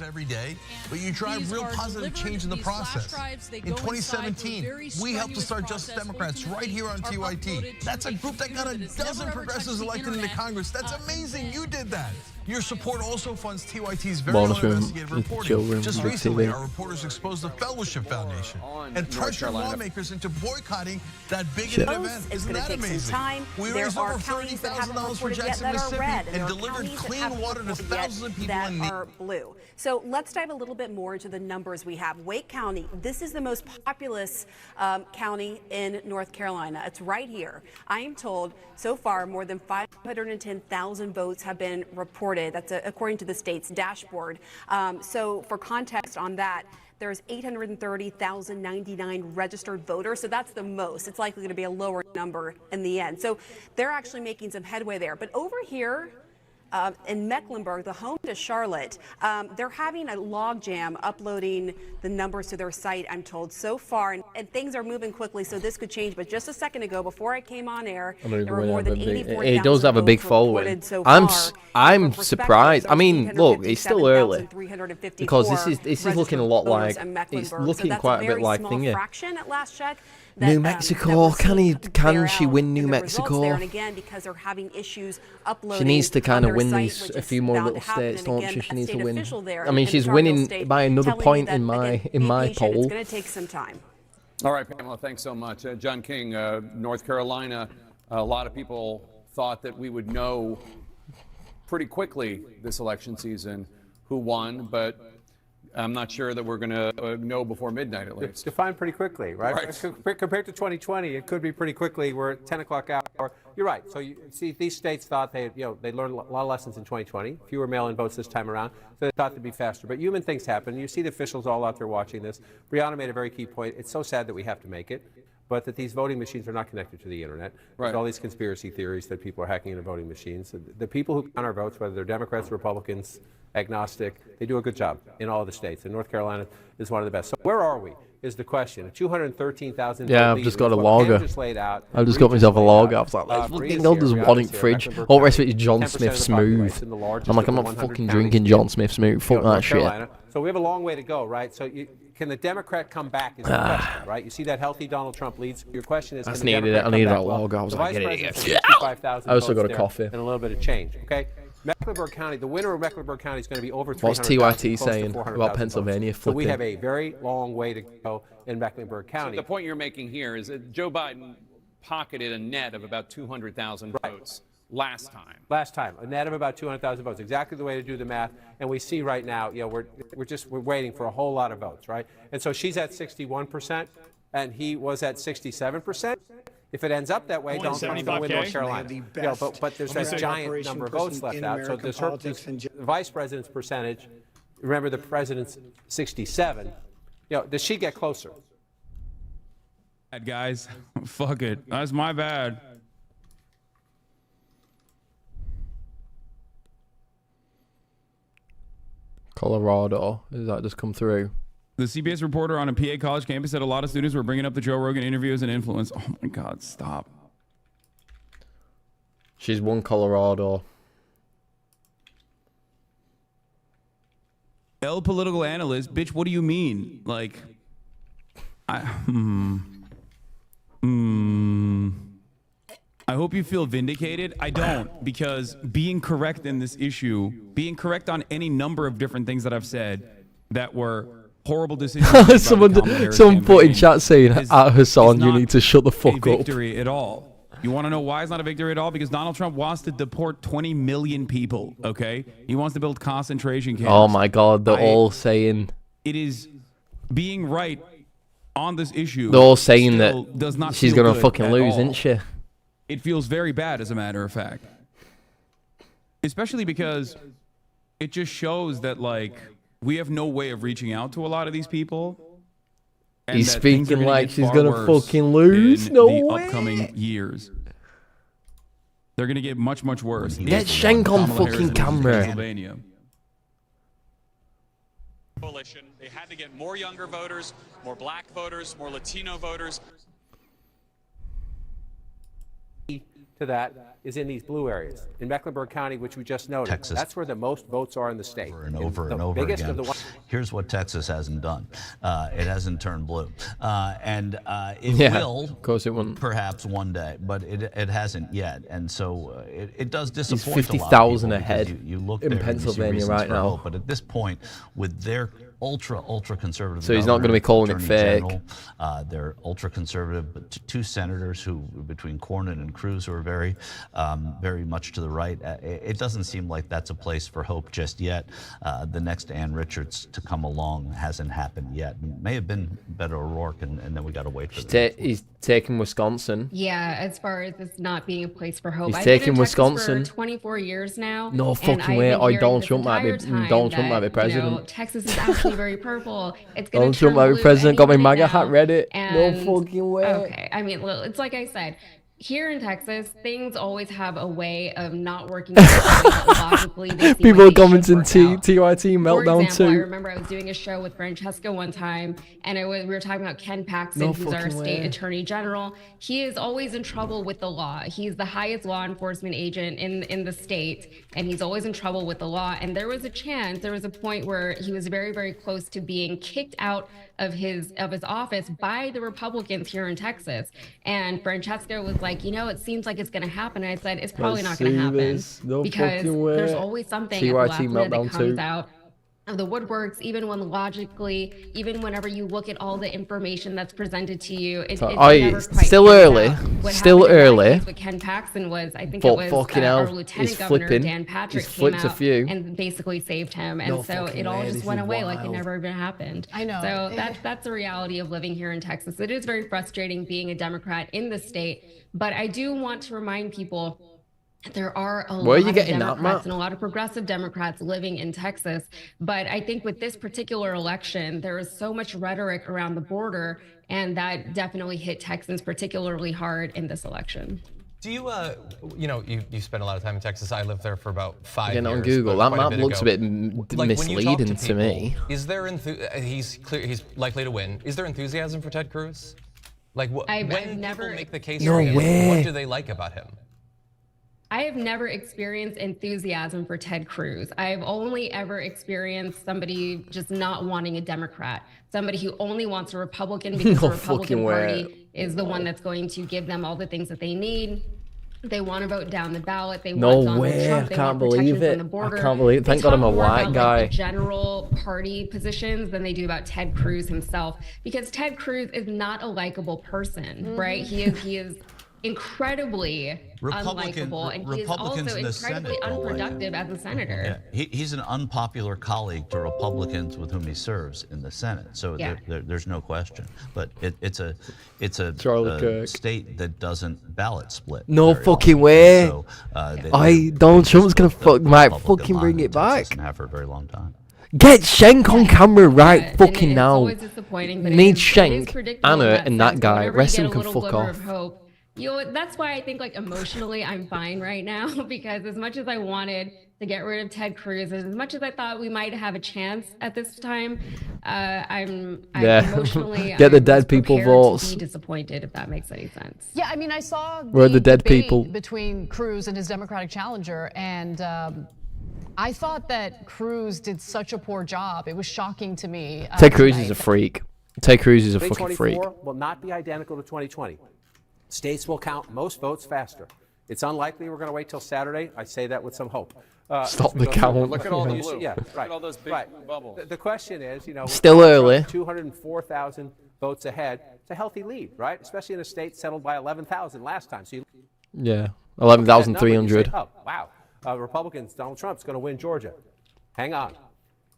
Every day, but you drive real positive change in the process. In 2017, we helped to start Justice Democrats right here on TYT. That's a group that got a dozen progressives elected into Congress. That's amazing. You did that. Your support also funds TYT's very own investigative reporting. Just recently, our reporters exposed the Fellowship Foundation and pressured lawmakers into boycotting that bigoted event. Isn't that amazing? We raised over $30,000 for Jackson, Mississippi, and delivered clean water to thousands of people in need. Blue. So let's dive a little bit more into the numbers we have. Wake County, this is the most populous county in North Carolina. It's right here. I am told so far more than 510,000 votes have been reported. That's according to the state's dashboard. So for context on that, there's 830,099 registered voters. So that's the most. It's likely going to be a lower number in the end. So they're actually making some headway there. But over here, in Mecklenburg, the home to Charlotte, they're having a logjam uploading the numbers to their site, I'm told, so far. And things are moving quickly, so this could change. But just a second ago, before I came on air, there were more than 84,000 He does have a big following. So I'm surprised. I mean, look, it's still early because this is looking a lot like it's looking quite a bit like thingy. Fraction at last check. New Mexico, can she win New Mexico? And again, because they're having issues uploading. She needs to kind of win site, these a few more little states, don't she? She needs to win. I mean, she's winning by another point in my poll. It's going to take some time. All right, Pamela, thanks so much. John King, North Carolina, a lot of people thought that we would know pretty quickly this election season who won, but I'm not sure that we're going to know before midnight at least. It's defined pretty quickly, right? Compared to 2020, it could be pretty quickly. We're at 10 o'clock hour. You're right. So you see, these states thought they learned a lot of lessons in 2020. Fewer mail-in votes this time around, so they thought to be faster. But human things happen. You see the officials all out there watching this. Brianna made a very key point. It's so sad that we have to make it, but that these voting machines are not connected to the internet. There's all these conspiracy theories that people are hacking into voting machines. The people who count our votes, whether they're Democrats, Republicans, agnostic, they do a good job in all of the states, and North Carolina is one of the best. So where are we is the question. 213,000. Yeah, I've just got a logger. I've just got myself a logger. I was like, let's fucking go to one in fridge. All the rest of it is John Smith Smooth. I'm like, I'm not fucking drinking John Smith Smooth. Fuck that shit. So we have a long way to go, right? So can the Democrat come back is the question, right? You see that healthy Donald Trump leads. Your question is, I can the needed it. Democrat I needed come that back? logger. I was The like, Vice get it. President's at 65,000 I also got a votes coffee. and a little bit of change, okay? Mecklenburg County, the winner of Mecklenburg County is going to be over 300,000. What's TYT saying about Pennsylvania votes. So we flipping? have a very long way to go in Mecklenburg County. So the point you're making here is that Joe Biden pocketed a net of about 200,000 votes last time. Last time, a net of about 200,000 votes. Exactly the way to do the math. And we see right now, we're waiting for a whole lot of votes, right? And so she's at 61%, and he was at 67%. If it ends up that way, Donald Trump's going to win North Carolina. But there's that giant number of votes left out. So this vice president's percentage, remember the president's 67, does she get closer? Bad guys, fuck it. That's my bad. Colorado, does that just come through? The CBS reporter on a PA college campus said a lot of students were bringing up the Joe Rogan interview as an influence. Oh my God, stop. She's won Colorado. El political analyst, bitch, what do you mean? Like, I hope you feel vindicated. I don't, because being correct in this issue, being correct on any number of different things that I've said that were horrible decisions. someone put in chat saying, at Hassan, you need to shut the fuck up. Victory at all. You want to know why it's not a victory at all? Because Donald Trump wants to deport 20 million people, okay? He wants to build concentration camps. Oh my God, they're all saying... It is being right on this issue. They're all saying still that does not she's feel gonna good fucking at lose, all. isn't she? It feels very bad, as a matter of fact. Especially because it just shows that, like, we have no way of reaching out to a lot of these people. And He's that things are speaking gonna like get she's far gonna worse fucking lose. in No the way. upcoming years. They're gonna get much, much worse. Get Shank on Kamala Harris fucking loses camera. Pennsylvania. Coalition. They had to get more younger voters, more black voters, more Latino voters. To that is in these blue areas. In Mecklenburg County, which we just noted, Texas. that's where the most votes are in the state. Over and over The and over biggest again. of the one- Here's what Texas hasn't done. It hasn't turned blue. It Yeah, will, of course it won't. perhaps one day, but it hasn't yet. And so it does disappoint He's a lot of 50,000 people because ahead you look in there and you see Pennsylvania reasons right for now. hope. But at this point, with their ultra conservative, So he's not gonna be calling it Attorney fake. General, they're ultra conservative, but two senators who, between Cornyn and Cruz, who are very much to the right. It doesn't seem like that's a place for hope just yet. The next Ann Richards to come along hasn't happened yet. It may have been Beto O'Rourke, and then we got to wait for that. He's taking Wisconsin. Yeah, as far as this not being a place for hope. He's I've been taking in Texas Wisconsin. for 24 years now. No and fucking I've way. been Or hearing Donald this Trump might be entire time Donald Trump might be that, president. You know, Texas is actually very purple. It's going Donald to Trump might be president. Got my MAGA hat ready. No And- fucking way. Okay, I mean, look, it's like I said. Here in Texas, things always have a way of not working out logically. They seem People are like they should commenting work out. TYT meltdown For example, I too. remember I was doing a show with Francesca one time, and we were talking about Ken Paxton, No who's our fucking state way. attorney general. He is always in trouble with the law. He's the highest law enforcement agent in the state, and he's always in trouble with the law. And there was a point where he was very, very close to being kicked out of his office by the Republicans here in Texas. And Francesca was like, it seems like it's going to happen. And I said, it's probably not going to happen No because fucking way. there's always something at the TYT last minute that meltdown comes too. out of the woodworks, even when logically, even whenever you look at all the information that's presented to you, it So, never quite still pans early. out. What Still happened in my early. case with Ken Paxton was, I think But it was fucking our hell, lieutenant he's governor, flipping. Dan Patrick, He's came flipped a out few. and basically saved him. And No so fucking it all way, just this went is away like it wild. never even happened. I know. So that's the reality of living here in Texas. It is very frustrating being a Democrat in the state, but I do want to remind people there are a Where are lot you of getting that, Democrats Matt? and a lot of progressive Democrats living in Texas. But I think with this particular election, there is so much rhetoric around the border, and that definitely hit Texans particularly hard in this election. Do you, you spent a lot of time in Texas. I lived there for about 5 Again, years. on Google, but that quite a map bit looks ago. a bit Like, when you talk misleading to me. people, Is there he's likely to win. Is there enthusiasm for Ted Cruz? Like, I've when never- people make the case No for him, way. what do they like about him? I have never experienced enthusiasm for Ted Cruz. I've only ever experienced somebody just not wanting a Democrat, somebody who only wants a Republican because No the Republican fucking way. Party is the one that's going to give them all the things that they need. They want to vote down the ballot. They No want Donald way, Trump. I They can't want protection believe it. from the border. I can't believe it. They Thank God I'm talk a more white about, guy. Like, the general party positions than they do about Ted Cruz himself, because Ted Cruz is not a likable person, right? He is incredibly unlikable, and he is Republicans also in the incredibly Senate, though, like- unproductive as a senator. Yeah, he's an unpopular colleague to Republicans with whom he serves in the Senate, so Yeah. there's no question. But it's a Charlie Kirk. state that doesn't ballot split. No very fucking often. way. So, they Donald Trump's gonna might Republican fucking line bring in it Texas back. and have for a very long time. Get Shank on camera right And fucking it's now. always disappointing, but Need it is Shank, predictable Anna, in that and that sense. guy. Whenever Rest you him get a can little fuck glimmer off. of hope, that's why I think, like, emotionally I'm fine right now, because as much as I wanted to get rid of Ted Cruz, as much as I thought we might have a chance at this time, I'm Yeah. emotionally Get the I'm dead people prepared votes. to be disappointed, if that makes any sense. Yeah, I mean, I saw Where are the dead debate people? between Cruz and his Democratic challenger, and I thought that Cruz did such a poor job. It was shocking to me. Ted Cruz is tonight. a freak. Ted Cruz is a fucking freak. 2024 will not be identical to 2020. States will count most votes faster. It's unlikely we're going to wait till Saturday. I say that with some hope. Stop as we the go through. count. Look at all the blue. Yeah, Look right. at all those big right. bubbles. The question is, Still early. 204,000 votes ahead. It's a healthy lead, right? Especially in a state settled by 11,000 last time. So you Yeah, look at that number and you 11,300. say, oh, wow. Republicans, Donald Trump's going to win Georgia. Hang on.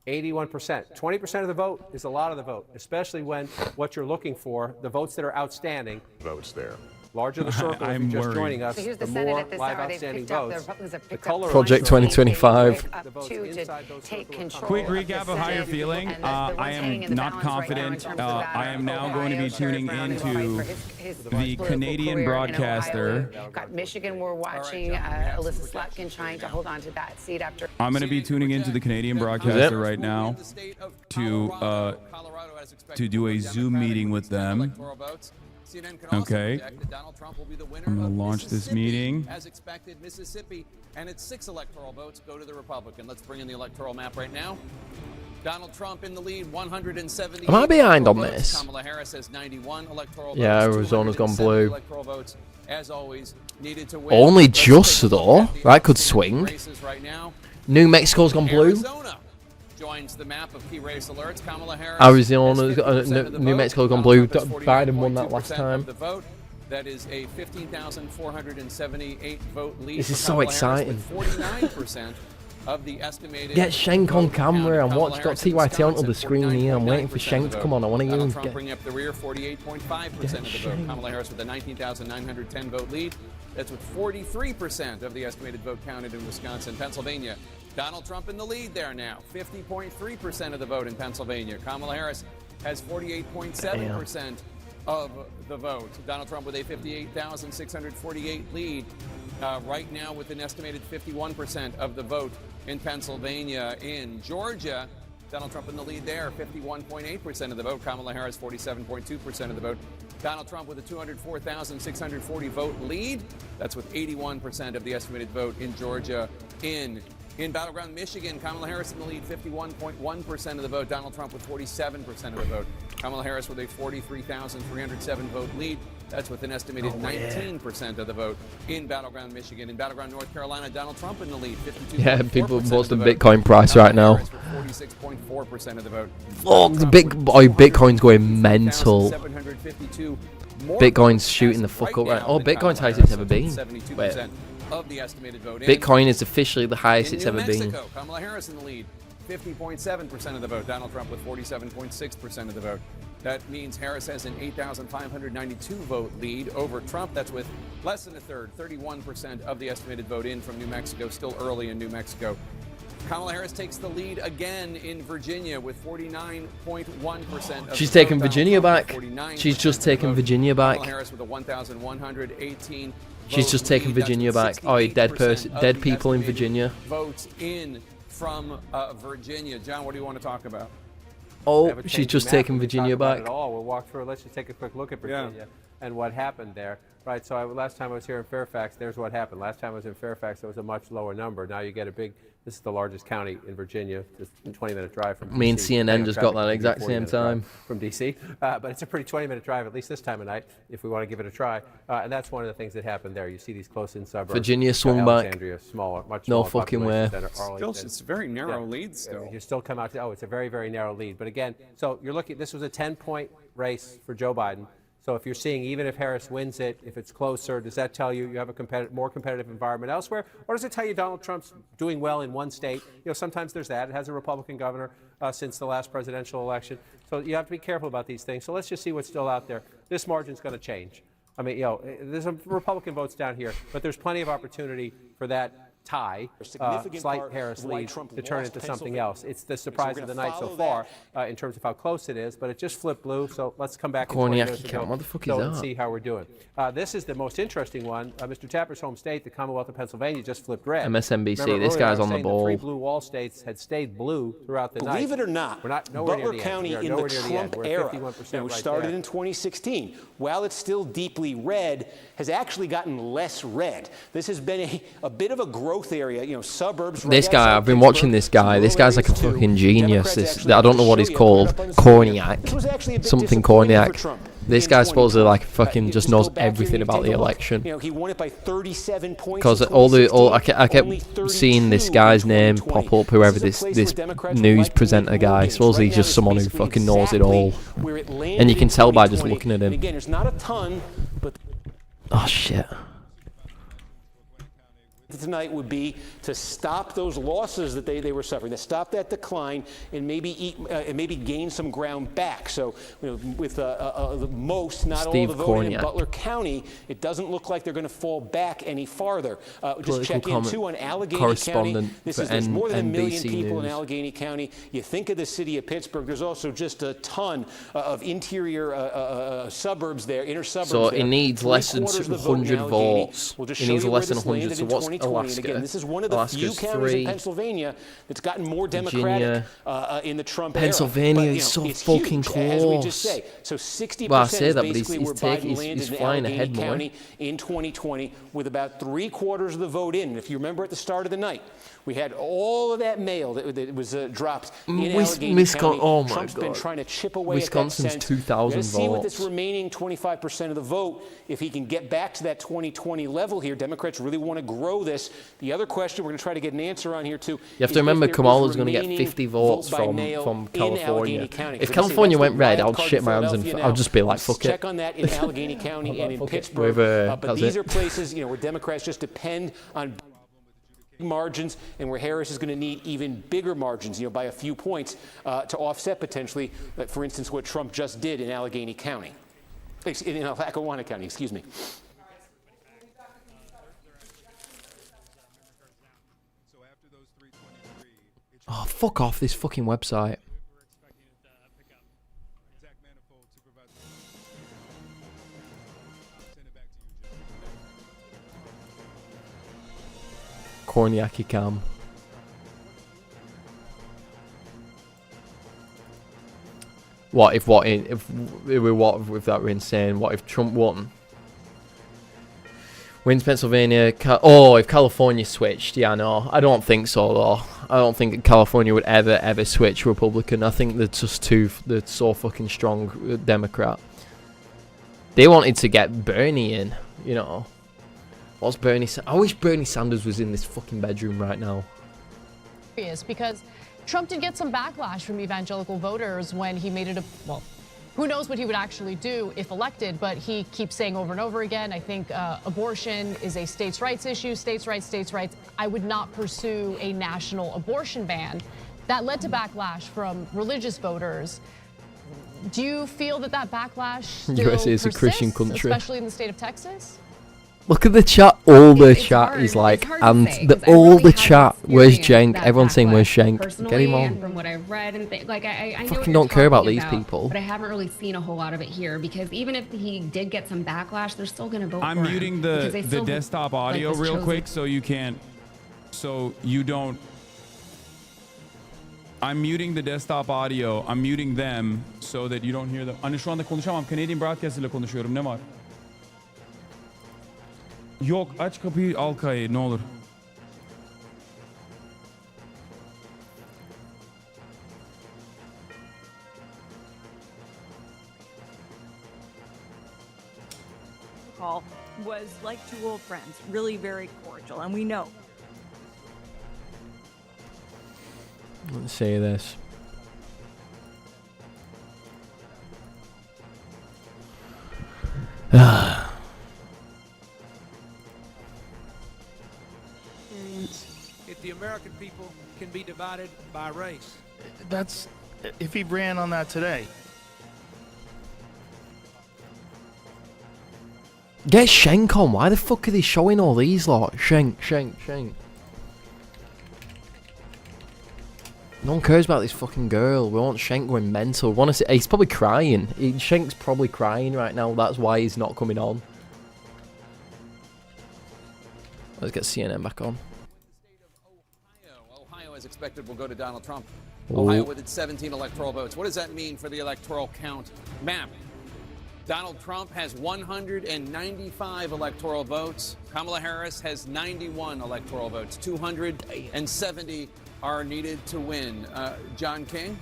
81%. 20% of the vote is a lot of the vote, especially when what you're looking for, the votes that are outstanding. Votes there. Larger the circle, if you're just joining us, So here's the the Senate more at this live hour. They've outstanding picked up, the votes. Republicans have The picked color up Project 2025. take control. Quick of the recap of how you're Senate. feeling. And the I ones hanging in am the not balance right now in confident. terms of that I am now going to be Ohio, tuning Sheriff Brown in the into fight for his the political Canadian career in broadcaster. Ohio. Got Michigan, we're watching Alyssa Slotkin trying to hold on to that seat after. I'm going to be tuning into the Canadian broadcaster right now to do a Zoom meeting with them. Okay. I'm going to launch this meeting. As expected, Mississippi and its 6 electoral votes go to the Republican. Let's bring in the electoral map right now. Donald Trump in the lead, 170. Am I behind on this? Kamala Harris has 91 electoral Yeah, votes. Arizona's gone blue. Electoral votes, as always, needed to win. Only just though. That could swing. Right now. New Mexico's gone blue. Arizona joins the map of key race alerts. Kamala Harris. Arizona, New Mexico gone blue. Biden won that last time. The vote. That is a 15,478 vote lead. This is so exciting. 49% of the estimated. Get Shank on camera and watch. Got TYT onto the screen here. I'm waiting for Shank to come on. I want to hear him. Trump bringing up the rear, 48.5% of the vote. Kamala Harris with a 19,910 vote lead. That's with 43% of the estimated vote counted in Wisconsin. Pennsylvania, Donald Trump in the lead there now. 50.3% of the vote in Pennsylvania. Kamala Harris has 48.7% of the vote. Donald Trump with a 58,648 lead right now with an estimated 51% of the vote in Pennsylvania. In Georgia, Donald Trump in the lead there, 51.8% of the vote. Kamala Harris, 47.2% of the vote. Donald Trump with a 204,640 vote lead. That's with 81% of the estimated vote in Georgia. In Battleground, Michigan, Kamala Harris in the lead, 51.1% of the vote. Donald Trump with 47% of the vote. Kamala Harris with a 43,307 vote lead. That's with an estimated 19% of the vote in Battleground, Michigan. In Battleground, North Carolina, Donald Trump in the lead, 52%. Yeah, people, what's the Bitcoin price right now? 46.4% of the vote. Oh, the Bitcoin's going mental. Bitcoin's shooting the fuck up right. Oh, Bitcoin's highest it's ever been. Wait. Of the estimated vote. Bitcoin is officially the highest it's ever been. Kamala Harris in the lead, 50.7% of the vote. Donald Trump with 47.6% of the vote. That means Harris has an 8,592 vote lead over Trump. That's with less than a third, 31% of the estimated vote in from New Mexico. Still early in New Mexico. Kamala Harris takes the lead again in Virginia with 49.1%. She's taken Virginia back. She's just taken Virginia back. Kamala Harris with a 1,118. She's just taken Virginia back. Oh, dead people in Virginia. Votes in from Virginia. John, what do you want to talk about? Oh, she's just taken Virginia back. We'll walk through. Let's just take a quick look at Virginia and what happened there. Right. So last time I was here in Fairfax, there's what happened. Last time I was in Fairfax, there was a much lower number. Now you get a big. This is the largest county in Virginia. It's a 20-minute drive from. Me and CNN just got that exact same time from DC, but it's a pretty 20-minute drive at least this time of night if we want to give it a try. And that's one of the things that happened there. You see these close-in suburbs. Virginia swung back. Alexandria, smaller, much no smaller fucking way. Still, it's a very narrow lead. Still, you still come out to it's a very, very narrow lead. But again, so you're looking. This was a 10-point race for Joe Biden. So if you're seeing, even if Harris wins it, if it's closer, does that tell you you have a more competitive environment elsewhere? Or does it tell you Donald Trump's doing well in one state? You know, sometimes there's that. It has a Republican governor since the last presidential election. So you have to be careful about these things. So let's just see what's still out there. This margin's going to change. I mean, there's some Republican votes down here, but there's plenty of opportunity for that tie, slight Harris lead to turn into something else. It's the surprise of the night so far in terms of how close it is, but it just flipped blue. So let's come back what the fuck is that? And see how we're doing. This is the most interesting one. Mr. Tapper's home state, the Commonwealth of Pennsylvania, just flipped red. MSNBC, Remember, this guy's on the ball. The 3 blue wall states had stayed blue throughout the night. Believe it or not, we're not nowhere Butler near County the end. in the Trump era, which started in 2016, while it's still deeply red, has actually gotten less red. This has been a bit of a growth area, suburbs. This guy, I've been watching this guy. This guy's like a fucking genius. I don't know what he's called. Corniak. Something Corniak. This guy supposedly like fucking just knows everything about the election. He won it by 37 points. Because I kept seeing this guy's name pop up. Whoever this news presenter guy, supposedly he's just someone who fucking knows it all, and you can tell by just looking at him. Again, there's not a ton, but oh shit. tonight would be to stop those losses that they were suffering, to stop that decline and maybe gain some ground back. So with most, not all the voting in Butler County, it doesn't look like they're going to fall back any farther. Just check in too on Allegheny County. There's more than 1 million people in Allegheny County. You think of the city of Pittsburgh, there's also just a ton of interior suburbs there, inner suburbs. So it needs less than 100 votes. It needs less than 100. So what's Alaska? Again, this is one of the few counties in Pennsylvania that's gotten more Democratic in the Trump era. Pennsylvania is so fucking close. As we just say. So 60% well, I say that, is basically where Biden landed in Allegheny County in 2020 with about 3/4 of the vote in. And if you remember at the start of the night, we had all of that mail that was dropped in Allegheny County. Oh my Trump's God. been trying to chip away Wisconsin's at that 2,000 votes. See with votes. this remaining 25% of the vote, if he can get back to that 2020 level here. Democrats really want to grow this. The other question we're going to try to get an answer on here too. You have to remember Kamala's going to get 50 votes from California. If California went red, I'd shit my hands and I'll just be like, fuck it. Check on that in Allegheny County and in Pittsburgh. But these are places where Democrats just depend on margins, and where Harris is going to need even bigger margins, by a few points to offset potentially, for instance, what Trump just did in Allegheny County, in Lackawanna County, excuse me. Oh, fuck off this fucking website. Korniaki cam. If that were insane? What if Trump won? Wins Pennsylvania. If California switched, yeah, no, I don't think so though. I don't think California would ever switch Republican. I think they're just they're so fucking strong Democrat. They wanted to get Bernie in, What's Bernie? I wish Bernie Sanders was in this fucking bedroom right now. Because Trump did get some backlash from evangelical voters when he made it who knows what he would actually do if elected, but he keeps saying over and over again, I think abortion is a states' rights issue, states' rights, states' rights. I would not pursue a national abortion ban. That led to backlash from religious voters. Do you feel that backlash still USA is a Christian country, especially in the state of Texas? Look at the chat. All the chat is like, and all the chat. Where's Jenk? Everyone's saying, "Where's Shank?" Get him on. From what I've read and I fucking don't care about these people. But I haven't really seen a whole lot of it here because even if he did get some backlash, they're still going to vote for him. I'm muting the desktop audio real quick so you don't. I'm muting the desktop audio. I'm muting them so that you don't hear them. Hani şu anda konuşamam. Canadian Broadcast ile konuşuyorum. Ne var? Yok, aç kapıyı, Alkay'ı, ne olur. Call was like two old friends, really very cordial, and we know. Let's say this. If the American people can be divided by race. That's if he ran on that today. Get Shank on. Why the fuck are they showing all these lot? Shank. No one cares about this fucking girl. We want Shank going mental. We want to see. He's probably crying. Shank's probably crying right now. That's why he's not coming on. Let's get CNN back on. Ohio, as expected, will go to Donald Trump. Ohio with its 17 electoral votes. What does that mean for the electoral count map? Donald Trump has 195 electoral votes. Kamala Harris has 91 electoral votes. 270 are needed to win. John King?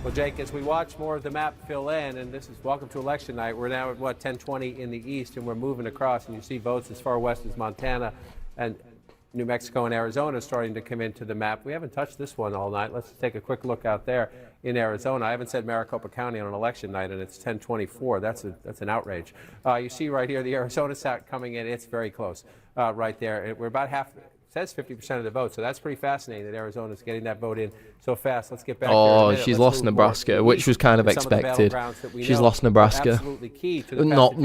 Well, Jake, as we watch more of the map fill in, and this is welcome to election night, we're now at, 10:20 in the east, and we're moving across, and you see votes as far west as Montana. And New Mexico and Arizona is starting to come into the map. We haven't touched this one all night. Let's take a quick look out there in Arizona. I haven't said Maricopa County on an election night, and it's 1024. That's an outrage. You see right here the Arizona Sat coming in. It's very close right there. We're about half. Says 50% of the vote, so that's pretty fascinating that Arizona's getting that vote in so fast. Let's get back there. She's lost Nebraska, which was kind of expected. She's lost Nebraska. Absolutely key to the not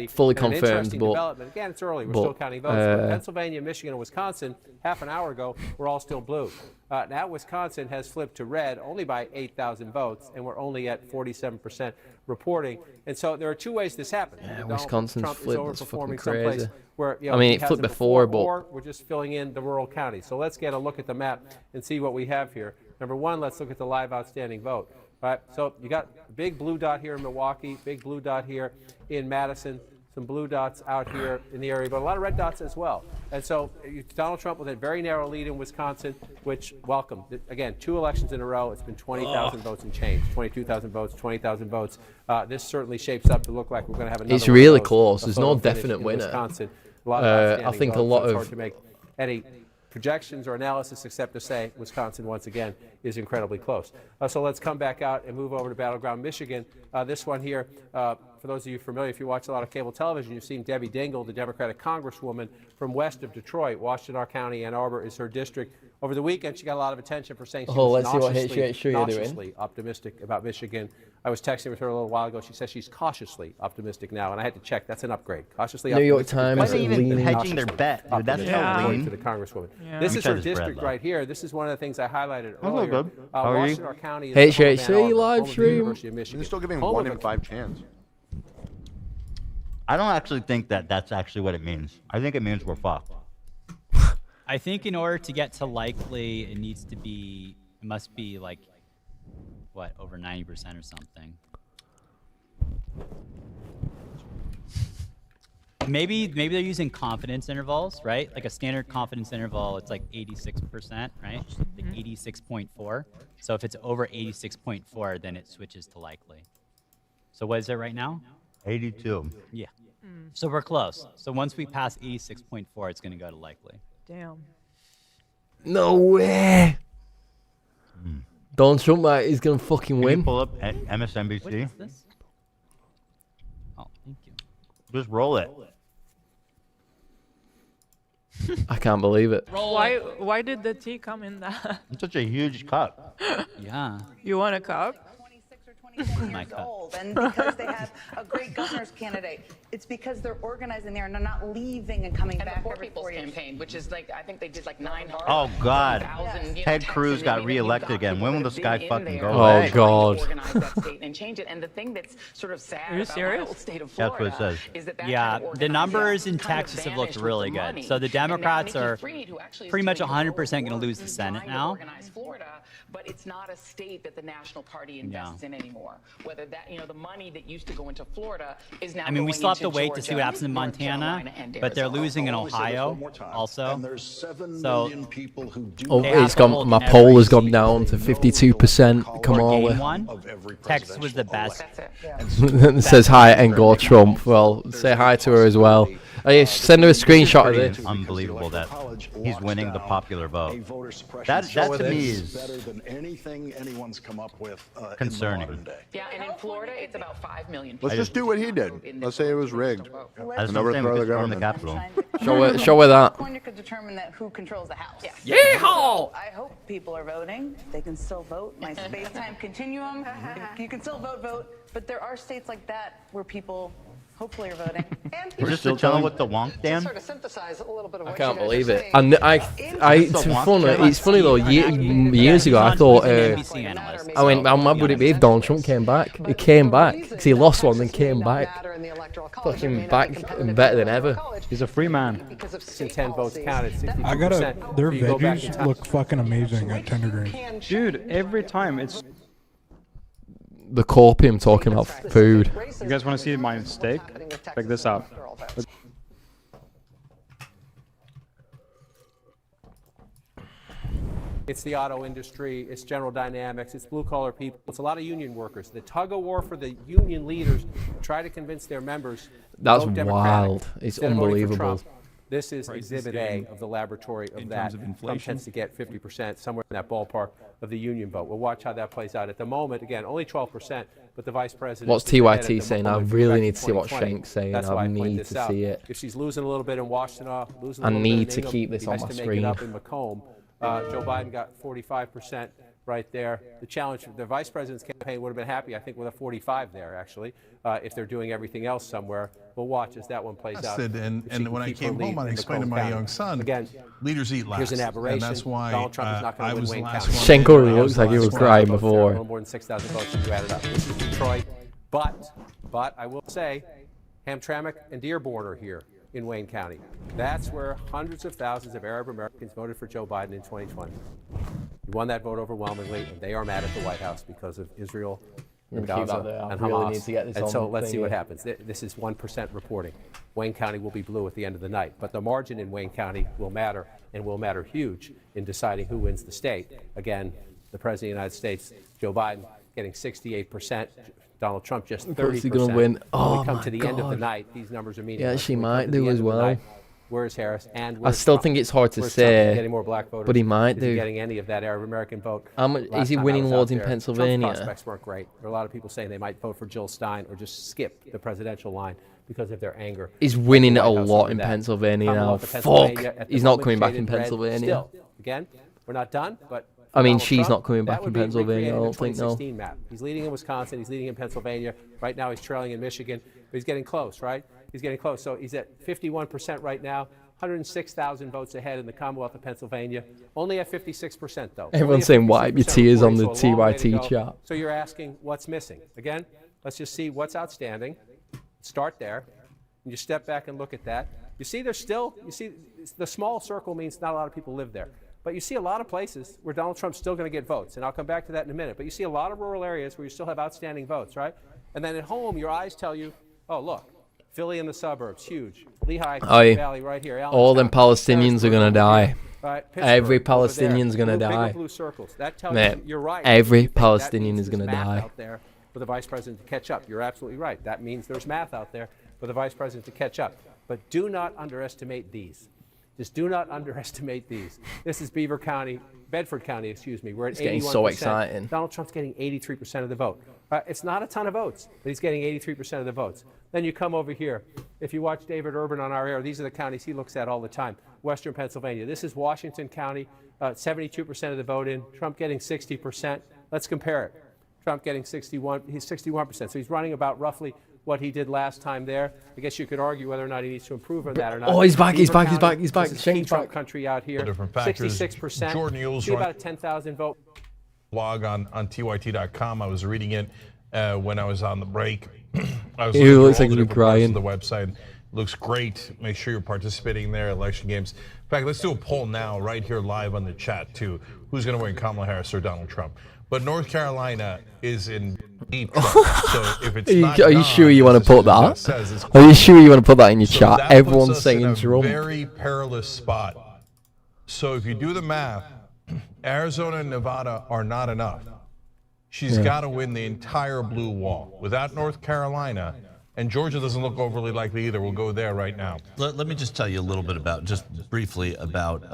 fully and confirmed, but again, it's early. We're still counting votes. But Pennsylvania, Michigan, and Wisconsin, half an hour ago, were all still blue. Now Wisconsin has flipped to red only by 8,000 votes, and we're only at 47% reporting. And so there are two ways this happens. Yeah, Wisconsin's flipped. That's fucking crazy. Where, I mean, it flipped before, but or we're just filling in the rural counties. So let's get a look at the map and see what we have here. Number one, let's look at the live outstanding vote. All right, so you got a big blue dot here in Milwaukee, big blue dot here in Madison, some blue dots out here in the area, but a lot of red dots as well. And so Donald Trump with a very narrow lead in Wisconsin, which, welcome. Again, 2 elections in a row. It's been 20,000 votes and change, 22,000 votes, 20,000 votes. This certainly shapes up to look like we're going to have another. It's really close. There's no definite winner. Wisconsin. I think a lot it's of hard to make any projections or analysis except to say Wisconsin once again is incredibly close. So let's come back out and move over to Battleground, Michigan. This one here, for those of you familiar, if you watch a lot of cable television, you've seen Debbie Dingell, the Democratic Congresswoman from west of Detroit. Washtenaw County, Ann Arbor is her district. Over the weekend, she got a lot of attention for saying she was nauseously optimistic about Michigan. I was texting with her a little while ago. She says she's cautiously optimistic now, and I had to check. That's an upgrade. Cautiously New York optimistic. Times. Why are they even hedging their bet? Dude, that's so lean. To the Congresswoman. Yeah. This is her district right here. This is one of the things I highlighted earlier. Good. How are you? Washtenaw County is the home of Ann Arbor, live home of the stream. University of Michigan. They're still giving 1 in 5 chance. I don't actually think that that's actually what it means. I think it means we're fucked. I think in order to get to likely, it must be like, what, over 90% or something. Maybe they're using confidence intervals, right? Like a standard confidence interval, it's like 86%, right? Like 86.4. So if it's over 86.4, then it switches to likely. So what is it right now? 82. Yeah. So we're close. So once we pass 86.4, it's going to go to likely. Damn. No way. Donald Trump is going to fucking Can win. you pull up MSNBC? What is this? Oh, thank you. Just roll it. I can't believe it. Why did the tea come in that? It's such a huge cup. Yeah. You want a cup? 27 years old, and because they have a great governor's candidate. It's because they're organizing there and they're not leaving and coming back every 4 years. Campaign, which is like, I think they did like 900. Oh, God. Ted Cruz got reelected again. When will this guy fucking go Oh, away? God. Organize that state and change it. And the thing that's sort of sad about the whole state of Florida That's what it says. is that Yeah, the numbers in Texas have looked really good. So the Democrats are pretty much 100% going to lose the Senate now. Florida, but it's not a state that the National Party invests in anymore. Whether that, the money that used to go into Florida is now. I mean, we still have to wait to see what happens in Montana, but they're losing in Ohio also. So, it's gone. My poll has gone down to 52%. Come on. Texas was the best. It says hi and go Trump. Well, say hi to her as well. Send her a screenshot of this. Unbelievable that he's winning the popular vote. That to me is better than anything anyone's come up with concerning. In the modern day. Yeah, and in Florida, it's about 5 million. Let's just do what he did. Let's say it was rigged. That's And overthrow the government. the Capitol. Show her that. California could determine that who controls the House. Yeehaw! I hope people are voting. They can still vote. My space-time continuum. You can still vote, but there are states like that where people hopefully are voting. We're just still telling with the wonk, Dan? Sort of synthesize a little bit of I what can't you guys believe are it. saying. And it's funny though. Years ago, I thought. I went, how mad would it be if Donald Trump came back? He came back because he lost one, then came back, fucking back and better than ever. He's a free man. 10 votes counted. 62%. I gotta. Their veggies look fucking amazing at Tender Green. Dude, every time it's. The Corpium talking about food. You guys want to see my steak? Check this out. It's the auto industry, it's General Dynamics, it's blue-collar people, it's a lot of union workers. The tug-of-war for the union leaders try to convince their members. That's vote Democratic wild. It's instead of voting for unbelievable. Trump. This is Exhibit A of the laboratory of that. Trump tends to get 50%, somewhere in that ballpark of the union vote. We'll watch how that plays out. At the moment, again, only 12%, but the vice president... What's TYT saying? I really need to see what Shank's saying. I need to see it. If she's losing a little bit in Washington, losing a I little need bit in to keep this on my to make screen. it up in Macomb. Joe Biden got 45% right there. The challenge, the vice president's campaign would have been happy, I think, with a 45 there, actually, if they're doing everything else somewhere. We'll watch as that one plays out. And when I came home, I explained to my young son, again, leaders eat last. Here's an aberration. And that's why Donald Trump is not going to win Wayne County. Shenko looks like he was crying A before. little more than 6,000 votes if you add it up. This is Detroit. But I will say, Hamtramck and Dearborn are here in Wayne County. That's where hundreds of thousands of Arab Americans voted for Joe Biden in 2020. He won that vote overwhelmingly, and they are mad at the White House because of Israel and Gaza and Hamas. And so let's see what happens. This is 1% reporting. Wayne County will be blue at the end of the night, but the margin in Wayne County will matter, and will matter huge in deciding who wins the state. Again, the President of the United States, Joe Biden, getting 68%. Donald Trump just 30%. Is he going to win? Oh, when we come my to the God. end of the night, these numbers are meaningless. Yeah, she When we might come to do the end as of the well. night, where's Harris and I where's still Trump? think it's hard to Where's Trump? Is he say, getting more black voters? but he might Is he do. getting any of that Arab American vote? Is he winning awards in Pennsylvania? Trump's prospects weren't great. There are a lot of people saying they might vote for Jill Stein or just skip the presidential line because of their anger. He's winning at a the White House lot over in that. Pennsylvania now. Commonwealth of Fuck. Pennsylvania at the He's not moment coming back in shaded red. Pennsylvania. Still, again, we're not done, but I mean, Donald she's Trump, not coming back that in would be Pennsylvania, I recreating don't the think, no. 2016 map. He's leading in Wisconsin, he's leading in Pennsylvania. Right now he's trailing in Michigan, but he's getting close, right? He's getting close. So he's at 51% right now, 106,000 votes ahead in the Commonwealth of Pennsylvania. Only at 56%, though. Everyone's saying wipe your tears on the TYT chat. So you're asking what's missing. Again, let's just see what's outstanding. Start there. And you step back and look at that. You see there's still, you see the small circle means not a lot of people live there. But you see a lot of places where Donald Trump's still going to get votes, and I'll come back to that in a minute. But you see a lot of rural areas where you still have outstanding votes, right? And then at home, your eyes tell you, oh, look, Philly in the suburbs, huge. Lehigh Valley right here. All them Palestinians are going to die. Right, Every Palestinian's going to die. Blue circles. That tells Man, you you're right. every You think Palestinian that is going to means there's math die. out there for the vice president to catch up. You're absolutely right. That means there's math out there for the vice president to catch up. But do not underestimate these. Just do not underestimate these. This is Bedford County, excuse me. We're at 81%. It's getting so exciting. Donald Trump's getting 83% of the vote. It's not a ton of votes, but he's getting 83% of the votes. Then you come over here. If you watch David Urban on our air, these are the counties he looks at all the time. Western Pennsylvania. This is Washington County, 72% of the vote in. Trump getting 60%. Let's compare it. Trump getting 61, he's 61%. So he's running about roughly what he did last time there. I guess you could argue whether or not he needs to improve on that or not. Oh, he's back, he's Beaver back, he's County, back, he's back. This is Shane's Trump back. country out here. Different factors. 66%. Jordan Yule's See about a 10,000 vote. Blog on TYT.com. I was reading it when I was on the break. I was He looking looks through like all the he's different parts crying. of the website. Looks great. Make sure you're participating there. Election games. In fact, let's do a poll now, right here live on the chat too. Who's going to win, Kamala Harris or Donald Trump? But North Carolina is in deep trouble. So if it's not Are you gone, sure you want to as put Susan that? says, it's Are you sure you want to put that in your so chat? that puts Everyone's us saying in a Trump. very perilous spot. So if you do the math, Arizona and Nevada are not enough. She's got to win the entire blue wall. Without North Carolina, and Georgia doesn't look overly likely either. We'll go there right now. Let me just tell you a little bit about, just briefly about North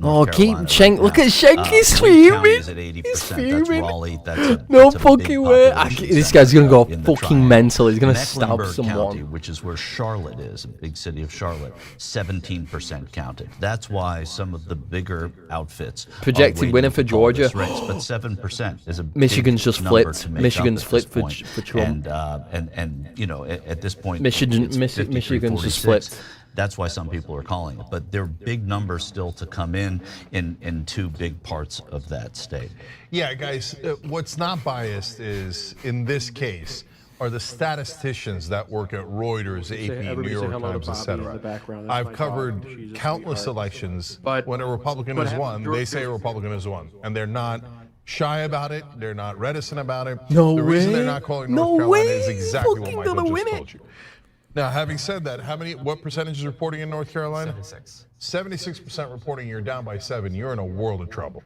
Oh, Carolina. keep Shank. Look at Shank. He's Wayne County fuming. is at 80%. He's That's fuming. Raleigh. That's No that's a big fucking way. population This guy's center gonna go in the fucking triangle. mental. He's gonna stab Mecklenburg someone. County, which is where Charlotte is, a big city of Charlotte, 17% counted. That's why some of the bigger outfits are Projected waiting winner for to call this Georgia. race, but 7% is a big Michigan's just number flipped. to make Michigan's up at this flipped point. for Trump. And you know, at this point, Michigan's it's 53, just 46. flipped. That's why some people are calling it. But there are big numbers still to come in two big parts of that state. Yeah, guys, what's not biased is, in this case, are the statisticians that work at Reuters, AP, New York Times, etc. I've covered countless elections. When a Republican has won, they say a Republican has won. And they're not shy about it. They're not reticent about it. No the reason way. they're not calling No North Carolina way. is exactly what Fucking Michael gonna just win told you. Now, having said that, what percentage is reporting in North Carolina? 76% reporting. You're down by 7. You're in a world of trouble.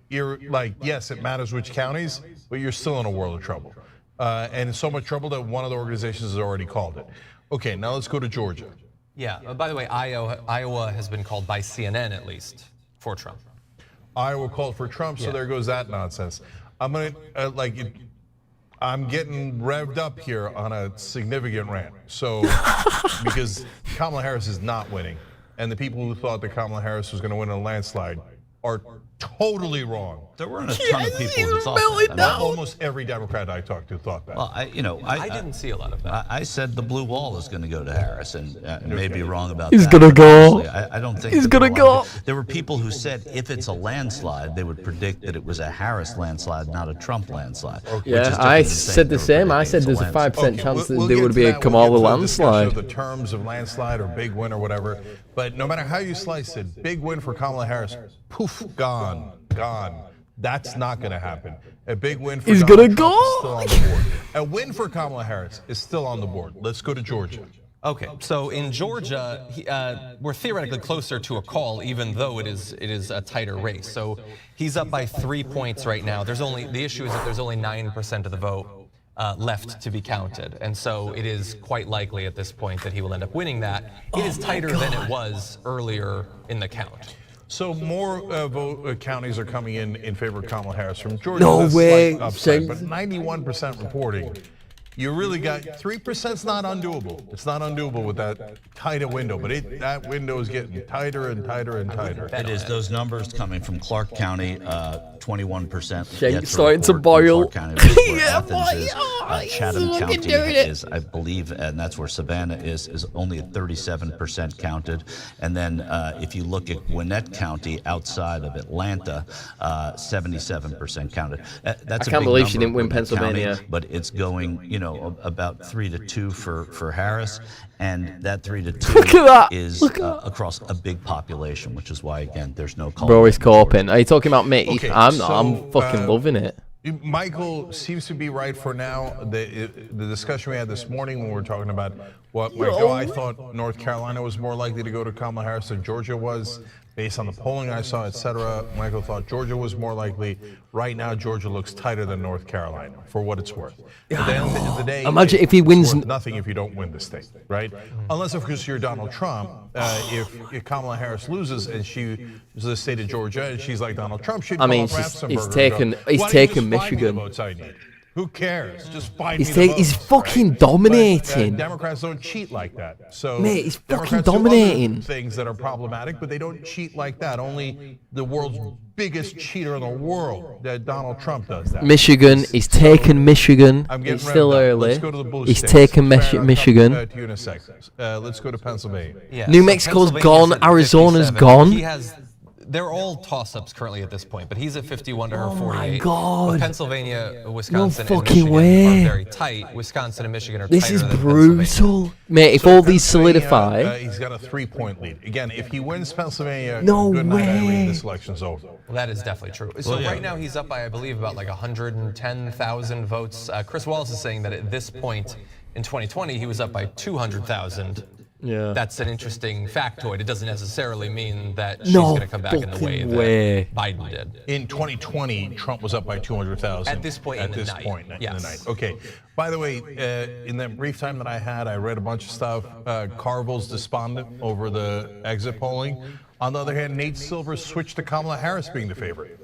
You're like, yes, it matters which counties, but you're still in a world of trouble. And so much trouble that one of the organizations has already called it. Okay, now let's go to Georgia. Yeah. By the way, Iowa has been called by CNN at least for Trump. Iowa called for Trump, so there goes that nonsense. I'm gonna I'm getting revved up here on a significant rant. So because Kamala Harris is not winning, and the people who thought that Kamala Harris was going to win a landslide are totally wrong. There weren't a ton of people who thought that. Almost every Democrat I talked to thought that. Well, I didn't see a lot of that. I said the blue wall is going to go to Harris, and may be wrong about He's that. He's gonna go. Honestly, I don't think he's gonna go. There were people who said if it's a landslide, they would predict that it was a Harris landslide, not a Trump landslide. Yeah, I said the same. I said there's a 5% chance that there would be a Kamala landslide. The terms of landslide or big win or whatever, but no matter how you slice it, big win for Kamala Harris, poof, gone. That's not going to happen. A big win for Donald Trump is still on the board. A win for Kamala Harris is still on the board. Let's go to Georgia. Okay, so in Georgia, we're theoretically closer to a call, even though it is a tighter race. So he's up by 3 points right now. The issue is that there's only 9% of the vote left to be counted, and so it is quite likely at this point that he will end up winning that. It is tighter than it was earlier in the count. So more counties are coming in favor of Kamala Harris from Georgia. No way. Upside, but 91% reporting. You really got 3% is not undoable. It's not undoable with that tighter window, but that window is getting tighter and tighter and tighter. It is. Those numbers coming from Clark County, 21%. Shake's starting to boil. Yeah, boy. Chatham County is, I believe, and that's where Savannah is only at 37% counted. And then if you look at Gwinnett County outside of Atlanta, 77% counted. That's I can't believe she didn't win Pennsylvania. County, but it's going, about 3-2 for Harris, and that 3-2 is across a big population, which is why, again, there's no call. Bro, he's coping. Are you talking about me? Okay, I'm fucking loving it. Michael seems to be right for now. The discussion we had this morning when we were talking about what might go, I thought North Carolina was more likely to go to Kamala Harris than Georgia was. Based on the polling I saw, etc., Michael thought Georgia was more likely. Right now, Georgia looks tighter than North Carolina, for what it's worth. At the end of the day, imagine if he wins. Nothing if you don't win the state, right? Unless, of course, you're Donald Trump. If Kamala Harris loses and she is the state of Georgia and she's like Donald Trump, she'd call up Ratzenberger. He's taken Michigan. Who cares? Just find he's fucking dominating. Democrats don't cheat like that. So mate, he's fucking Democrats dominating. Do other things that are problematic, but they don't cheat like that. Only the world's biggest cheater in the world, that Donald Trump, does that. Michigan, he's taken Michigan. It's still early. Let's go to the blue he's states. taken Michigan. To you in a second. Let's go to Pennsylvania. Yeah, New Mexico's gone. Arizona's gone. They're all toss-ups currently at this point, but he's at 51 to her 48. Oh my God. But Pennsylvania, Wisconsin, no and Michigan way. are very tight. Wisconsin and Michigan are This tighter is than brutal. Mate, if all these solidify... He's got a 3-point lead. Again, if he wins Pennsylvania, no good night, way. Irene, this election's over. Well, that is definitely true. So right now he's up by, I believe, about like 110,000 votes. Chris Wallace is saying that at this point in 2020, he was up by 200,000. Yeah. That's an interesting factoid. It doesn't necessarily mean that she's going to come back in the way that Biden did. In 2020, Trump was up by 200,000. At this point in the night. In the night. Okay. By the way, in that brief time that I had, I read a bunch of stuff. Carville's despondent over the exit polling. On the other hand, Nate Silver switched to Kamala Harris being the favorite.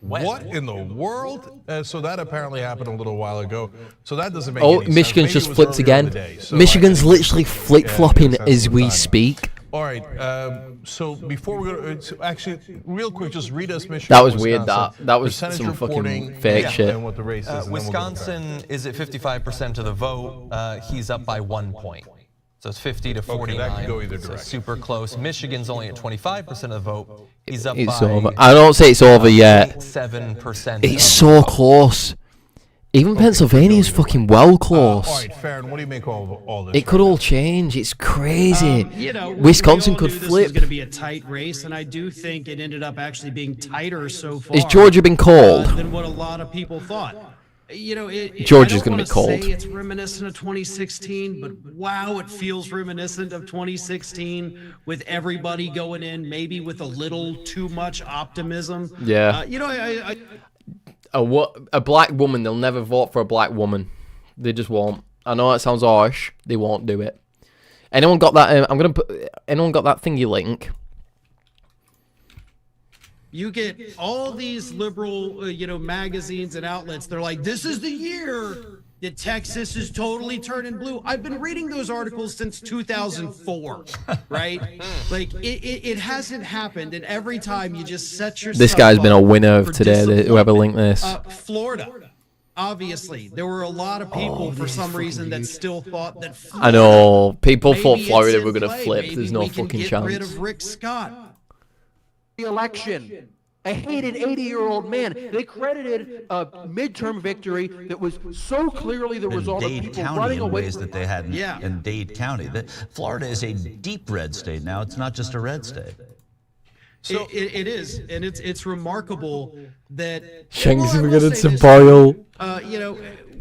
When? What in the world? So that apparently happened a little while ago. So that doesn't make any sense. Michigan's just flipped again. Michigan's literally flip-flopping as we speak. All right. So before we go to, actually, real quick, just read us Michigan. That was weird. That was some fucking fake shit. And what the race is, Wisconsin is at 55% of the vote. He's up by 1 point. So it's 50 to 49. Okay, that could go either direction. So super close. Michigan's only at 25% of the vote. He's up it's by... over. I don't say it's over yet. 7%. It's so close. Even Pennsylvania's fucking well close. All right, Farron, what do you make of all this? It could all change. It's crazy. Wisconsin could flip. This was going to be a tight race, and I do think it ended up actually being tighter so far. Has Georgia been called? Than what a lot of people thought. Georgia's going to be cold. I don't want to say it's reminiscent of 2016, but wow, it feels reminiscent of 2016 with everybody going in maybe with a little too much optimism. Yeah. A black woman, they'll never vote for a black woman. They just won't. I know that sounds harsh. They won't do it. Anyone got that? I'm gonna put. Anyone got that thingy link? You get all these liberal, magazines and outlets. They're like, this is the year that Texas is totally turning blue. I've been reading those articles since 2004, right? Like, it hasn't happened. And every time you just set yourself This guy's been a winner of for today, whoever linked this. Florida. Obviously, there were a lot of people for some reason that still thought that Florida, I know. People thought maybe Florida it's were in going to play. flip. Maybe There's no we can fucking get chance. rid of Rick Scott. The election. A hated 80-year-old man. They credited a midterm victory that was so clearly the result of Dade people County running in away ways from that they hadn't in Dade County. Florida is a deep red state now. It's not just a red state. So it is, and it's remarkable that Shanks well, I will forgetting say to this, boil.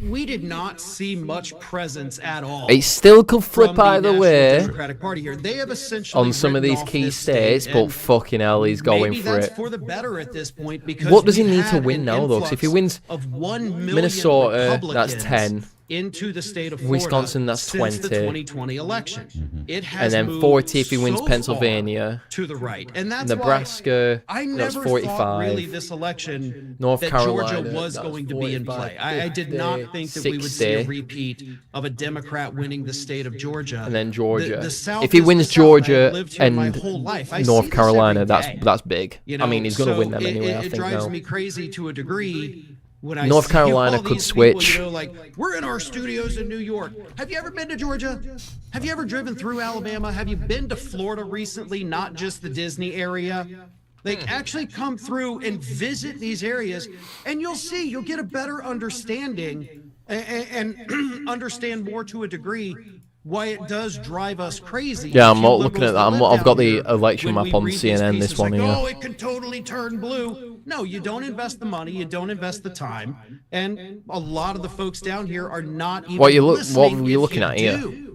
we did not see much presence at all. It still could flip from the either National way Democratic Party here. They have essentially on some of written these off key this states, state, but and fucking hell, he's going maybe for that's it. for the better at this point, because What does he we've need to had win an now, though? 'Cause if he influx wins of 1 million Minnesota, that's Republicans 10. into the state of Florida, Wisconsin, that's since 20. the 2020 election. It And has then moved 40 if he wins so Pennsylvania. far to the right, and that's Nebraska, why I that's never 45. thought really this election North that Carolina, Georgia was that's going to be in 45, play. I did not think that we would see a 60. repeat of a Democrat winning the state of Georgia. And then Georgia. The South If he is wins the South. I have Georgia lived here my and whole life. I see North this Carolina, every day. that's big. I mean, he's going to so win them anyway, I it think drives now. me crazy to a degree when I North see Carolina all could these switch. People, like, we're in our studios in New York. Have you ever been to Georgia? Have you ever driven through Alabama? Have you been to Florida recently? Not just the Disney area. Like, actually come through and visit these areas, and you'll get a better understanding and understand more to a degree why it does drive us crazy. Yeah, if I'm you looking at liberals that. live I've got down the here, election when map we on read these CNN, pieces this one like, here. oh, it could totally turn blue. No, you don't invest the money, you don't invest the time, and a lot of the folks down here are not even What listening were you if looking you at here? do.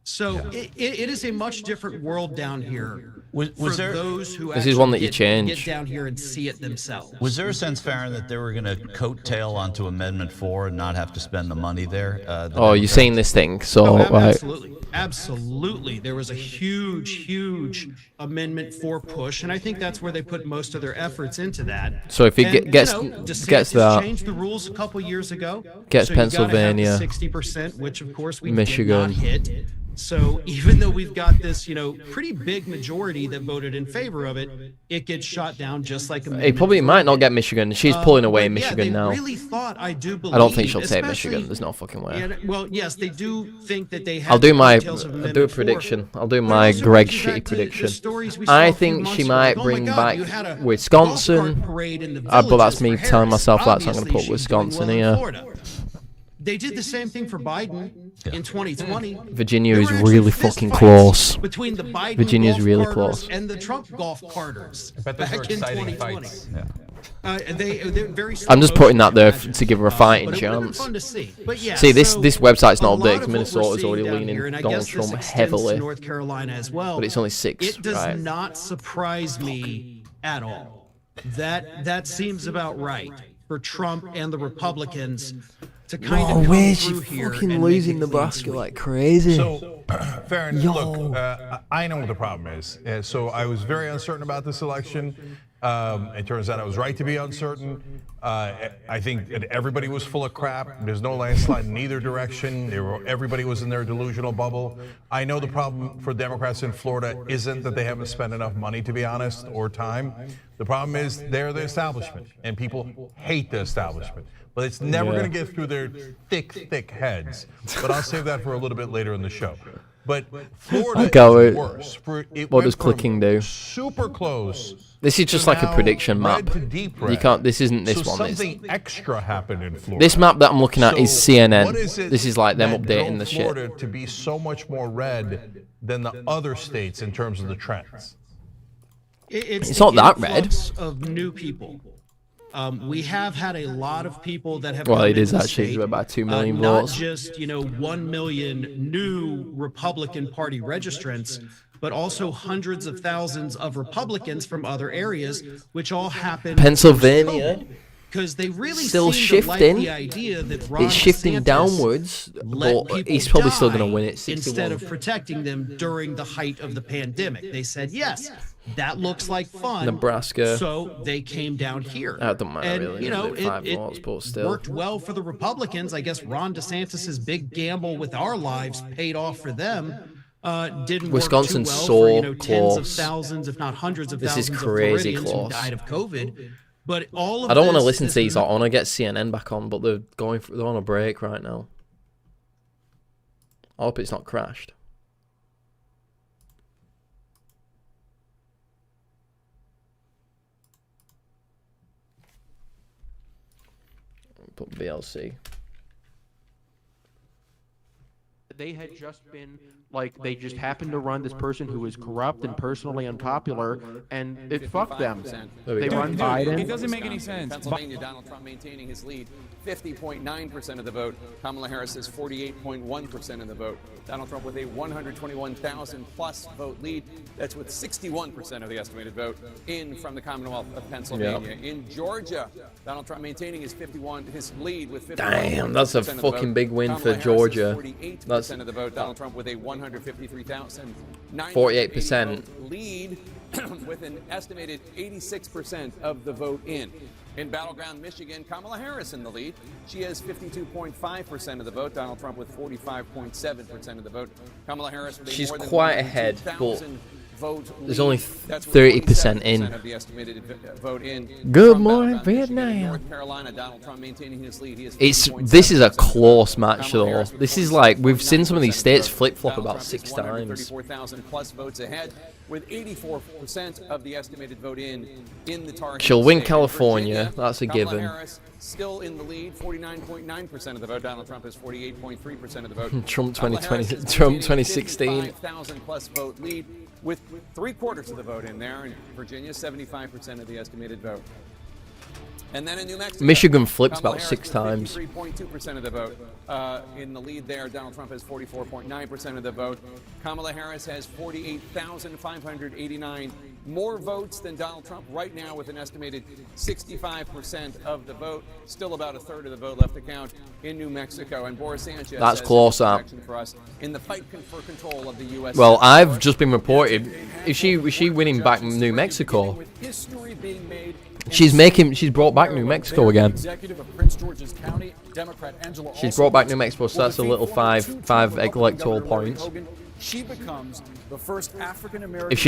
So it is a much different world down here Was for there- those who This is one that you get change. down here and see it themselves. Was there a sense, Farron, that they were going to coattail onto Amendment 4 and not have to spend the money there? Oh, you're saying this thing, so right. Absolutely. Absolutely. There was a huge Amendment 4 push, and I think that's where they put most of their efforts into that. So if he And, gets DeSantis that, changed the rules a couple years ago. gets so you gotta have the Pennsylvania, 60%, which of course we Michigan. did not hit. So even though we've got this, pretty big majority that voted in favor of it, it gets shot down just like he Amendment probably 4 might not did. get Michigan. She's pulling away But Michigan yeah, they now. really thought, I do believe, I don't think she'll take especially- Michigan. There's no fucking way. and, well, yes, they do think that they have I'll do the my details of I'll do a Amendment 4, prediction. I'll do but it my also Greg brings you back shitty to the prediction. stories we saw I a few think months she ago, might like, oh my bring God, back you had a Wisconsin. golf cart parade in the But that's villages me for telling Harris. myself that, so I'm going to Obviously, put she's doing Wisconsin well in here. Florida. They did the same thing for Biden in 2020. Virginia There is were actually really fist fucking fights close. between the Biden Virginia's golf really carters close. and the Trump golf carters I bet those were back in exciting 2020. fights. They're very I'm just slow putting that there motion to give her a fighting but it would've been chance. fun to see. But yeah, See, this so website's not a lot updated of because what we're Minnesota's seeing already down leaning here, and I Donald guess this Trump extends heavily. to North Carolina as well. But it's only 6, It does right? not surprise me at all. That seems about right for Trump and the Republicans to kind of come where's she through here fucking and losing make it Nebraska like crazy? So, Farron, Yo. look, I know what the problem is. So I was very uncertain about this election. It turns out I was right to be uncertain. I think that everybody was full of crap. There's no landslide in either direction. Everybody was in their delusional bubble. I know the problem for Democrats in Florida isn't that they haven't spent enough money, to be honest, or time. The problem is they're the establishment, and people hate the establishment. But it's never going to get through their thick heads. But I'll save that for a little bit later in the show. But Florida is worse. What does clicking do? Super close. This is just like a prediction map. Red to deep red. You can't. This isn't this So one. something extra happened in Florida. This map that I'm looking at is So CNN. what is it This is like them that updating drove the shit. Florida to be so much more red than the other states in terms of the trends. It's It's not the that red. influx of new people. We have had a lot of people that have Well, come it into is the actually state, about 2 million not votes. just 1 million new Republican Party registrants, but also hundreds of thousands of Republicans from other areas, which all happened Pennsylvania. post-COVID. because they really still seem to like shifting. the idea that Ron It's shifting DeSantis downwards, let but people he's probably still going to die win it. 61. instead of protecting them during the height of the pandemic. They said, yes, that looks like fun. Nebraska. So they came down here. That don't matter And, really. you know, Five votes, but still. worked well for the Republicans. I guess Ron DeSantis's big gamble with our lives paid off for them. Didn't Wisconsin's work too well so for, you know, tens of close. thousands, if not hundreds of This is thousands crazy of Floridians close. who died of COVID. But all of I don't want to this listen is to these. I want to get CNN back on, but they're they're on a break right now. I hope it's not crashed. Put VLC. They had just been like, they just happened to run this person who was corrupt and personally unpopular, and it fucked them. They run Biden. It doesn't make any sense. Pennsylvania, Donald Trump maintaining his lead, 50.9% of the vote. Kamala Harris has 48.1% of the vote. Donald Trump with a 121,000 plus vote lead. That's with 61% of the estimated vote in from the Commonwealth of Pennsylvania. Yep. In Georgia, Donald Trump maintaining his lead with 51%. Damn, that's a fucking big win Kamala for Harris Georgia. 48% of the vote. Donald Trump with a 153,000. 48%. Lead with an estimated 86% of the vote in. In Battleground, Michigan, Kamala Harris in the lead. She has 52.5% of the vote. Donald Trump with 45.7% of the vote. Kamala Harris with She's more than quite ahead, but 2,000 vote there's lead. only That's with 30% in. 47% of the estimated vote in. Good From morning, Battleground, Michigan. In Vietnam. North Carolina, Donald Trump maintaining his lead. He has This is a 50.7% close match Kamala though. Harris with This is like, we've seen some of these 49% states vote. flip-flop Donald about Trump is 6 times. 134,000 plus votes ahead, with 84% of the estimated vote in the target. She'll win state. In California, Virginia, that's a Kamala given. Harris still in the lead, 49.9% of the vote. Donald Trump has 48.3% of the vote. Trump Kamala 2020, Harris is Trump maintaining a 2016. 55,000 plus vote lead, with 3/4 of the vote in there. In Virginia, 75% of the estimated vote. And then in New Mexico, Michigan flips Kamala about Harris 6 with times. 53.2% of the vote. In the lead there, Donald Trump has 44.9% of the vote. Kamala Harris has 48,589 more votes than Donald Trump right now, with an estimated 65% of the vote. Still about a third of the vote left to count in New Mexico. And Boris Sanchez That's has close, some protection for us in the fight for control of the U.S. Well, I've just been reported. Is she winning back New Mexico? With history being made. She's brought back New Mexico again. She's brought back New Mexico, so that's a little five electoral points. She becomes the first African American. If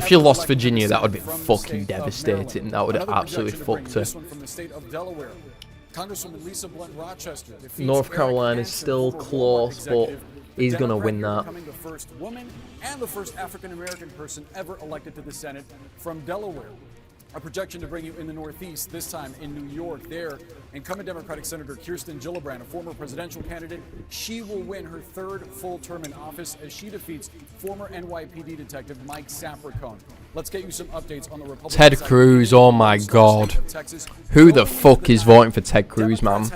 she lost Virginia, that would be fucking devastating. That would have absolutely fucked her. This one from the state of Delaware. Congresswoman Lisa Blunt Rochester defeats North Eric Carolina's Hansen, still former Walmart close, but executive, he's the gonna Democrat win here that. becoming the first woman and the first African American person ever elected to the Senate from Delaware. A projection to bring you in the Northeast, this time in New York. There, incumbent Democratic Senator Kirsten Gillibrand, a former presidential candidate, she will win her third full term in office as she defeats former NYPD detective Mike Sapricone. Let's get you some updates on the Republican Ted side. Cruz, oh my god. Who the fuck is voting for Ted Cruz, man?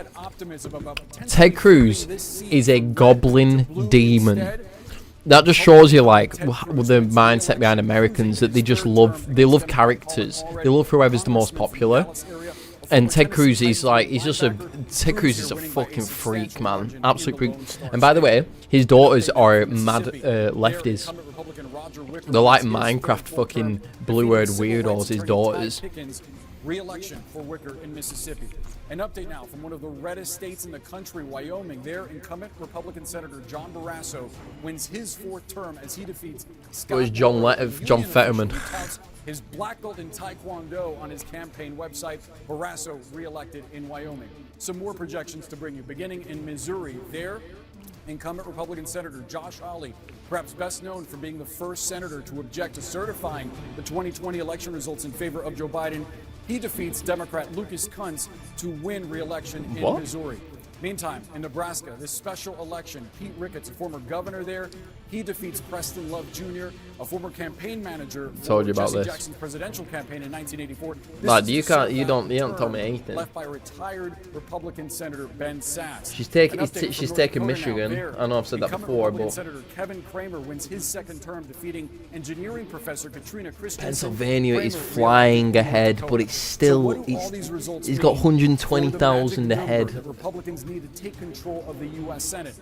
Ted Cruz is a goblin demon. That just shows you, like, the mindset behind Americans, that they just love characters. They love whoever's the most popular. And Ted Cruz is like, Ted Cruz is a fucking freak, man. Absolute freak. And by the way, his daughters are mad lefties. They're like Minecraft fucking blue-haired weirdos, his daughters. Re-election for Wicker in Mississippi. An update now from one of the reddest states in the country, Wyoming. There, incumbent Republican Senator John Barrasso wins his 4th term as he defeats It was John Fetterman. his black belt in Taekwondo on his campaign website. Barrasso re-elected in Wyoming. Some more projections to bring you, beginning in Missouri. There, incumbent Republican Senator Josh Hawley, perhaps best known for being the first senator to object to certifying the 2020 election results in favor of Joe Biden. He defeats Democrat Lucas Kunz to win re-election in Missouri. Meantime, in Nebraska, this special election, Pete Ricketts, a former governor there, he defeats Preston Love Jr., a former campaign manager for Jesse Jackson's presidential campaign in 1984. Lad, you don't tell me anything. Left by retired Republican Senator Ben Sasse. She's taking Michigan. I know I've said that before, but Senator Kevin Cramer wins his second term, defeating engineering professor Katrina Christensen. Pennsylvania is flying ahead, but it's still he's got 120,000 ahead. Republicans need to take control of the U.S. Senate.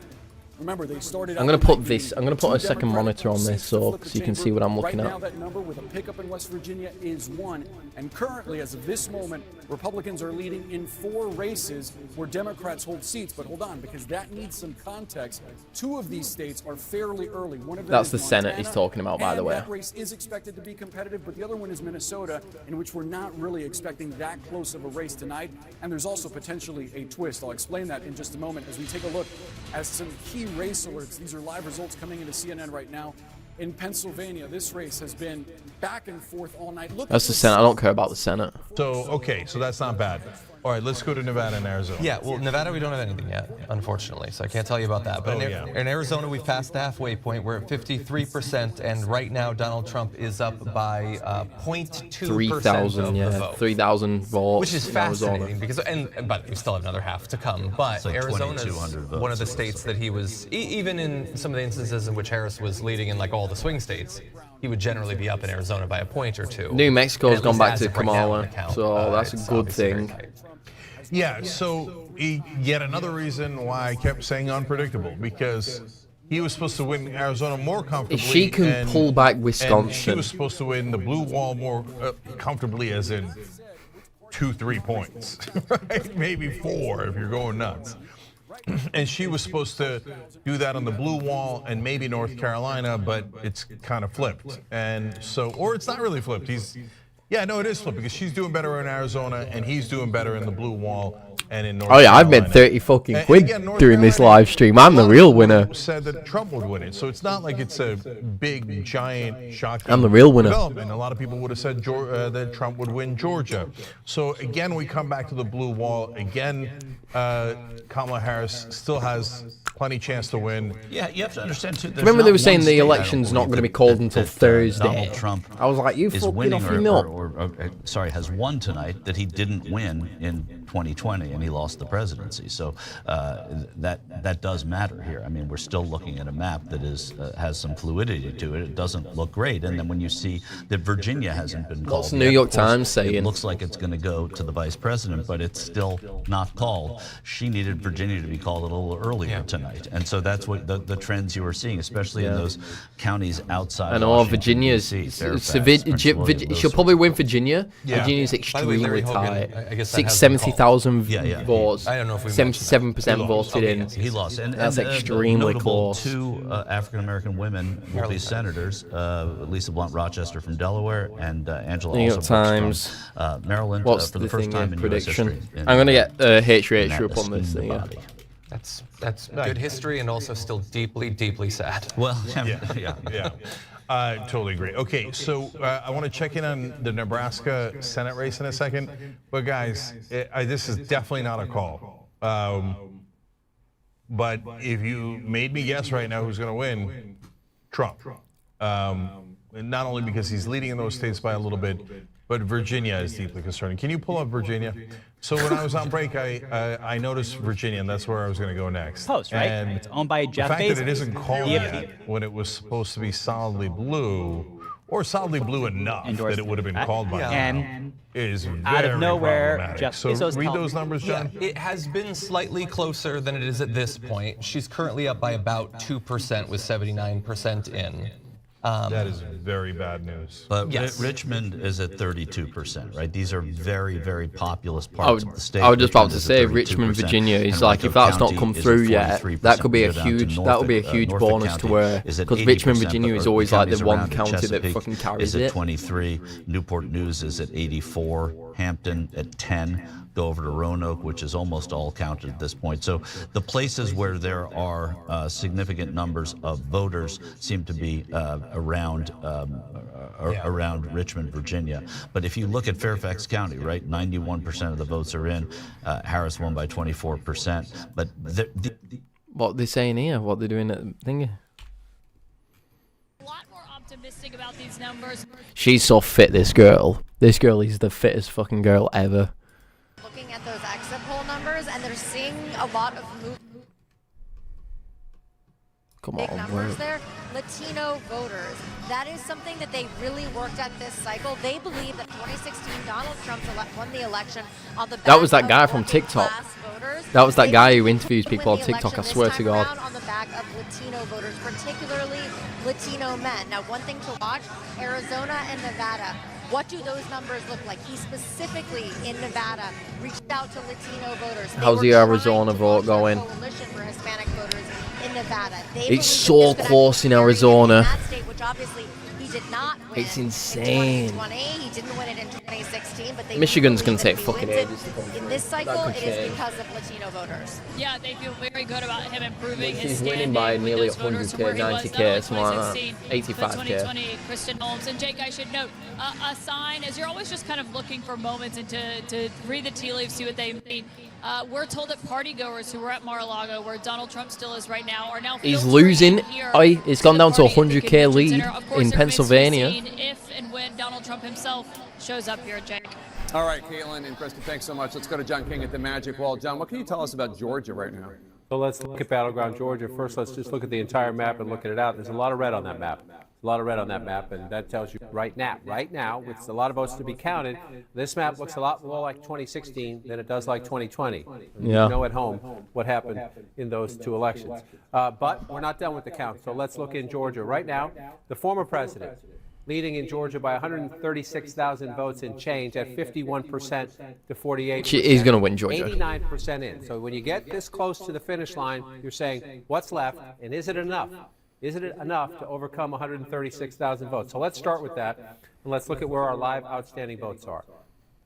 Remember, they started. I'm gonna put a second monitor on this so you can see what I'm looking at. Now that number with a pickup in West Virginia is 1, and currently, as of this moment, Republicans are leading in 4 races where Democrats hold seats. But hold on, because that needs some context. 2 of these states are fairly early. One of them That's is the Senate Montana, he's talking about, by the way. That race is expected to be competitive, but the other one is Minnesota, in which we're not really expecting that close of a race tonight. And there's also potentially a twist. I'll explain that in just a moment as we take a look at some key race alerts. These are live results coming into CNN right now. In Pennsylvania, this race has been back and forth all night. That's the Senate. I don't care about the Senate. So, okay, so that's not bad. All right, let's go to Nevada and Arizona. Yeah, well, Nevada, we don't have anything yet, unfortunately, so I can't tell you about that. But in Arizona, we've passed the halfway point. We're at 53%, and right now, Donald Trump is up by 0.2% 3,000, of the yeah, vote. 3,000 votes. Which is fascinating, because, but we still have another half to come. But like Arizona's one of the states that he was, even in some of the instances in which Harris was leading in like all the swing states, he would generally be up in Arizona by a point or 2. New Mexico's gone back to Kamala, count, so that's a good thing. Yeah, so yet another reason why I kept saying unpredictable, because he was supposed to win Arizona more comfortably. If she can pull back Wisconsin. And she was supposed to win the blue wall more comfortably, as in 2-3 points, right? Maybe 4 if you're going nuts. And she was supposed to do that on the blue wall and maybe North Carolina, but it's kind of flipped. And so, or it's not really flipped. Yeah, no, it is flipped because she's doing better in Arizona and he's doing better in the blue wall and in North Carolina. I've made 30 fucking quid during this live stream. I'm the real winner. Said that Trump would win it, so it's not like it's a big, giant, shocking I'm the real winner. development. A lot of people would have said that Trump would win Georgia. So again, we come back to the blue wall. Again, Kamala Harris still has plenty chance to win. Yeah, you have to understand too. Remember they were saying the election's not going to be called until Thursday. Donald Trump I was like, you is fucking winning off your nut. sorry, has won tonight that he didn't win in 2020 and he lost the presidency. So that does matter here. I mean, we're still looking at a map that has some fluidity to it. It doesn't look great. And then when you see that Virginia hasn't been called, What's the New York Times saying? It looks like it's going to go to the vice president, but it's still not called. She needed Virginia to be called a little earlier tonight. And so that's what the trends you were seeing, especially in those counties outside. I know Virginia's. She'll probably win Virginia. Yeah. Virginia's extremely tight. I guess 70,000 votes. I don't know if we 77% voted in. He lost. And that's extremely close. 2 African-American women will be senators, Lisa Blunt Rochester from Delaware and Angela New York Times. Maryland What's for the the first thing time in prediction? US history. I'm going to get HRH up on this thing. Yeah. That's good history and also still deeply, deeply sad. Well, yeah. I totally agree. Okay, so I want to check in on the Nebraska Senate race in a second. But guys, this is definitely not a call. But if you made me guess right now who's going to win, Trump. Not only because he's leading in those states by a little bit, but Virginia is deeply concerning. Can you pull up Virginia? So when I was on break, I noticed Virginia, and that's where I was going to go next. Post, right? And it's owned by Jeff Bezos. The fact that it isn't Bezos. called yet when it was supposed to be solidly blue, or solidly blue enough that it would have been called by now, is very out of nowhere, problematic. Jeff So Bezos read those numbers, John. Yeah, it has been slightly closer than it is at this point. She's currently up by about 2% with 79% in. That is very bad news. But Richmond is at 32%, right? These are very, very populous parts of the state. I was just about to say Richmond, Virginia is like, if that's not come through yet, that could be a huge, bonus to where, because Richmond, Virginia is always like the one county that fucking carries it. it. Is at 23. Newport News is at 84. Hampton at 10. Go over to Roanoke, which is almost all counted at this point. So the places where there are significant numbers of voters seem to be around Richmond, Virginia. But if you look at Fairfax County, right, 91% of the votes are in. Harris won by 24%. But what they're saying here, what they're doing at thingy. A lot more optimistic about these numbers. She's so fit, this girl. This girl is the fittest fucking girl ever. Looking at those exit poll numbers, and they're seeing a lot of big numbers there. Latino voters. That is something that they really worked at this cycle. They believe that 2016 Donald Trump won the election on the back That was that of guy from TikTok. That was that guy who interviews people on TikTok, I swear to God. On the back of Latino voters, particularly Latino men. Now, one thing to watch, Arizona and Nevada. What do those numbers look like? He specifically in Nevada reached out to Latino voters. How's the Arizona vote going? Coalition for Hispanic voters in Nevada. It's so close in Arizona. That state, which obviously he did not win. It's insane. In 2020. He didn't win it in 2016, but they Michigan's gonna take believe fucking that he ages to wins come it. In through. this cycle, That it could is change. because of Latino voters. Yeah, they feel very good about him improving his He's standing winning by with nearly those voters from 100k, where he was 90k, not something only like 2016, that. 85k. but 2020, Kristen Holmes. And Jake, I should note, a sign, as you're always just kind of looking for moments and to read the tea leaves, see what they mean. We're told that partygoers who were at Mar-a-Lago, where Donald Trump still is right now, are now He's losing. It's gone down to a 100k lead in Pennsylvania. If and when Donald Trump himself shows up here, Jake. All right, Caitlin and Kristen, thanks so much. Let's go to John King at the Magic Wall. John, what can you tell us about Georgia right now? So let's look at Battleground, Georgia. First, let's just look at the entire map and look at it out. There's a lot of red on that map. A lot of red on that map, and that tells you right now, with a lot of votes to be counted, this map looks a lot more like 2016 than it does like 2020. Yeah. You know at home what happened in those two elections. But we're not done with the count, so let's look in Georgia. Right now, the former president, leading in Georgia by 136,000 votes and change at 51% to 48%. He's going to win Georgia. 89% in. So when you get this close to the finish line, you're saying, what's left, and is it enough? Is it enough to overcome 136,000 votes? So let's start with that, and let's look at where our live outstanding votes are.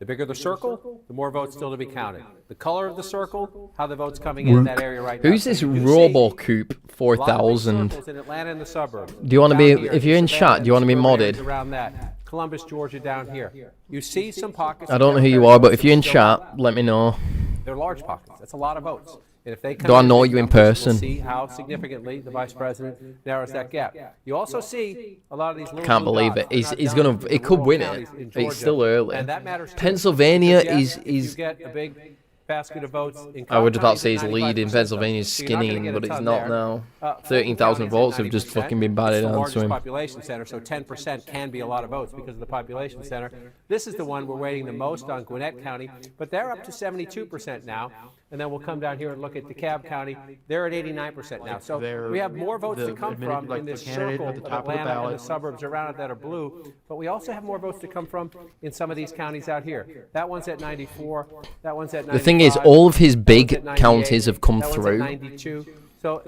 The bigger the circle, the more votes still to be counted. The color of the circle, how the votes coming in that area right now. Who's this RoboCoop 4000? In Atlanta and the suburbs. Do you want to be, Down here, if you're in chat, do you want to be modded? Around that. Columbus, Georgia down here. You see some pockets. I don't know who you are, but if you're in chat, let me know. They're large pockets. That's a lot of votes. And if they come Do I know in you in numbers, person? We'll see how significantly the vice president narrows that gap. You also see a lot of these little Can't blue believe dots it. He's not down gonna. in It could rural win counties it. in Georgia. It's still early. And that matters too. Pennsylvania Because is. if you get a big basket of votes in I would Cobb about to say his County, lead in 95%, Pennsylvania is so you're not gonna skinny, get a but it's ton not there. now. 13,000 votes have just 90%. fucking been batted It's the down to largest him. population center, so 10% can be a lot of votes because of the population center. This is the one we're waiting the most on, Gwinnett County, but they're up to 72% now. And then we'll come down here and look at DeKalb County. They're at 89% now. So we have more votes to come from in this circle of Atlanta and the suburbs around it that are blue. But we also have more votes to come from in some of these counties out here. That one's at 94. That one's at 95. The thing is, all of his big That one's at counties have come that one's at through. 92. So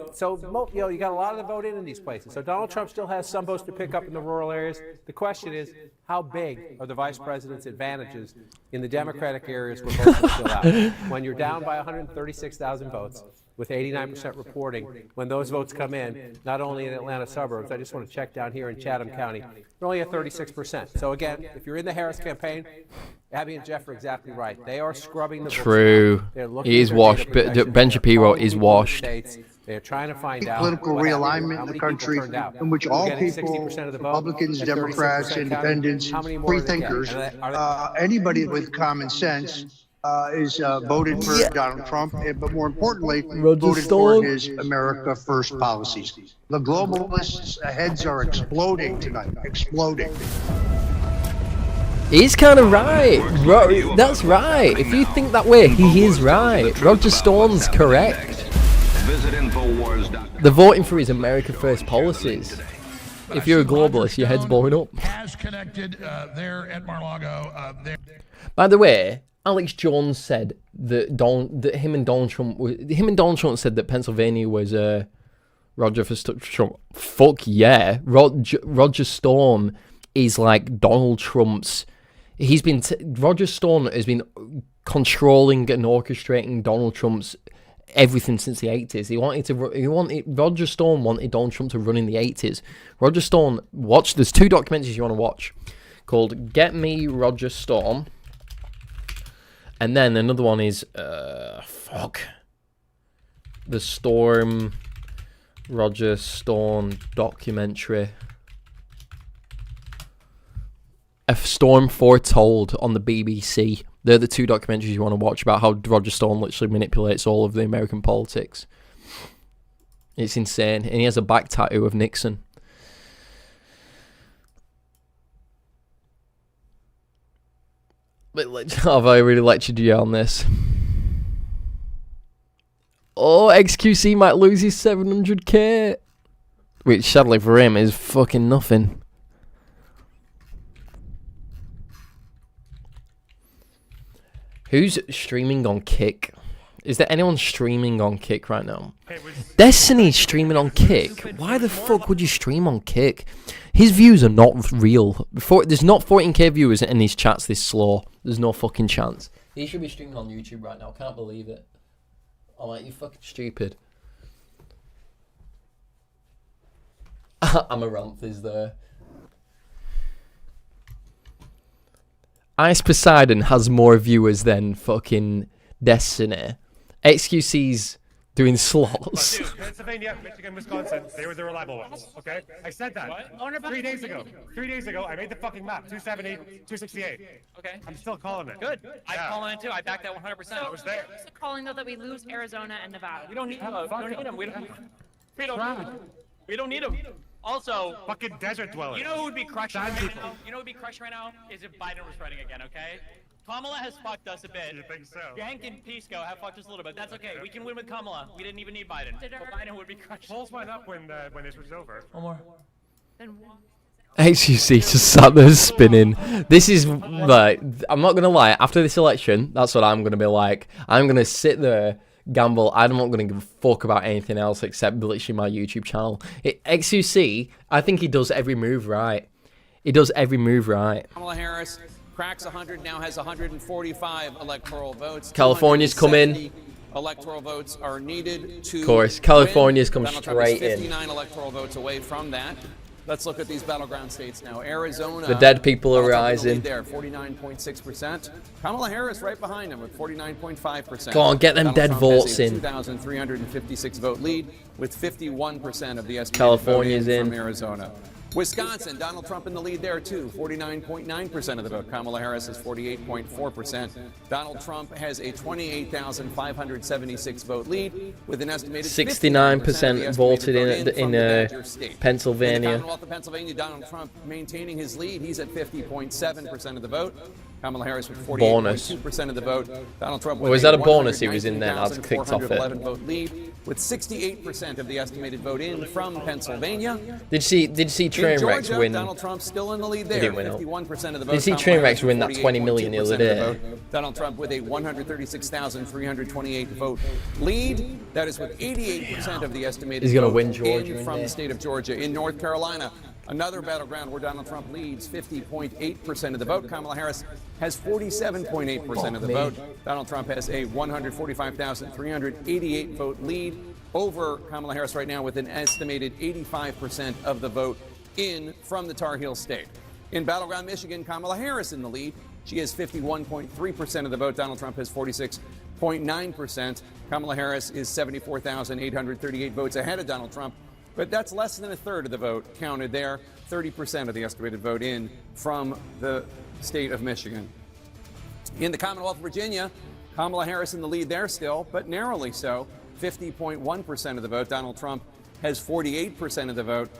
you got a lot of the vote in these places. So Donald Trump still has some votes to pick up in the rural areas. The question is, how big are the vice president's advantages in the Democratic areas where votes are still out? When you're down by 136,000 votes, with 89% reporting, when those votes come in, not only in Atlanta suburbs, I just want to check down here in Chatham County, we're only at 36%. So again, if you're in the Harris campaign, Abby and Jeff are exactly right. They are scrubbing the votes True. out. They're looking He at is their washed. data protection. Ben They're Shapiro calling is people in the washed. states. They're trying to find out political what happened, realignment how in the many people country turned out. in which We're all getting people, 60% of the vote, Republicans, at 36% Democrats, counted. independents, How many more free are they getting? thinkers, Are they- anybody with common sense is voted for Donald Trump, but more importantly, Roger voted Stone. for his America First policies. The globalists' heads are exploding tonight, exploding. He's kind of right. That's right. If you think that way, he is right. Roger Stone's correct. They're voting for his America First policies. If you're a globalist, your head's blowing up. Has connected there at Mar-a-Lago. By the way, Alex Jones said that him and Donald Trump said that Pennsylvania was Roger for Trump. Fuck yeah, Roger Stone is like Donald Trump's. Roger Stone has been controlling and orchestrating Donald Trump's everything since the 80s. Roger Stone wanted Donald Trump to run in the 80s. Roger Stone, there's 2 documentaries you want to watch called Get Me Roger Stone, and then another one is the Storm Roger Stone documentary. A Storm Foretold on the BBC. They're the 2 documentaries you want to watch about how Roger Stone literally manipulates all of the American politics. It's insane. And he has a back tattoo of Nixon. Have I really lectured you on this? Oh, XQC might lose his 700k. Which, sadly for him, is fucking nothing. Who's streaming on Kick? Is there anyone streaming on Kick right now? Destiny's streaming on Kick. Why the fuck would you stream on Kick? His views are not real. There's not 14k viewers and his chat's this slow. There's no fucking chance. He should be streaming on YouTube right now. Can't believe it. I'm like, you fucking stupid. Amaranth is there. Ice Poseidon has more viewers than fucking Destiny. XQC's doing slots. Dude, Pennsylvania, Michigan, Wisconsin, they were the reliable ones, okay? I said that. What? 3 days ago. 3 days ago, I made the fucking map. 270, 268. Okay. I'm still calling it. Good. I'm calling it too. I backed that 100%. I was there. Also calling though that we lose Arizona and Nevada. We don't need them. We don't need them. Also, fucking desert dwellers. You know who would be crushing right now? You know who would be crushing right now? Is if Biden was running again, okay? Kamala has fucked us a bit. You think so? Yank and Pisco have fucked us a little bit. That's okay. We can win with Kamala. We didn't even need Biden. But Biden would be crushed. Polls went up when this was over. One more. Then HUC just sat there spinning. This is like, I'm not gonna lie. After this election, that's what I'm gonna be like. I'm gonna sit there, gamble. I'm not gonna give a fuck about anything else except literally my YouTube channel. XUC, I think he does every move right. He does every move right. Kamala Harris cracks 100, now has 145 electoral votes. California's coming. Electoral votes are needed to. Of course, California's come Donald Trump is straight in. 59 electoral votes away from that. Let's look at these battleground states now. Arizona. The dead people are rising. There, 49.6%. Kamala Harris right behind him with 49.5%. Go on, get them dead votes in. 2,356 vote lead with 51% of the estimated California's vote in. from Arizona. Wisconsin, Donald Trump in the lead there too, 49.9% of the vote. Kamala Harris is 48.4%. Donald Trump has a 28,576 vote lead with an estimated 69% voted in Pennsylvania. In the Commonwealth of Pennsylvania, Donald Trump maintaining his lead. He's at 50.7% of the vote. Kamala Harris with 48.2% of the vote. Donald Trump with was that a bonus he was in then? I clicked off it. Vote lead with 68% of the estimated vote in from Pennsylvania. Did you see Trainwrecks win? Donald Trump still in the lead there. 51% of the vote. Did you see Trainwrecks win that 20 million the other day? Donald Trump with a 136,328 vote lead. That is with 88% of the estimated He's gonna vote win Georgia in from the state of Georgia. In North Carolina, another battleground where Donald Trump leads 50.8% of the vote. Kamala Harris has 47.8% of the vote. Donald Trump has a 145,388 vote lead over Kamala Harris right now with an estimated 85% of the vote in from the Tar Heel state. In battleground Michigan, Kamala Harris in the lead. She has 51.3% of the vote. Donald Trump has 46.9%. Kamala Harris is 74,838 votes ahead of Donald Trump. But that's less than a third of the vote counted there. 30% of the estimated vote in from the state of Michigan. In the Commonwealth of Virginia, Kamala Harris in the lead there still, but narrowly so. 50.1% of the vote. Donald Trump has 48% of the vote.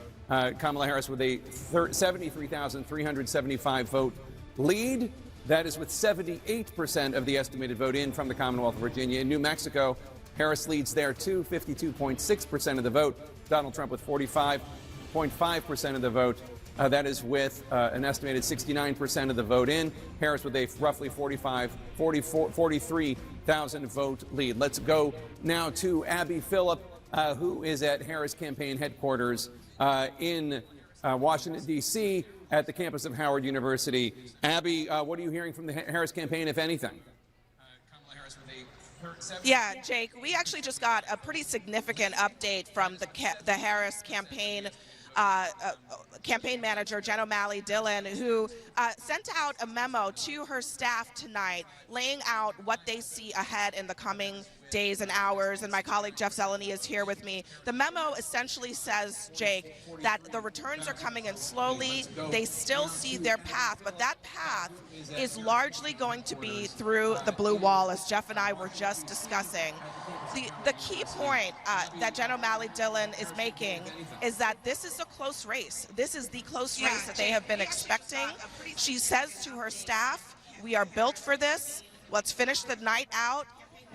Kamala Harris with a 73,375 vote lead. That is with 78% of the estimated vote in from the Commonwealth of Virginia. In New Mexico, Harris leads there too, 52.6% of the vote. Donald Trump with 45.5% of the vote. That is with an estimated 69% of the vote in. Harris with a roughly 43,000 vote lead. Let's go now to Abby Phillip, who is at Harris campaign headquarters in Washington, D.C. at the campus of Howard University. Abby, what are you hearing from the Harris campaign, if anything? Yeah, Jake, we actually just got a pretty significant update from the Harris campaign campaign manager, Jen O'Malley Dillon, who sent out a memo to her staff tonight laying out what they see ahead in the coming days and hours, and my colleague Jeff Zeleny is here with me. The memo essentially says, Jake, that the returns are coming in slowly. They still see their path, but that path is largely going to be through the blue wall, as Jeff and I were just discussing. The key point that Jen O'Malley Dillon is making is that this is a close race. This is the close race that they have been expecting. She says to her staff, we are built for this. Let's finish the night out.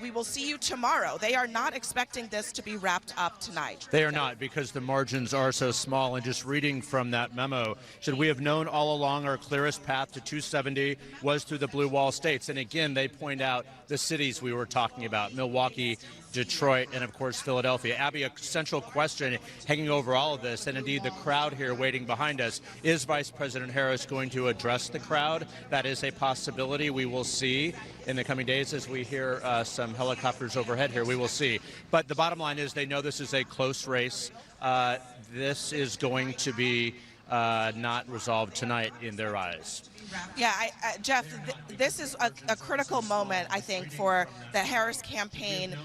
We will see you tomorrow. They are not expecting this to be wrapped up tonight. They are not, because the margins are so small. And just reading from that memo, should we have known all along our clearest path to 270 was through the blue wall states. And again, they point out the cities we were talking about, Milwaukee, Detroit, and of course Philadelphia. Abby, a central question hanging over all of this, and indeed the crowd here waiting behind us, is Vice President Harris going to address the crowd? That is a possibility. We will see in the coming days as we hear some helicopters overhead here. We will see. But the bottom line is they know this is a close race. This is going to be not resolved tonight in their eyes. Yeah, Jeff, this is a critical moment, I think, for the Harris campaign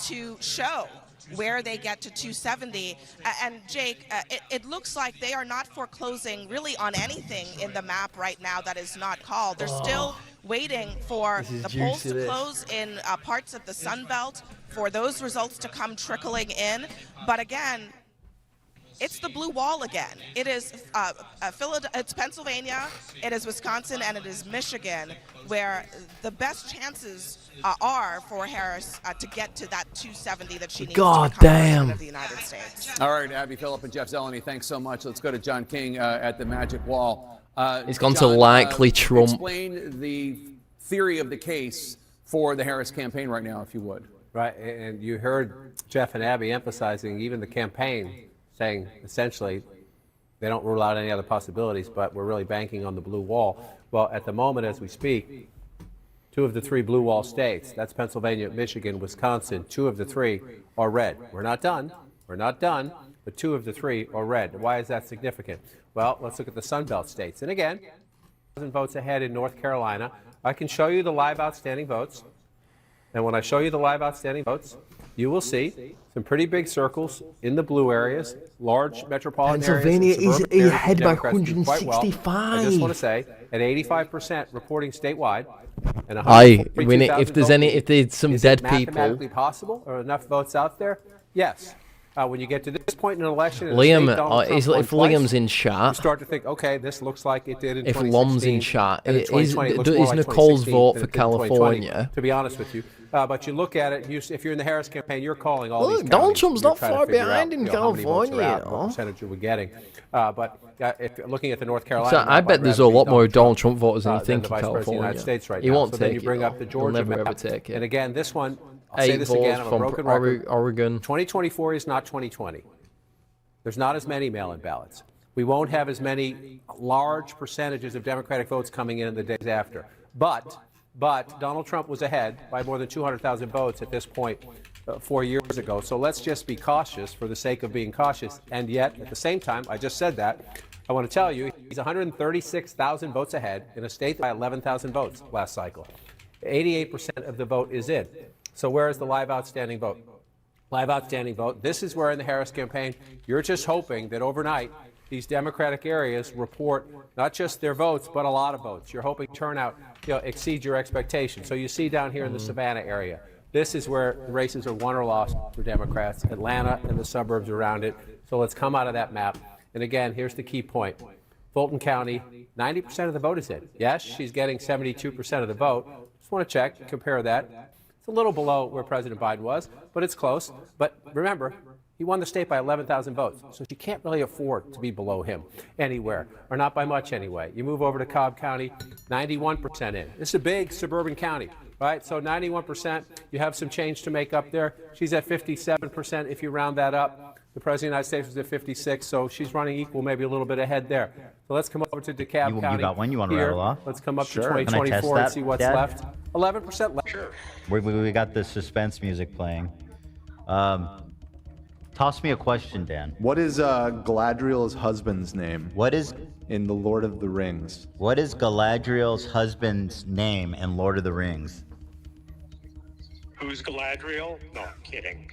to show where they get to 270. And Jake, it looks like they are not foreclosing really on anything in the map right now that is not called. They're still waiting for the polls to close in parts of the Sun Belt, for those results to come trickling in. But again, it's the blue wall again. It is it's Pennsylvania, it is Wisconsin, and it is Michigan, where the best chances are for Harris to get to that 270 that she needs to become president of the United States. All right, Abby Phillip and Jeff Zeleny, thanks so much. Let's go to John King at the Magic Wall. He's gone to likely Trump. Explain the theory of the case for the Harris campaign right now, if you would. Right, and you heard Jeff and Abby emphasizing even the campaign, saying essentially they don't rule out any other possibilities, but we're really banking on the blue wall. Well, at the moment as we speak, 2 of the 3 blue wall states, that's Pennsylvania, Michigan, Wisconsin, 2 of the 3 are red. We're not done, but 2 of the 3 are red. Why is that significant? Well, let's look at the Sun Belt states. And again, 1,000 votes ahead in North Carolina. I can show you the live outstanding votes. And when I show you the live outstanding votes, you will see some pretty big circles in the blue areas, large metropolitan areas. Pennsylvania is ahead by Democrats do quite well. 165. I just want to say, at 85% reporting statewide, and if there's some dead people. Is it mathematically possible? Are enough votes out there? Yes. When you get to this point in an election, Liam, if Liam's in chat, you start to think, okay, this looks like it did in 2016. If Lom's in chat, is Nicole's vote for California? To be honest with you. But you look at it, if you're in the Harris campaign, you're calling all these counties. Donald Trump's not far behind in California. California. What percentage are we getting? But if you're looking at the North Carolina, so I bet there's a lot more Donald Trump voters than you think in California. United States right he now. won't so take then you bring up the Georgia map. Take it. And again, this one, I'll say this again, I'm a broken record. Oregon. 2024 is not 2020. There's not as many mail-in ballots. We won't have as many large percentages of Democratic votes coming in the days after. But Donald Trump was ahead by more than 200,000 votes at this point 4 years ago. So let's just be cautious for the sake of being cautious. And yet, at the same time, I just said that, I want to tell you, he's 136,000 votes ahead in a state by 11,000 votes last cycle. 88% of the vote is in. So where is the live outstanding vote? Live outstanding vote. This is where in the Harris campaign, you're just hoping that overnight these Democratic areas report not just their votes, but a lot of votes. You're hoping turnout exceeds your expectations. So you see down here in the Savannah area, this is where races are won or lost for Democrats, Atlanta and the suburbs around it. So let's come out of that map. And again, here's the key point. Fulton County, 90% of the vote is in. Yes, she's getting 72% of the vote. Just want to check, compare that. It's a little below where President Biden was, but it's close. But remember, he won the state by 11,000 votes, so she can't really afford to be below him anywhere, or not by much anyway. You move over to Cobb County, 91% in. This is a big suburban county, right? So 91%, you have some change to make up there. She's at 57% if you round that up. The President of the United States was at 56, so she's running equal, maybe a little bit ahead there. So let's come over to DeKalb County. You got one you want to here. rattle off? Let's come up Sure. to 2024 and see what's Dad? left. 11% left. Sure. We got the suspense music playing. Toss me a question, Dan. What is Galadriel's husband's name? What is in the Lord of the Rings? What is Galadriel's husband's name in Lord of the Rings? Who's Galadriel? No, I'm kidding.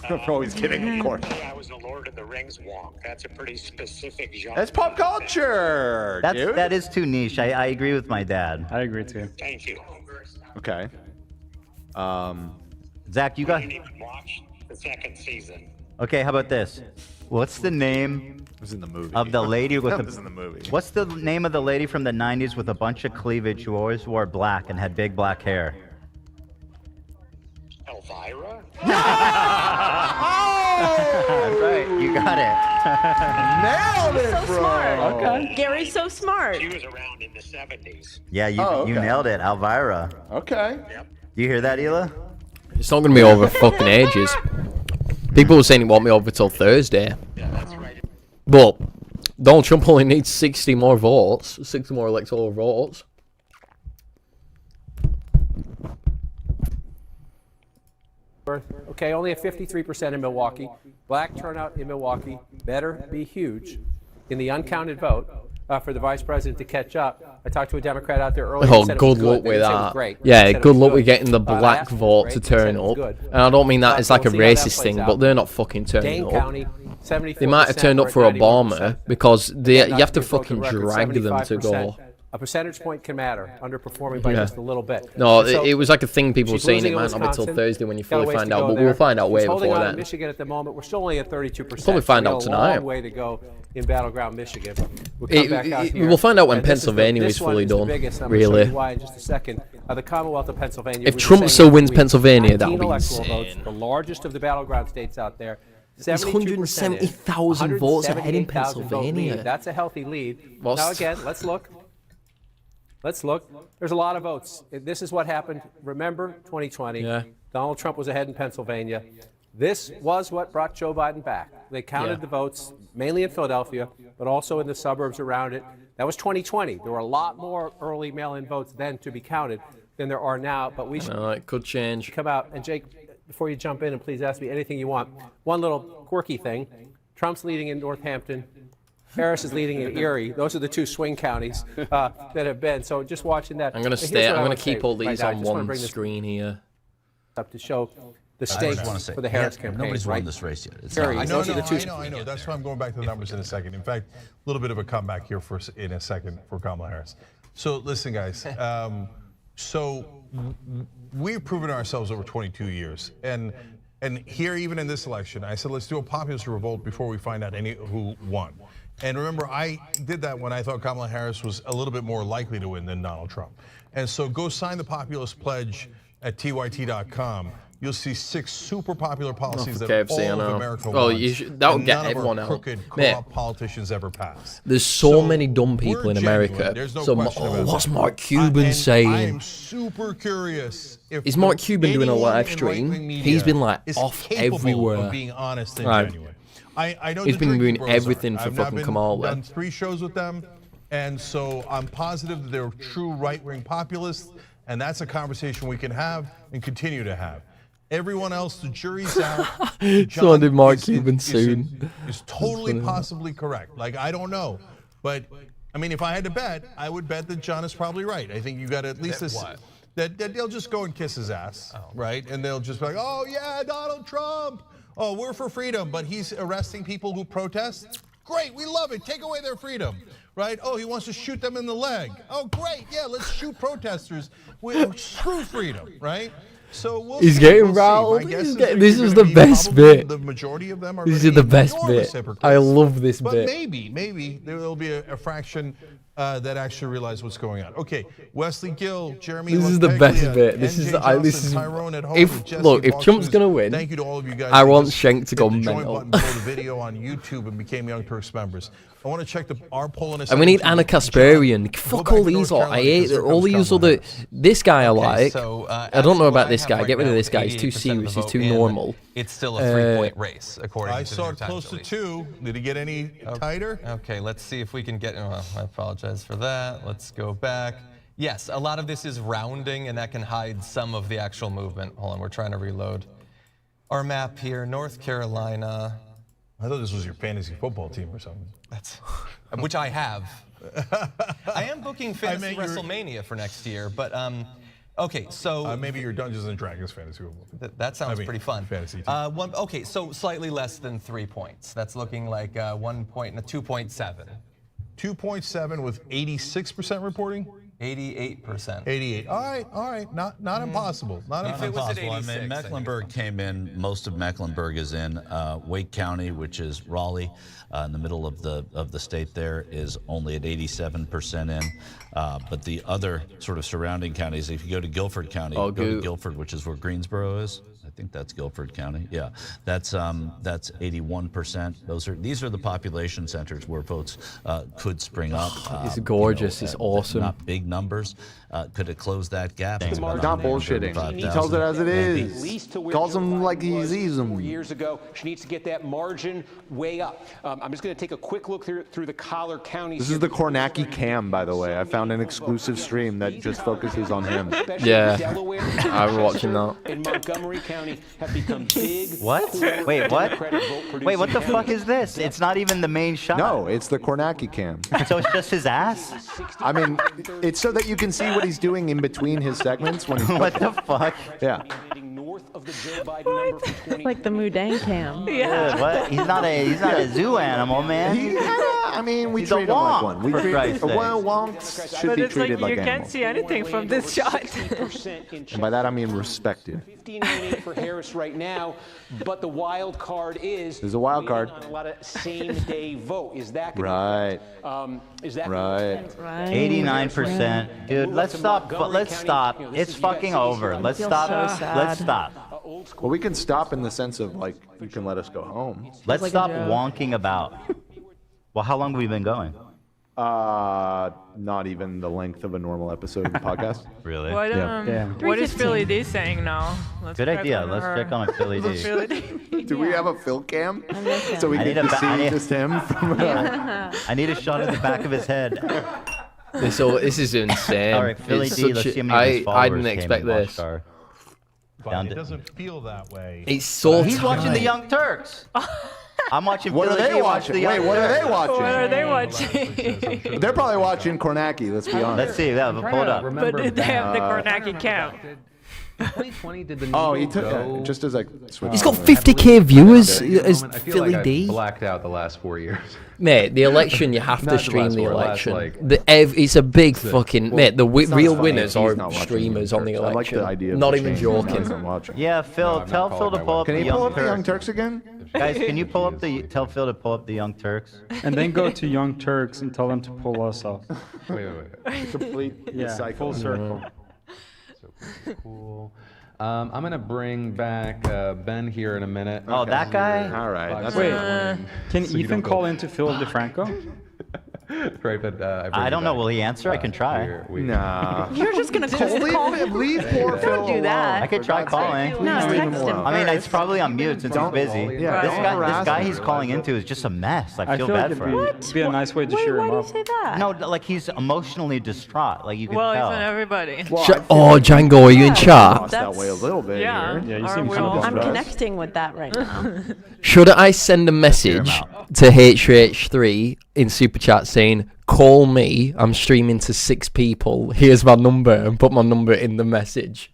I'm always kidding, of course. I was a Lord of the Rings wonk. That's a pretty specific genre. That's pop culture, dude. That is too niche. I agree with my dad. I agree too. Thank you. Okay. Zach, you got. I didn't even watch the second season. Okay, how about this? What's the name It was in the movie. of the lady with That the? was in the movie. What's the name of the lady from the '90s with a bunch of cleavage who always wore black and had big black hair? Elvira? That's right. You got it. Nailed it, So bro. smart. Okay. Gary's so smart. She was around in the 70s. Yeah, you Okay. you nailed it, Elvira. Okay. You hear that, Hila? It's not going to be over fucking ages. People were saying it won't be over till Thursday. Yeah, that's right. But Donald Trump only needs 60 more votes, 60 more electoral votes. Okay, only at 53% in Milwaukee. Black turnout in Milwaukee better be huge in the uncounted vote for the vice president to catch up. I talked to a Democrat out there earlier. Oh, Said it good was luck They with didn't say it was that. great. They Yeah, said it good was luck good. with getting the I black asked if it was vote great. to They said turn it was up. good. And I don't mean that as like a We'll see how that racist plays thing, out. but they're not fucking Dane turning up. County, 74%. They might have turned up for we're at 91%. Obama because they, you have to Not broken fucking record, drag them to 75%. go. A percentage point can matter, underperforming by Yeah. just a little bit. No, So it was like a thing people were she's saying losing it in might not be till Wisconsin. Thursday when you Got a fully ways find to out, go but there. we'll find out way She's holding before on then. in Michigan at the moment. We're still only at 32%. Probably find So we out got a tonight. long way to go in Battleground, Michigan. We'll come back out here. We'll find out when And this is the- Pennsylvania this is one fully is the done, biggest, and I'm gonna show really. you why in just a second. The Commonwealth of Pennsylvania. If we've been Trump saying still every wins week, Pennsylvania, that 19 would be electoral votes, insane. the largest of the Battleground states out there. There's 72% in, 170,000 votes ahead in 178,000 vote Pennsylvania. lead. That's a healthy lead. What's- Now again, let's look. Let's look. There's a lot of votes. This is what happened. Remember 2020. Yeah. Donald Trump was ahead in Pennsylvania. This was what brought Joe Biden back. They counted Yeah. the votes, mainly in Philadelphia, but also in the suburbs around it. That was 2020. There were a lot more early mail-in votes then to be counted than there are now, but we should It could change. come out. And Jake, before you jump in, and please ask me anything you want. One little quirky thing. Trump's leading in Northampton. Harris is leading in Erie. Those are the two swing counties that have been. So just watching that. I'm gonna Here's stay. what I I'm gonna wanna keep say all right these now. I on just wanna one bring this screen here. up to show the I just stakes wanna say, for the Harris yeah, campaign. nobody's right? won this race yet. It's Terry, not- those are the two. I know. That's why I'm going back to the numbers in a second. In fact, a little bit of a comeback here in a second for Kamala Harris. So listen, guys. We've proven ourselves over 22 years, and here even in this election, I said let's do a populist revolt before we find out who won. And remember, I did that when I thought Kamala Harris was a little bit more likely to win than Donald Trump. And so go sign the populist pledge at tyt.com. You'll see 6 super popular policies that KFC, I all of know. America Oh, wants. that would and get none of everyone our out. crooked, Mate, corrupt politicians ever passed. There's so many dumb people we're in genuine. America. There's no So, question about what's that. Mark Cuban I saying? am super curious. If Is Mark Cuban doing a anyone live in stream? right-wing media He's been like is off capable everywhere. Of being honest and Right. genuine. I know He's the been Drinking doing Bros everything are. for I've now fucking Kamala. done 3 shows with them, and so I'm positive that they're true right-wing populists, and that's a conversation we can have and continue to have. Everyone else, the jury's out. So did Mark is- Cuban is- soon. Is totally funny. possibly correct. Like, I don't know. But, I mean, if I had to bet, I would bet that John is probably right. I think you got at least Bet this. what? That they'll just go and kiss his ass, right? And they'll just be like, oh, yeah, Donald Trump. Oh, we're for freedom, but he's arresting people who protest? Great, we love it. Take away their freedom, right? Oh, he wants to shoot them in the leg. Oh, great, yeah, let's shoot protesters. Screw freedom, right? So we'll He's see, getting we'll see. routed. My guess He's is getting- that this you're is gonna the be best probably bit. The majority of them are This gonna is the be best enormous bit. hypocrites. I love this but bit. maybe there will be a fraction that actually realize what's going on. Okay, Wesley Gill, Jeremy. This is the best LaPaglia, bit. This NJ is Johnson, this is. Tyrone at home, If Jesse look, if Fox Trump's News. gonna win, Thank you to all of you guys. I who want just Shank to go hit the join mental. button below the video on YouTube and became Young Turks members. I want to check our poll in a And second. we need Anna Kasparian. Fuck all these lot. I hate all these other. This guy I like. I don't know about this guy. Get rid of this guy. He's too serious. He's too normal. It's still a 3-point race, according to I the saw New it Times close to release. 2. Did it get any tighter? Okay, let's see if we can get. Oh, I apologize for that. Let's go back. Yes, a lot of this is rounding, and that can hide some of the actual movement. Hold on, we're trying to reload our map here. North Carolina. I thought this was your fantasy football team or something. That's which I have. I am booking fantasy WrestleMania for next year, but okay, so maybe your Dungeons and Dragons fantasy football. That sounds pretty fun. Fantasy team. Okay, so slightly less than 3 points. That's looking like 1 point and a 2.7. 2.7 with 86% reporting. 88%. 88. All right. Not impossible. Not impossible. I mean, Mecklenburg came in. Most of Mecklenburg is in Wake County, which is Raleigh, in the middle of the state. There is only at 87% in. But the other sort of surrounding counties, if you go to Guilford County, go to Guilford, which is where Greensboro is. I think that's Guilford County. Yeah, that's 81%. These are the population centers where votes could spring up. It's gorgeous. It's awesome. Not big numbers. Could it close that gap? He's not bullshitting. He tells it as it is. Calls them like he sees them. 4 years ago, she needs to get that margin way up. I'm just going to take a quick look through the collar counties. This is the Kornacki cam, by the way. I found an exclusive stream that just focuses on him. Yeah, I'm watching that. In Montgomery County have become big. What? Wait, what? Wait, what the fuck is this? It's not even the main shot. No, it's the Kornacki cam. So it's just his ass? I mean, it's so that you can see what he's doing in between his segments. When he's what the fuck? Yeah. Like the Mudang cam. Yeah. What? He's not a zoo animal, man. I mean, we He's a treat him like wonk, one. We for treat Christ's sake. wonks should But be it's like treated like you can't animals. see anything from this shot. And by that I mean respected. 15-8 for Harris right now, but the wild card is. There's a wild card. A lot of same-day vote. Is that gonna Right. Is that Right. 89%. Dude, let's stop. Let's stop. It's fucking over. Let's stop. Let's stop. Well, we can stop in the sense of like you can let us go home. Let's stop wonking about. Well, how long have we been going? Not even the length of a normal episode of the podcast. Really? What, what is Philly D saying now? Good idea. Let's check on a Philly D. Do we have a Phil cam? So we can see just him from I need a shot of the back of his head. This is insane. All right, Philly It's D, such let's see how a- many of his I didn't followers came expect and watched this. our- But it doesn't feel that way. It's so He's watching the tight. Young Turks. I'm watching What are Philly they D watch watching? the Young Wait, what are Turks. they watching? What are they watching? They're probably watching Kornacki. Let's be honest. Let's see. Yeah, pull it up. But did they have the Kornacki cam? 2020 did the Oh, he needle took go? just as I switched. He's got on. 50k viewers I as feel Philly like D. I blacked out the last 4 years. Mate, the election, you have to Not the stream last the four, last, election. like, It's a big fucking... mate, the it's not real funny winners if he's are not watching streamers the on the Turks. I like the election. idea of Not the even change joking. as I'm watching. Yeah, Phil, tell Phil to pull up Can the he pull Young up the Young Turks. Turks again? Guys, can you pull up tell Phil to pull up the Young Turks? And then go to Young Turks and tell them to pull us off. Wait. Complete Full circle. So cool. I'm gonna bring back Ben here in a minute. Oh, that guy? All right. That's Wait, fine. can So you Ethan don't call go- into Philip DeFranco? Right, but I don't know. Will he answer? I can try. Nah. You're just gonna cold call him? Leave poor Phil Don't do that. I could try calling. No, text him I mean, it's first. probably on mute since he's busy. Yeah, This don't guy harass he's him. calling into is just a mess. I I feel feel like bad it'd for him. be a nice way to cheer Why him do you up. say that? No, like he's emotionally distraught. Like you can Well, tell. isn't everybody? Oh, Django, are you in chat? Lost that way a little bit Yeah. here. Yeah, you Are seem we kind all- of I'm distressed. connecting with that right now. Should I send a message to HH3 in Super Chat saying, call me, I'm streaming to 6 people, here's my number, and put my number in the message?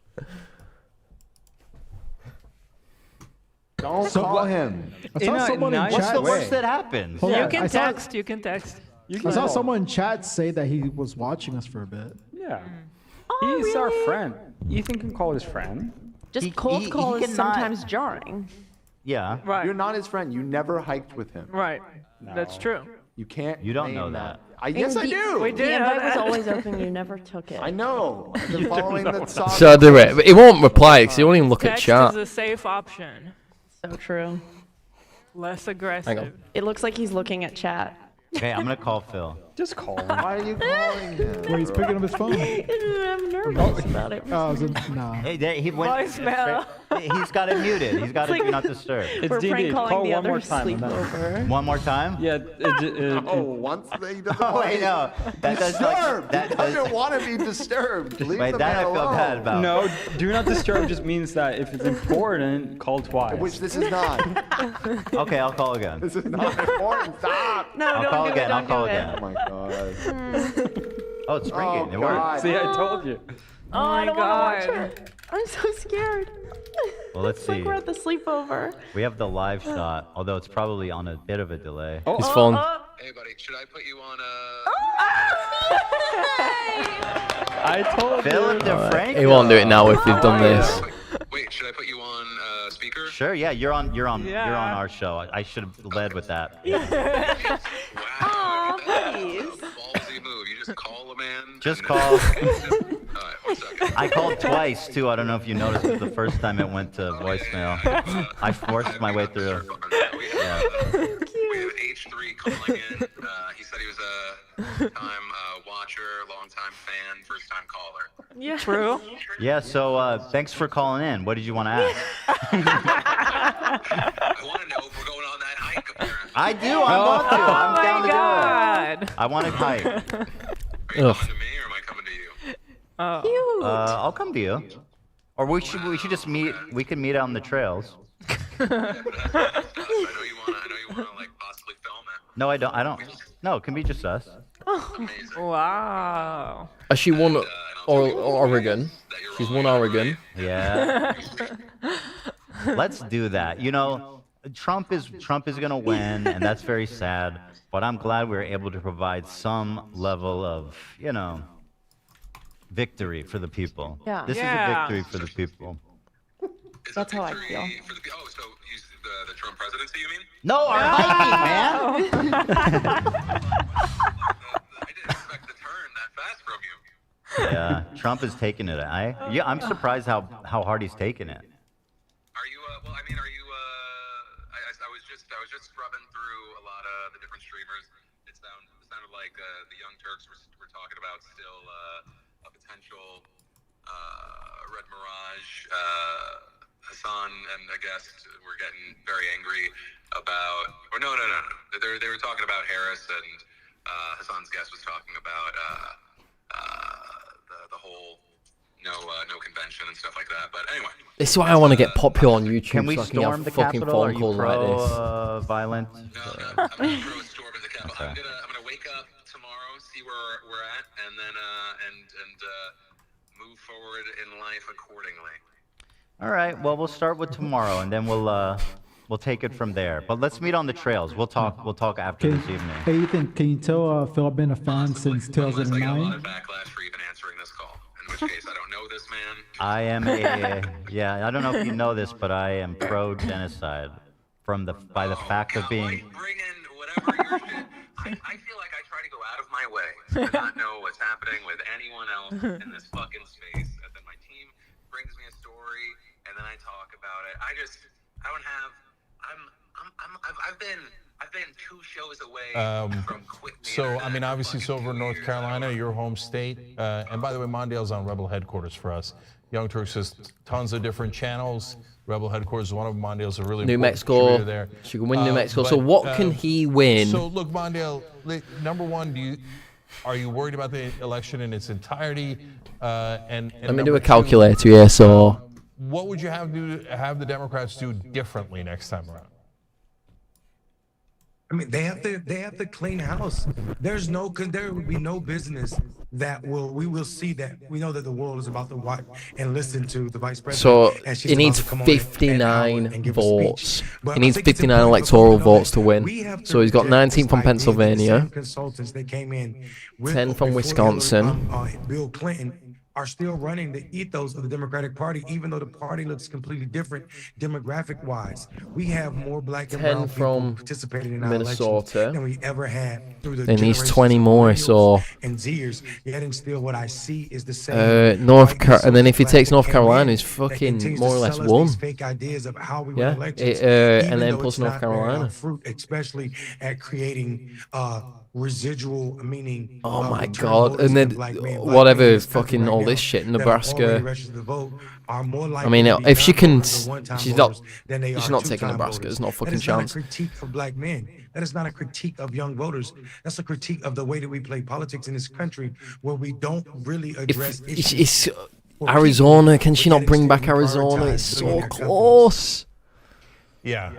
Don't call him. I saw someone in What's chat. the worst that happens? Hold You on, can I saw- text. You can text. I saw someone in chat say that he was watching us for a bit. Yeah. Oh, He's our really? friend. Ethan can call his friend. Just He- cold he call is cannot- sometimes jarring. Yeah. Right. You're not his friend. You never hiked with him. Right. That's true. You can't. You don't name know that. Yes, I do. We did. The invite was always open. You never took it. I know. I've been following the song. So I do it. But he won't reply because he won't even look at Text chat. is a safe option. So true. Less aggressive. Hang on. It looks like he's looking at chat. Okay, I'm gonna call Phil. Just call him. Why are you calling him? Wait, he's picking up his phone. I'm nervous about it. Oh, is it? Nah. Hey, he went. Voicemail. He's got it muted. He's got it do not disturb. It's We're DD. prank calling Call the one other more time. and then- sleepover. One more time? Yeah. Oh, once they doesn't Oh wait, no. That does disturbed. that He doesn't want to be disturbed. Leave Wait, the that I man feel alone. bad about. No, do not disturb just means that if it's important, call twice. Which this is not. Okay, I'll call again. This is not important. Stop. No, I'll don't call do again. it. I'll Don't call do again. Oh my god. Oh, it's ringing. It God. works. See, I told you. Oh my god. I'm so scared. Well, let's It's like see. we're at the sleepover. We have the live shot, although it's probably on a bit of a delay. His phone. Hey, buddy, should I put you on I told Philip you. DeFranco. He won't do it now if you've done this. Wait, should I put you on speaker? Sure, yeah, you're on our show. I should have led with that. Oh, please. Ballsy move. You just call a man. Just and- call. All right, 1 second. I called twice too. I don't know if you noticed, but the first time it went to voicemail. I forced my way through. Yeah. We have H3 calling in. He said he was a time watcher, long-time fan, first-time caller. Yeah. True. Yeah. So thanks for calling in. What did you want to ask? I want to know if we're going on that hike, apparently. I do. I want to. I'm down to do God. it. I want to hike. Are you coming to me, or am I coming to you? Cute. I'll come to you. Or we should just meet. We can meet on the trails. I know you want to like possibly film it. No, I don't. No, it can be just us. Wow. Has she won Oregon? She's won Oregon. Yeah. Let's do that. You know, Trump is gonna win, and that's very sad. But I'm glad we were able to provide some level of, you know, victory for the people. Yeah. This is a victory for the people. That's how I feel. Oh, so the Trump presidency, you mean? No, our hiking, man. I didn't expect the turn that fast from you. Yeah, Trump is taking it. I'm surprised how hard he's taking it. Are you? Well, I mean, are you? I was just scrubbing through a lot of the different streamers. It sounded like the Young Turks were talking about still a potential Red Mirage. Hassan and a guest were getting very angry about, or no. They were talking about Harris, and Hassan's guest was talking about the whole no convention and stuff like that. But anyway, This is why I want to get popular on YouTube. Can we so I can storm have the fucking Capitol? Are phone you calls like this. violent? I'm not pro-storm of the Capitol. Okay. I'm gonna wake up tomorrow, see where we're at, and then move forward in life accordingly. All right. Well, we'll start with tomorrow, and then we'll take it from there. But let's meet on the trails. We'll talk after this evening. Hey, Ethan, can you tell Phil I've been a fan since Unless I get a lot 2009? of backlash for even answering this call, in which case I don't know this man. I am I don't know if you know this, but I am pro-genocide by the fact of being. Bring in whatever your shit. I feel like I try to go out of my way to not know what's happening with anyone else in this fucking space, and then my team brings me a story, and then I talk about it. I've been 2 shows away from quitting. So, I mean, obviously, it's over in North Carolina, your home state. And by the way, Mondale's on Rebel headquarters for us. Young Turks has tons of different channels. Rebel headquarters is one of them. Mondale's a really New important Mexico. contributor there. She can win New Mexico. So what can he win? So, look, Mondale, number one, are you worried about the election in its entirety? And Let me do number a calculator here. So what would you have the Democrats do differently next time around? I mean, they have to clean house. There would be no business we will see that. We know that the world is about to watch and listen to the vice president. So and she's he about needs to come on 59 and give a votes. speech. But He I needs think it's 59 important for electoral people to know votes to that win. we have to So he's got reject 19 this from idea that the Pennsylvania, same consultants that came in with 10 from before Wisconsin. Bill Clinton are still running the ethos of the Democratic Party, even though the party looks completely different demographic-wise. We have more black and 10 brown people from participating in our Minnesota. elections than we ever had through the Then these generations 20 of more, millennials so and Zers. Yet and still, what I see is the same. and then if he takes North Carolina, he's that fucking continues more to or less sell us won. these fake ideas of how we Yeah, win elections, and even then though plus it's North not bearing Carolina. fruit, especially at creating residual meaning. Oh my return God! voters And then black men. Black men whatever in this country fucking right all now this shit in that are already Nebraska. registered to vote are more I likely mean, to be if she can, non-voters or one-time she's not. voters than they She's are not taking two-time Nebraska. voters. There's no That fucking is not a chance. critique of black men. That is not a critique of young voters. That's a critique of the way that we play politics in this country, where we don't really address issues. It's Arizona. Can she not bring back Arizona? It's so close. Yeah.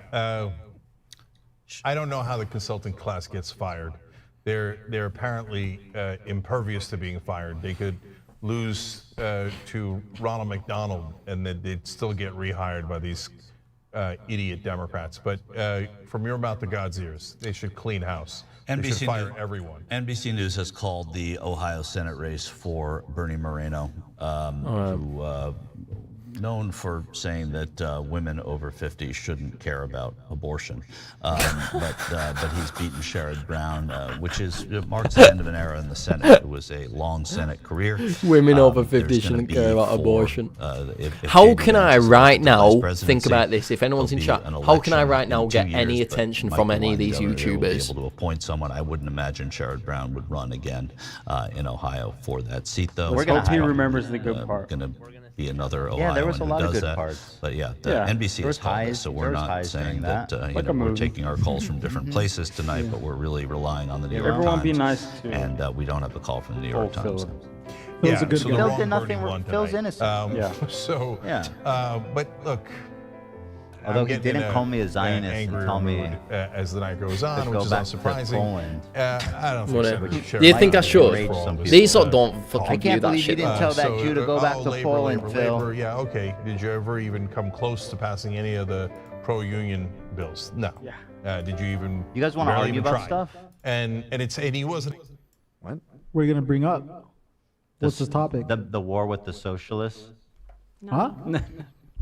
I don't know how the consulting class gets fired. They're apparently impervious to being fired. They could lose to Ronald McDonald, and then they'd still get rehired by these idiot Democrats. But from your mouth to God's ears, they should clean house. They should fire everyone. NBC News has called the Ohio Senate race for Bernie Moreno, who known for saying that women over 50 shouldn't care about abortion, but he's beaten Sherrod Brown, which marks the end of an era in the Senate. It was a long Senate career. Women over 50 shouldn't care about abortion. How can I right now think about this? If anyone's in chat, how can I right now get any attention from any of these YouTubers? Able to appoint someone. I wouldn't imagine Sherrod Brown would run again in Ohio for that seat, though. Let's hope he remembers the good part. Be another Ohioan Yeah, there was a lot who of does good that. parts. But yeah, Yeah, NBC there has was called highs- us, so there we're was not highs saying during that, that. you Like know, a we're movie. taking our calls from different places tonight, but we're really relying on the New York Everyone Times. be nice to and we don't have the call from the New York Times. Yeah, a good so guy. the Phil wrong did Bernie nothing won Phil's tonight. innocent. So, Yeah. but look. Although I'm he getting didn't in call me a an Zionist and angrier tell me mood, as the night goes on, to which go is back not to surprising. Poland. I don't think Whatever. Senator Sherrod Do you think I Brown should? is for all this, These lot don't fucking I do can't that believe you shit. didn't tell that Jew to go back to labor, Poland, labor, Phil. labor. Yeah, okay. Did you ever even come close to passing any of the pro-union bills? No. Yeah. Did you even? You guys want to barely argue even about try? stuff? And he wasn't. What? What are you gonna bring up? What's the topic? The war with the socialists. Huh?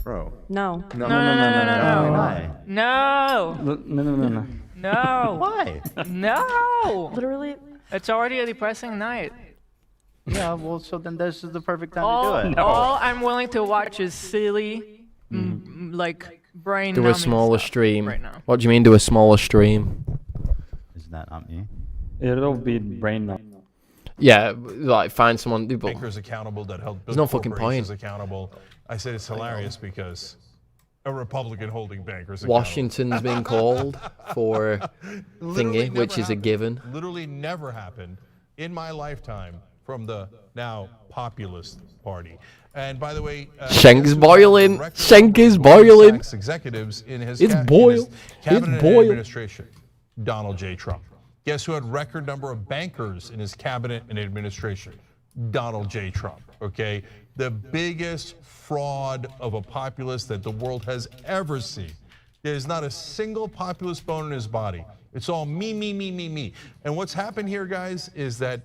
Bro. No. No, no, no, no, no, Why? no. No. No. Why? No. Literally. It's already a depressing night. Yeah, well, so then this is the perfect time All, to do it. all I'm willing to watch is silly, like brain. Do a numbing smaller stuff stream. right now. What do you mean do a smaller stream? Isn't that not me? It'll be brain numb. Yeah, like find someone. Bankers accountable that held There's no fucking point. accountable. I said it's hilarious because a Republican holding bankers accountable. Washington's been called for Literally thingy, which never is a given. Literally never happened in my lifetime from the now populist party. And by the way, Schenk's guess who boiling. had the Schenk is record of Goldman boiling. Sachs executives in his It's in boil. his It's cabinet and boil. administration? Donald J. Trump. Guess who had record number of bankers in his cabinet and administration? Donald J. Trump, okay? The biggest fraud of a populist that the world has ever seen. There's not a single populist bone in his body. It's all me, me, me, me, me. And what's happened here, guys, is that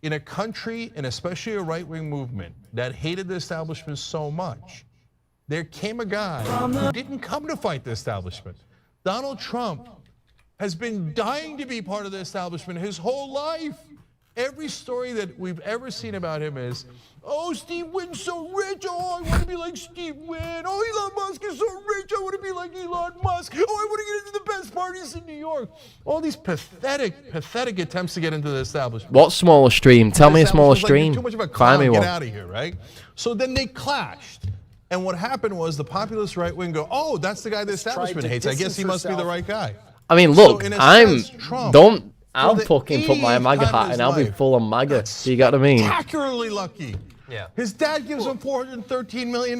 in a country, and especially a right-wing movement that hated the establishment so much, there came a guy who didn't come to fight the establishment. Donald Trump has been dying to be part of the establishment his whole life. Every story that we've ever seen about him is, oh, Steve Wynn's so rich. Oh, I want to be like Steve Wynn. Oh, Elon Musk is so rich. I want to be like Elon Musk. Oh, I want to get into the best parties in New York. All these pathetic attempts to get into the establishment. What smaller stream? Tell me a smaller Establishment's like, stream. "You're too much of a Find me clown. Get one. out of here, right? So then they clashed. And what happened was the populist right wing go, oh, that's the guy the establishment hates. I guess he must be the right guy. I mean, So look, in a I'm sense, Trump, I'll the fucking put my 80th MAGA time hat in his and I'll be life, full of MAGA. Do you get what I mean? spectacularly lucky. Yeah. His dad gives him $413 million.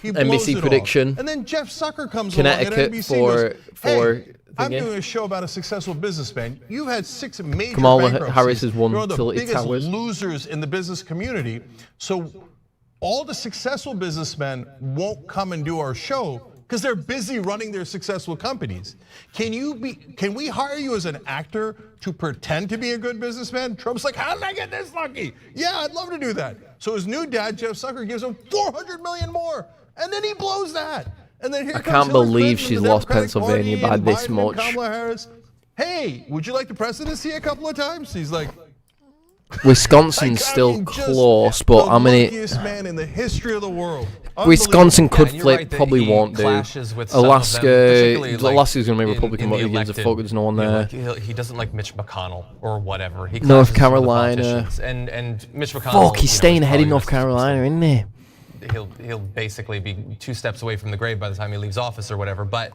He blows NBC it prediction. All. And then Jeff Zucker comes Connecticut along at NBC for- and goes, hey, I'm thingy. doing a show about a successful businessman. You've had 6 major Kamala bankruptcies. Harris has won You're one of the Tility biggest Towers. losers in the business community. So all the successful businessmen won't come and do our show because they're busy running their successful companies. Can we hire you as an actor to pretend to be a good businessman? Trump's like, how did I get this lucky? Yeah, I'd love to do that. So his new dad, Jeff Zucker, gives him $400 million more, and then he blows that. And then here I comes can't Hillary believe Clinton, she's the lost Democratic Pennsylvania Party, by and this Biden much. and Kamala Harris. Hey, would you like the presidency a couple of times? He's like, Wisconsin's still close, but the I'm in luckiest man in the history of the world. Wisconsin could and you're flip, right that probably he won't do. clashes with some of them, Alaska, particularly, like, Alaska's going to be Republican, in but the who gives a elected, fuck, there's no one you know, there. like, he doesn't like Mitch McConnell or whatever. He North clashes with some of the Carolina. politicians. And Mitch McConnell. Fuck, he's staying ahead in North Carolina, isn't he? He'll basically be 2 steps away from the grave by the time he leaves office or whatever. But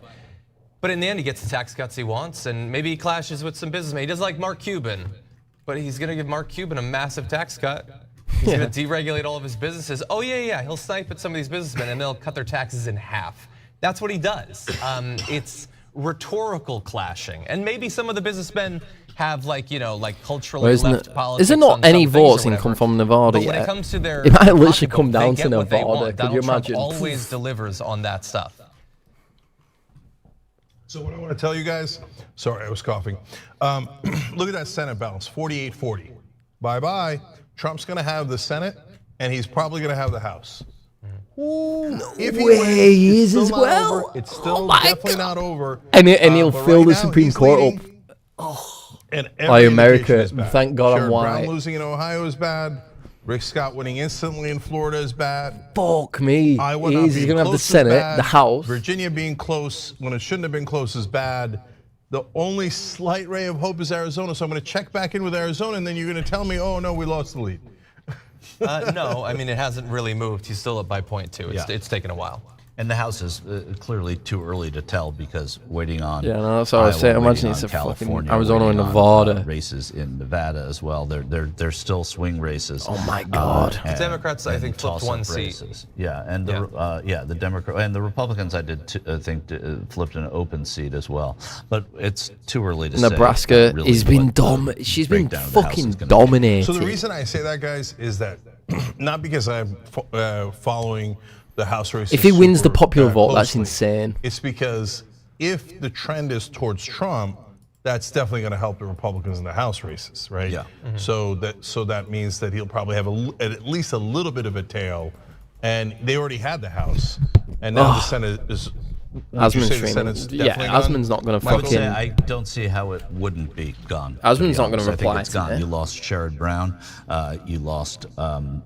in the end, he gets the tax cuts he wants, and maybe he clashes with some businessmen. He doesn't like Mark Cuban, but he's going to give Mark Cuban a massive tax cut. He's going to deregulate all of his businesses. Oh, yeah. He'll snipe at some of these businessmen, and they'll cut their taxes in half. That's what he does. It's rhetorical clashing. And maybe some of the businessmen have, like, you know, like culturally left politics. Is there not on any some things or votes in whatever. come from Nevada But when yet? it comes to their It might literally come pocketbook, down they to get what they Nevada. want. Could you Donald Trump imagine? always delivers on that stuff. So what I want to tell you guys, sorry, I was coughing. Look at that Senate balance, 48-40. Bye-bye. Trump's going to have the Senate, and he's probably going to have the House. Ooh, if he wins, he it's is still as not well. over. It's still definitely not over. And he'll but fill right the now, Supreme he's Court leading, up. and By every America, indication is bad. thank God I'm Sherrod white. Brown losing in Ohio is bad. Rick Scott winning instantly in Florida is bad. Fuck me. Iowa not He's being going to have the close is Senate, bad. the House. Virginia being close when it shouldn't have been close is bad. The only slight ray of hope is Arizona. So I'm going to check back in with Arizona, and then you're going to tell me, oh, no, we lost the lead. No, I mean, it hasn't really moved. He's still up by 0.2. It's taken a while. And the House is clearly too early to tell because waiting on Yeah, no, that's what I was saying. Iowa, Imagine waiting it's on a fucking California, Arizona and waiting on, Nevada. races in Nevada as well. They're still swing races. Oh my God. And- Democrats, I and think, flipped toss-up one seat. races. Yeah, and the Democrat and the Republicans, I think flipped an open seat as well. But it's too early to say. Nebraska really has been what the she's been breakdown of the House fucking is gonna be. dominating. So the reason I say that, guys, is that not because I'm following the House race. If he wins the super, popular vote, that's closely. insane. It's because if the trend is towards Trump, that's definitely going to help the Republicans in the House races, right? Yeah. So that means that he'll probably have at least a little bit of a tail, and they already had the House, and now the Senate is. Asman's not going to fucking. I don't see how it wouldn't be gone. Asman's not gonna I think reply it's to gone. it. You lost Sherrod Brown. You lost From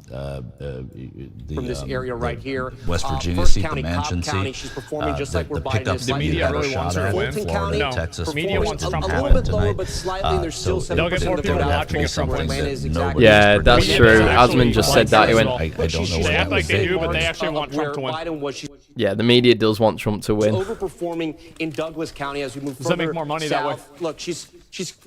this area right here. West Virginia First seat, County, the Manchin Cobb County, seat. she's performing just like where the Biden pickups is. that you had a really shot wants her at to in win. Florida, County, Texas, media wants didn't Trump to happen win. tonight. But slightly, there's still So 7% it of the would vote have out to be for something Atlanta that is exactly. nobody's Yeah, that's predicting. true. Asman just said that. He went. I don't know They act like they do, but they actually want Trump to win. Biden was Yeah, the media does want Trump to win. overperforming in Douglas County as we move Does that further make more money south. that way? Look, she's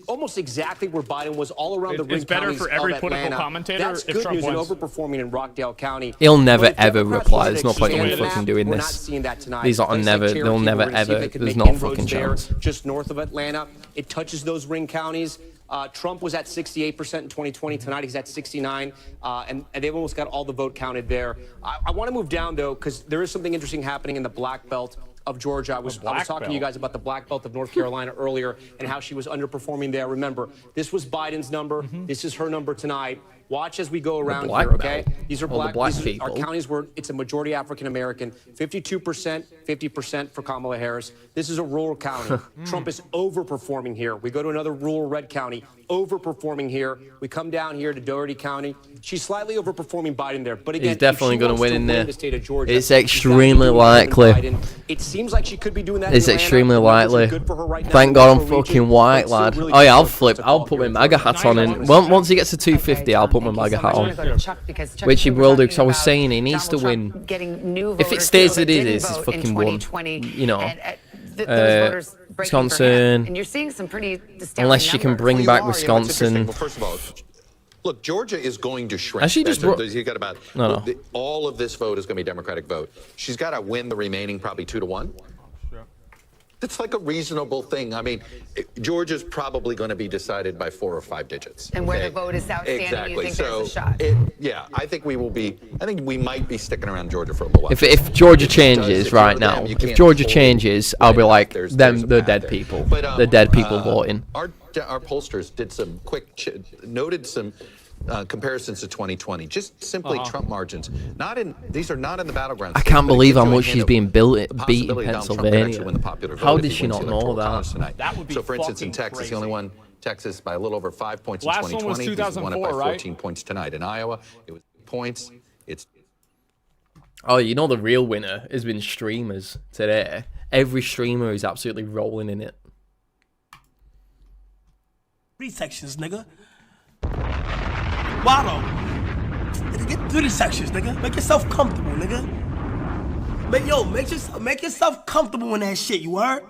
almost exactly where Biden was all around the ring It's better counties for every of political Atlanta. commentator That's if good Trump news wins. and overperforming in Rockdale County. He'll never But if ever Democrats reply. wanted There's to no point in expand fucking that, doing we're not this. seeing that tonight. These are Places never. like They'll Cherokee, never we're gonna see if ever. they can There's make no inroads fucking there, chance. just north of Atlanta. It touches those ring counties. Trump was at 68% in 2020. Tonight he's at 69, and they've almost got all the vote counted there. I want to move down though because there is something interesting happening in the Black Belt of Georgia. I was talking to you guys about the Black Belt of North Carolina earlier and how she was underperforming there. Remember, this was Biden's number. This is her number tonight. Watch as we go around Black here, okay? Belt. These are All the black these people. are counties where it's a majority African American. 52%, 50% for Kamala Harris. This is a rural county. Trump is overperforming here. We go to another rural red county, overperforming here. We come down here to Doherty County. She's slightly overperforming Biden there. But again, He's definitely going to win in there. the state of Georgia, It's she's gotta be extremely doing better than likely. Biden. It seems like she could be doing that. It's in Atlanta. extremely The numbers are likely. good for her right now Thank in God the I'm metro fucking region, but white, it's still lad. really Oh yeah, I'll close flip. to I'll call put here my in MAGA Georgia. hat on in. Once he gets to 250, I'll put my MAGA hat on. Which he will do, because I was saying he needs to win. If it stays as it is, he's fucking won. You know, Wisconsin. And you're seeing some pretty Unless she can bring back Wisconsin. Well, first of all, look, Georgia is going to shrink. Has she just you got about No. all of this vote is going to be Democratic vote. She's got to win the remaining probably 2 to 1. That's like a reasonable thing. I mean, Georgia's probably going to be decided by 4 or 5 digits. And where the vote is outstanding, exactly. you think So there's a shot? yeah, I think we might be sticking around Georgia for a little while. If Georgia changes if right you're now, them, you if can't Georgia hold changes, I'll be like, there's them, a the path dead there. people. But, The dead people voting. Our pollsters did some noted some comparisons to 2020. Just simply Trump margins. These are not in the battlegrounds. I can't believe how much she's being beat in Possibility Donald Trump could actually Pennsylvania. win the popular vote How if did he she wins not the know Electoral College that? tonight. That would be so, for instance, in fucking Texas, crazy. he only won Texas by a little over 5 points in Last one was 2020. He's won it 2004, by right? 14 points tonight. In Iowa, it was points. It's Oh, you know the real winner has been streamers today. Every streamer is absolutely rolling in it. 3 sections, nigga. Waddle. Nigga, get 3 sections, nigga. Make yourself comfortable, nigga. Make yourself comfortable in that shit, you heard?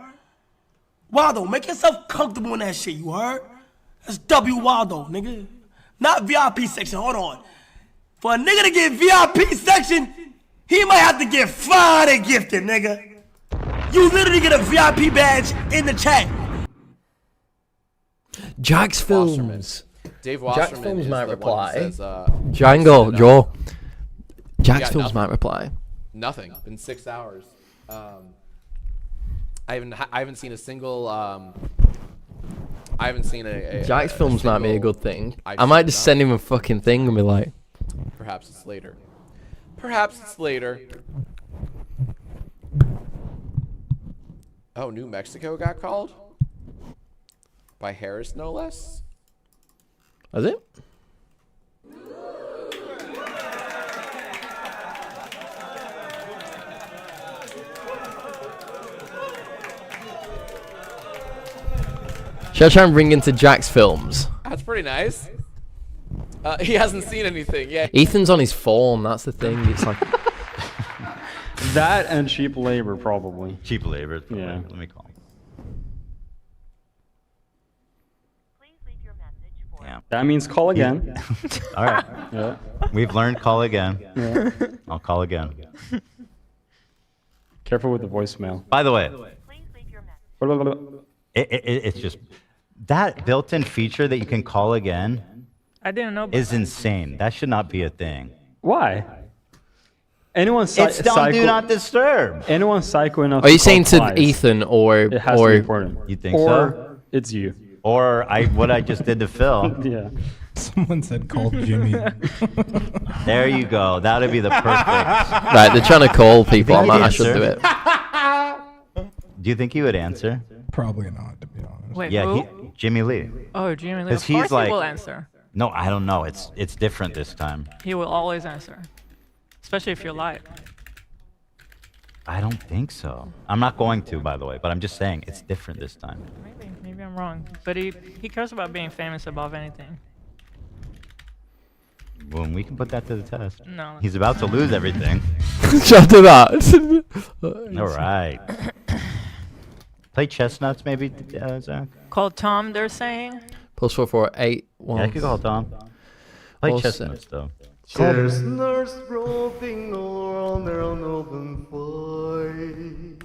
Waddle, make yourself comfortable in that shit, you heard? That's W Waddle, nigga. Not VIP section, hold on. For a nigga to get VIP section, he might have to get fine and gifted, nigga. You literally get a VIP badge in the chat. Jack's Films. Dave Jack's Wasserman Films is might the one who reply. says, Django, Joe. Jack's Yeah, Films nothing. might reply. Nothing. Been 6 hours. I haven't seen a single. I haven't seen a Jack's Films might be a good thing. I've I might seen just none. send him a fucking thing and be like, Perhaps it's later. Perhaps it's later. Oh, New Mexico got called? By Harris, no less? is it? Should I try and bring into Jack's Films? That's pretty nice. He hasn't seen anything yet. Ethan's on his phone, that's the thing. It's like That and cheap labor, probably. Cheap labor. Yeah. Let me call him. Yeah. That means call again. All right. Yeah. We've learned call again. Yeah. I'll call again. Careful with the voicemail. By the way, it's just that built-in feature that you can call again I didn't know. is insane. That should not be a thing. Why? Anyone It's on do not disturb. Anyone psycho enough Are you call saying to twice, Ethan or it has to be important. You think or so? It's you. Or what I just did to Phil. Yeah. Someone said call Jimmy. There you go. That would be the perfect. Right, they're trying to call people. I should do it. Do you think he would answer? Probably not, to be honest. Wait, Yeah, who? Jimmy Lee. Oh, Jimmy Lee. 'Cause Of he's course like- he will answer. No, I don't know. It's different this time. He will always answer. Especially if you're live. I don't think so. I'm not going to, by the way, but I'm just saying it's different this time. Maybe I'm wrong. But he cares about being famous above anything. Well, we can put that to the test. No. He's about to lose everything. Shut to that. All right. Play chestnuts, maybe, Zach? Call Tom, they're saying. +448. Yeah, I could call Tom. Play Well chestnuts, said. though. Chestnuts roasting around their open fire.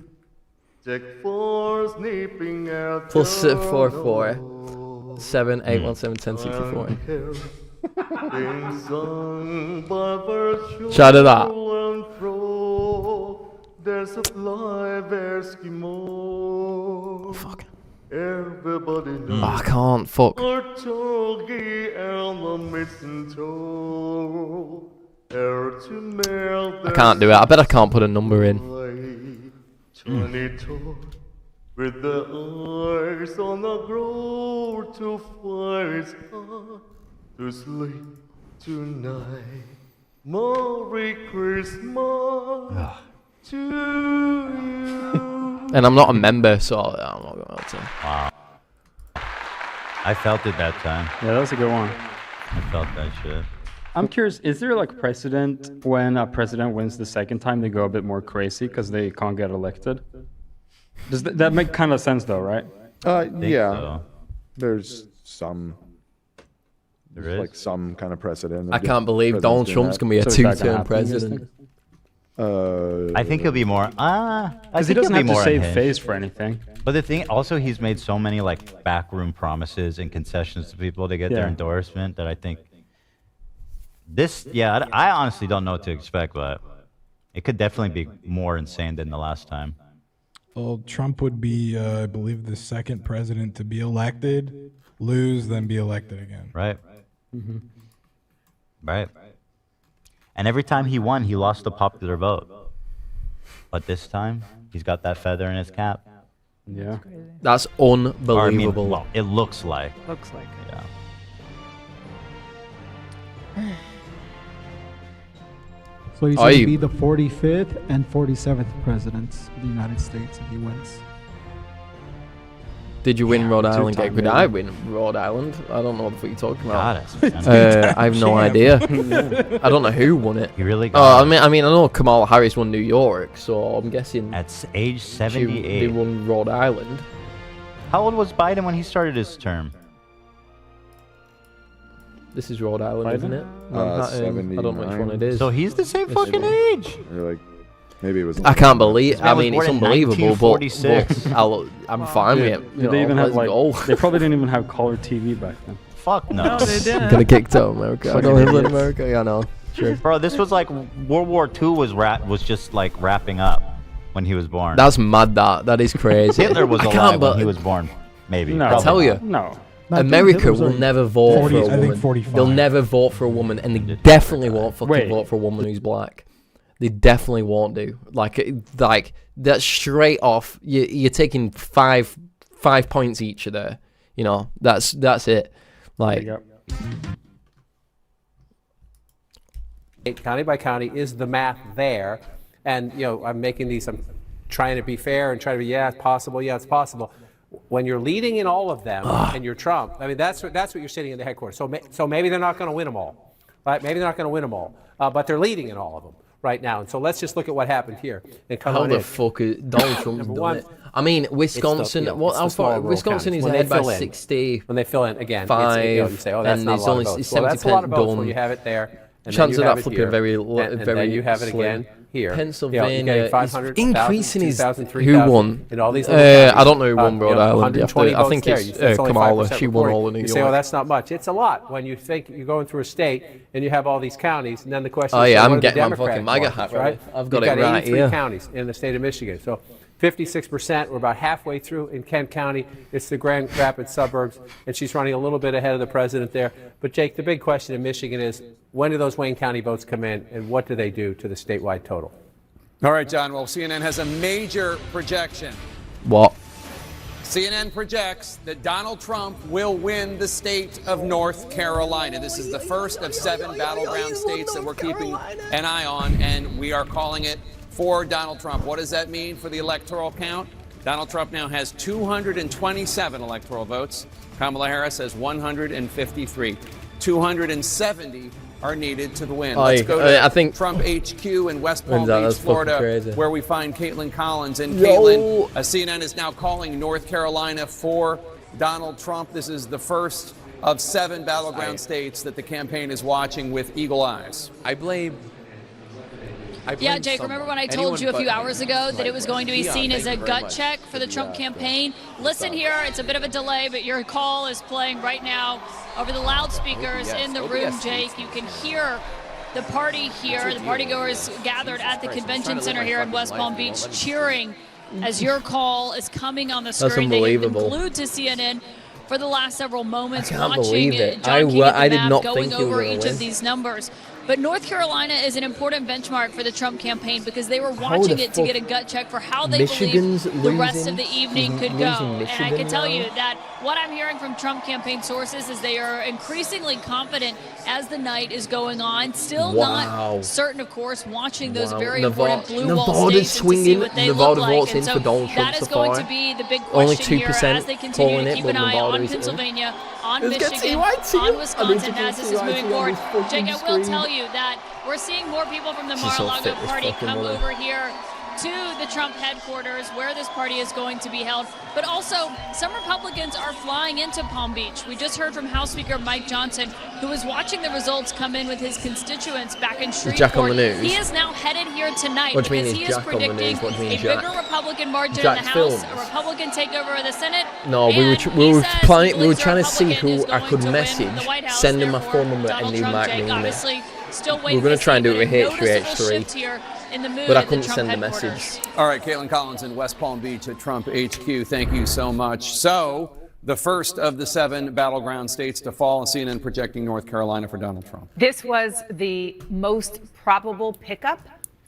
Jack Force nipping out +44 781711064. Shout it out. There's a live Eskimo. Fuck. Everybody knows. Oh, I can't. Fuck. Our turkey and the mistletoe. I can't do it. I bet I can't put a number in. Tiny toy with the eyes on the ground to fire its heart to sleep tonight. Merry Christmas to you. And I'm not a member, so I'm not going to. Wow. I felt it that time. Yeah, that was a good one. I felt that shit. I'm curious, is there like precedent when a president wins the second time they go a bit more crazy because they can't get elected? Does that make kind of sense though, right? Yeah. so. There's some. There is? Like some kind of precedent. I can't believe Donald Trump's going to be a So is that gonna two-term happen, you guys president. think? I think he'll be more. Because he doesn't have to save face for anything. But the thing, also, he's made so many like backroom promises and concessions to people to get their endorsement that I think this. Yeah, I honestly don't know what to expect, but it could definitely be more insane than the last time. Well, Trump would be, I believe, the second president to be elected, lose, then be elected again. Right. Right. And every time he won, he lost the popular vote. But this time, he's got that feather in his cap. Yeah. That's unbelievable. Or, I mean, well, it looks like. Looks like it. Yeah. So he's going to be the 45th and 47th presidents of the United States if he wins. Did you win Rhode Island? Could I win Rhode Island? I don't know what you're talking about. God, I have no idea. I don't know who won it. You really got I mean, I know Kamala Harris won New York, so I'm guessing at age 78, they won Rhode Island. How old was Biden when he started his term? This is Rhode Island, isn't it? 79. I don't know which one it is. So he's the same fucking age. Like, maybe it was. I can't believe. I mean, it's born in unbelievable, but 1946. I'm fine with it. Did they even have like? They probably didn't even have color TV back then. Fuck no. No, they didn't. Gonna kick out America. I don't live in America. Yeah, no. Sure. Bro, this was like World War II was just like wrapping up when he was born. That's mad. That is crazy. Hitler was alive when he was born. Maybe. No, I tell you. No. America will never vote for a woman. I think 45. They'll never vote for a woman, and they definitely won't fucking vote for a woman who's black. They definitely won't do. Like that's straight off. You're taking five points each of there. You know, that's it. Like. County by county is the math there, and I'm making these. I'm trying to be fair and trying to be it's possible. Yeah, it's possible. When you're leading in all of them and you're Trump, I mean that's what you're sitting in the headquarters. So maybe they're not going to win them all, right? Maybe they're not going to win them all, but they're leading in all of them right now. And so let's just look at what happened here. And how the fuck is Donald Trump's done it? I mean, Wisconsin. How far? Wisconsin is ahead by 60. When they fill in again, you say, that's and not there's a lot only of votes. Well, that's a lot of 70% votes done. when you have it there. And Chance of then you have that it flipping here, very, and very then you have it slim. again here. Pennsylvania is 500, increasing 1,000, his 2,000, who 3,000, won. in all these I don't know who won Rhode Island. 120 I think votes it's there. That's only Kamala. 5% She won all of New You York. say, that's not much. It's a lot when you think you're going through a state and you have all these counties, and then the question is, I'm what are the getting my Democratic fucking MAGA markets, hat right? I've got You've it right 83 here. counties in the state of Michigan. So 56%, we're about halfway through in Kent County. It's the Grand Rapids suburbs, and she's running a little bit ahead of the president there. But Jake, the big question in Michigan is, when do those Wayne County votes come in, and what do they do to the statewide total? All right, John. Well, CNN has a major projection. What? CNN projects that Donald Trump will win the state of North Carolina. This is the first of 7 battleground states that we're keeping an eye on, and we are calling it for Donald Trump. What does that mean for the electoral count? Donald Trump now has 227 electoral votes. Kamala Harris has 153. 270 are needed to the win. Let's go to I think Trump HQ in West Palm That's Beach, fucking Florida, crazy. where we find Caitlin Collins. And Yo. Caitlin, CNN is now calling North Carolina for Donald Trump. This is the first of 7 battleground states that the campaign is watching with eagle eyes. I blame Yeah, Jake, remember when I told you a few hours ago that it was going to be seen as a gut check for the Trump campaign? Listen here, it's a bit of a delay, but your call is playing right now over the loudspeakers in the room, Jake. You can hear the party here, the partygoers gathered at the convention center here in West Palm Beach cheering as your call is coming on the screen. They have been glued to CNN for the last several moments, I can't watching believe it. John King at the I did map, not going think you were over gonna each win. of these numbers. But North Carolina is an important benchmark for the Trump campaign because they were How watching the it to fuck get a gut check for how they Michigan's believe the rest losing- of the evening isn't could go. losing And I Michigan can tell now? you that what I'm hearing from Trump campaign sources is they are increasingly confident as the night is going on. Still Wow. not certain, of course, watching those Wow. very Nevada- important blue wall Nevada's states and to see swinging. what they Nevada look like. votes And in so for Donald Trump that is so going far. to be the big Only question here 2% as they continue calling to it, keep but an eye Nevada on is in. Pennsylvania, on Let's get Michigan, TYT. on I need Wisconsin to as get this is TYT moving on forward. this fucking Jake, I will screen. tell you that we're seeing more people from the She's so Mar-a-Lago fit, this party fucking come woman. over here to the Trump headquarters where this party is going to be held. But also, some Republicans are flying into Palm Beach. We just heard from House Speaker Mike Johnson, who was watching the results come in with his constituents back in Shreveport. Jack on the news. He is now headed here tonight What do you mean because he's he is Jack on the predicting news? What do you mean, a Jack? bigger Republican margin Jack's in the House, films. a Republican takeover of the Senate. No, we were trying to see who I could message, send him my phone number, and leave Mike email. Obviously, still We're waiting going to try and do it with noticeable H3H3, shift here in the mood but I at the couldn't Trump send the headquarters. message. All right, Caitlin Collins in West Palm Beach at Trump HQ. Thank you so much. So, the first of the 7 battleground states to fall, CNN projecting North Carolina for Donald Trump. This was the most probable pickup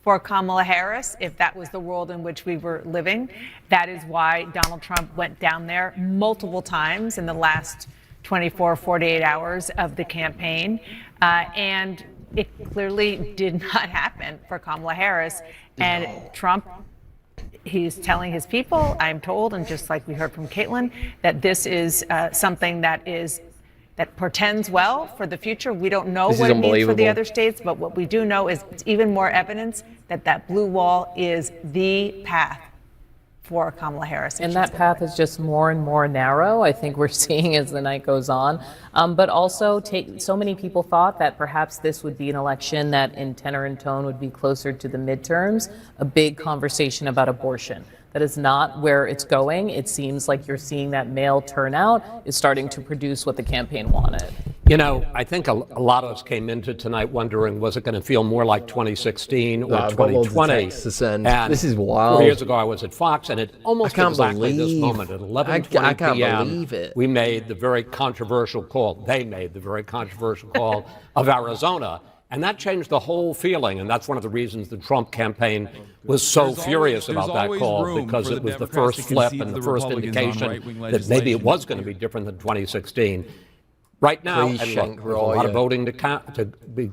for Kamala Harris, if that was the world in which we were living. That is why Donald Trump went down there multiple times in the last 24, 48 hours of the campaign. And it clearly did not happen for Kamala Harris. And Trump, he's telling his people, I'm told, and just like we heard from Caitlin, that this is something that portends well for the future. We don't know what it means for the other states, but what we do know is it's even more evidence that that blue wall is the path for Kamala Harris. And that path is just more and more narrow, I think we're seeing as the night goes on. But also, so many people thought that perhaps this would be an election that in tenor and tone would be closer to the midterms, a big conversation about abortion. That is not where it's going. It seems like you're seeing that male turnout is starting to produce what the campaign wanted. You know, I think a lot of us came into tonight wondering, was it going to feel more like 2016 or 2020? And this is wild. 4 years ago, I was at Fox, and at almost exactly this moment, at 11:20 I can't p.m., believe it. we made the very controversial call. They made the very controversial call of Arizona. And that changed the whole feeling, and that's one of the reasons the Trump campaign was so furious about that call, because it was the first flip and the first indication that maybe it was going to be different than 2016. Right now, and look, there's a lot of voting to be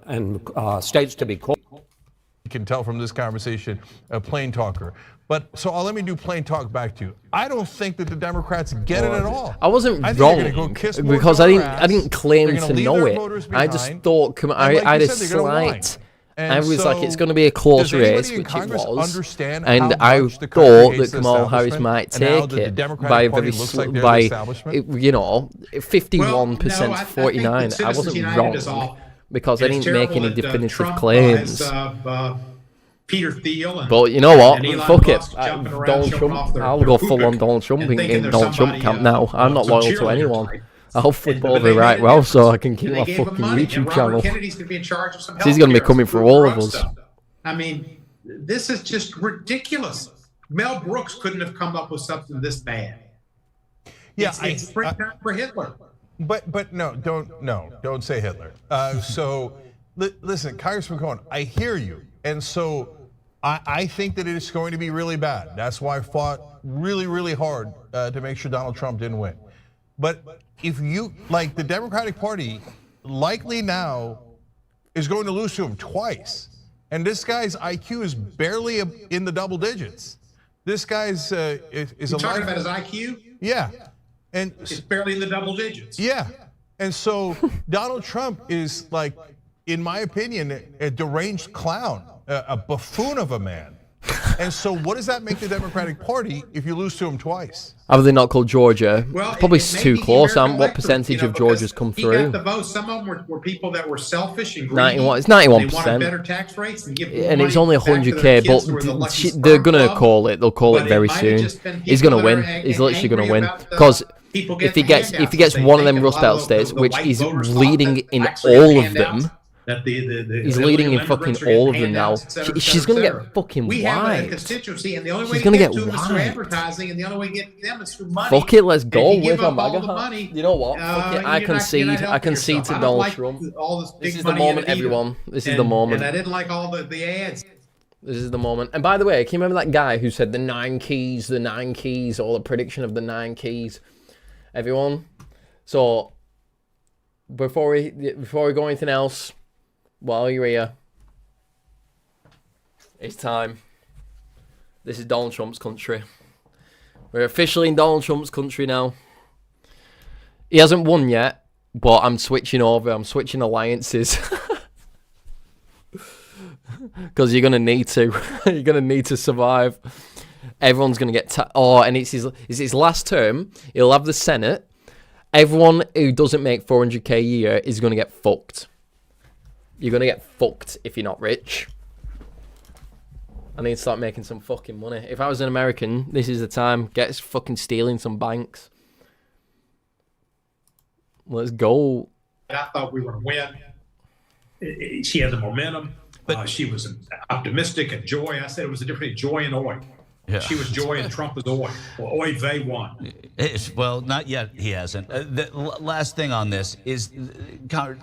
and states to be called. You can tell from this conversation, a plain talker. But so let me do plain talk back to you. I don't think that the Democrats get it at all. I wasn't wrong because I didn't claim to know it. I just thought I had a slight. I was like, it's going to be a close race, which it was, and I thought that Kamala Harris might take it by a very by 51% to 49. I wasn't wrong because I didn't make any definitive claims. Peter Thiel. But you know what? Fuck it. Donald Trump. I'll go full on Donald Trump in Donald Trump camp now. I'm not loyal to anyone. I'll flip over right well so I can keep my fucking YouTube channel. Kennedy's going to be in charge of some He's going to be coming for all of us. I mean, this is just ridiculous. Mel Brooks couldn't have come up with something this bad. Yeah, it's springtime for Hitler. But no, don't say Hitler. Listen, Congressman Cohen, I hear you, and so I think that it is going to be really bad. That's why I fought really, really hard to make sure Donald Trump didn't win. But if you, like, the Democratic Party likely now is going to lose to him twice. And this guy's IQ is barely in the double digits. This guy's is You're talking about his IQ? Yeah. And it's barely in the double digits. Yeah. And so Donald Trump is, like, in my opinion, a deranged clown, a buffoon of a man. And so what does that make the Democratic Party if you lose to him twice? Have they not called Georgia? Well, probably too close. What percentage of Georgia's come through? He got the votes. Some of them were people that were selfish and greedy. 91. It's 91%. They wanted better tax rates and give and it's only 100K, but they're gonna call it. They'll call it very soon. He's gonna win. He's literally gonna win because if he gets one of them Rust Belt states, which he's leading in all of them. He's leading in fucking all of them now. She's going to get fucking we have a wide. constituency, and the only way She's going to get to them is through wide. advertising, and the only way to get them is through money. Fuck it, let's go And if you with give a up all MAGA the hat. money, You know what? Fuck it, I you're not gonna concede. help I concede yourself. to I don't Donald like Trump. all this This big is the money in moment, it either. everyone. This is the moment. And I didn't like all the ads. This is the moment. And by the way, can you remember that guy who said the 9 keys, or the prediction of the 9 keys? Everyone. So before we go anything else, while you're here, it's time. This is Donald Trump's country. We're officially in Donald Trump's country now. He hasn't won yet, but I'm switching over. I'm switching alliances. because you're gonna need to. You're gonna need to survive. Everyone's gonna get and it's his last term. He'll have the Senate. Everyone who doesn't make 400k a year is gonna get fucked. You're gonna get fucked if you're not rich. I need to start making some fucking money. If I was an American, this is the time. Get fucking stealing some banks. Let's go. I thought we were going to win. She had the momentum. She was optimistic and joy. I said it was a difference between joy and oi. Yeah. She was joy and Trump was oi. Well, oy vey won. Well, not yet. He hasn't. The last thing on this is,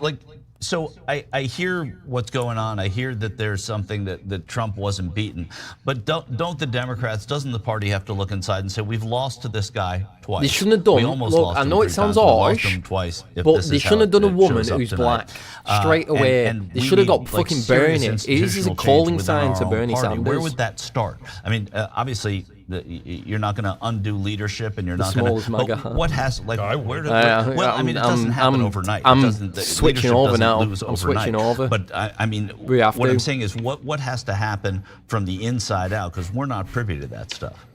like, so I hear what's going on. I hear that there's something that Trump wasn't beaten. But don't the Democrats, doesn't the party have to look inside and say, we've lost to this guy twice? They shouldn't have done. We almost Look, lost I him know it 3 sounds times. We harsh, lost him twice. but they shouldn't have done a woman who's black straight away. They should have got fucking Bernie. This is a calling sign to Bernie Sanders. Where would that start? I mean, obviously, you're not going to undo leadership, and you're not going to. What has well? I mean, it doesn't happen overnight. I'm switching over now. I'm switching over. But I mean, what I'm saying is, what has to happen from the inside out? Because we're not privy to that stuff.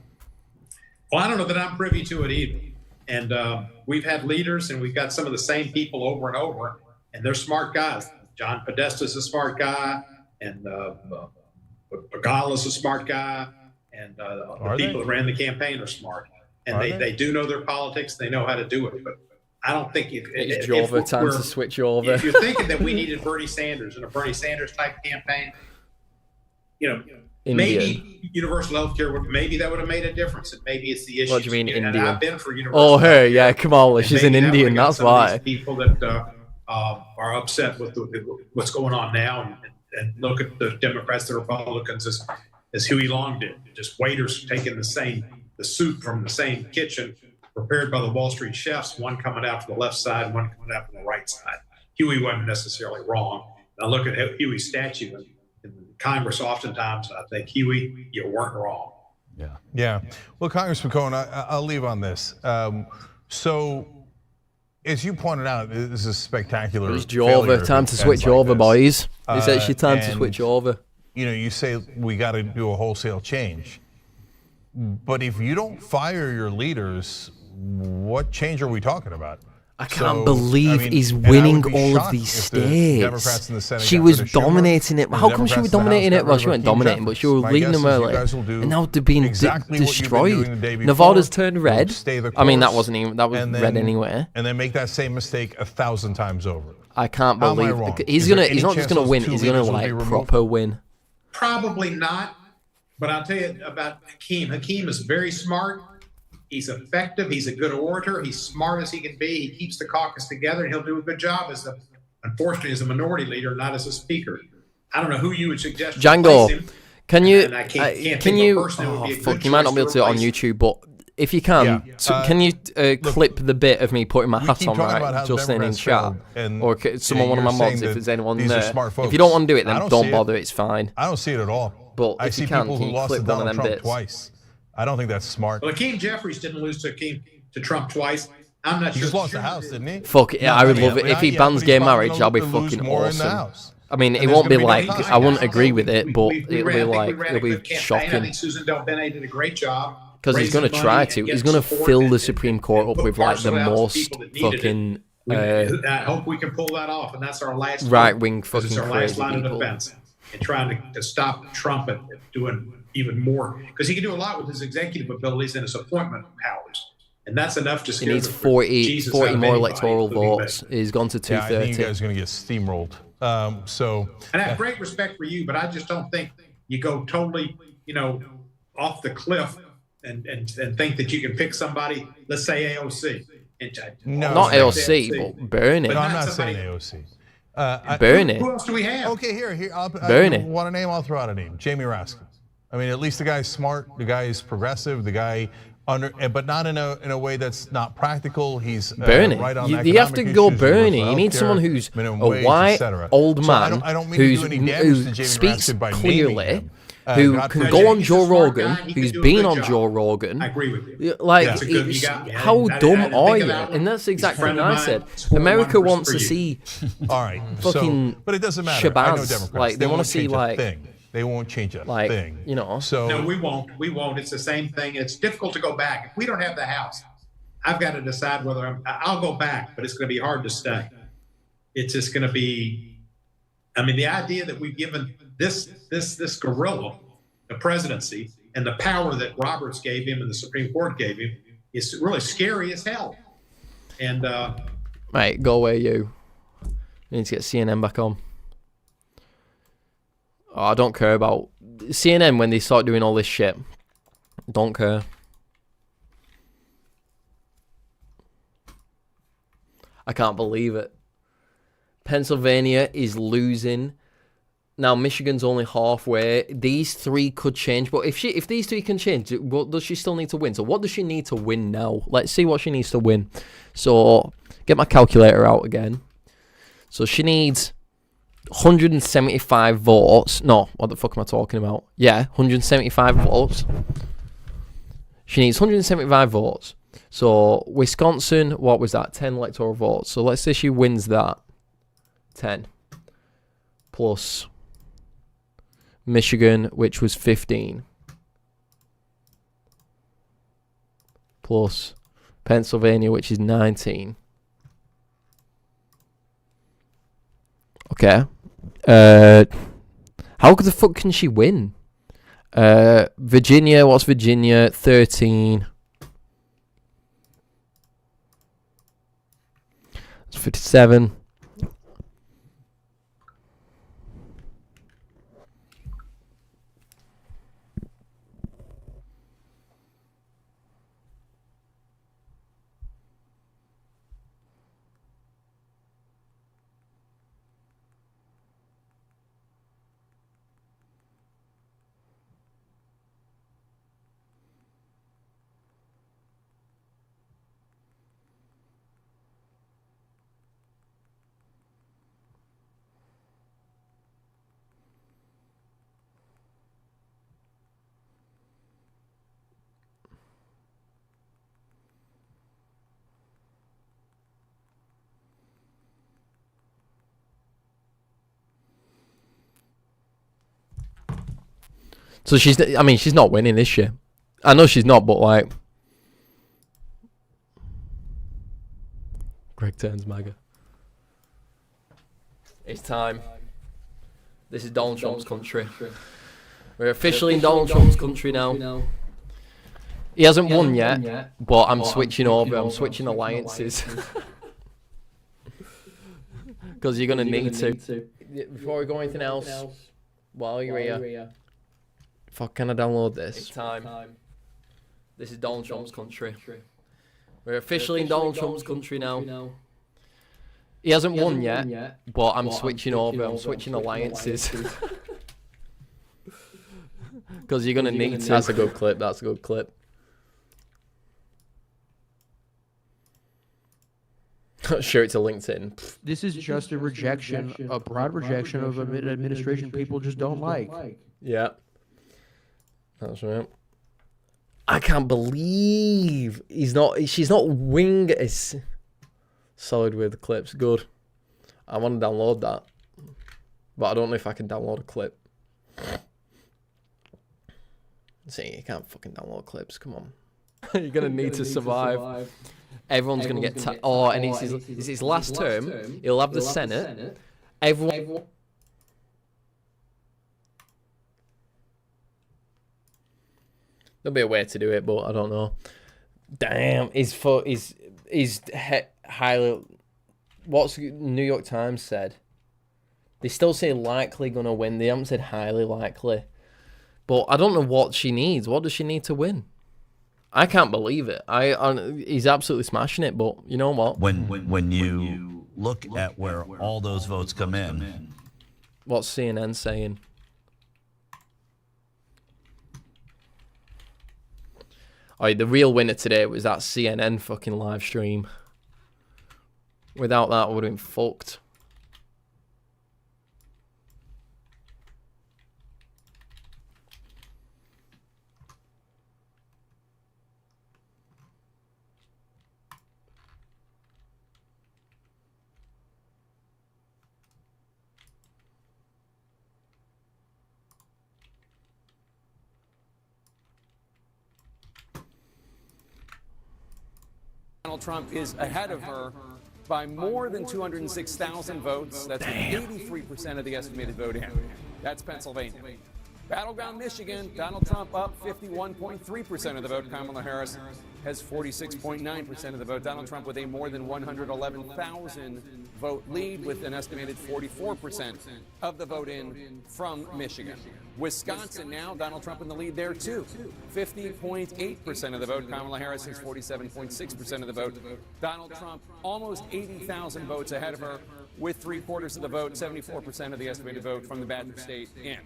Well, I don't know that I'm privy to it either. And we've had leaders, and we've got some of the same people over and over, and they're smart guys. John Podesta's a smart guy, and Begala's a smart guy. And the people that ran the campaign are smart, and they do know their politics. They know how to do it. But I don't think it's time to switch over. If you're thinking that we needed Bernie Sanders and a Bernie Sanders type campaign, maybe universal health care maybe that would have made a difference, and maybe it's the issue. What do you mean Indian? And I've been for universal. Oh, her, yeah, Kamala, she's an Indian. That's why. People that are upset with what's going on now, and look at the Democrats, the Republicans as Huey Long did, just waiters taking the soup from the same kitchen prepared by the Wall Street chefs, one coming out from the left side, one coming out from the right side. Huey wasn't necessarily wrong. And I look at Huey's statue in Congress oftentimes, and I think, Huey, you weren't wrong. Yeah. Well, Congressman Cohen, I'll leave on this. So, as you pointed out, this is a spectacular. It's over. Time to switch over, boys. It's actually time to switch over. You say we got to do a wholesale change. But if you don't fire your leaders, what change are we talking about? I can't believe he's winning all of these states. She was dominating it. How come she was dominating it? Well, she wasn't dominating, but she was leading them early. And now they're being destroyed. Nevada's turned red. I mean, that was red anyway. And then make that same mistake 1,000 times over. I can't believe he's not just gonna win. He's gonna proper win. Probably not. But I'll tell you about Hakeem. Hakeem is very smart. He's effective. He's a good orator. He's smart as he can be. He keeps the caucus together, and he'll do a good job unfortunately, as a minority leader, not as a speaker. I don't know who you would suggest. Django, can you? Fuck, you might not be able to do it on YouTube, but if you can, can you clip the bit of me putting my hat on right, just saying in chat, or one of my mods, if there's anyone there. If you don't want to do it, then don't bother. It's fine. I don't see it at all. But I see people who lost to Donald Trump twice. I don't think that's smart. Well, Hakeem Jeffries didn't lose to Trump twice. I'm not sure. He just lost the House, didn't he? Fuck it, I would love it. If he bans gay marriage, that'll be fucking awesome. I mean, it won't be like, I wouldn't agree with it, but it'll be shocking. I think Susan Del Bene did a great job. Because he's going to try to. He's going to fill the Supreme Court up with like the most fucking... I hope we can pull that off, and that's our last right-wing fucking our last crazy line of people. defense. And trying to stop Trump and doing even more, because he can do a lot with his executive abilities and his appointment powers, and that's enough to scare. He needs 40 more electoral votes. He's gone to 230. Yeah, I think you guys are going to get steamrolled. And I have great respect for you, but I just don't think you go totally, off the cliff and think that you can pick somebody. Let's say AOC. No, not AOC, but Bernie. No, I'm not saying AOC. Bernie. Who else do we have? Okay, here. Bernie. You want a name? I'll throw out a name. Jamie Raskin. I mean, at least the guy's smart. The guy is progressive. The guy but not in a way that's not practical. He's Bernie. Right on you have to go Bernie. You need someone who's a white old man who speaks clearly, who God can forbid- go on He's a Joe smart Rogan, guy. He can who's do a been good on job. Joe Rogan. I agree with you. Like, That's a good- you got me. how I didn't dumb think are of you? that one. And that's the He's a exact friend thing of I mine. said. Scored America one wants for to you. see All right, fucking but it doesn't matter. I know Shabazz. Democrats. Like, they won't want to see, change like, a thing. They won't change a like, thing. you know. So No, we won't. We won't. It's the same thing. It's difficult to go back. If we don't have the House, I've got to decide whether I'll go back, but it's going to be hard to stay. It's just going to be. I mean, the idea that we've given this gorilla the presidency and the power that Roberts gave him and the Supreme Court gave him is really scary as hell. And Mate, go away, you. We need to get CNN back on. Oh, I don't care about CNN when they start doing all this shit. Don't care. I can't believe it. Pennsylvania is losing. Now Michigan's only halfway. These three could change, but if these three can change, what does she still need to win? So what does she need to win now? Let's see what she needs to win. So get my calculator out again. So she needs 175 votes. No, what the fuck am I talking about? Yeah, 175 votes. She needs 175 votes. So Wisconsin, what was that? 10 electoral votes. So let's say she wins that. 10 plus Michigan, which was 15, plus Pennsylvania, which is 19. Okay. How the fuck can she win? Virginia, what's Virginia? 13. It's 57. So she's not winning this year. I know she's not, but like, Greg turns MAGA. It's time. This is Donald Trump's country. We're officially in Donald Trump's country now. He hasn't won yet, but I'm switching over. I'm switching alliances. Because you're going to need to. Before we go anything else, while you're here, fuck, can I download this? It's time. This is Donald Trump's country. We're officially in Donald Trump's country now. He hasn't won yet, but I'm switching over. I'm switching alliances. Because you're going to need to. That's a good clip. That's a good clip. Share it to LinkedIn. This is just a rejection, a broad rejection of an administration people just don't like. Yeah. That's right. I can't believe she's not wing as solid with clips. Good. I want to download that. But I don't know if I can download a clip. See, you can't fucking download clips. Come on. You're going to need to survive. Everyone's going to get... and it's his last term. He'll have the Senate. Everyone... There'll be a way to do it, but I don't know. Damn, he's highly... What's New York Times said? They still say likely going to win. They haven't said highly likely. But I don't know what she needs. What does she need to win? I can't believe it. He's absolutely smashing it, but you know what? When you look at where all those votes come in. What's CNN saying? Oh, the real winner today was that CNN fucking live stream. Without that, I would have been fucked. Donald Trump is ahead of her by more than 206,000 votes. That's 83% of the estimated vote in. That's Pennsylvania. Battleground Michigan, Donald Trump up 51.3% of the vote. Kamala Harris has 46.9% of the vote. Donald Trump with a more than 111,000 vote lead with an estimated 44% of the vote in from Michigan. Wisconsin now, Donald Trump in the lead there too. 50.8% of the vote. Kamala Harris has 47.6% of the vote. Donald Trump almost 80,000 votes ahead of her with 3/4 of the vote, 74% of the estimated vote from the Badger State in.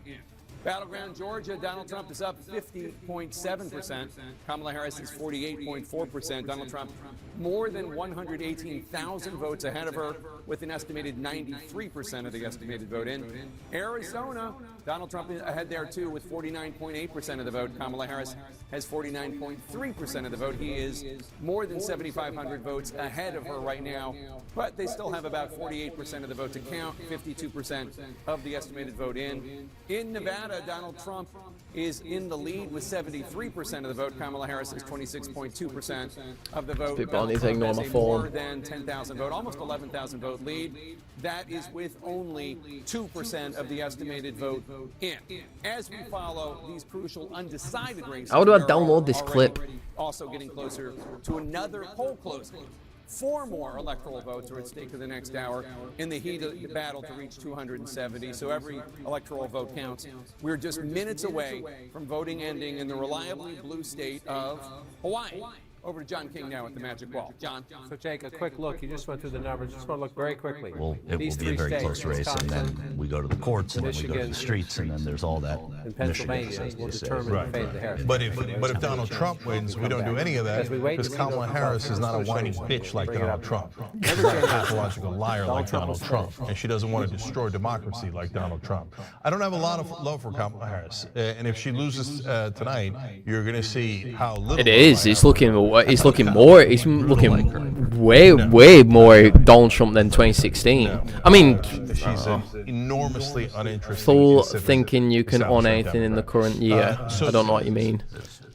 Battleground Georgia, Donald Trump is up 50.7%. Kamala Harris is 48.4%. Donald Trump more than 118,000 votes ahead of her with an estimated 93% of the estimated vote in. Arizona, Donald Trump is ahead there too with 49.8% of the vote. Kamala Harris has 49.3% of the vote. He is more than 7,500 votes ahead of her right now, but they still have about 48% of the vote to count, 52% of the estimated vote in. In Nevada, Donald Trump is in the lead with 73% of the vote. Kamala Harris is 26.2% of the vote. People need to ignore my more phone. than 10,000 vote, almost 11,000 vote lead. That is with only 2% of the estimated vote in. As we follow these crucial undecided races, How do I we are download this clip? already also getting closer to another poll closing. 4 more electoral votes are at stake for the next hour in the heat of the battle to reach 270. So every electoral vote counts. We're just minutes away from voting ending in the reliably blue state of Hawaii. Over to John King now at the Magic Wall. John. So, Jake, a quick look. You just went through the numbers. Just want to look very quickly. Well, it These will be a 3 very states, close race, and then we go to the courts, and then we go to Michigan, the streets, and then there's all that. and Pennsylvania Michigan, will as you say. determine the fate of the Harris. But if Donald Trump wins, we don't do any of that As we wait because to see Kamala those Harris is not a results, whiny show you bitch like bring it Donald up. Trump. Never She's not a change that. pathological liar like Donald Trump, and she doesn't want to destroy democracy like Donald Trump. I don't have a lot of love for Kamala Harris, and if she loses tonight, you're going to see how little. It is. It's looking more. It's looking looking way more Donald Trump than 2016. I mean, she's an enormously uninteresting. full insipid thinking you can own establishment anything in the Democrat. current year. So- I don't know what you mean.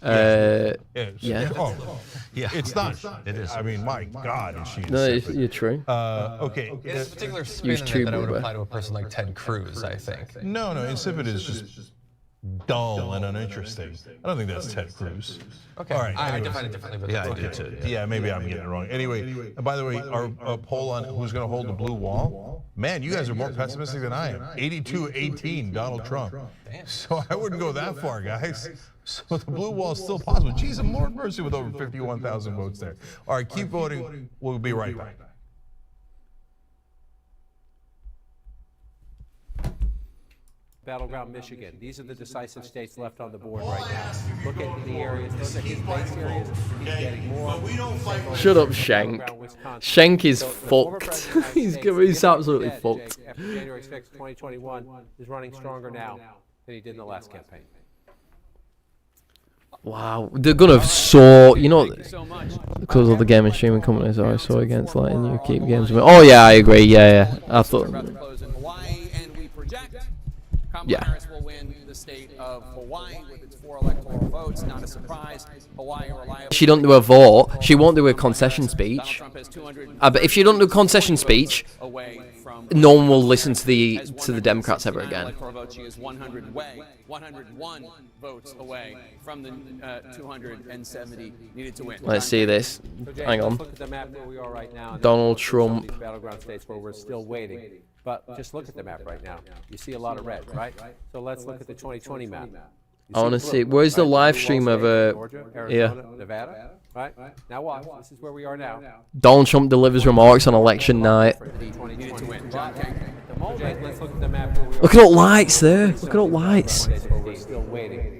Yeah. Yeah. It's not. It is. I mean, my God, is she No, insipid. you're true. Okay. There's a particular spin Use in it tube that I would Uber. apply to a person like Ted Cruz, I think. No, insipid is just dull and uninteresting. I don't think that's Ted Cruz. Okay. All right. I anyways. define it differently, but Yeah, I that's do okay. too. Yeah, maybe I'm getting it wrong. Anyway, and by the way, our poll on who's going to hold the blue wall, man, you guys are more pessimistic than I am. 82-18, Donald Trump. So I wouldn't go that far, guys. So the blue wall is still possible. Jesus, Lord mercy, with over 51,000 votes there. All right, keep voting. We'll be right back. Battleground Michigan. These are the decisive states left on the board right now. Look at the areas. Those are his base areas. He's getting more. Shut up, Shank. Shank is fucked. he's absolutely fucked. After January 6, 2021, is running stronger now than he did in the last campaign. Wow, they're gonna because all the gaming streaming companies are so against letting you keep games. Oh yeah, I agree. Yeah. I thought. Kamala Harris will win the state of Hawaii with its 4 electoral votes. Not a surprise. Hawaii reliable. She don't do a vote. She won't do a concession speech. But if she don't do a concession speech, no one will listen to the Democrats ever again. Electoral vote, she is 101 votes away from the 270 needed to win. Let's see this. So, Jay, Hang on. let's look at the map where we are right now. and Donald then some of Trump. these battleground states where we're still waiting. But just look at the map right now. You see a lot of red, right? So let's look at the 2020 map. I want to see. Where's the live stream of Georgia, yeah. Arizona, Nevada, right? Now watch. This is where we are now. Donald Trump delivers remarks on election night. Needed to win. John King. At the moment, let's look at the map where we are. Look at all lights there. Look at all lights. We're still waiting.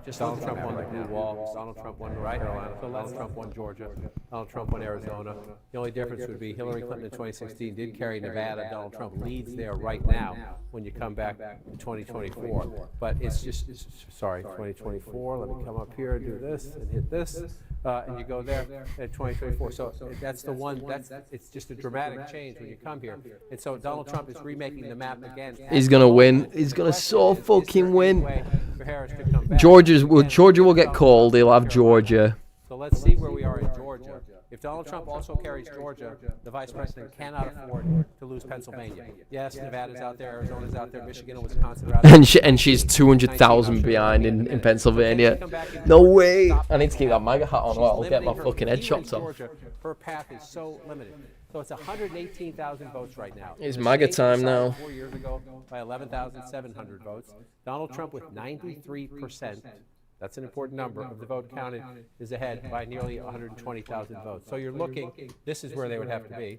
Just Donald Trump won the blue wall. Donald Trump won North Carolina. Donald Trump won Georgia. Donald Trump won Arizona. The only difference would be Hillary Clinton in 2016 did carry Nevada. Donald Trump leads there right now when you come back to 2024. But it's just, sorry, 2024. Let me come up here and do this and hit this. And you go there at 2024. So that's the one, it's just a dramatic change when you come here. And so Donald Trump is remaking the map again. He's gonna win. He's gonna so fucking win. For Harris to come back. Georgia will get called. He'll have Georgia. So let's see where we are in Georgia. If Donald Trump also carries Georgia, the vice president cannot afford to lose Pennsylvania. Yes, Nevada's out there, Arizona's out there, Michigan and Wisconsin are out there. And she's 200,000 behind in Pennsylvania. No way. I need to keep that MAGA hat on or I'll get my fucking head chopped off. Her path is so limited. So it's 118,000 votes right now. It's MAGA time now. 4 years ago by 11,700 votes. Donald Trump with 93%. That's an important number of the vote counted is ahead by nearly 120,000 votes. So you're looking, this is where they would have to be.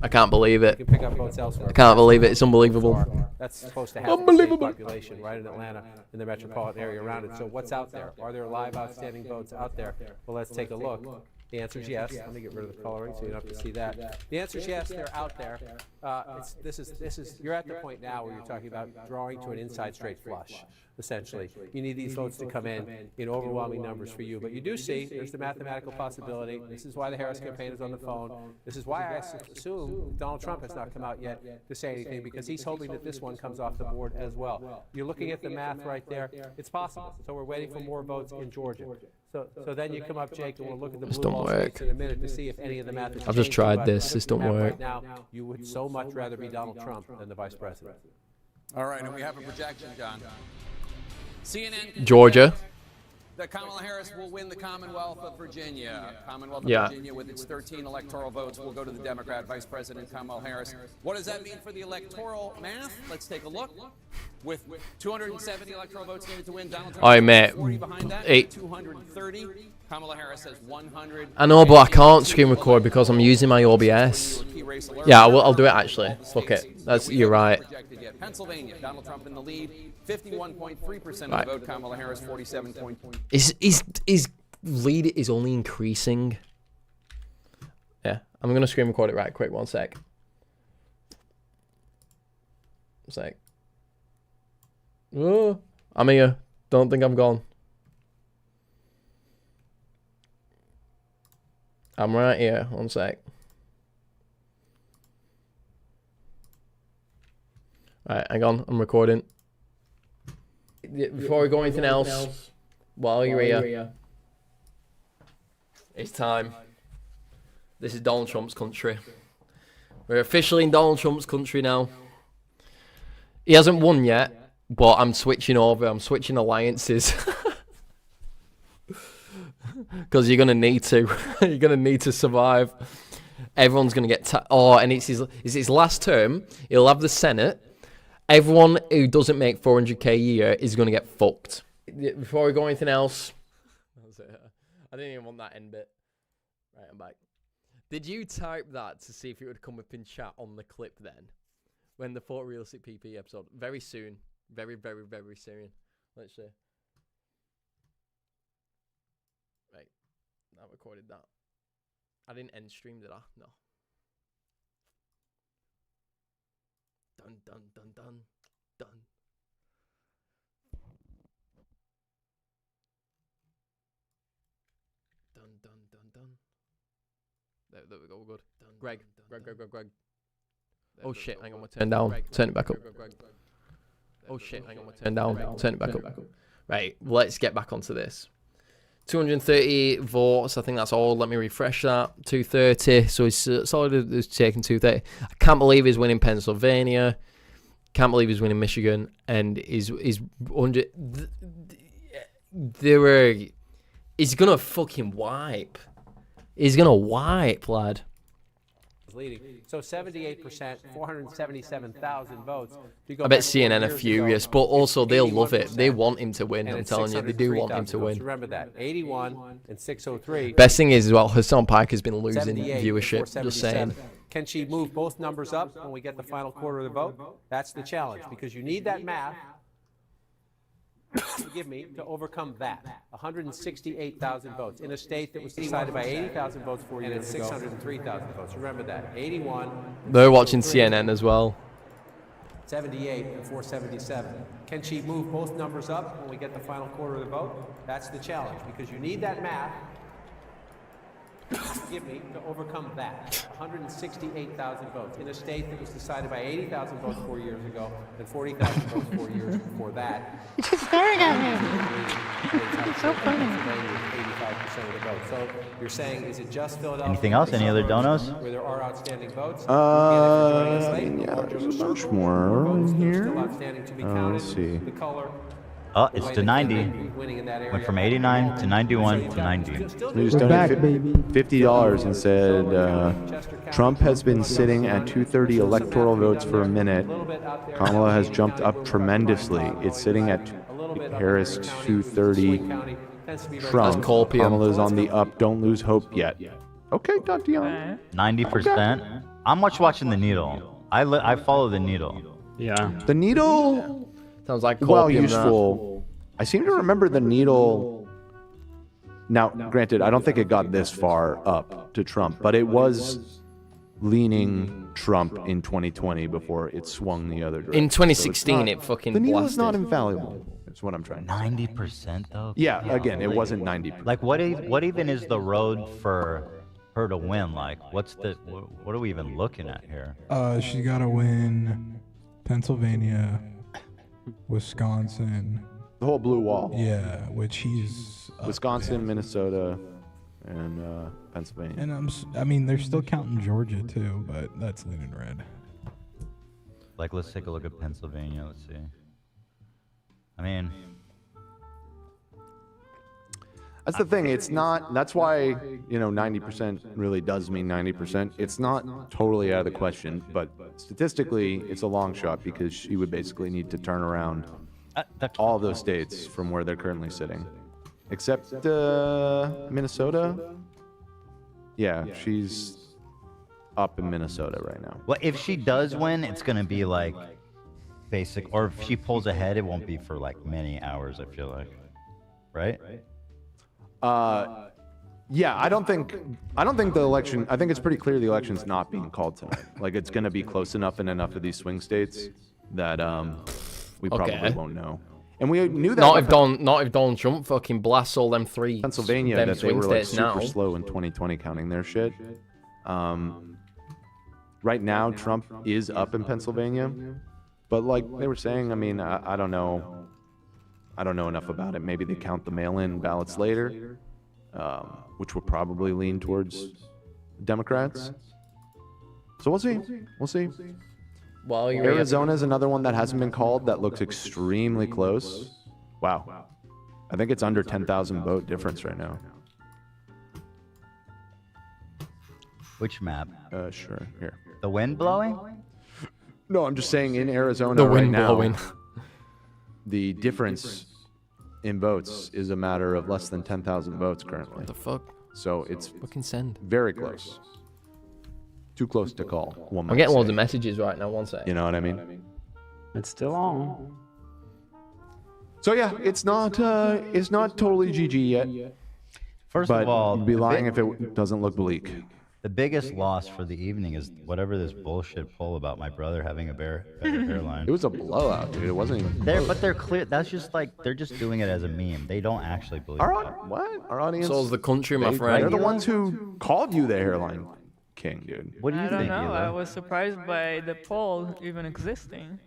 I can't believe it. You can pick up votes elsewhere. I can't believe it. It's unbelievable. That's supposed to have the same population right in Atlanta and the metropolitan area around it. So what's out there? Are there live outstanding votes out there? Well, let's take a look. The answer is yes. Let me get rid of the coloring so you don't have to see that. The answer is yes, they're out there. You're at the point now where you're talking about drawing to an inside straight flush, essentially. You need these votes to come in overwhelming numbers for you. But you do see there's the mathematical possibility. This is why the Harris campaign is on the phone. This is why I assume Donald Trump has not come out yet to say anything, because he's hoping that this one comes off the board as well. You're looking at the math right there. It's possible. So we're waiting for more votes in Georgia. So then you come up, Jake, and we'll look at the blue wall states in a minute to see if any of the math is I've just tried this. This don't work. Right now, you would so much rather be Donald Trump than the vice president. All right, and we have a projection, John. CNN. Georgia. That Kamala Harris will win the Commonwealth of Virginia. Commonwealth of Virginia, with its 13 electoral votes, will go to the Democrat Vice President Kamala Harris. What does that mean for the electoral math? Let's take a look. With 270 electoral votes needed to win, Donald Trump has 40 behind that, 230. Kamala Harris has 100. I know, but I can't screen record because I'm using my OBS. Yeah, I'll do it actually. Fuck it. You're right. Pennsylvania, Donald Trump in the lead, 51.3% of the vote. Kamala Harris, 47.2%. His lead is only increasing. Yeah, I'm gonna screen record it right quick. 1 sec. 1 sec. Oh, I'm here. Don't think I'm gone. I'm right here. 1 sec. Alright, hang on. I'm recording. Before we go anything else, while you're here, it's time. This is Donald Trump's country. We're officially in Donald Trump's country now. He hasn't won yet, but I'm switching over. I'm switching alliances. Because you're going to need to. You're going to need to survive. Everyone's going to get... and it's his last term. He'll have the Senate. Everyone who doesn't make 400k a year is going to get fucked. Before we go anything else... I didn't even want that end bit. Right, I'm back. Did you type that to see if it would come up in chat on the clip then? When the Photorealistic PP episode? Very soon. Very, very, very soon. Let's see. Right. I recorded that. I didn't end stream, did I? No. Dun, dun, dun, dun, dun. Dun, dun, dun, dun. There we go, we're good. Dun, Greg. Oh shit, hang on, we'll turn down. Turn it back up. Oh shit, hang on, we'll turn down. Turn it back up. Right, let's get back onto this. 230 votes, I think that's all. Let me refresh that. 230, so it's solid. It's taking 230. I can't believe he's winning Pennsylvania. Can't believe he's winning Michigan, and he's under. He's gonna fucking wipe. He's gonna wipe, lad. Leading. So 78%, 477,000 votes. I bet CNN are furious, but also they'll love it. They want him to win. I'm telling you, they do want him to win. Remember that. 81 and 603. Best thing is as well, Hassan Pike has been losing viewership. Just saying. Can she move both numbers up when we get the final quarter of the vote? That's the challenge, because you need that math. Forgive me, to overcome that. 168,000 votes in a state that was decided by 80,000 votes 4 years ago. 603,000 votes. Remember that. 81. They're watching CNN as well. 78 and 477. Can she move both numbers up when we get the final quarter of the vote? That's the challenge, because you need that math Give me to overcome that 168,000 votes in a state that was decided by 80,000 votes 4 years ago and 40,000 votes 4 years before that. You're just staring at me. It's so funny. 85% of the vote. So you're saying, is it just Philadelphia? Anything else? Any other donos? Where there are outstanding votes? Yeah, there's a bunch more in here. Let's see. The color. Oh, it's to 90. Went from 89 to 91 to 90. We just donated $50 and said Trump has been sitting at 230 electoral votes for a minute. Kamala has jumped up tremendously. It's sitting at Harris 230. Trump. Kamala's on the up. Don't lose hope yet. Okay, Dr. Young. 90%. I'm much watching the needle. I follow the needle. Yeah. The needle. Sounds like well useful. I seem to remember the needle. Now, granted, I don't think it got this far up to Trump, but it was leaning Trump in 2020 before it swung the other direction. In 2016, it fucking the needle blasted. is not infallible. That's what I'm trying to say. 90% though. Yeah, again, it wasn't 90%. Like what even is the road for her to win? Like what are we even looking at here? She got to win Pennsylvania, Wisconsin. The whole blue wall. Yeah, which he's Wisconsin, Minnesota, and Pennsylvania. And I mean, they're still counting Georgia too, but that's leaning red. Like, let's take a look at Pennsylvania. Let's see. I mean, that's the thing. It's not. That's why 90% really does mean 90%. It's not totally out of the question, but statistically, it's a long shot because she would basically need to turn around all of those states from where they're currently sitting, except Minnesota. Yeah, she's up in Minnesota right now. well, if she does win, it's gonna be like basic. Or if she pulls ahead, it won't be for like many hours. I feel like, right? Yeah, I don't think the election. I think it's pretty clear the election's not being called tonight. Like, it's going to be close enough in enough of these swing states that we probably won't know. And we knew that. Not if Donald Trump fucking blasts all them three Pennsylvania them that they swing were like states super now. slow in 2020 counting their shit. Right now, Trump is up in Pennsylvania, but like they were saying, I mean, I don't know. I don't know enough about it. Maybe they count the mail-in ballots later, which will probably lean towards Democrats. So we'll see. We'll see. Well, Arizona's another one that hasn't been called that looks extremely close. Wow. I think it's under 10,000 vote difference right now. Which map? Sure. Here. The wind blowing? No, I'm just saying in Arizona The right wind now, blowing. the difference in votes is a matter of less than 10,000 votes currently. What the fuck? So it's fucking send. Very close. Too close to call. One I'm might getting loads say. of messages right now. One sec. You know what I mean? It's still on. So yeah, it's not totally GG yet. First but of all, you'd be lying if it doesn't look bleak. The biggest loss for the evening is whatever this bullshit poll about my brother having a better hairline. It was a blowout, dude. It wasn't even close. But they're clear. That's just like they're just doing it as a meme. They don't actually believe it. Our audience. So's the country, my friend. They're the ones who called you the hairline king, dude. What do you I don't think, know. Hila? I was surprised by the poll even existing.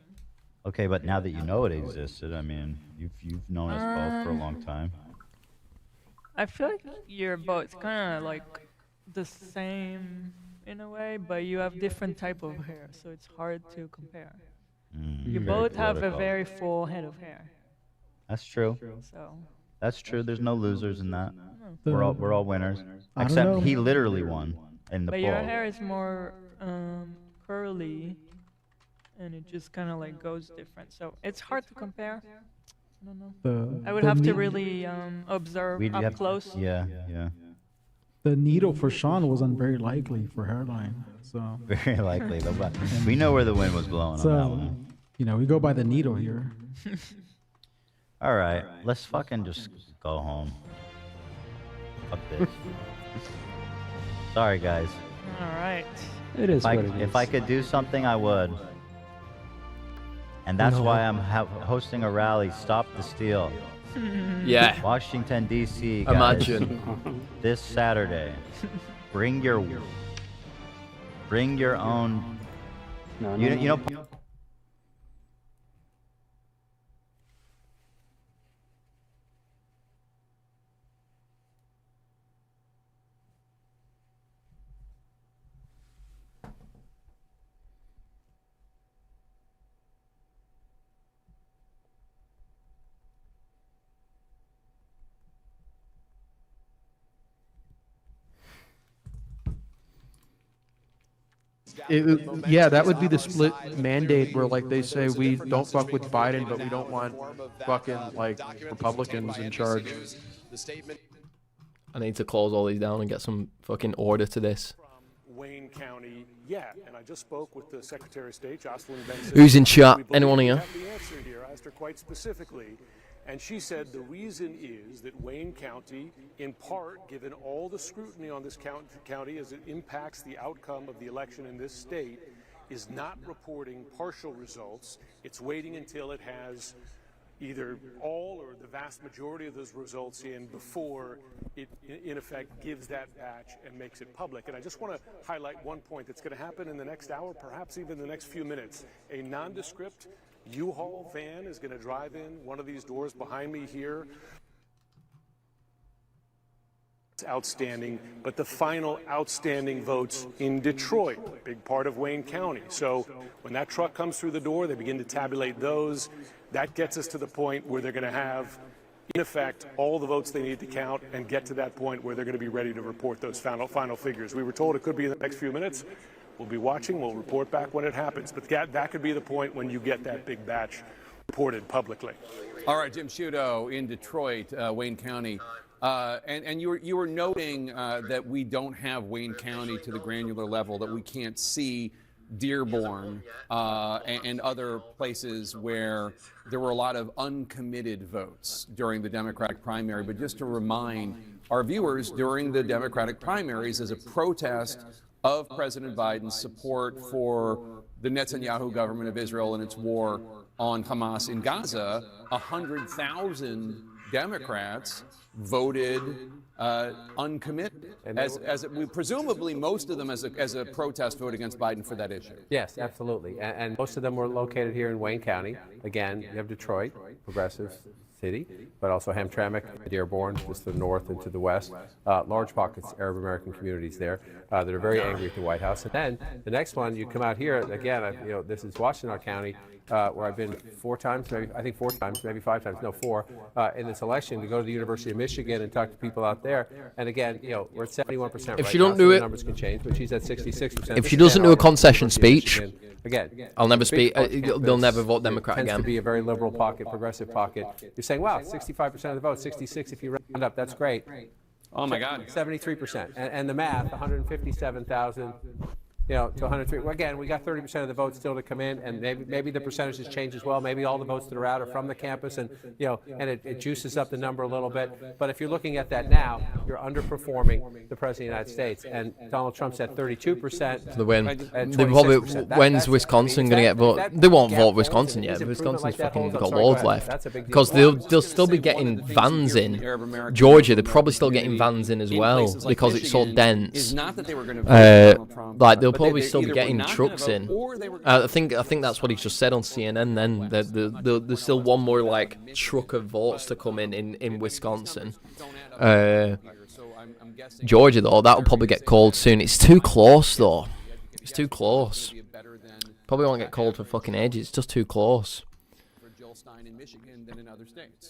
Okay, but now that you know it existed, I mean, you've known us both for a long time. I feel like you're both kind of like the same in a way, but you have different type of hair, so it's hard to compare. You Very both have a political. very full head of hair. That's true. So That's true. There's no losers in that. The- We're all winners. I don't Except know. he literally won in the but poll. your hair is more curly, and it just kind of like goes different. So it's hard to compare. I don't know. I would have to really observe We'd up have- close. Yeah. The needle for Sean wasn't very likely for hairline, so. Very likely. We know where the wind was blowing on that So, one. we go by the needle here. All right, let's fucking just go home. Up this. Sorry, guys. All right. It is If what it is. if I could do something, I would. And that's No. why I'm hosting a rally. Stop the steal. Yeah. Washington, D.C., guys. Imagine. This Saturday. Bring your own. You know. Yeah, that would be the split mandate where, like, they say we don't fuck with Biden, but we don't want fucking, like, Republicans in charge. I need to close all these down and get some fucking order to this. Wayne County yet, and I just spoke with the Secretary of State, Jocelyn Benson. Who's in chat? Anyone here? I have the answer here. I asked her quite specifically, and she said the reason is that Wayne County, in part, given all the scrutiny on this county as it impacts the outcome of the election in this state, is not reporting partial results. It's waiting until it has either all or the vast majority of those results in before it, in effect, gives that batch and makes it public. And I just want to highlight one point that's going to happen in the next hour, perhaps even the next few minutes. A nondescript U-Haul van is going to drive in one of these doors behind me here. It's outstanding, but the final outstanding votes in Detroit, a big part of Wayne County. So when that truck comes through the door, they begin to tabulate those. That gets us to the point where they're going to have, in effect, all the votes they need to count and get to that point where they're going to be ready to report those final figures. We were told it could be in the next few minutes. We'll be watching. We'll report back when it happens. But that could be the point when you get that big batch reported publicly. All right, Jim Sciutto in Detroit, Wayne County. And you were noting that we don't have Wayne County to the granular level, that we can't see Dearborn and other places where there were a lot of uncommitted votes during the Democratic primary. But just to remind our viewers, during the Democratic primaries, as a protest of President Biden's support for the Netanyahu government of Israel and its war on Hamas in Gaza, 100,000 Democrats voted uncommitted, presumably most of them as a protest vote against Biden for that issue. Yes, absolutely. And most of them were located here in Wayne County. Again, you have Detroit, progressive city, but also Hamtramck, Dearborn, just to the north and to the west. Large pockets, Arab American communities there that are very angry at the White House. And then the next one, you come out here, again, this is Washtenaw County, where I've been 4 times, maybe 4 times, maybe 5 times, no 4, in this election to go to the University of Michigan and talk to people out there. And again, we're at 71% If she don't do the it, numbers can change, but she's at 66%. if she doesn't do a concession speech, again, I'll never speak. They'll never vote Democrat tends again. to be a very liberal pocket, progressive pocket. You're saying, wow, 65% of the vote, 66 if you round up, that's great. Oh my God. 73%. And the math, 157,000. To 103. Well, again, we got 30% of the votes still to come in, and maybe the percentages change as well. Maybe all the votes that are out are from the campus, and and it juices up the number a little bit. But if you're looking at that now, you're underperforming the President of the United States, and Donald Trump's at 32%. The win. When's Wisconsin going to get voted? They won't vote Wisconsin yet. Wisconsin's fucking got loads left because they'll still be getting vans in. Georgia, they're probably still getting vans in as well because it's so dense. Like they'll probably still be getting trucks in. I think that's what he just said on CNN. Then there's still one more like truck of votes to come in Wisconsin. Georgia though, that'll probably get called soon. It's too close though. It's too close. Probably won't get called for fucking ages. It's just too close.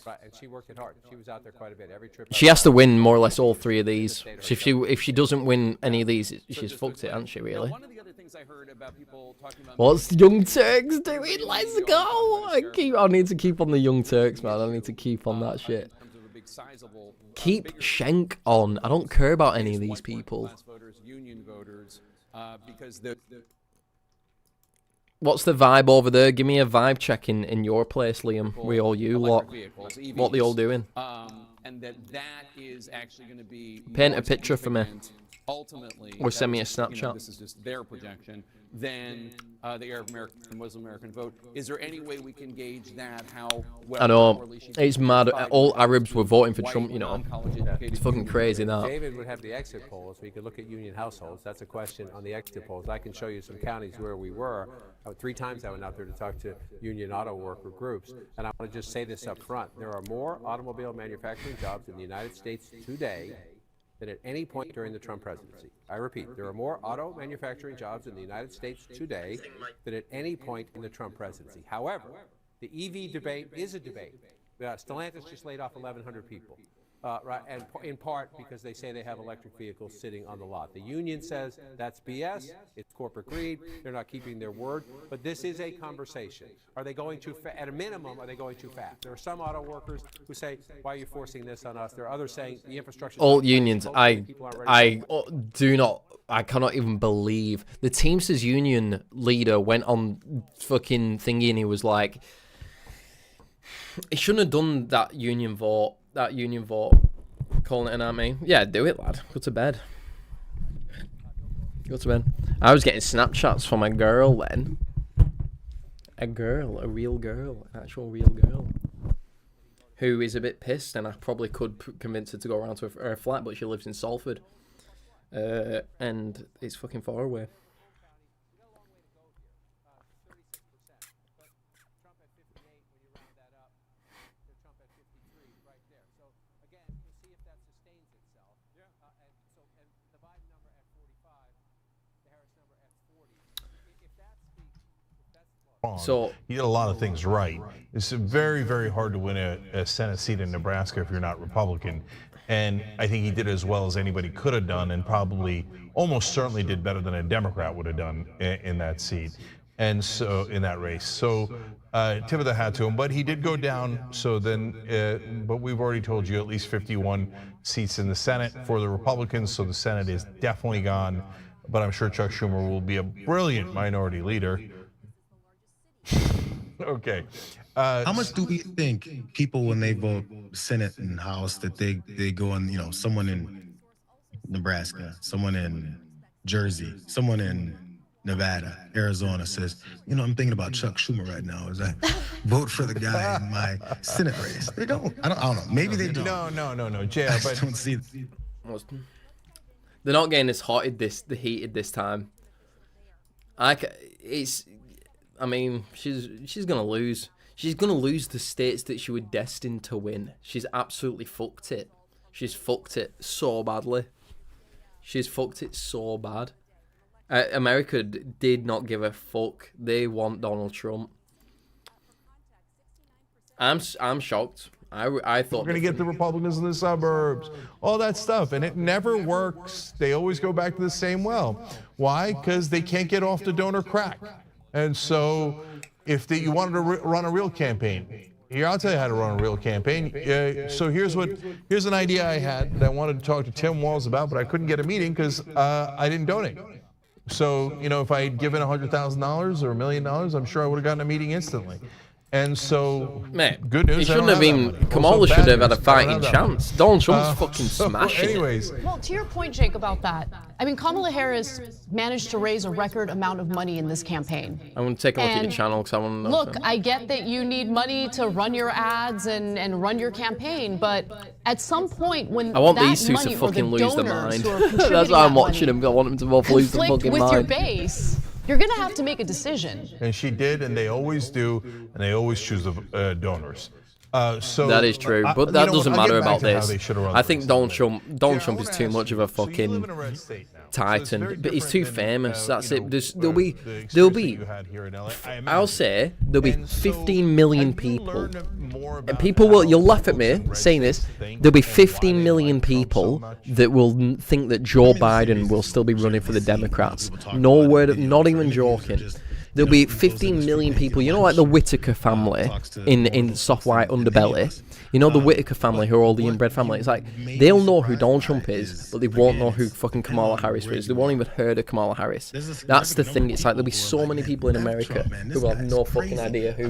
Right, and she worked it hard. She was out there quite a bit. Every trip. She has to win more or less all 3 of these. So if she doesn't win any of these, she's fucked it, hasn't she? Really. What's Young Turks doing? Let's go! I need to keep on the Young Turks, man. I need to keep on that shit. Keep Schenk on. I don't care about any of these people. What's the vibe over there? Give me a vibe check in your place, Liam. We all you lot. What they all doing? And that is actually going to be paint a picture for me. Ultimately, or send me a Snapchat. This is just their projection than the Arab American and Muslim American vote. Is there any way we can gauge that? How well? I know, it's mad. All Arabs were voting for Trump, you know. It's fucking crazy, that. David would have the exit polls, so you could look at union households. That's a question on the exit polls. I can show you some counties where we were. 3 times I went out there to talk to union auto worker groups. And I want to just say this up front. There are more automobile manufacturing jobs in the United States today than at any point during the Trump presidency. I repeat, there are more auto manufacturing jobs in the United States today than at any point in the Trump presidency. However, the EV debate is a debate. Stellantis just laid off 1,100 people, right, and in part because they say they have electric vehicles sitting on the lot. The union says that's BS, it's corporate greed, they're not keeping their word, but this is a conversation. Are they going too fast? At a minimum, are they going too fast? There are some auto workers who say, why are you forcing this on us? There are others saying the infrastructure... All unions, I cannot even believe. The Teamsters union leader went on fucking thingy and he was like, he shouldn't have done that union vote, calling it an army. Yeah, do it, lad. Go to bed. Go to bed. I was getting Snapchats from a girl then. A real girl, an actual real girl. Who is a bit pissed, and I probably could convince her to go around to her flat, but she lives in Salford. And it's fucking far away. So he did a lot of things right. It's very, very hard to win a Senate seat in Nebraska if you're not Republican. And I think he did as well as anybody could have done, and probably almost certainly did better than a Democrat would have done in that seat. And so in that race. So tip of the hat to him. But he did go down. So then, but we've already told you at least 51 seats in the Senate for the Republicans. So the Senate is definitely gone. But I'm sure Chuck Schumer will be a brilliant minority leader. Okay. How much do we think people, when they vote Senate and House, that they go on, you know, someone in Nebraska, someone in Jersey, someone in Nevada, Arizona says, you know, I'm thinking about Chuck Schumer right now as I vote for the guy in my Senate race. They don't. I don't know. Maybe they do. No. JR, I just don't see. They're not getting as heated this time. I mean, she's gonna lose. She's gonna lose the states that she was destined to win. She's absolutely fucked it. She's fucked it so badly. She's fucked it so bad. America did not give a fuck. They want Donald Trump. I'm shocked. I thought we're going to get the Republicans in the suburbs, all that stuff, and it never works. They always go back to the same well. Why? Because they can't get off the donor crack. And so if you wanted to run a real campaign, here, I'll tell you how to run a real campaign. So here's an idea I had that I wanted to talk to Tim Walz about, but I couldn't get a meeting because I didn't donate. So, you know, if I had given $100,000 or $1 million, I'm sure I would have gotten a meeting instantly. And so, good news. He shouldn't have been. Kamala should have had a fighting chance. Donald Trump's fucking smashing. Anyways. Well, to your point, Jake, about that, I mean, Kamala Harris managed to raise a record amount of money in this campaign. I want to take a look at your channel because I want to know. Look, I get that you need money to run your ads and run your campaign, but at some point when I want these two to fucking lose their mind. That's why I'm watching them. I want them to both lose their fucking mind. With your base, you're going to have to make a decision. And she did, and they always do, and they always choose the donors. So that is true, but that doesn't matter about this. I think Donald Trump is too much of a fucking titan, but he's too famous. That's it. I'll say there'll be 15 million people, and people will. You'll laugh at me saying this. There'll be 15 million people that will think that Joe Biden will still be running for the Democrats. No word, not even joking. There'll be 15 million people, you know, like the Whitaker family in Soft White Underbelly. You know, the Whitaker family, who are all the inbred family. It's like, they'll know who Donald Trump is, but they won't know who fucking Kamala Harris is. They won't even heard of Kamala Harris. That's the thing. It's like, there'll be so many people in America who will have no fucking idea who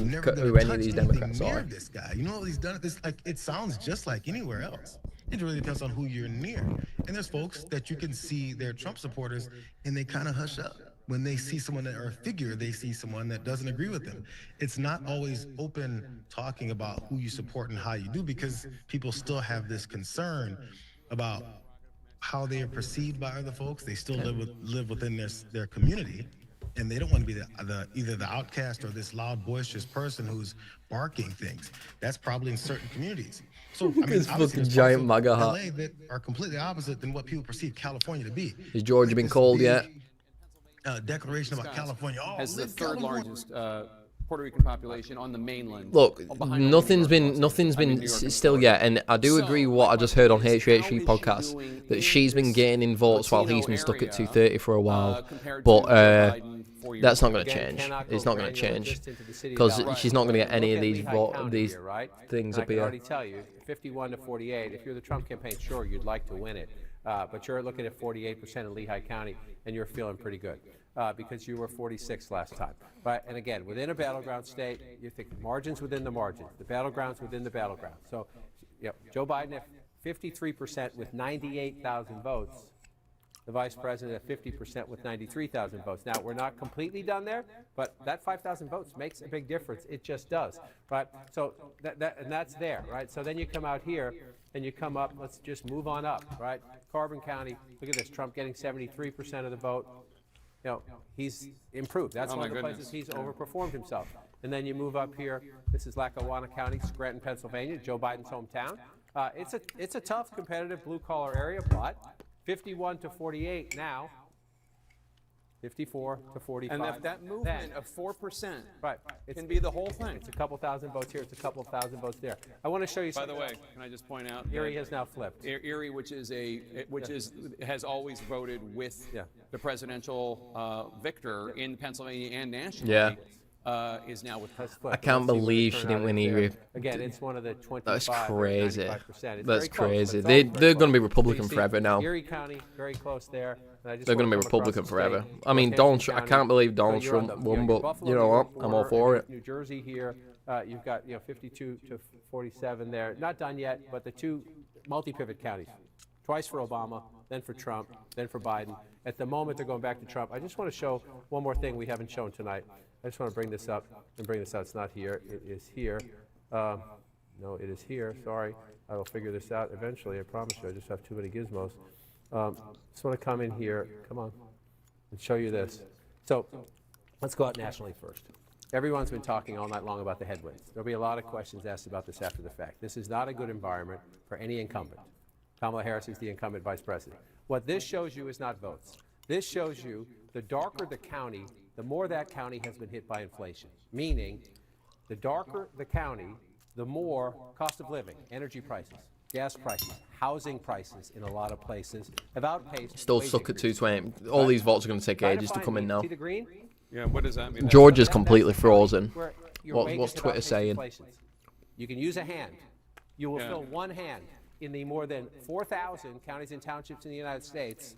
any of these Democrats are. This guy, you know what he's done? This, like, it sounds just like anywhere else. It really depends on who you're near. And there's folks that you can see they're Trump supporters, and they kind of hush up. when they see someone that, or a figure, they see someone that doesn't agree with them. It's not always open talking about who you support and how you do, because people still have this concern about how they are perceived by other folks. They still live within their community, and they don't want to be either the outcast or this loud, boisterous person who's barking things. That's probably in certain communities. So I mean, This fucking giant MAGA hat. LA that are completely opposite than what people perceive California to be. Has Georgia been called yet? Declaration about California. Oh, Has the live third California. largest Puerto Rican population on the mainland. Look, behind nothing's only been New York and still yet, and I do agree with what I just heard on HHG podcast that she's been getting in votes while he's been stuck at 230 for a while, but that's not going to change. It's not going to change because she's not going to get any of these things I up can here. already tell you, 51 to 48. If you're the Trump campaign, sure, you'd like to win it, but you're looking at 48% in Lehigh County, and you're feeling pretty good. Because you were 46 last time. Right? And again, within a battleground state, you think margins within the margins, the battlegrounds within the battleground. So, Joe Biden at 53% with 98,000 votes, the vice president at 50% with 93,000 votes. Now, we're not completely done there, but that 5,000 votes makes a big difference. It just does, right? So and that's there, right? So then you come out here and you come up, let's just move on up, right? Carbon County, look at this, Trump getting 73% of the vote. He's improved. That's one of the places he's overperformed himself. And then you move up here. This is Lackawanna County, Scranton, Pennsylvania, Joe Biden's hometown. It's a tough, competitive blue-collar area, but 51 to 48 now. 54 to 45. And if that movement of 4% right, can be the whole thing. It's a couple thousand votes here. It's a couple thousand votes there. I want to show you By something. the way, can I just point out? Erie has now flipped. Erie, which has always voted with the presidential victor in Pennsylvania and nationally. Is now with I can't believe she didn't win Erie. Again, it's one of the 25. That's crazy. 95%. That's crazy. They're going to be Republican forever now. Erie County, very close there. They're going to be Republican forever. I mean, I can't believe Donald Trump won, but you know what? I'm all for it. New Jersey here, you've got 52 to 47 there. Not done yet, but the two multi-pivot counties. Twice for Obama, then for Trump, then for Biden. At the moment, they're going back to Trump. I just want to show one more thing we haven't shown tonight. I just want to bring this up and bring this out. It's not here. It is here. No, it is here. Sorry. I will figure this out eventually. I promise you. I just have too many gizmos. Just want to come in here. Come on. And show you this. So let's go out nationally first. Everyone's been talking all night long about the headwinds. There'll be a lot of questions asked about this after the fact. This is not a good environment for any incumbent. Kamala Harris is the incumbent vice president. What this shows you is not votes. This shows you the darker the county, the more that county has been hit by inflation. Meaning, the darker the county, the more cost of living, energy prices, gas prices, housing prices in a lot of places have outpaced. Still stuck at 220. All these votes are going to take ages to come in now. See the green? Yeah, what does that mean? Georgia's completely frozen. Your What's wages Twitter have outpaced saying? inflation. You can use a hand. You will fill one hand in the more than 4,000 counties and townships in the United States.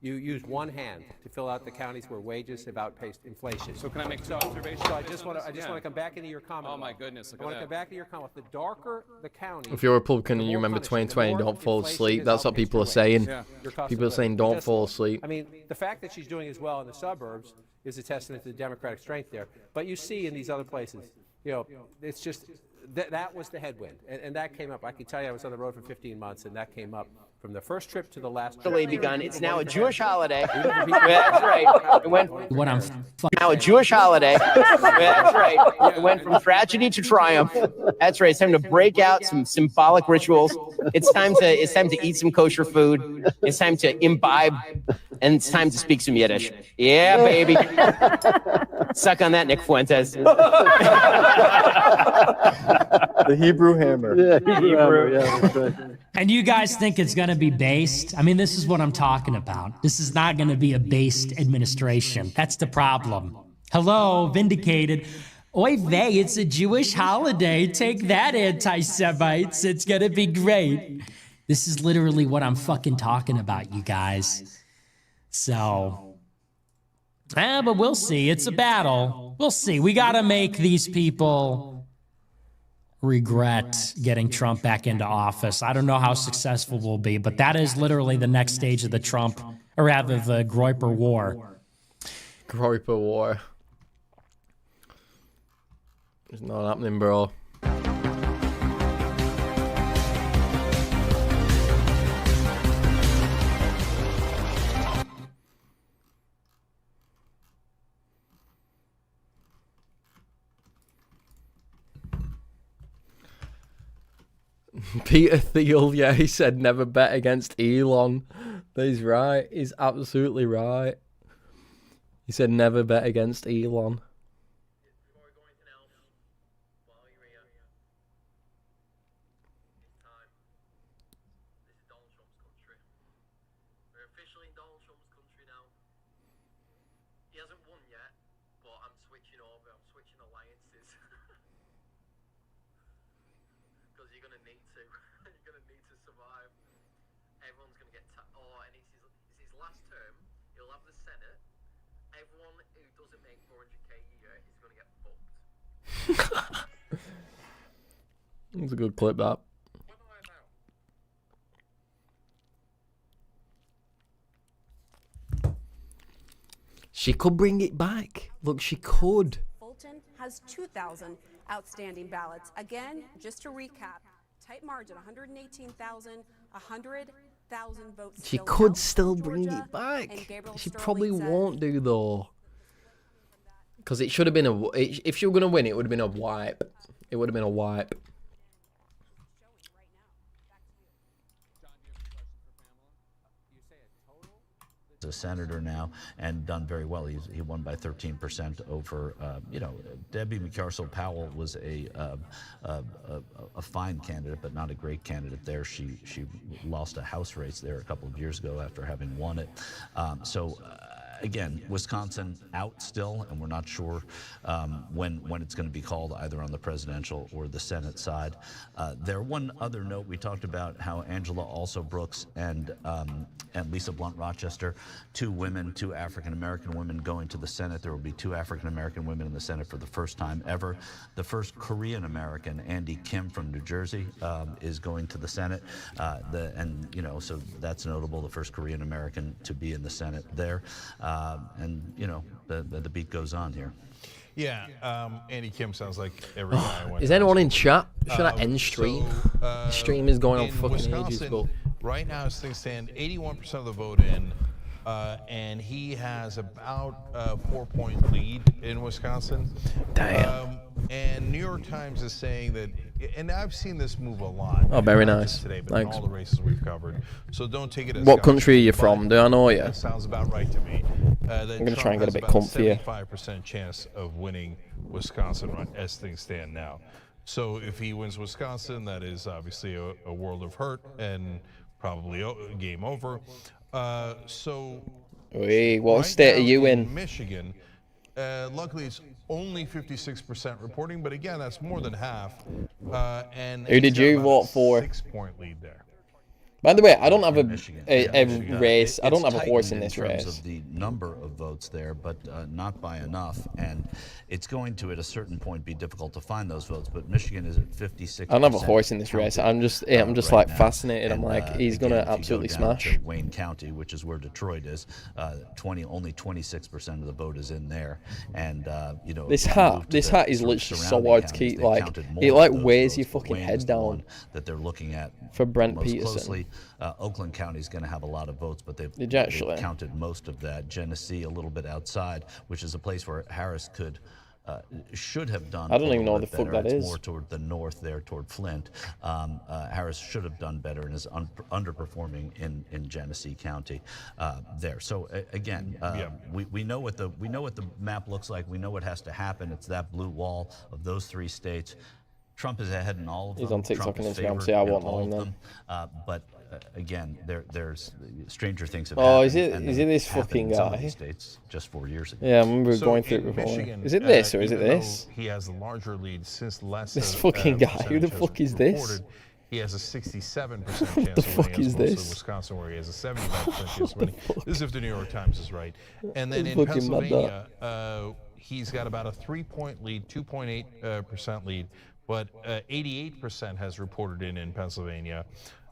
You use one hand to fill out the counties where wages have outpaced inflation. So can I make two observations? So I just want to come back into your comment. Oh my goodness! I want to come back to your comment. The darker the county. If you're a Republican and you remember 2020, don't fall asleep. That's what people are saying. People are saying don't fall asleep. I mean, the fact that she's doing as well in the suburbs is a testament to the Democratic strength there. But you see in these other places, it's just that was the headwind, and that came up. I can tell you, I was on the road for 15 months, and that came up from the first trip to the last trip. Begun. It's now a Jewish holiday. That's right. It went now a Jewish holiday. That's right. It went from tragedy to triumph. That's right. It's time to break out some symbolic rituals. It's time to eat some kosher food. It's time to imbibe, and it's time to speak some Yiddish. Yeah, baby. Suck on that, Nick Fuentes. The Hebrew hammer. Yeah, Hebrew hammer. Yeah, that's right. And you guys think it's going to be based? I mean, this is what I'm talking about. This is not going to be a based administration. That's the problem. Hello, vindicated. Oy vey, it's a Jewish holiday. Take that, anti-Semites. It's going to be great. This is literally what I'm fucking talking about, you guys. So, but we'll see. It's a battle. We'll see. We got to make these people regret getting Trump back into office. I don't know how successful we'll be, but that is literally the next stage of the Trump, or rather the Groyper war. Groiper war. It's not happening, bro. Peter Thiel, yeah, he said never bet against Elon. He's right. He's absolutely right. He said never bet against Elon. It's a good clip, that. She could bring it back. Look, she could. Fulton has 2,000 outstanding ballots. Again, just to recap, tight margin, 118,000, 100,000 votes. She could still bring it back. She probably won't do, though. Because it should have been a... If she were going to win, it would have been a wipe. It would have been a wipe. A senator now and done very well. He won by 13% over, you know, Debbie McCarsell-Powell was a fine candidate, but not a great candidate there. She lost a House race there a couple of years ago after having won it. Again, Wisconsin out still, and we're not sure when it's going to be called, either on the presidential or the Senate side. One other note, we talked about how Angela Also Brooks and Lisa Blunt Rochester, two African-American women going to the Senate. There will be two African-American women in the Senate for the first time ever. The first Korean-American, Andy Kim from New Jersey, is going to the Senate. And, you know, so that's notable, the first Korean-American to be in the Senate there. And, you know, the beat goes on here. Yeah, Andy Kim sounds like every guy I went Is to anyone high in chat? Should I end stream? The stream is going on fucking Wisconsin, ages, but... Right now, as things stand, 81% of the vote in, and he has about a 4-point lead in Wisconsin. Damn. And New York Times is saying that, and I've seen this move a lot. Oh, very not nice. just today, but Thanks. in all the races we've covered. So don't take it as What gospel, country are you but from? Do I know you? That sounds about right to me. I'm going to try and get a bit comfier. 75% chance of winning Wisconsin as things stand now. So if he wins Wisconsin, that is obviously a world of hurt and probably game over. Wait, what state are you in? Michigan. Luckily, it's only 56% reporting, but again, that's more than half. And who did you vote for? 6-point lead there. By the way, I don't have a race. I don't have a horse in this race. In terms race. of the number of votes there, but not by enough. And it's going to, at a certain point, be difficult to find those votes. But Michigan is at 56%. I don't have a horse in this race. I'm just right like now. fascinated. I'm And, like, he's again, gonna if you go absolutely down smash. to Wayne County, which is where Detroit is, only 26% of the vote is in there. And you know, This if you move hat, to this the hat is sort of literally so surrounding hard to counties, keep. they Like, counted it more like of those weighs your votes, but fucking Wayne head is the one down. that they're looking at For Brent most Peterson. closely. Oakland County is going to have a lot of votes, but they've counted most of that. Genesee a little bit outside, which is a place where Harris should have done. I don't even know what the fuck that it's is. more toward the north there, toward Flint. Harris should have done better and is underperforming in Genesee County there. So again, we know what the map looks like. We know what has to happen. It's that blue wall of those three states. Trump is ahead in all of them. He's on TikTok Trump and is Instagram, favored so yeah, I in won't know all him of then. them. But again, there's stranger things have Oh, happened. is it this happened fucking in some of guy? these states just 4 years ago. Yeah, I remember So going through it in before. Michigan, Is it this or is it even though this? He has the larger lead since less. This fucking guy. Who the percentage has fuck is this? reported. He has a 67% chance What the of fuck winning, is as opposed to this? Wisconsin, where he has a 75% chance of winning. This is if the New York Times is right. And then That's in fucking mad, Pennsylvania, he's got about a 3-point lead, 2.8% lead, but 88% has reported in Pennsylvania.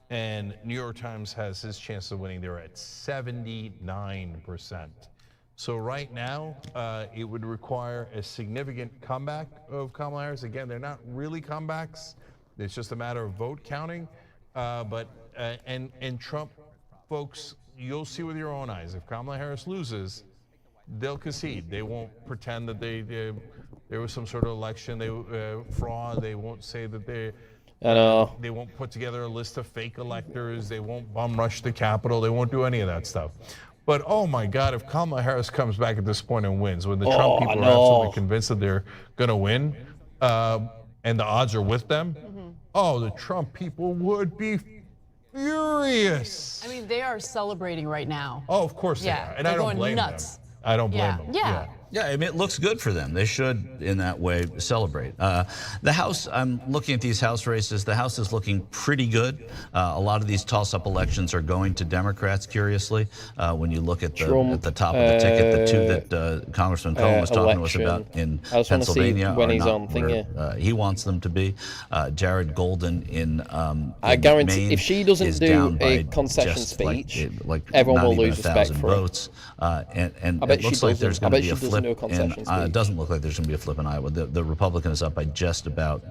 And New York Times has his chance of winning there at 79%. So right now, it would require a significant comeback of Kamala Harris. Again, they're not really comebacks. It's just a matter of vote counting. And Trump, folks, you'll see with your own eyes. If Kamala Harris loses, they'll concede. They won't pretend that there was some sort of election fraud. They won't say that they won't put together a list of fake electors. They won't bum rush the Capitol. They won't do any of that stuff. But oh my God, if Kamala Harris comes back at this point and wins, when the Trump people are absolutely convinced that they're going to win, and the odds are with them, the Trump people would be furious. I mean, they are celebrating right now. Oh, of course they are. And I don't blame them. I don't blame them. Yeah, I mean, it looks good for them. They should, in that way, celebrate. The House, I'm looking at these House races. The House is looking pretty good. A lot of these toss-up elections are going to Democrats, curiously. When you look at the top of the ticket, the two that Congressman Cohen was talking to us about in Pennsylvania when are he's not on thingy. where he wants them to be. Jared Golden in I guarantee Maine if she doesn't is do down by a concession just speech, like everyone not will even lose respect 1,000 for her. votes. And I bet it looks she like doesn't. there's I going to bet be she a doesn't flip. do a concession speech. It doesn't look like there's going to be a flip in Iowa. The Republican is up by just about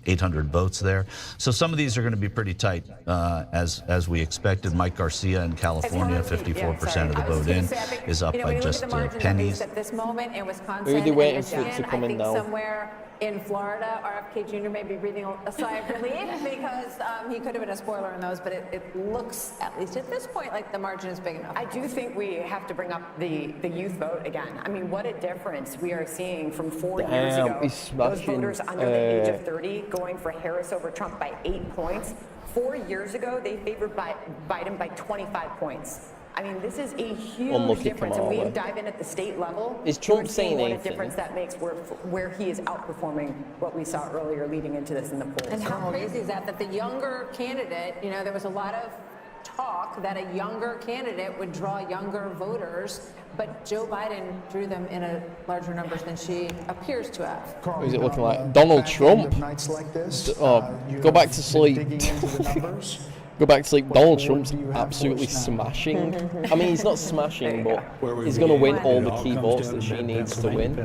800 votes there. So some of these are going to be pretty tight, as we expected. Mike Garcia in California, 54% of the vote in, is up by just pennies. At this moment in Wisconsin, Who are they waiting for it to come in now? Somewhere in Florida, RFK Jr. may be breathing a sigh of relief because he could have been a spoiler in those, but it looks, at least at this point, like the margin is big enough. I do think we have to bring up the youth vote again. I mean, what a difference we are seeing from 4 years ago. Those voters under the age of 30 going for Harris over Trump by 8 points. 4 years ago, they favored Biden by 25 points. I mean, this is a huge difference, and we dive in at the state level. Is Trump saying what anything? a difference that makes where he is outperforming what we saw earlier leading into this in the polls. And how crazy is that the younger candidate, there was a lot of talk that a younger candidate would draw younger voters, but Joe Biden drew them in a larger numbers than she appears to have. What is it looking like? Donald Trump? Go back to sleep. Go back to sleep. Donald Trump's absolutely smashing. I mean, he's not smashing, but he's going to win all the key votes that she needs to win.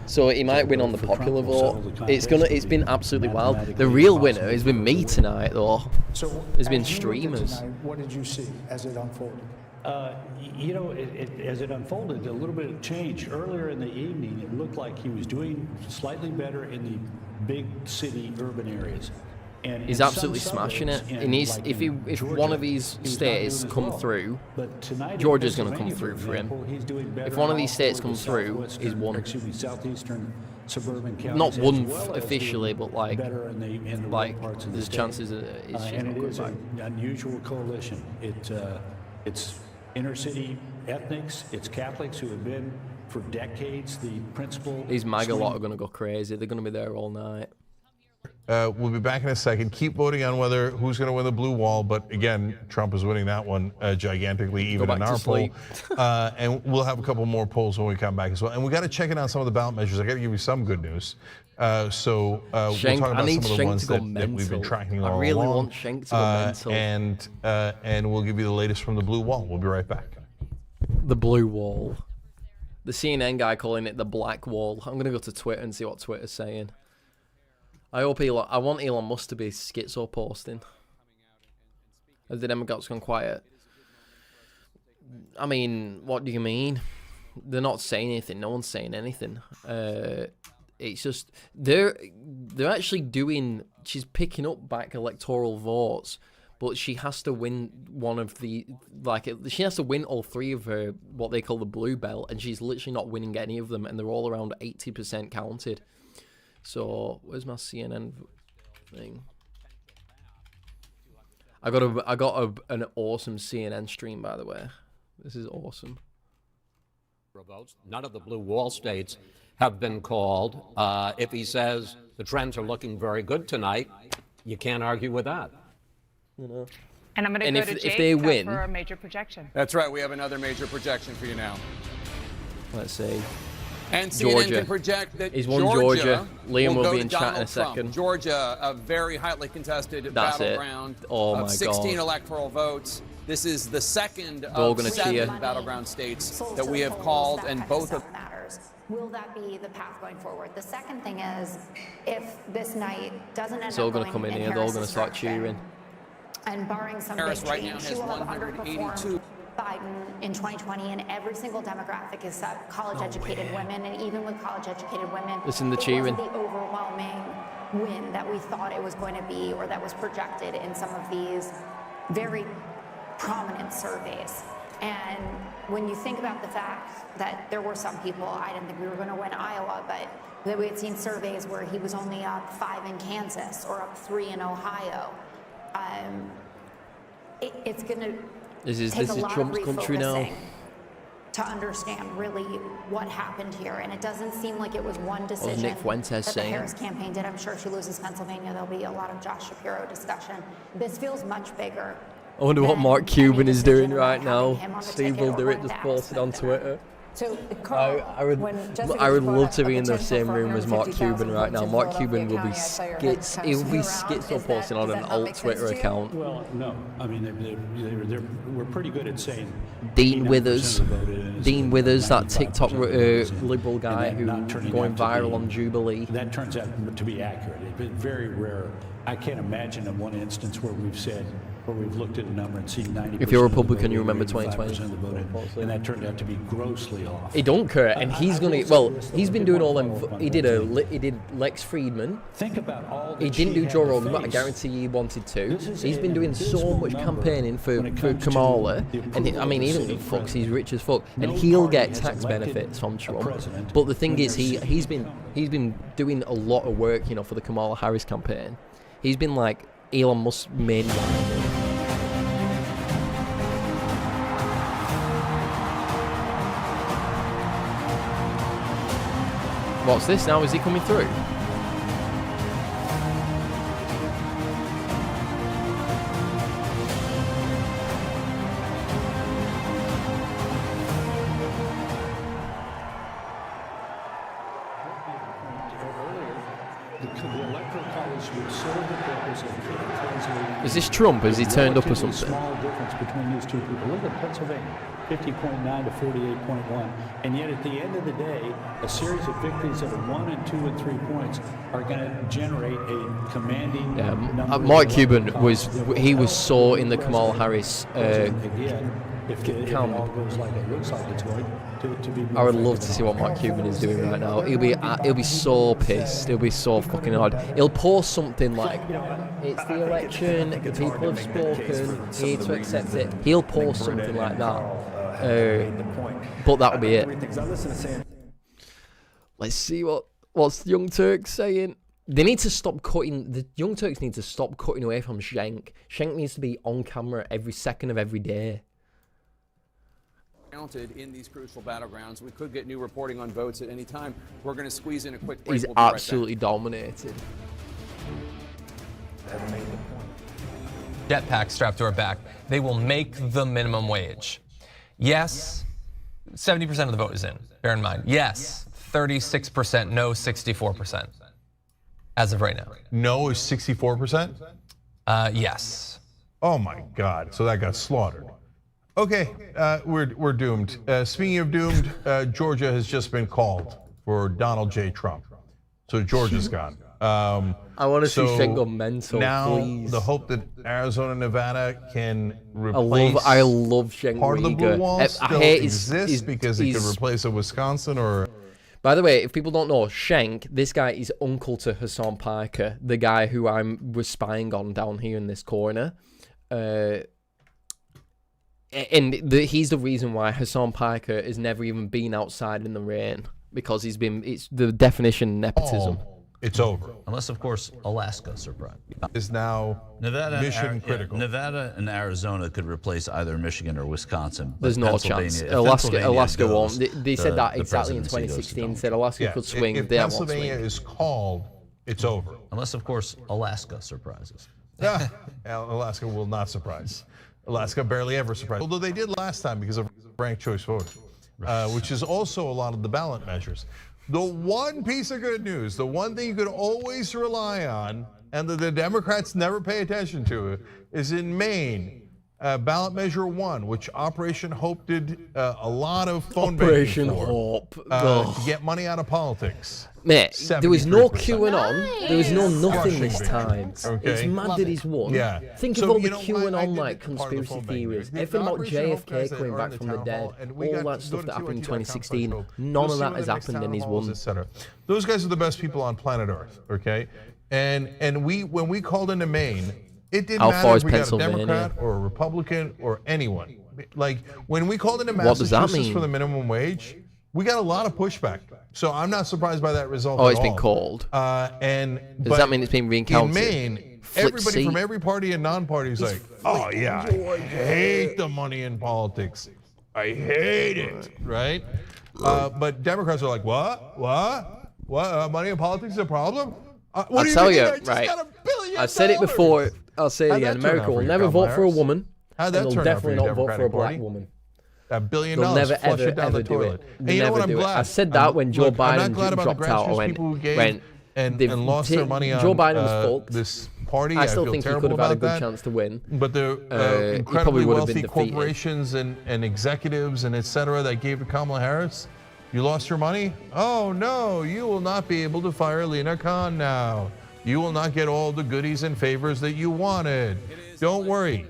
So he might win on the popular vote. It's been absolutely wild. The real winner has been me tonight, though. There's been streamers. What did you see as it unfolded? As it unfolded, a little bit of change. Earlier in the evening, it looked like he was doing slightly better in the big city urban areas. And he's absolutely smashing it. If one of these states come through, Georgia's going to come through for him. If one of these states comes through, he's won. Southeastern suburban counties. Not won officially, but there's chances that it's and it is an unusual coalition. It's inner city ethnics, it's Catholics who have been for decades the principal. These MAGA lot are going to go crazy. They're going to be there all night. We'll be back in a second. Keep voting on who's going to win the blue wall. But again, Trump is winning that one gigantically, even in our poll. And we'll have a couple more polls when we come back as well. And we got to check in on some of the ballot measures. I got to give you some good news. We'll talk about some of the ones that we've been tracking all along. I really want Schenck to go mental. And we'll give you the latest from the blue wall. We'll be right back. The blue wall. The CNN guy calling it the black wall. I'm going to go to Twitter and see what Twitter's saying. I want Elon Musk to be schizo posting. Have the Democrats gone quiet? I mean, what do you mean? They're not saying anything. No one's saying anything. It's just they're actually doing. She's picking up back electoral votes, but she has to win one of the she has to win all three of her what they call the blue belt, and she's literally not winning any of them, and they're all around 80% counted. So where's my CNN thing? I got an awesome CNN stream, by the way. This is awesome. Votes. None of the blue wall states have been called. If he says the trends are looking very good tonight, you can't argue with that. And I'm going to go to Jake if they win, for a major projection. That's right. We have another major projection for you now. Let's see. And CNN Georgia. can project that He's won Georgia. Liam will go be to in chat in a Donald Trump. second. Georgia, a very highly contested That's battleground it. Oh of my 16 God. electoral votes. This is the second all of gonna 7 cheer. battleground states that we have called, and both of matters. Will that be the path going forward? The second thing is, if this night doesn't end It's all up going going to come in in here. They're all going to Harris's start direction, cheering. and barring some Harris big right now change, she has will have 182. underperformed Biden in 2020, and every single demographic is college-educated women, and even with college-educated women, Listen to the it cheering. wasn't the overwhelming win that we thought it was going to be, or that was projected in some of these very prominent surveys. And when you think about the fact that there were some people, I didn't think we were going to win Iowa, but that we had seen surveys where he was only up 5 in Kansas or up 3 in Ohio. It's going to This is take a lot Trump's of country now. refocusing to understand really what happened here. And it doesn't seem like it was one decision Nick Fuentes that the saying? Harris campaign did. I'm sure she loses Pennsylvania. There'll be a lot of Josh Shapiro discussion. This feels much bigger. I wonder what Mark Cuban is doing right now. him on the Steve ticket will or do it, run just back post it on Twitter. So, Carl, I would love to be in the same room as Mark Cuban right now. Mark Cuban will be skits. He'll be schizo posting on an alt Twitter account. Well, no. I mean, we're pretty good at saying. Dean Withers, that TikTok liberal guy who's going viral on Jubilee. That turns out to be accurate. It's been very rare. I can't imagine in one instance where we've looked at a number and seen 90%. If you're a Republican, you remember 2020. Of the vote, and that turned out to be grossly off. He don't care, and he's gonna. Well, he's been doing all them. He did Lex Friedman. Think about all. He didn't do Joe Rogan, but I guarantee he wanted to. He's been doing so much campaigning for Kamala, and he doesn't give fucks. He's rich as fuck, and he'll get tax benefits from Trump. But the thing is, he's been doing a lot of work, for the Kamala Harris campaign. He's been like Elon Musk's main guy. What's this now? Is he coming through? Is this Trump? Has he turned up or something? Small difference between these two people. Look at Pennsylvania, 50.9 to 48.1, and yet at the end of the day, a series of victories that are 1 and 2 and 3 points are going to generate a commanding. Mark Cuban was so in the Kamala Harris if it all goes like it looks like it's going to be. I would love to see what Mark Cuban is doing right now. He'll be so pissed. He'll be so fucking hard. He'll post something like, "It's the election. The people have spoken. You need to accept it." He'll post something like that. But that'll be it. Let's see what's the Young Turks saying. They need to stop cutting. The Young Turks need to stop cutting away from Schenk. Schenk needs to be on camera every second of every day. Counted in these crucial battlegrounds. We could get new reporting on votes at any time. We're going to squeeze in a quick break. He's We'll be right absolutely dominated. Jetpack strapped to our back. They will make the minimum wage. Yes, 70% of the vote is in. Bear in mind. Yes, 36%. No, 64%. As of right now. No is 64%? Yes. Oh my God. So that got slaughtered. Okay, we're doomed. Speaking of doomed, Georgia has just been called for Donald J. Trump. So Georgia's gone. I want to see Schenk go mental, now please. The hope that Arizona, Nevada can replace I love Schenk part of the blue wall still exists because he could he's- replace a Wisconsin or... By the way, if people don't know, Schenk, this guy is uncle to Hassan Piker, the guy who I was spying on down here in this corner. He's the reason why Hassan Piker has never even been outside in the rain, because it's the definition of nepotism. It's over. Unless, of course, Alaska surprise is now mission critical. Nevada and Arizona could replace either Michigan or Wisconsin. There's no chance. Alaska won't. They said that exactly in 2016. Said Alaska could swing. If Pennsylvania is called, it's over. Unless, of course, Alaska surprises. Alaska will not surprise. Alaska barely ever surprised. Although they did last time because of ranked choice voting. which is also a lot of the ballot measures. The one piece of good news, the one thing you could always rely on, and that the Democrats never pay attention to, is in Maine. Ballot measure 1, which Operation Hope did a lot of phone Operation banking for, Hope. to get money out of politics. Mate, there was no QAnon, Nice. there was no nothing Crushing this time. victory, okay? It's mad that he's won. Yeah. Think So, of all you the know, I QAnon did like part of the conspiracy phone banking. theories, The everything about Operation Hope guys JFK that coming are back in the from the town dead, hall, and we all got that to stuff go that to happened in 2IT.com/hope. 2016. None You'll of see that when has the next happened and he's town halls, won. etc. Those guys are the best people on planet Earth, okay? And when we called into Maine, it didn't How matter far if is we got a Pennsylvania? Democrat or a Republican or anyone. Like, when we called into What does that Massachusetts mean? for the minimum wage, we got a lot of pushback. So I'm not surprised by that result Oh, at it's been all. called. Does that mean it's been recounted? In Maine, Flip everybody seat. from every party and non-party is like, oh yeah, I hate the money in politics. I hate it, right? But Democrats are like, what? Money in politics is a problem? What I'll do you tell mean? you, I just right. got $1 billion. I said it before, I'll say it How'd again. that turn America out will for you, never Kamala vote for a Harris? woman, How'd and that they'll turn out for definitely your not vote for a Democratic black Party? woman. $1 billion, They'll never, flush ever, it down ever the do toilet. it. And They you know never what? I'm do it. glad. I said that when Joe Look, I'm Biden not glad about dropped the out or grassroots people who gave when and they've lost their money on Joe Biden was fucked. this party. I still feel think he terrible could have had a about good that. chance to win. But the He incredibly probably would have wealthy been defeated. corporations and executives and et cetera that gave to Kamala Harris, you lost your money? Oh no, you will not be able to fire Lena Khan now. You will not get all the goodies and favors that you wanted. Don't worry.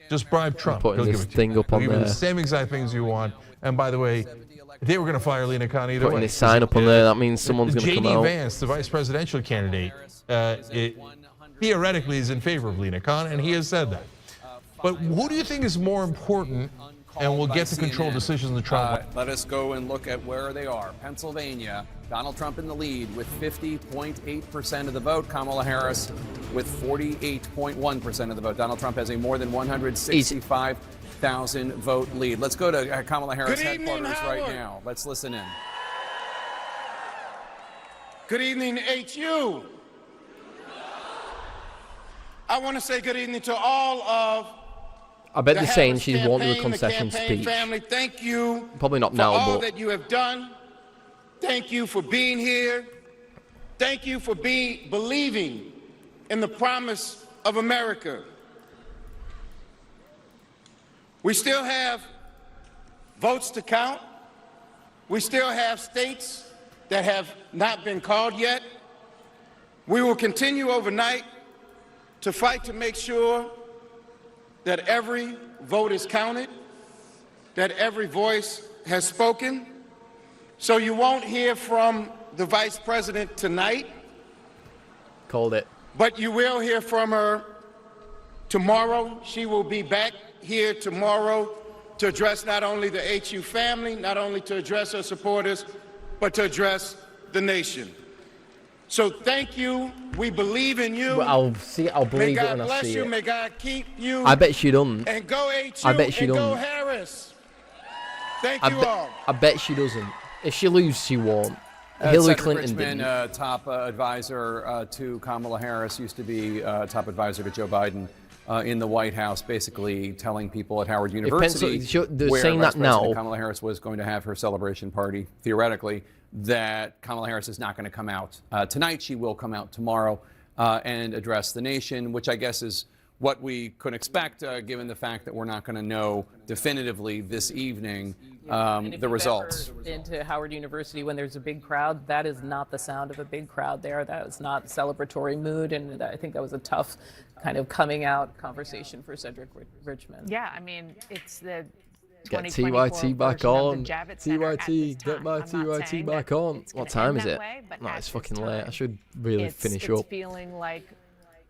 Just bribe Trump. Putting He'll this give it to thing you. up He'll on give you the there. same exact things you want. And by the way, they were going to fire Lena Khan either Putting way. this sign up on there, that means someone's going to come J.D. out. Vance, the vice presidential candidate, theoretically is in favor of Lena Khan, and he has said that. But who do you think is more important, and will get to control decisions in the Trump? Let us go and look at where they are. Pennsylvania, Donald Trump in the lead with 50.8% of the vote. Kamala Harris with 48.1% of the vote. Donald Trump has a more than 165,000 vote lead. Let's go to Kamala Harris headquarters right now. Let's listen in. Good evening, HU. I want to say good evening to all of I bet the they're saying Harris she's wanting a campaign, the concession campaign speech. family. Thank you Probably not for now, all but that you have done. Thank you for being here. Thank you for believing in the promise of America. We still have votes to count. We still have states that have not been called yet. We will continue overnight to fight to make sure that every vote is counted, that every voice has spoken. So you won't hear from the Vice President tonight. Called it. But you will hear from her tomorrow. She will be back here tomorrow to address not only the HU family, not only to address her supporters, but to address the nation. So thank you. We believe in you. But I'll believe it when I bless see you. it. May God keep you. I bet she doesn't. And go HU. I bet she and go doesn't. Harris. Thank I you all. I bet she doesn't. If she loses, she won't. Hillary Cedric Clinton Richmond, didn't. top advisor to Kamala Harris, used to be top advisor to Joe Biden in the White House, basically telling people at Howard University, they're where saying Vice that President now. Kamala Harris was going to have her celebration party, theoretically, that Kamala Harris is not going to come out tonight. She will come out tomorrow and address the nation, which I guess is what we could expect, given the fact that we're not going to know definitively this evening the results. Into Howard University when there's a big crowd, that is not the sound of a big crowd there. That is not celebratory mood, and I think that was a tough kind of coming out conversation for Cedric Richmond. Yeah, I mean, it's the Get TYT back on. TYT, get my TYT back on. What time is it? No, it's fucking late. I should really finish up. It's feeling like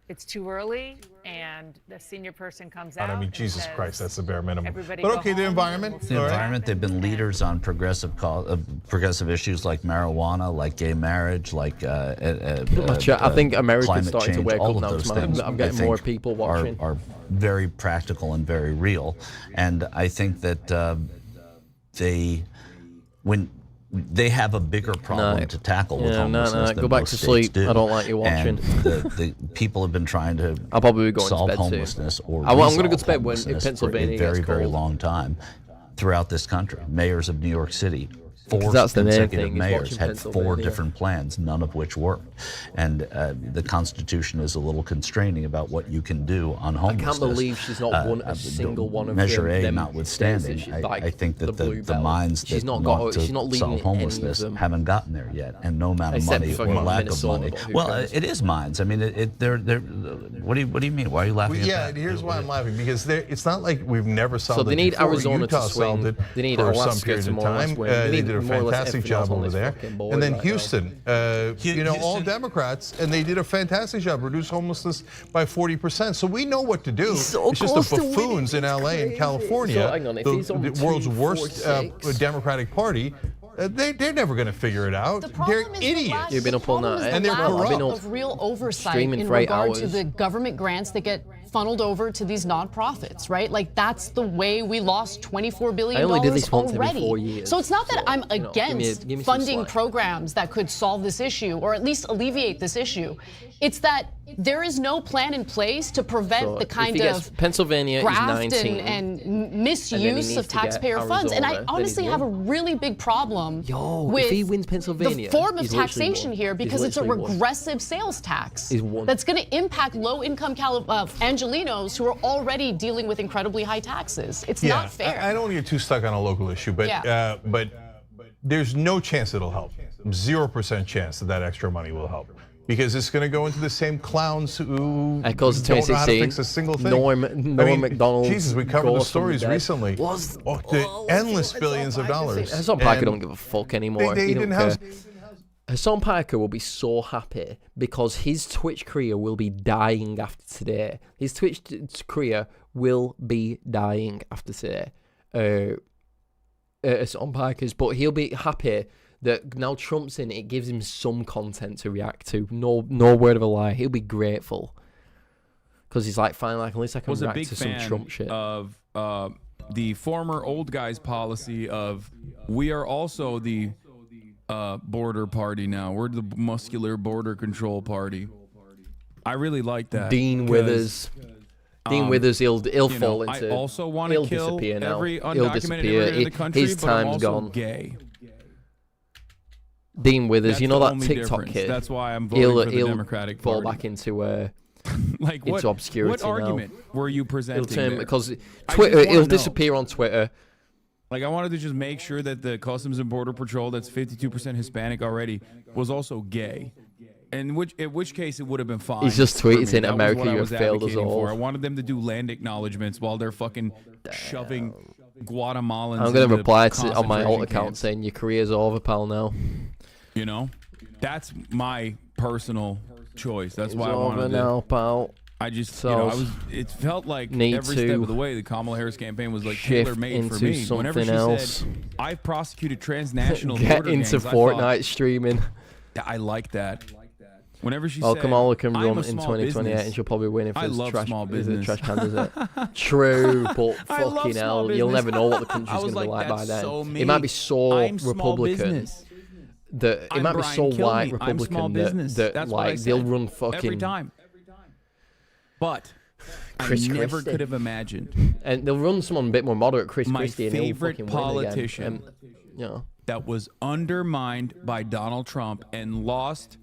it's too early, and the senior person comes out. I mean, Jesus Christ, that's the bare minimum. Everybody But go okay, the home. environment. The environment, they've been leaders on progressive issues like marijuana, like gay marriage, like I think America's climate starting to change. wake All up of now. those Tomorrow. things, I'm I getting think, more people watching. are very practical and very real. And I think that they have a bigger problem to tackle with homelessness than Go back most to states sleep. do. I don't like you watching. And the people have been trying to I'll probably be going to solve bed soon. homelessness or I'm going to go resolve to bed when in homelessness Pennsylvania for a very, gets very cold. long time. throughout this country. Mayors of New York City, 4 that's the main consecutive thing, is mayors watching had 4 Pennsylvania. different plans, none of which worked. And the Constitution is a little constraining about what you can do on homelessness. I can't believe she's not won a single one of Measure A them notwithstanding, states that she's like I think that the blue the belt. minds She's that not want she's not to leading solve any of homelessness them. haven't gotten there yet, and no amount of Except money for or fucking lack Minnesota, of money. but who Well, cares? it is minds. I mean, what do you mean? Why are you laughing Well, at yeah, that? here's why I'm laughing, because it's not like we've never solved it So they need before. Arizona to Utah swing. solved it They need for Alaska some period to of more or less time. win. They They need did a more or less fantastic everything else job on over this there. fucking board And then right now. Houston, all Democrats, and they did a fantastic job, reduced homelessness by 40%. So we know what to do. So it's just the close to winning. buffoons in It's LA and crazy. California, So hang on, if he's on the world's 2, worst 4, 6. Democratic Party, they're never going to figure it out. They're idiots. You've been up all night. And they're lack corrupt. of real oversight streaming in for 8 regard to hours. the government grants that get funneled over to these nonprofits, right? Like that's the way we lost $24 billion I only did this once every already. 4 years. So it's not that I'm you know, give me against some funding slack. programs that could solve this issue or at least alleviate this issue. It's that there is no plan in place to prevent So the if kind he gets of Pennsylvania is graft 19, and and misuse then he of needs to get taxpayer funds. And I Arizona, then honestly he's have a won. really big problem with if he wins Pennsylvania, the form of he's literally taxation won. here He's because it's a literally won. regressive sales tax He's won. that's going to impact low-income Angelinos who are already dealing with incredibly high taxes. It's not fair. I don't want to get too stuck on a local issue, but Yeah. but there's no chance it'll help. 0% chance that extra money will help. Because it's going to go into the same clowns who Echoes of don't know how to 2016. fix a single thing. Norm Macdonald. Jesus, we covered the Gorsuch stories dead. recently. The endless billions of dollars. Hassan Parker And don't give a fuck anymore. They He don't didn't care. have. Hassan Parker will be so happy because his Twitch career will be dying after today. His Twitch career will be dying after today. Hassan Parker's, but he'll be happy that now Trump's in, it gives him some content to react to. No word of a lie. He'll be grateful because he's like, finally, at least I can Was a react big to some fan Trump shit. of the former old guys policy of we are also the border party now. We're the muscular border control party. I really like that. Dean Withers. Dean Withers, he'll fall into. I also want he'll to kill disappear now. every He'll undocumented disappear. immigrant in the country, His but I'm time's also gone. gay. Dean Withers, That's you know the that only TikTok difference. kid. That's why I'm voting for the Democratic fall Party. back into Like into obscurity what argument now. were you presenting He'll turn there? because I Twitter. just wanna He'll know. disappear on Twitter. Like I wanted to just make sure that the Customs and Border Patrol, that's 52% Hispanic already, was also gay. And in which case it would have been fine. He's just for me. tweeted saying, That was "America, what I you was have failed us advocating all." for. I wanted them to do land acknowledgements while they're fucking shoving Guatemalans. I'm gonna into reply to on my concentration alt account camps. saying your career's over, pal. Now. You know, that's my personal choice. That's It's why I over wanted now, to. pal. I just, So, it felt like need every step to of the way the Kamala Harris campaign was like shift tailor-made for into me. Whenever she something else. said, "I've prosecuted transnational Get border into gangs," I Fortnite thought, streaming. I like that. Whenever she Oh, said, Kamala can "I'm run a in small 2028 business," and she'll probably win if I it's love trash, small if business. it's a trash candidate. True, but I love fucking small hell, you'll business. never know what the country's I was going to be like by that's then. so It might be so I'm small Republican business. that it I'm might be Brian so Kilmeade. white I'm small Republican business. that That's what I like they'll said run fucking every time. But Chris I never Christie. could have imagined. And they'll run someone a bit more moderate, Chris My Christie, and he'll favorite fucking politician win again. You know. that was undermined by Donald Trump and lost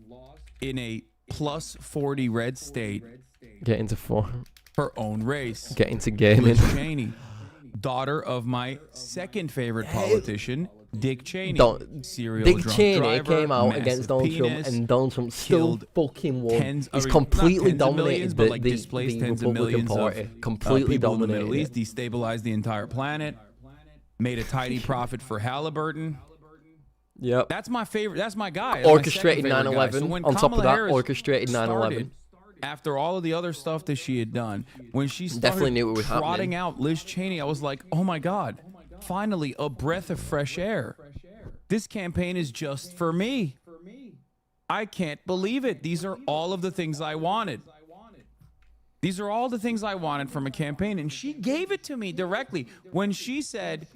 in a plus 40 red state. Get into her own race. Get into gaming. Liz Cheney, daughter of my second favorite politician, Dick Cheney. Serial Dick drunk Cheney driver, came out massive against Donald Trump, penis, and Donald Trump still killed fucking won. tens- He's or completely not tens of millions, dominated but the, like the, displaced the tens of Republican millions Party. of Completely people in the dominated Middle it. East, destabilized the entire planet, made a tidy profit for Halliburton. Yep. That's my favorite. That's my guy. That's my Orchestrated second favorite guy. 9/11. So when On top of Kamala that, Harris orchestrated 9/11. started, after all of the other stuff that she had done, when she started Definitely knew it was trotting happening. out Liz Cheney, I was like, oh my God, finally a breath of fresh air. This campaign is just for me. I can't believe it. These are all of the things I wanted. These are all the things I wanted from a campaign, and she gave it to me directly when she said,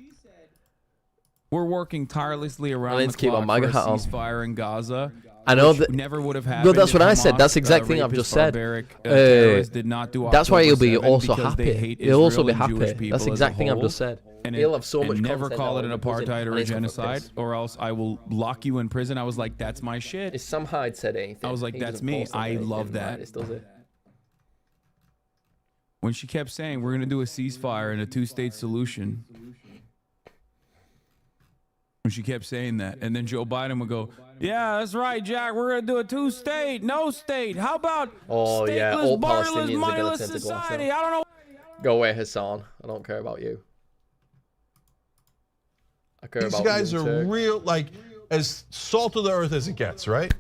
we're working tirelessly around the Let's keep clock our MAGA for a hat on. ceasefire in Gaza. I know which that never would have No, happened. that's if what I said. Hamas, That's the exact thing I've rapist, just said. barbaric, terrorists did not do That's why he'll be October 7 also because they happy. hate He'll also Israel be and happy. Jewish people That's the as exact a thing I've whole, just said. And He'll have so much never content call it now an in prison, apartheid or and a it's gonna genocide, piss. or else I will lock you in prison. I was like, that's my shit. If Sam Hyde said anything, I was like, he that's doesn't me. post on I anything love like that. this, does he? When she kept saying we're gonna do a ceasefire and a two-state solution. When she kept saying that, and then Joe Biden would go, "Yeah, that's right, Jack. We're gonna do a two-state, no state. How about Oh stateless, yeah, all borderless, Palestinians are going moneyless to tend to go after society? him. I don't know." Go away, Hassan. I don't care about you. I care These about guys you, are Turk. real, like, as salt of the earth as it gets, right?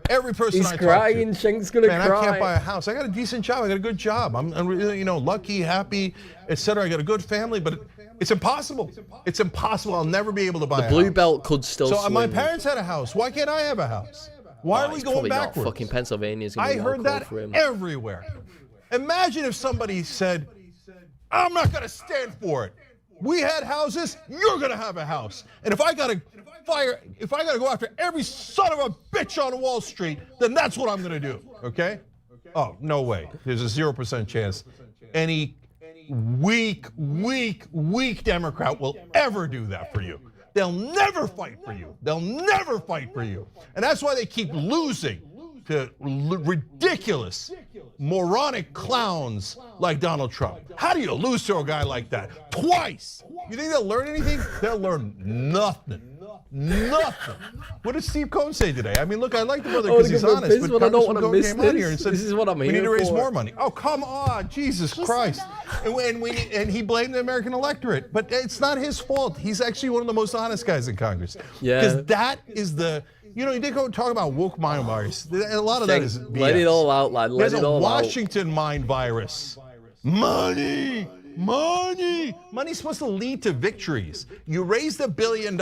Every person He's I crying. talk to, Shank's gonna man, cry. I can't buy a house. I got a decent job. I got a good job. I'm really, lucky, happy, etc. I got a good family, but it's impossible. It's impossible. I'll never be able to buy The a blue house. belt could still So my swing. parents had a house. Why can't I have a house? Why are we It's going probably not. backwards? Fucking Pennsylvania's gonna I be heard all that for him. everywhere. Imagine if somebody said, I'm not going to stand for it. We had houses, you're going to have a house. And if I got to go after every son of a bitch on Wall Street, then that's what I'm going to do, okay? Oh, no way. There's a 0% chance any weak Democrat will ever do that for you. They'll never fight for you. They'll never fight for you. And that's why they keep losing to ridiculous, moronic clowns like Donald Trump. How do you lose to a guy like that? Twice. You think they'll learn anything? They'll learn nothing. Nothing. What did Steve Cohen say today? I mean, look, I like the brother because he's honest, but I don't want to Congressman miss Cohen came out here and this. said, This is what I'm we here need to raise for. more money. Oh, come on, Jesus Christ. And he blamed the American electorate, but it's not his fault. He's actually one of the most honest guys in Congress. Yeah. Because that is the, you did go talk about woke mind virus. A lot of that is BS. Let it all out, lad. Let There's it a all out. Washington mind virus. Money. Money's supposed to lead to victories. You raised $1 billion.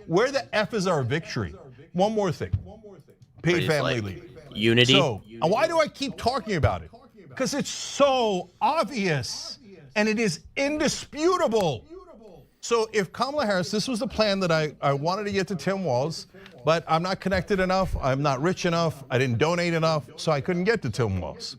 Where the F is our victory? One more thing. Paid family leave. Unity. So, and why do I keep talking about it? Because it's so obvious and it is indisputable. So if Kamala Harris, this was the plan that I wanted to get to Tim Walz, but I'm not connected enough, I'm not rich enough, I didn't donate enough, so I couldn't get to Tim Walz.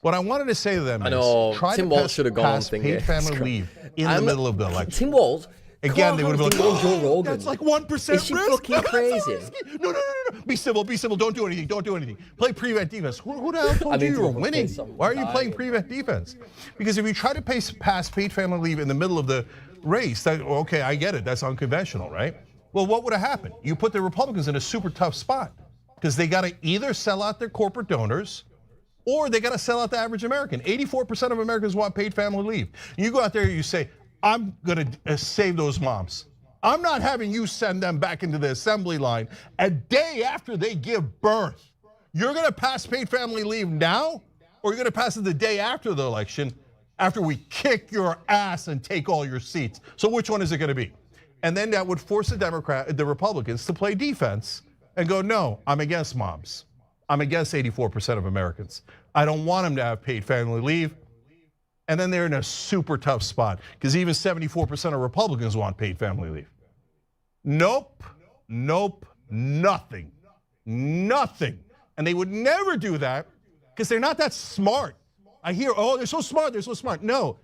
What I wanted to say to them is try Tim to Walz should have gone pass on paid family leave in the middle of the election. Tim Walz. Again, they would have been like, Joe Rogan. That's like 1% Is she risk. fucking That's so crazy? risky. No. Be civil. Don't do anything. Play prevent defense. Who the hell told you were winning? Why are you playing prevent defense? Because if you try to pass paid family leave in the middle of the race, okay, I get it. That's unconventional, right? Well, what would have happened? You put the Republicans in a super tough spot because they got to either sell out their corporate donors or they got to sell out the average American. 84% of Americans want paid family leave. You go out there and you say, I'm going to save those moms. I'm not having you send them back into the assembly line a day after they give birth. You're going to pass paid family leave now, or you're going to pass it the day after the election, after we kick your ass and take all your seats. So which one is it going to be? And then that would force the Republicans to play defense and go, no, I'm against moms. I'm against 84% of Americans. I don't want them to have paid family leave. And then they're in a super tough spot because even 74% of Republicans want paid family leave. Nope, nothing. And they would never do that because they're not that smart. I hear, oh, they're so smart. No,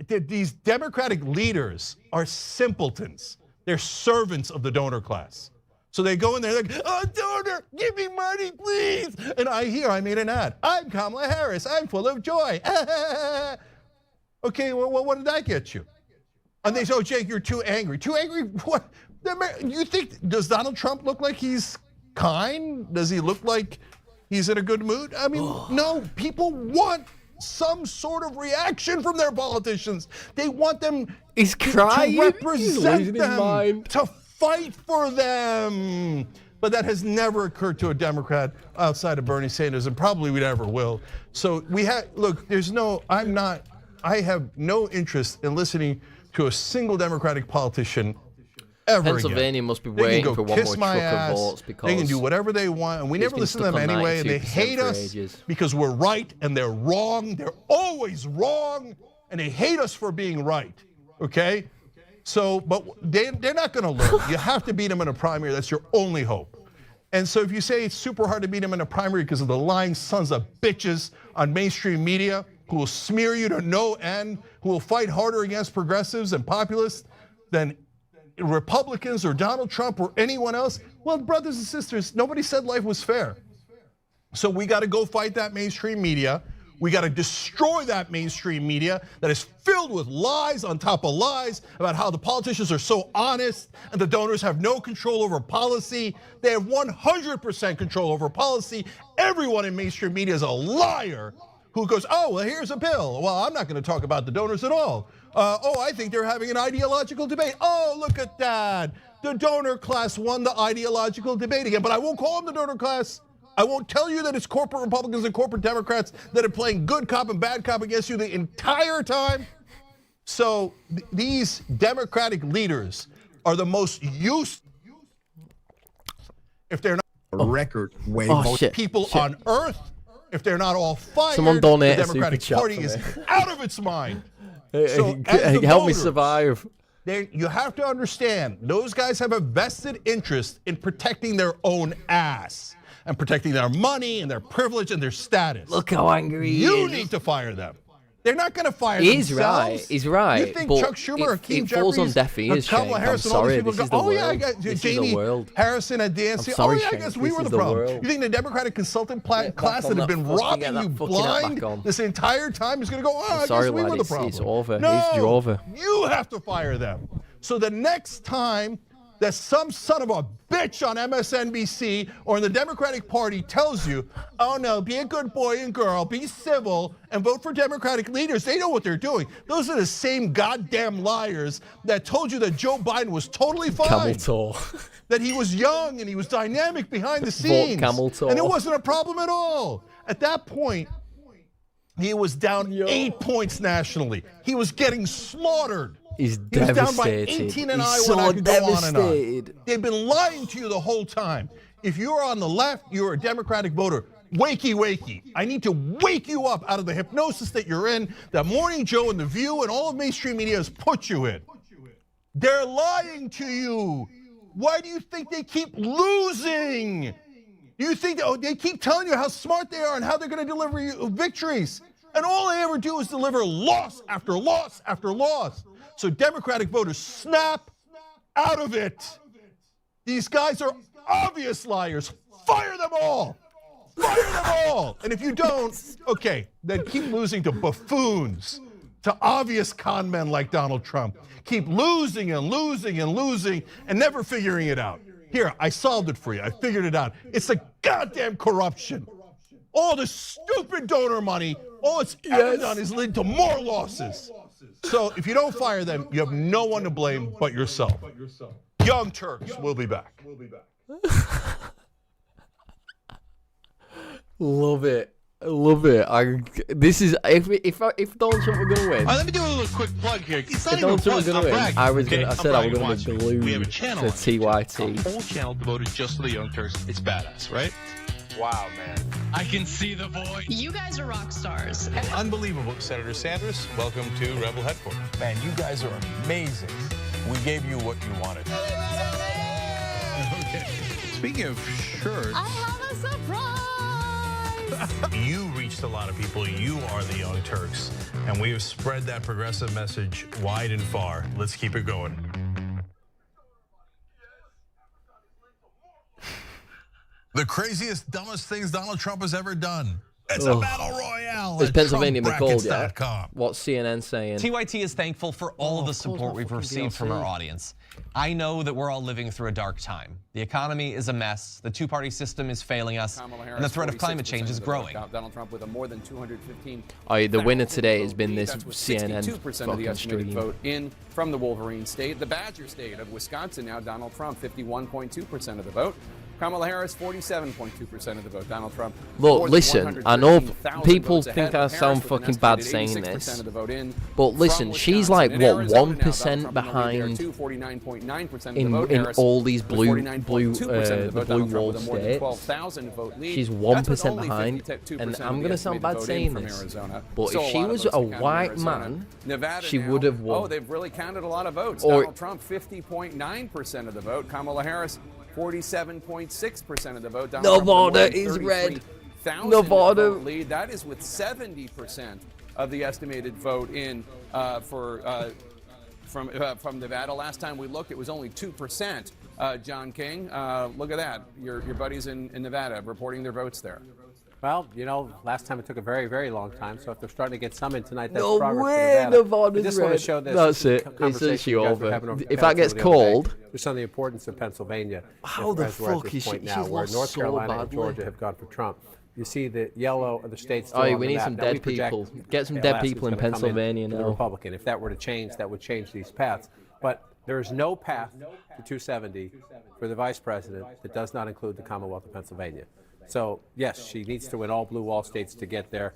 these Democratic leaders are simpletons. They're servants of the donor class. So they go in there like, oh, donor, give me money, please. And I made an ad. I'm Kamala Harris. I'm full of joy. Okay, well, what did that get you? And they say, oh, Jake, you're too angry. Too angry? What? You think, does Donald Trump look like he's kind? Does he look like he's in a good mood? I mean, no, people want some sort of reaction from their politicians. They want them crying. to represent He's them, to fight for them. But that has never occurred to a Democrat outside of Bernie Sanders, and probably we never will. So look, I have no interest in listening to a single Democratic politician ever Pennsylvania again. must be They waiting can for go one kiss more my truck ass. of votes because They can do whatever they want, and we he's never been listen to them stuck on anyway, and they 92% hate for us ages. because we're right and they're wrong. They're always wrong, and they hate us for being right, okay? So, but they're not gonna learn. You have to beat them in a primary. That's your only hope. And so if you say it's super hard to beat him in a primary because of the lying sons of bitches on mainstream media who will smear you to no end, who will fight harder against progressives and populists than Republicans or Donald Trump or anyone else, well, brothers and sisters, nobody said life was fair. So we got to go fight that mainstream media. We got to destroy that mainstream media that is filled with lies on top of lies about how the politicians are so honest and the donors have no control over policy. They have 100% control over policy. Everyone in mainstream media is a liar who goes, oh, well, here's a bill. Well, I'm not going to talk about the donors at all. Oh, I think they're having an ideological debate. Oh, look at that. The donor class won the ideological debate again, but I won't call them the donor class. I won't tell you that it's corporate Republicans and corporate Democrats that are playing good cop and bad cop against you the entire time. So these Democratic leaders are the most used, if they're not record way most people on earth, if they're not all fired, the Democratic Party is out of its mind. So help me survive. You have to understand, those guys have a vested interest in protecting their own ass and protecting their money and their privilege and their status. Look how angry he You is. need to fire them. They're not going to fire themselves. He's right. He's right. You think but Chuck Schumer or Keith it falls Jeffries on deaf ears, or Kamala Shane. Harris I'm and all these sorry. people This go, is the oh world. yeah, I got This is Jamie the world. Harrison and DNC. I'm sorry, oh yeah, I Shane. guess we This were is the the problem. world. You think the Democratic consultant Get class back that on have been that fucking- robbing get that you fucking hat blind back on. this entire time is going to go, oh, I sorry, guess we lad. were the problem. It's over. No, It's over. you have to fire them. So the next time that some son of a bitch on MSNBC or in the Democratic Party tells you, oh no, be a good boy and girl, be civil, and vote for Democratic leaders, they know what they're doing. Those are the same goddamn liars that told you that Joe Biden was totally fine. Camel toe. That he was young and he was dynamic behind the scenes. camel toe. And it wasn't a problem at all. At that point, he was down 8 points nationally. He was getting slaughtered. He's He was down by devastated. 18 in He's Iowa, so and I could go on and on. devastated. They've been lying to you the whole time. If you're on the left, you're a Democratic voter. Wakey, wakey. I need to wake you up out of the hypnosis that you're in, that Morning Joe and The View and all of mainstream media has put you in. They're lying to you. Why do you think they keep losing? Do you think they keep telling you how smart they are and how they're going to deliver you victories? And all they ever do is deliver loss after loss after loss. So Democratic voters, snap out of it. These guys are obvious liars. Fire them all. Fire them all. And if you don't, okay, then keep losing to buffoons, to obvious con men like Donald Trump. Keep losing and losing and losing and never figuring it out. Here, I solved it for you. I figured it out. It's the goddamn corruption. All the stupid donor money, all it's ever done is lead to more losses. So if you don't fire them, you have no one to blame but yourself. Young Turks, we'll be back. Love it. I love it. This is if Donald Trump were gonna win. Let me do a little quick plug here. It's not If even Donald Trump a was plug, gonna I'm win, bragging. I said I was gonna be glued We have a channel to on TYT. A whole channel devoted just to the Young Turks. It's badass, right? Wow, man. I can see the void. You guys are rock stars. Unbelievable. Senator Sanders, welcome to Rebel Headquarters. Man, you guys are amazing. We gave you what you wanted. Okay. Speaking of shirts. I have a surprise. You reached a lot of people. You are the Young Turks. And we have spread that progressive message wide and far. Let's keep it going. The craziest, dumbest things Donald Trump has ever done. It's a battle royale. Is Pennsylvania TrumpBrackets.com. McCall yet? What's CNN saying? TYT is thankful for all the support we've received from our audience. I know that we're all living through a dark time. The economy is a mess, the two-party system is failing us, and the threat of climate change is growing. Donald Trump with a more than 215. Oh, the winner today has been this CNN 62% of the fucking estimated stream. vote in from the Wolverine state. The Badger state of Wisconsin now, Donald Trump, 51.2% of the vote. Kamala Harris, 47.2% of the vote. Donald Trump. Look, listen, I know people think I sound fucking bad saying this, but listen, she's like, what, 1% behind in all these blue wall states? She's 1% behind, and I'm going to sound bad saying this, but if she was a white man, she would have won. Oh, they've really counted a lot of votes. Or, Donald Trump, 50.9% of the vote. Kamala Harris, 47.6% of the vote. Donald Trump Nevada is red. Nevada lead. That is with 70% of the estimated vote in from Nevada. Last time we looked, it was only 2%. John King, look at that. Your buddies in Nevada reporting their votes there. Well, you know, last time it took a very, very long time. So if they're starting to get some in tonight, that's No progress way, for Nevada. Nevada's I just want red. to show this. That's it. It's conversation actually you guys were over. having over If that gets Peterson the other day. called- There's some of the importance of Pennsylvania. How the as we're at fuck this is she- point now, she's where lost North so Carolina and badly. Georgia have gone for Trump. You see the yellow of the states still Oh, on we the need map. some Now, we dead project people. Get some dead Alaska's people in gonna come Pennsylvania to the now. Republican. If that were to change, that would change these paths. But there is no path to 270 for the vice president that does not include the Commonwealth of Pennsylvania. So, yes, she needs to win all blue wall states to get there.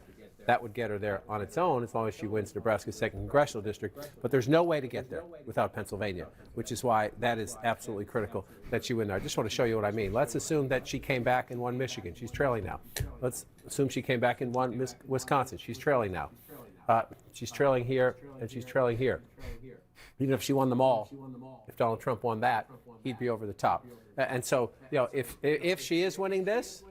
That would get her there on its own as long as she wins Nebraska's 2nd congressional district. But there's no way to get there without Pennsylvania, which is why that is absolutely critical that she win there. I just want to show you what I mean. Let's assume that she came back and won Michigan. She's trailing now. Let's assume she came back and won Wisconsin. She's trailing now. She's trailing here, and she's trailing here. Even if she won them all, if Donald Trump won that, he'd be over the top. And so, you know, if she is winning this,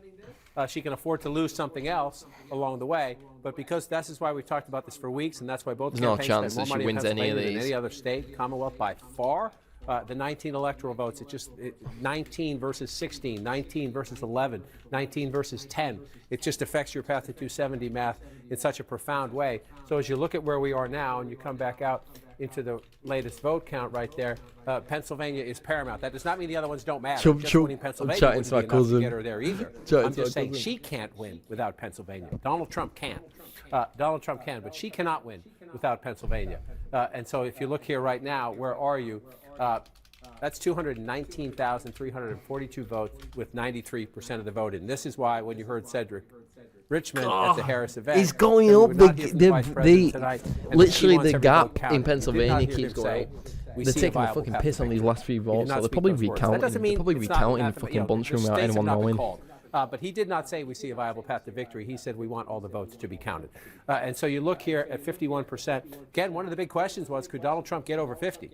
she can afford to lose something else along the way. But because this is why we've talked about this for weeks, and that's why both There's no campaigns chance spend that more she money in wins any of Pennsylvania than these. any other state, Commonwealth by far. The 19 electoral votes, 19 versus 16, 19 versus 11, 19 versus 10. It just affects your path to 270 math in such a profound way. So as you look at where we are now and you come back out into the latest vote count right there, Pennsylvania is paramount. That does not mean the other ones don't matter. Just winning Pennsylvania wouldn't be enough to get her there either. I'm just saying she can't win without Pennsylvania. Donald Trump can. Donald Trump can, but she cannot win without Pennsylvania. And so if you look here right now, where are you? That's 219,342 votes with 93% of the vote in. This is why when you heard Cedric Richmond at the Harris event, He's going and we up. would not hear from vice president tonight, and Literally he wants the every vote gap counted. in We did not Pennsylvania hear keeps him going say, up. "We They're see a taking the viable fucking path piss to on these victory." last few He did votes, not so they're speak probably those words. That recounting. doesn't mean Probably it's not recounting the mathematically, fucking bunch room without states have anyone not been knowing. called. But he did not say we see a viable path to victory. He said we want all the votes to be counted. And so you look here at 51%. Again, one of the big questions was, could Donald Trump get over 50?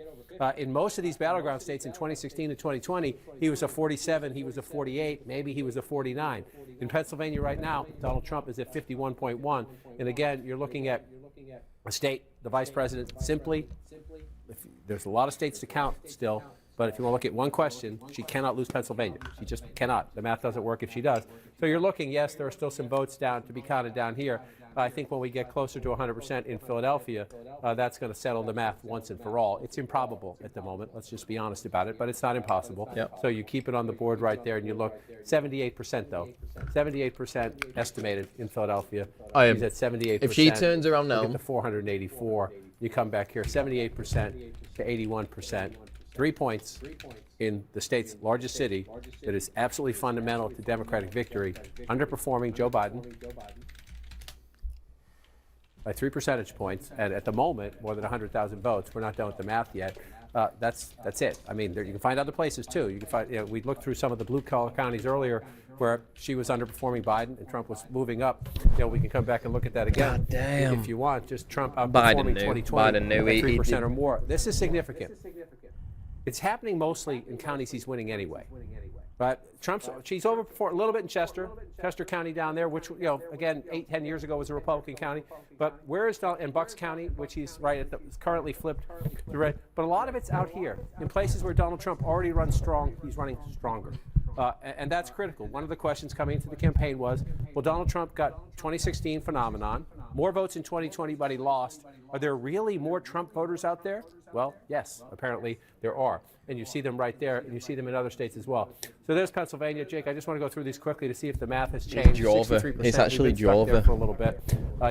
In most of these battleground states in 2016 and 2020, he was a 47, he was a 48, maybe he was a 49. In Pennsylvania right now, Donald Trump is at 51.1. And again, you're looking at a state, the vice president simply, there's a lot of states to count still. But if you want to look at one question, she cannot lose Pennsylvania. She just cannot. The math doesn't work if she does. So you're looking, yes, there are still some votes down to be counted down here. I think when we get closer to 100% in Philadelphia, that's going to settle the math once and for all. It's improbable at the moment. Let's just be honest about it. But it's not impossible. Yep. So you keep it on the board right there, and you look. 78% though. 78% estimated in Philadelphia. She's at 78%. If she turns around now, look at the 484. You come back here, 78% to 81%. 3 points in the state's largest city that is absolutely fundamental to Democratic victory, underperforming Joe Biden by 3 percentage points, and at the moment, more than 100,000 votes. We're not done with the math yet. That's it. I mean, you can find other places too. You can find. We looked through some of the blue-collar counties earlier where she was underperforming Biden and Trump was moving up. We can come back and look at that again. God damn. If you want. Just Trump outperforming Biden knew. 2020 Biden knew. by He 3% did. or more. This is significant. It's happening mostly in counties he's winning anyway. But she's overperformed a little bit in Chester County down there, which, again, 8-10 years ago was a Republican county. But where is Donald, in Bucks County, which he's right at it's currently flipped to red. But a lot of it's out here in places where Donald Trump already runs strong. He's running stronger. And that's critical. One of the questions coming into the campaign was, well, Donald Trump got 2016 phenomenon, more votes in 2020, but he lost. Are there really more Trump voters out there? Well, yes, apparently there are. And you see them right there, and you see them in other states as well. So there's Pennsylvania. Jake, I just want to go through these quickly to see if the math has changed. Jova. 63%. It's actually We've been stuck there Jova. for a little bit.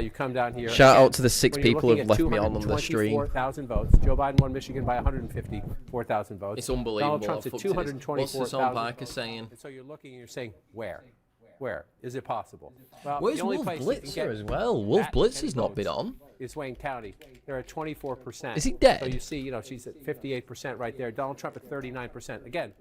You come down here. Shout Again, out to the 6 when you're people looking who've at left me on the stream. 224,000 votes. Joe Biden won Michigan by 154,000 votes. It's unbelievable. Donald Trump's I at fucked it. 224,000. What's the song Parker saying? And so you're looking and you're saying, where? Where? Is it possible? Well, Where's the only Wolf place you can Blitzer get as well? Wolf that Blitzer's many not been votes on. is Wayne County. They're at 24%. Is he dead? So you see, she's at 58% right there. Donald Trump at 39%. Again,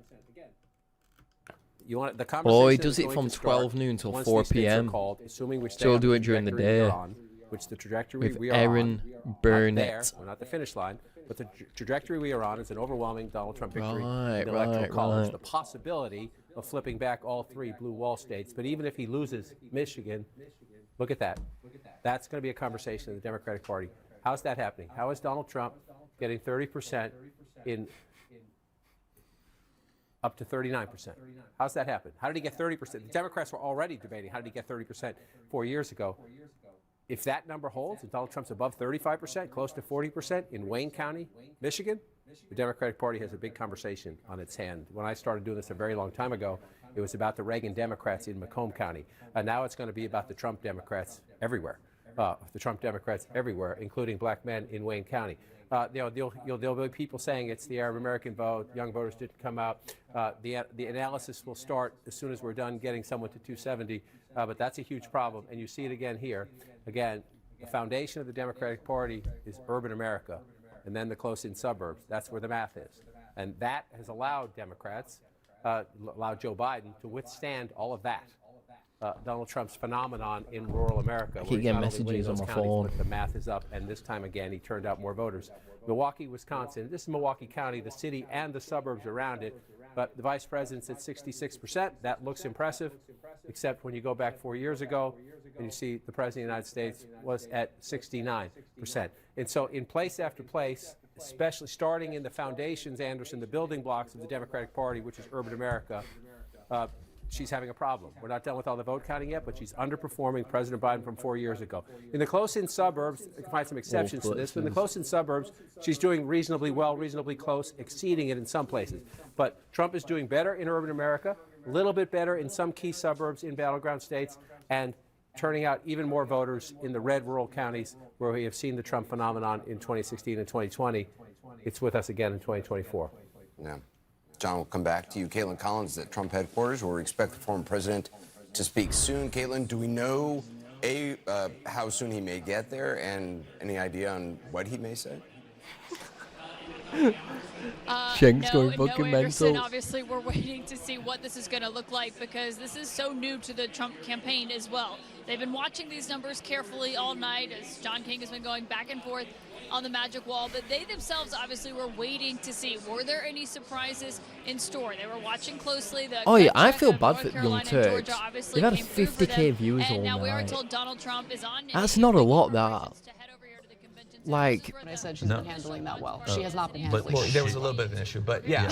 you want the conversation. Oh, he is does it going from to 12 start noon till once 4 these states are p.m. called, assuming we stay So he'll on do the it during the trajectory day we're on, which the trajectory with we are Aaron on, Burnett. not there, we're not the finish line. But the trajectory we are on is an overwhelming Donald Trump victory Right, in the Electoral right, College. right. The possibility of flipping back all 3 blue wall states. But even if he loses Michigan, look at that. That's going to be a conversation in the Democratic Party. How's that happening? How is Donald Trump getting 30% in up to 39%? How's that happen? How did he get 30%? The Democrats were already debating how did he get 30% 4 years ago. If that number holds and Donald Trump's above 35%, close to 40% in Wayne County, Michigan, the Democratic Party has a big conversation on its hand. When I started doing this a very long time ago, it was about the Reagan Democrats in Macomb County. And now it's going to be about the Trump Democrats everywhere. Including black men in Wayne County. There'll be people saying it's the Arab American vote, young voters didn't come out. The analysis will start as soon as we're done getting someone to 270, but that's a huge problem, and you see it again here. Again, the foundation of the Democratic Party is urban America, and then the close-in suburbs. That's where the math is. And that has allowed Democrats, allowed Joe Biden to withstand all of that. Donald Trump's phenomenon in rural America. I keep getting messages on my phone. But the math is up, and this time again, he turned out more voters. Milwaukee, Wisconsin. This is Milwaukee County, the city and the suburbs around it. But the vice president's at 66%. That looks impressive, except when you go back 4 years ago and you see the president of the United States was at 69%. And so in place after place, especially starting in the foundations, Anderson, the building blocks of the Democratic Party, which is urban America, she's having a problem. We're not done with all the vote counting yet, but she's underperforming President Biden from 4 years ago. In the close-in suburbs, I can find some exceptions to this, but in the close-in suburbs, she's doing reasonably well, reasonably close, exceeding it in some places. But Trump is doing better in urban America, a little bit better in some key suburbs in battleground states, and turning out even more voters in the red rural counties where we have seen the Trump phenomenon in 2016 and 2020. It's with us again in 2024. Yeah. John, we'll come back to you. Caitlin Collins at Trump headquarters, where we expect the former president to speak soon. Caitlin, do we know, how soon he may get there, and any idea on what he may say? Shank's going no, fucking Anderson, mental. obviously, we're waiting to see what this is going to look like because this is so new to the Trump campaign as well. They've been watching these numbers carefully all night as John King has been going back and forth on the magic wall, but they themselves obviously were waiting to see, were there any surprises in store? They were watching closely. The Oh yeah, I feel North bad for Carolina Young and Turks. Georgia obviously They've had came through for 50k them, views and all now we are night. told Donald Trump is on. That's not a lot, that. Like, I said she's been handling that well. She has not been But handling well, it. there was a little bit of an issue, but yeah,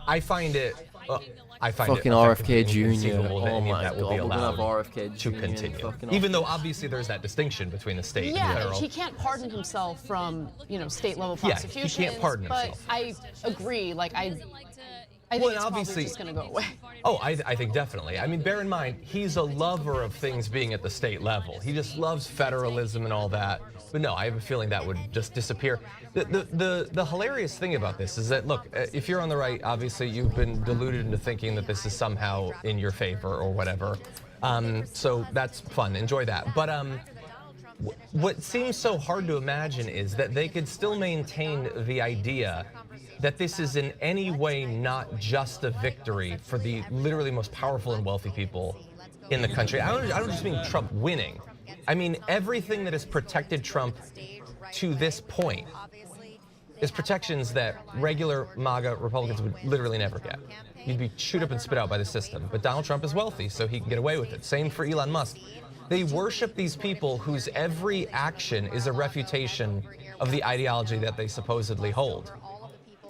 I find it. Fucking it RFK effectively Jr. inconceivable that Oh any of my that will God, be we're gonna have allowed RFK to Jr. continue. fucking Even though obviously there's that distinction between the state and the Yeah, federal. he can't pardon himself from, state level Yeah, he prosecutions. can't pardon but himself. I agree. Like I think Well, it's obviously- probably just going to go away. Oh, I think definitely. I mean, bear in mind, he's a lover of things being at the state level. He just loves federalism and all that. But no, I have a feeling that would just disappear. The hilarious thing about this is that, look, if you're on the right, obviously you've been deluded into thinking that this is somehow in your favor or whatever. So that's fun. Enjoy that. But what seems so hard to imagine is that they could still maintain the idea that this is in any way not just a victory for the literally most powerful and wealthy people in the country. I don't just mean Trump winning. I mean everything that has protected Trump to this point is protections that regular MAGA Republicans would literally never get. You'd be chewed up and spit out by the system. But Donald Trump is wealthy, so he can get away with it. Same for Elon Musk. They worship these people whose every action is a refutation of the ideology that they supposedly hold.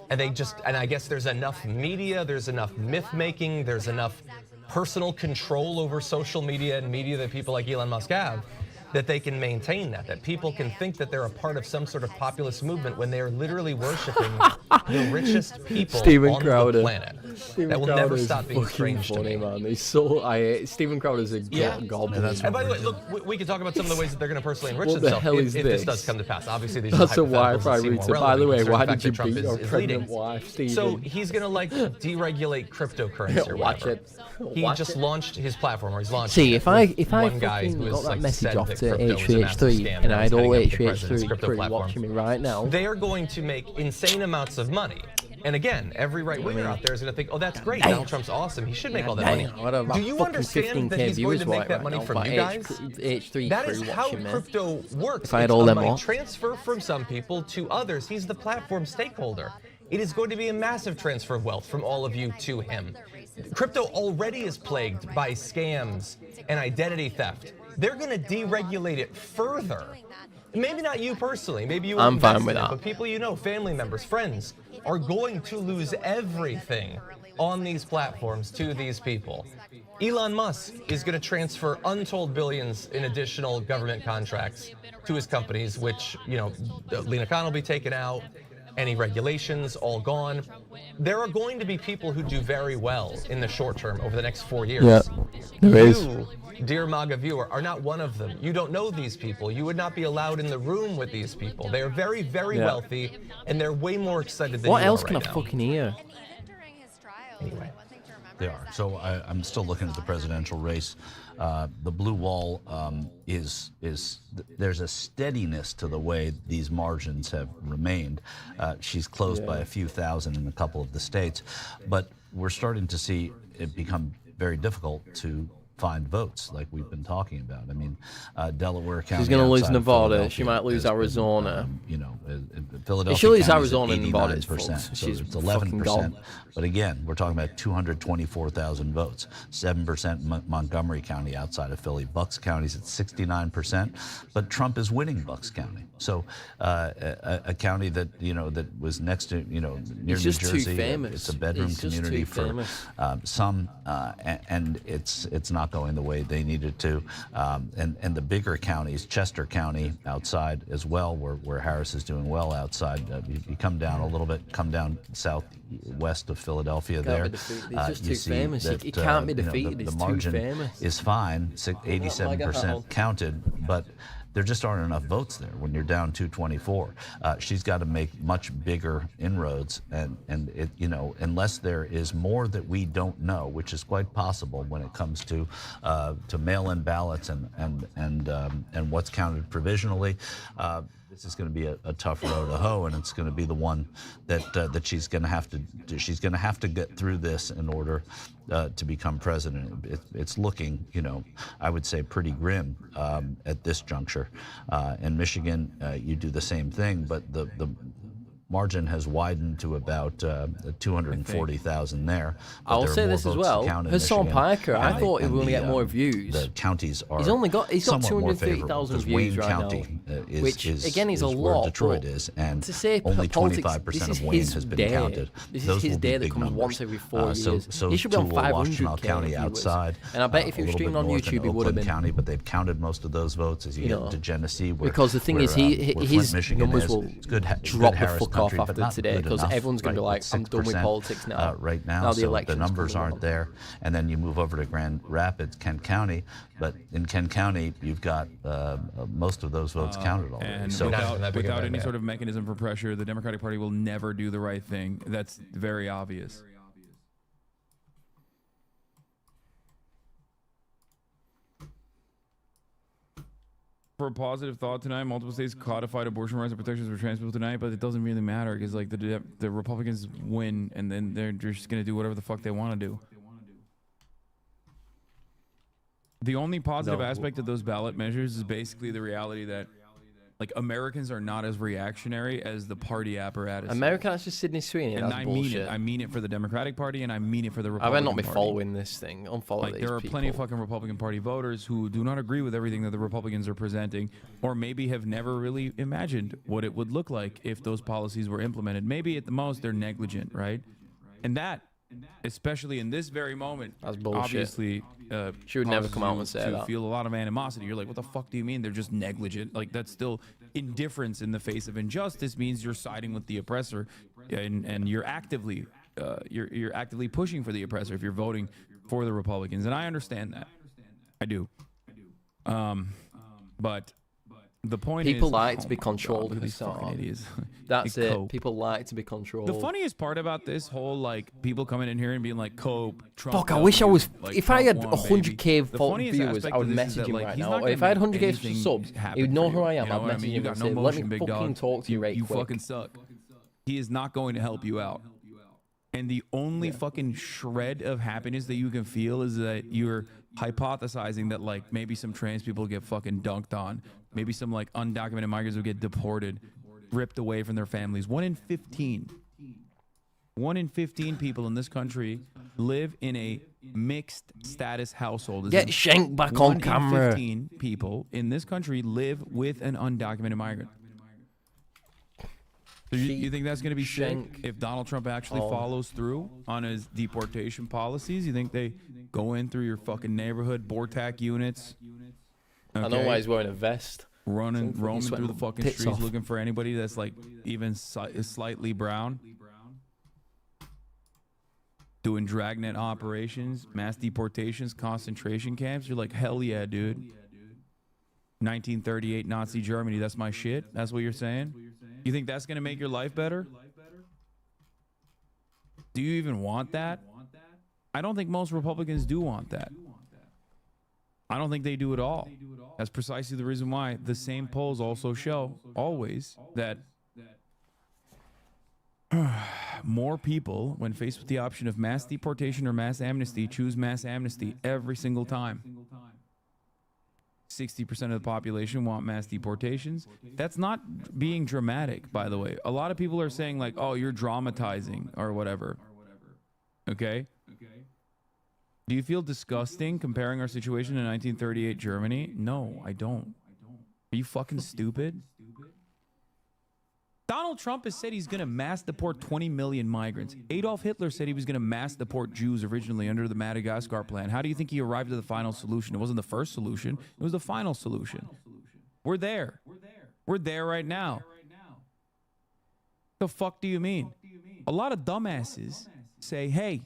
And I guess there's enough media, there's enough myth-making, there's enough personal control over social media and media that people like Elon Musk have, that they can maintain that people can think that they're a part of some sort of populist movement when they are literally worshiping the richest people on the planet. That will never stop being strange to me. Man. He's so, Steven Crowder's a goblin. And by the way, look, we can talk about some of the ways that they're going to personally enrich What the themselves hell is if this this? does come to pass. Obviously, these That's are a Wi-Fi hypotheticals that seem router. more By the way, relevant why considering did you the fact that beat Trump your is pregnant leading. wife, Steven? So he's going to deregulate cryptocurrency or Watch whatever. it. He Watch just it. launched his platform, or he's launched. See, it if I with one guy fucking who got is, that message said off that to crypto was a massive HVH3 scam and now I he's had all heading up the president's HVH3 crypto crew platform. watching me right now. They are going to make insane amounts of money And again, every right winger out there is going to think, oh, that's great. Donald Trump's awesome. He should make all that money. Do you understand that he's going to make that money from you guys? That is how crypto works. If I had all them money all. transfer from some people to others. He's the platform stakeholder. It is going to be a massive transfer of wealth from all of you to him. Crypto already is plagued by scams and identity theft. They're going to deregulate it further. Maybe not you personally, maybe you I'm fine with it, that. but people you know, family members, friends, are going to lose everything on these platforms to these people. Elon Musk is going to transfer untold billions in additional government contracts to his companies, which, you know, Lena Khan will be taken out, any regulations all gone. There are going to be people who do very well in the short term over the next 4 years. Yeah, there is. You, dear MAGA viewer, are not one of them. You don't know these people. You would not be allowed in the room with these people. They are very, very wealthy, and they're way more excited than What you else are can I right now. fucking hear? Anyway. They are. So I'm still looking at the presidential race. The blue wall is there's a steadiness to the way these margins have remained. She's closed by a few thousand in a couple of the states, but we're starting to see it become very difficult to find votes like we've been talking about. I mean, Delaware County. She's going to lose outside of Nevada. She Philadelphia might lose has been, Arizona. you know, Philadelphia. She'll lose County's at Arizona and Nevada, it's 89%, folks. so She's it's fucking 11%. gone. But again, we're talking about 224,000 votes. 7% Montgomery County outside of Philly. Bucks County's at 69%, but Trump is winning Bucks County. So a county that, you know, that was next to, you know, near He's New just too Jersey. famous. It's a bedroom He's just community too for famous. some, and it's not going the way they needed to. And the bigger counties, Chester County outside as well, where Harris is doing well outside. You come down a little bit, come down southwest of Philadelphia there. He's just you too see famous. that, He can't be you know, defeated. the He's too margin famous. is fine, 87% counted, but there just aren't enough votes there when you're down 224. She's got to make much bigger inroads, and it, you know, unless there is more that we don't know, which is quite possible when it comes to mail-in ballots and what's counted provisionally. This is going to be a tough row to hoe, and it's going to be the one that she's going to have to get through this in order to become president. It's looking, you know, I would say pretty grim at this juncture. In Michigan, you do the same thing, but the margin has widened to about 240,000 there. I'll say this as well. Hassan Piker, I thought he was going to get more views. The counties are he's got somewhat more 230,000 favorable, views Wayne right County now, which again is a where lot. Detroit is, and to say only politics, 25% of Wayne has been counted. This Those is his will be day that big comes numbers. once every 4 years. So He should be on too will 500K Washtenaw if County he was. outside, And I bet if he a was little streaming bit on north in YouTube, he would have Oakland been. County, but they've counted most of those votes as you get into Genesee. Because the thing is, his numbers will drop the fuck off after today, because everyone's going to be like, I'm done with politics now. Right now, the so election's the numbers coming aren't on. there. And then you move over to Grand Rapids, Kent County, but in Kent County, you've got most of those votes counted already. And So without any sort of mechanism for pressure, the Democratic Party will never do the right thing. That's very obvious. For a positive thought tonight, multiple states codified abortion rights and protections for trans people tonight, but it doesn't really matter because like the Republicans win, and then they're just gonna do whatever the fuck they want to do. The only positive aspect of those ballot measures is basically the reality that like Americans are not as reactionary as the party apparatus. Americans just Sydney Sweeney. And That's I bullshit. mean it. I mean it for the Democratic Party, and I mean it for the I Republican might not be Party. following this thing. Unfollow Like these there are people. plenty of fucking Republican Party voters who do not agree with everything that the Republicans are presenting, or maybe have never really imagined what it would look like if those policies were implemented. Maybe at the most they're negligent, right? And that, especially in this very moment, That's bullshit. obviously She would never causes come out you and say to that. feel a lot of animosity. You're like, what the fuck do you mean they're just negligent? Like that's still indifference in the face of injustice means you're siding with the oppressor, and you're actively you're actively pushing for the oppressor if you're voting for the Republicans, and I understand that. I do. But the point People is, like to be my controlled. God, look at these Hassan. fucking idiots. That's Like it. cope. People like to be controlled. The funniest part about this whole like people coming in here and being like, "Cope, Trump." Fuck, I wish I was. like, If I Trump had won, 100k baby. The viewers, funniest I aspect would of this is message that, him like, right he's now. not Or if gonna I had make 100k anything subs, happen he would know for who you. I am. You know I'd what I message mean? him You and got say, no "Let me motion, big fucking dog. talk to you right You quick." fucking suck. He is not going to help you out. And the only fucking shred of happiness that you can feel is that you're hypothesizing that, like, maybe some trans people get fucking dunked on. Maybe some, like, undocumented migrants will get deported, ripped away from their families. 1 in 15. 1 in 15 people in this country live in a mixed status household. Get Shank back on camera. 1 in 15 people in this country live with an undocumented migrant. So you think that's going to be sick if Donald Trump actually follows through on his deportation policies? You think they go in through your fucking neighborhood, BORTAC units? I know why he's wearing a vest. Roaming through the fucking streets looking for anybody that's like even slightly brown. Doing dragnet operations, mass deportations, concentration camps. You're like, hell yeah, dude. 1938 Nazi Germany, that's my shit? That's what you're saying? You think that's going to make your life better? Do you even want that? I don't think most Republicans do want that. I don't think they do at all. That's precisely the reason why the same polls also show, always, that more people, when faced with the option of mass deportation or mass amnesty, choose mass amnesty every single time. 60% of the population want mass deportations. That's not being dramatic, by the way. A lot of people are saying, like, oh, you're dramatizing or whatever. Okay? Do you feel disgusting comparing our situation to 1938 Germany? No, I don't. Are you fucking stupid? Donald Trump has said he's going to mass deport 20 million migrants. Adolf Hitler said he was going to mass deport Jews originally under the Madagascar plan. How do you think he arrived at the final solution? It wasn't the first solution. It was the final solution. We're there. We're there right now. The fuck do you mean? A lot of dumbasses say, hey,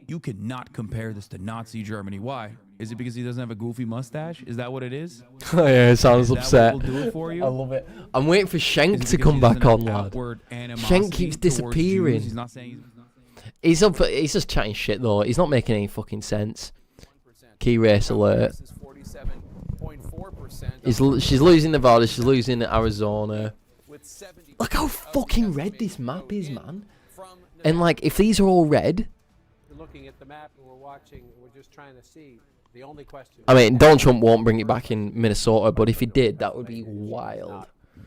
you cannot compare this to Nazi Germany. Why? Is it because he doesn't have a goofy mustache? Is that what it is? Oh yeah, it sounds upset. Will do it for you? I love it. I'm waiting for Shank to come back on, lad. Shank keeps disappearing. He's not saying he's just chatting shit though. He's not making any fucking sense. Key race alert. She's losing Nevada. She's losing Arizona. Look how fucking red this map is, man. And like, if these are all red. We're looking at the map and we're watching. We're just trying to see. The only question. I mean, Donald Trump won't bring it back in Minnesota, but if he did, that would be wild.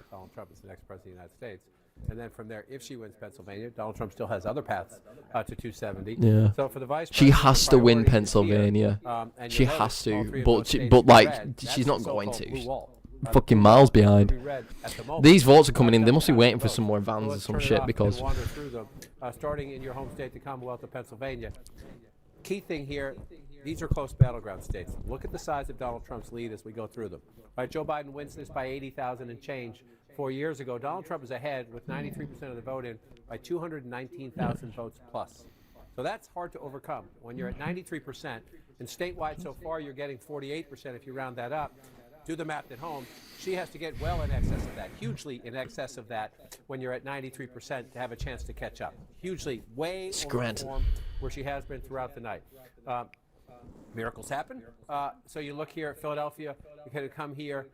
Donald Trump is the next president of the United States. And then from there, if she wins Pennsylvania, Donald Trump still has other paths to 270. Yeah. So for the vice she president, has to win Pennsylvania. She has to, but like, she's not going to. Fucking miles behind. These votes are coming in. They must be waiting for some more vans or some shit because. Wander through them, starting in your home state, the Commonwealth of Pennsylvania. Key thing here. These are close battleground states. Look at the size of Donald Trump's lead as we go through them. Right, Joe Biden wins this by 80,000 and change 4 years ago. Donald Trump is ahead with 93% of the vote in by 219,000 votes plus. So that's hard to overcome. When you're at 93%, and statewide so far you're getting 48% if you round that up. Do the math at home. She has to get well in excess of that, hugely in excess of that when you're at 93% to have a chance to catch up. Hugely, way over form where she has been throughout the night. Miracles happen. So you look here at Philadelphia, you kind of come here.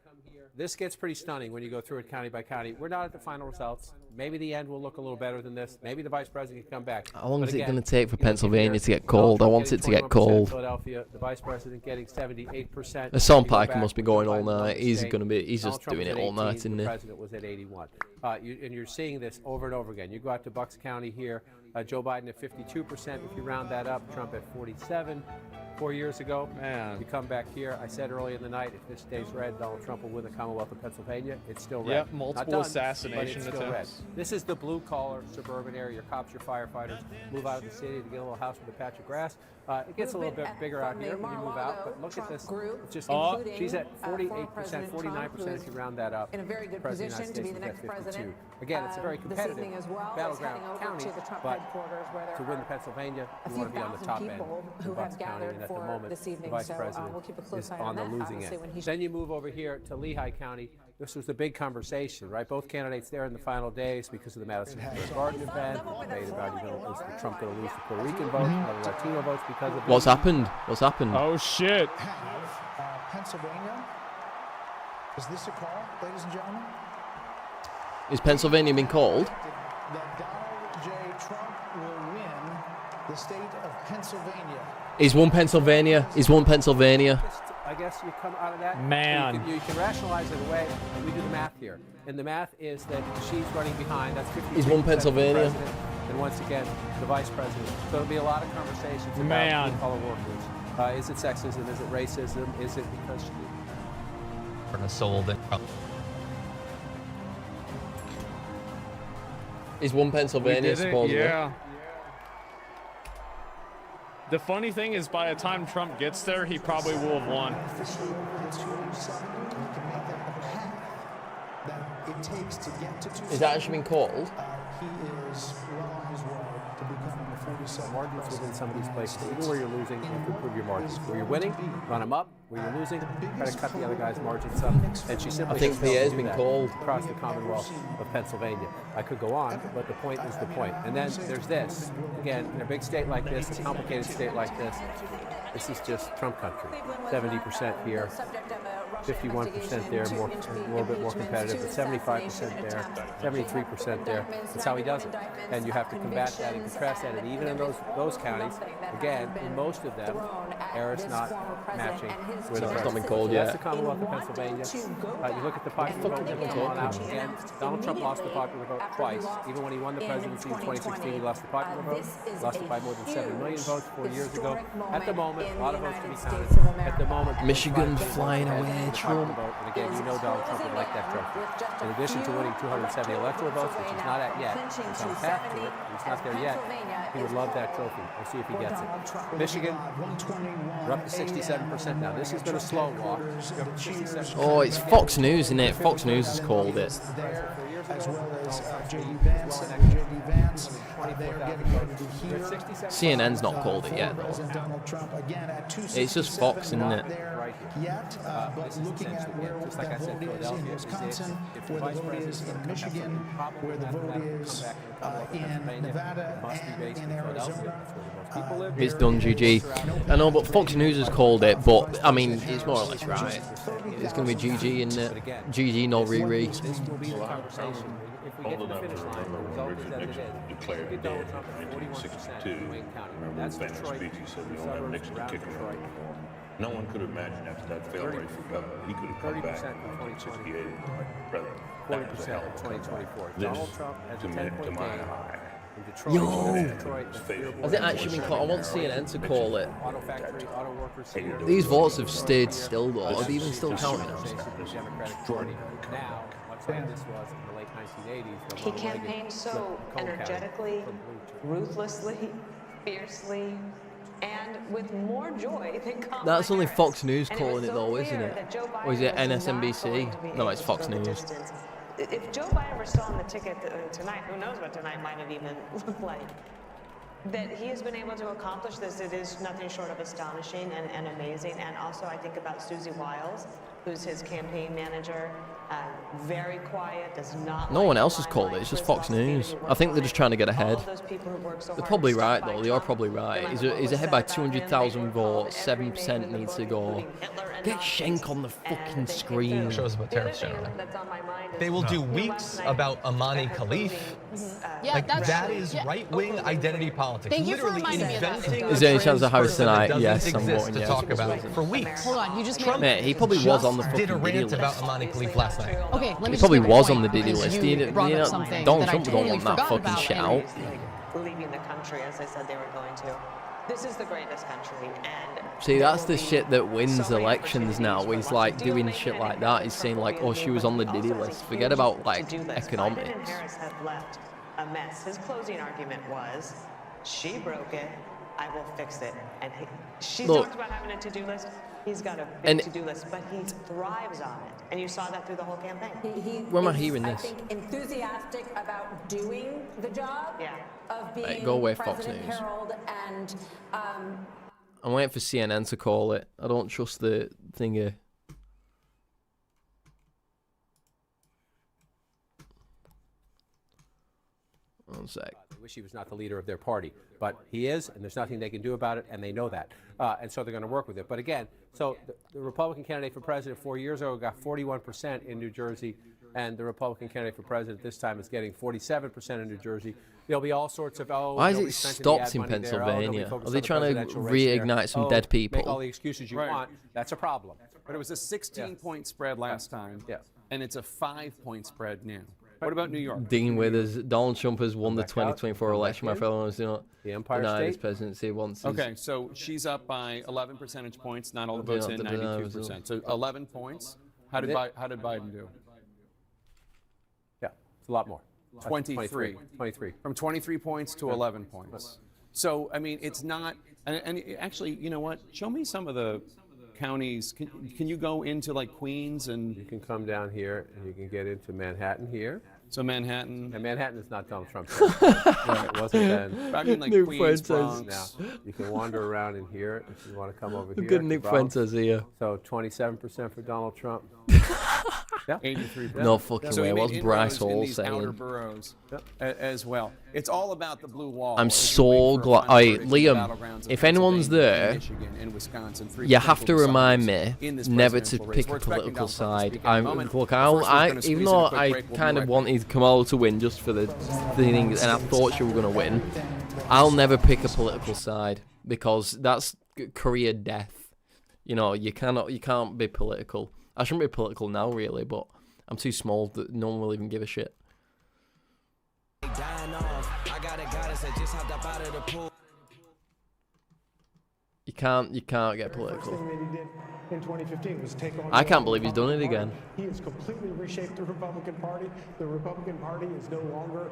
This gets pretty stunning when you go through it county by county. We're not at the final results. Maybe the end will look a little better than this. Maybe the vice president can come back. How long is it going to take for Pennsylvania to get cold? I want it to get cold. Philadelphia, the vice president getting 78%. Hassan Piker must be going all night. He's just doing it all night, isn't he? The president was at 81. And you're seeing this over and over again. You go out to Bucks County here. Joe Biden at 52%. If you round that up, Trump at 47. 4 years ago, you come back here. I said earlier in the night, if this stays red, Donald Trump will win the Commonwealth of Pennsylvania. It's still red. Yep, multiple assassination attempts. This is the blue-collar suburban area. Your cops, your firefighters move out of the city to get a little house with a patch of grass. It gets a little bit bigger out here when you move out, but look at this. It's just, she's at 48%, 49% if you round that up. In a very good position to be the next president. Again, it's a very competitive battleground county, but to win Pennsylvania, you want to be on the top end in Bucks County, and at the moment, the vice president is on the losing end. Then you move over here to Lehigh County. This was the big conversation, right? Both candidates there in the final days because of the Madison Square Garden event. Debate about is Trump going to lose the Puerto Rican votes, the Latino votes because of What's happened? What's happened? Oh shit! Pennsylvania. Is this a call, ladies and gentlemen? Is Pennsylvania being called? Jay, Trump will win the state of Pennsylvania. He's won Pennsylvania. He's won Pennsylvania. I guess you come out of that. Man. You can rationalize it away. We do the math here. And the math is that she's running behind. That's 50%. He's won Pennsylvania. And once again, the vice president. So there'll be a lot of conversations about blue-collar workers. Is it sexism? Is it racism? Is it because she... sold it. He's won Pennsylvania, supposedly. Yeah. The funny thing is, by the time Trump gets there, he probably will have won. Is that actually been called? He is well on his way to becoming the 47th margins president. within some of these places. Even where you're losing, you have to improve your margins. Where you're winning, run them up. Where you're losing, try to cut the other guy's margins up. And she simply I think failed PA to has do been that called. across the Commonwealth of Pennsylvania. I could go on, but the point is the point. And then there's this. Again, in a big state like this, a complicated state like this is just Trump country. 70% here, 51% there, a little bit more competitive, but 75% there, 73% there. That's how he does it. And you have to combat that and contrast that. And even in those counties, again, in most of them, Eric's not matching with It's not been called so yet. that's the Commonwealth of Pennsylvania. You look at the popular vote that came on out again. Donald Trump lost the popular vote twice. Even when he won the presidency in 2016, he lost the popular vote. Lost it by more than 7 million votes 4 years ago. At the moment, a lot of votes to be counted. At the moment, Michigan's flying away, Trump. And again, you know Donald Trump would like that trophy. In addition to winning 270 electoral votes, which he's not at yet, he's on path to it. He's not there yet. He would love that trophy. We'll see if he gets it. Michigan, we're up to 67% now. This has been a slow walk. Oh, it's Fox News, isn't it? Fox News has called it. As well as J.D. Vance. J.D. Vance, they are getting ready to hear. CNN's not called it yet, though. President Donald Trump again at 267. It's just Fox, isn't it? Yet, but looking at where that vote is in Wisconsin, where the vote is in Michigan, where the vote is in Nevada and in Arizona. It's done, GG. I know, but Fox News has called it, but I mean, it's more or less right. It's going to be GG, isn't it? GG, no Riri. This will be the conversation. If we get to the finish line, the result is that it is. Look at Donald Trump at 41% in Wayne County. That's Detroit, suburbs around Detroit. No one could have imagined after that fail rate for governor, he could have come back in 1968. 40% in 2024. Donald Trump has a 10-point gain. Yo! Has it actually been called? I want CNN to call it. These votes have stayed still, though. Are they even still counting them? Now, much like this was in the late 1980s. He campaigned so energetically, ruthlessly, fiercely, and with more joy than Kamala That's only Harris. Fox News And calling it, though, isn't it? Or is it NSNBC? No, it's Fox News. If Joe Biden were still on the ticket tonight, who knows what tonight might have even looked like. That he has been able to accomplish this, it is nothing short of astonishing and amazing. And also I think about Susie Wiles, who's his campaign manager, very quiet, does not No one else has called it. It's just Fox News. I think they're just trying to get ahead. They're probably right, though. They are probably right. He's ahead by 200,000 votes. 7% needs to go. Get Schenck on the fucking screen. Shows about terrorist generally. They will do weeks about Amani Khalif. Yeah, Like, that's that true. is Yeah. right-wing identity politics. Thank you for Literally reminding me of that. inventing Is there any chance of Harris person that tonight? doesn't Yes, I'm exist voting to yes. talk about for weeks. Hold on, you just Trump Mate, he probably was on the just did a fucking Diddy rant about list. Amani Khalif last night. Okay, let me He just probably make my was point, on the Diddy because list. you brought up something Donald that I Trump don't totally want that forgot fucking about, shit and out. leaving the country as they said they were going to. This is the greatest country, and See, that's the shit that wins elections now. He's like doing shit like that. He's saying like, oh, she was on the Diddy list. Forget about like Biden and economics. Harris have left a mess. His closing argument was, she broke it, I will fix it. And she Look. talks about having a to-do list. He's got a And- big to-do list, but he thrives on it. And you saw that through the whole campaign. Where am I hearing I this? think enthusiastic about doing the job of being Right, go away, Fox President News. Herald and I'm waiting for CNN to call it. I don't trust the thing here. One sec. They wish he was not the leader of their party, but he is, and there's nothing they can do about it, and they know that. And so they're going to work with it. But again, so the Republican candidate for president 4 years ago got 41% in New Jersey, and the Republican candidate for president this time is getting 47% in New Jersey. There'll be all sorts of, why is it stopped in Pennsylvania? Are they trying to reignite some dead people? Make all the excuses you want. That's a problem. But it was a 16-point spread last time, and it's a 5-point spread now. What about New York? Dean Withers, Donald Trump has won the 2024 election, my fellow ones do not deny his presidency once. Okay, so she's up by 11 percentage points, not all the votes in, 92%. So 11 points. How did Biden do? Yeah, it's a lot more. 23. 23. From 23 points to 11 points. So, I mean, it's not, and actually, you know what? Show me some of the counties. Can you go into like Queens and? You can come down here and you can get into Manhattan here. So Manhattan. And Manhattan is not Donald Trump. It wasn't then. I mean like Nick Queens, Fuentes. Bronx. Now, you can wander around in here if you want to come over here. Look at Nick Fuentes here. So 27% for Donald Trump. Yeah. 83%. No fucking way. What's Bryce Hall saying? Outer boroughs as well. It's all about the blue wall. I'm so glad. Liam, if anyone's there, you have to remind me never to pick a political side. Even though I kind of wanted Kamala to win just for the things, and I thought she was going to win, I'll never pick a political side because that's career death. You know, you can't be political. I shouldn't be political now, really, but I'm too small that no one will even give a shit. You can't get political. In 2015 was take on. I can't believe he's done it again. He has completely reshaped the Republican Party. The Republican Party is no longer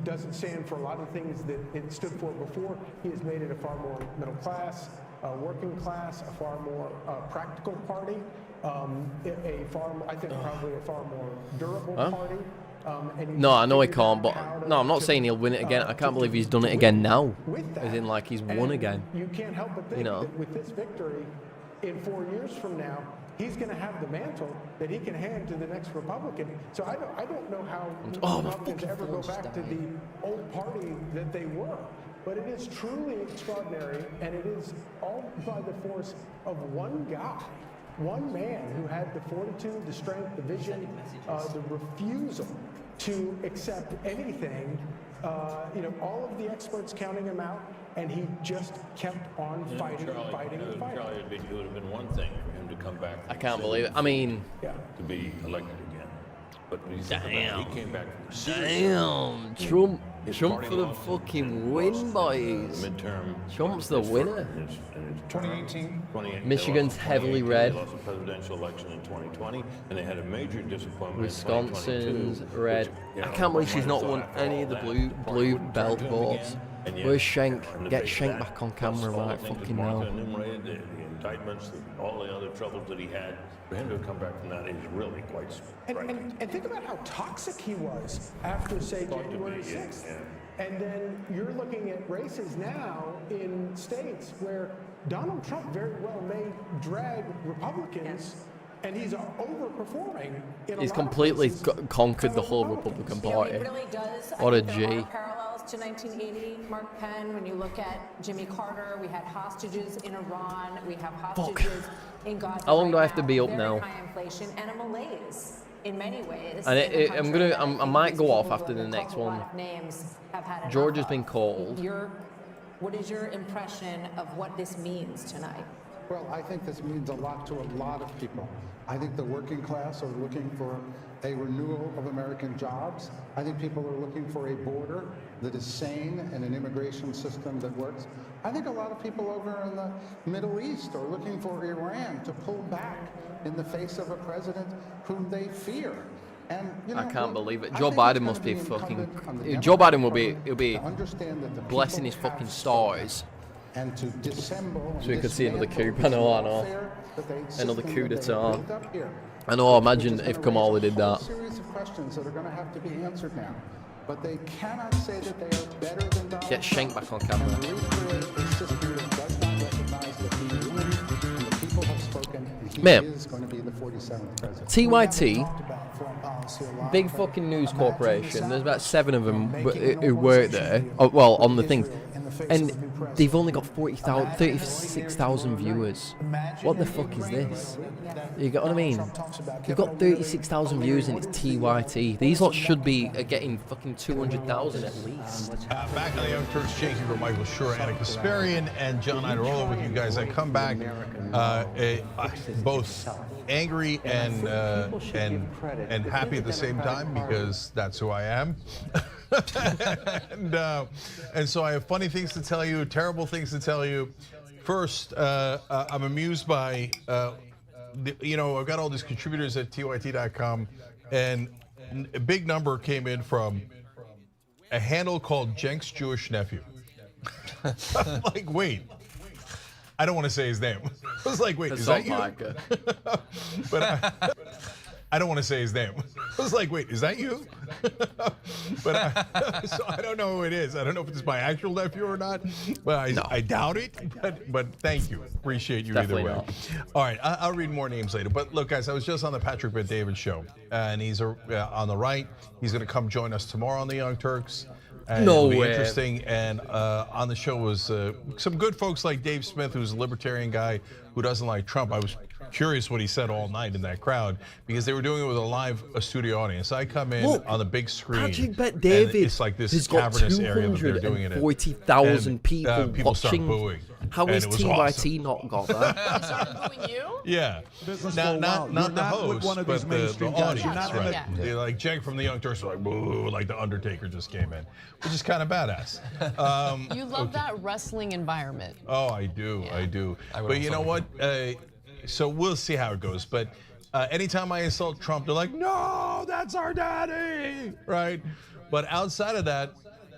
doesn't stand for a lot of things that it stood for before. He has made it a far more middle class, working class, a far more practical party, I think probably a far more durable party. No, I know he can't, but no, I'm not saying he'll win it again. I can't believe he's done it again now. As in, like, he's won again. You can't help but think that with this victory, in 4 years from now, he's going to have the mantle that he can hand to the next Republican. So I don't know how Republicans ever go back to the old party that they were. But it is truly extraordinary, and it is all by the force of one guy. One man who had the fortitude, the strength, the vision, the refusal to accept anything, all of the experts counting him out, and he just kept on fighting and fighting and fighting. It would have been one thing for him to come back. I can't believe it. I mean, to be elected again. But when he came back from the damn, Trump for the fucking win, boys. Trump's the winner. 2018. Michigan's heavily red. They lost the presidential election in 2020, and they had a major disappointment. Wisconsin's red. I can't believe she's not won any of the blue belt votes. Where's Schenk? Get Schenk back on camera right fucking now. The indictments, all the other troubles that he had, for him to come back from that is really quite striking. And think about how toxic he was after, say, January 6th. And then you're looking at races now in states where Donald Trump very well may drag Republicans, and he's overperforming. He's completely conquered the whole Republican Party. It really does. What a G. There are parallels to 1980, Mark Penn. When you look at Jimmy Carter, we had hostages in Iran. We have hostages in Gaza. How long do I have to be up now? Very high inflation and a malaise in many ways. And I might go off after the next one. Georgia's been called. What is your impression of what this means tonight? Well, I think this means a lot to a lot of people. I think the working class are looking for a renewal of American jobs. I think people are looking for a border that is sane and an immigration system that works. I think a lot of people over in the Middle East are looking for Iran to pull back in the face of a president whom they fear. And, I can't believe it. Joe Biden must be fucking. Joe Biden will be blessing his fucking stars. And to dissemble. So we could see another coup. I know. Another coup d'etat. I know. Imagine if Kamala did that. A series of questions that are going to have to be answered now, but they cannot say that they are better than Donald Get Schenk back on camera. And recreate a system that does not recognize that he wins, and the people have spoken. And he is going to be the 47th president. TYT, big fucking news corporation. There's about 7 of them who work there. Oh, well, on the things. And they've only got 36,000 viewers. What the fuck is this? You get what I mean? They've got 36,000 views and it's TYT. These lots should be getting fucking 200,000 at least. Back on the Young Turks, Jake Huber, Michael Schur, Anna Kasparian, and John Idarola with you guys. I come back both angry and happy at the same time because that's who I am. And so I have funny things to tell you, terrible things to tell you. First, I'm amused by, I've got all these contributors at TYT.com, and a big number came in from a handle called Jenk's Jewish Nephew. I'm like, wait. I don't want to say his name. I was like, wait, is that you? But I don't want to say his name. I was like, wait, is that you? But so I don't know who it is. I don't know if it's my actual nephew or not. But I doubt it. But thank you. Appreciate you either way. All right, I'll read more names later. But look, guys, I was just on the Patrick Bet-David show, and he's on the right. He's going to come join us tomorrow on the Young Turks. And No it'll be way. interesting. And on the show was some good folks like Dave Smith, who's a libertarian guy who doesn't like Trump. I was curious what he said all night in that crowd because they were doing it with a studio audience. I come in on the big screen. Patrick Bet-David It's like this has got cavernous area that they're doing it in. 240,000 people People start watching. booing. How And has it was TYT awesome. not got that? They started booing you? Yeah, not the host, but the audience, right? They're like Jake from the Young Turks, like boo, like the Undertaker just came in, which is kind of badass. You love that wrestling environment. Oh, I do, I do. But you know what? So we'll see how it goes. But anytime I insult Trump, they're like, no, that's our daddy, right? But outside of that,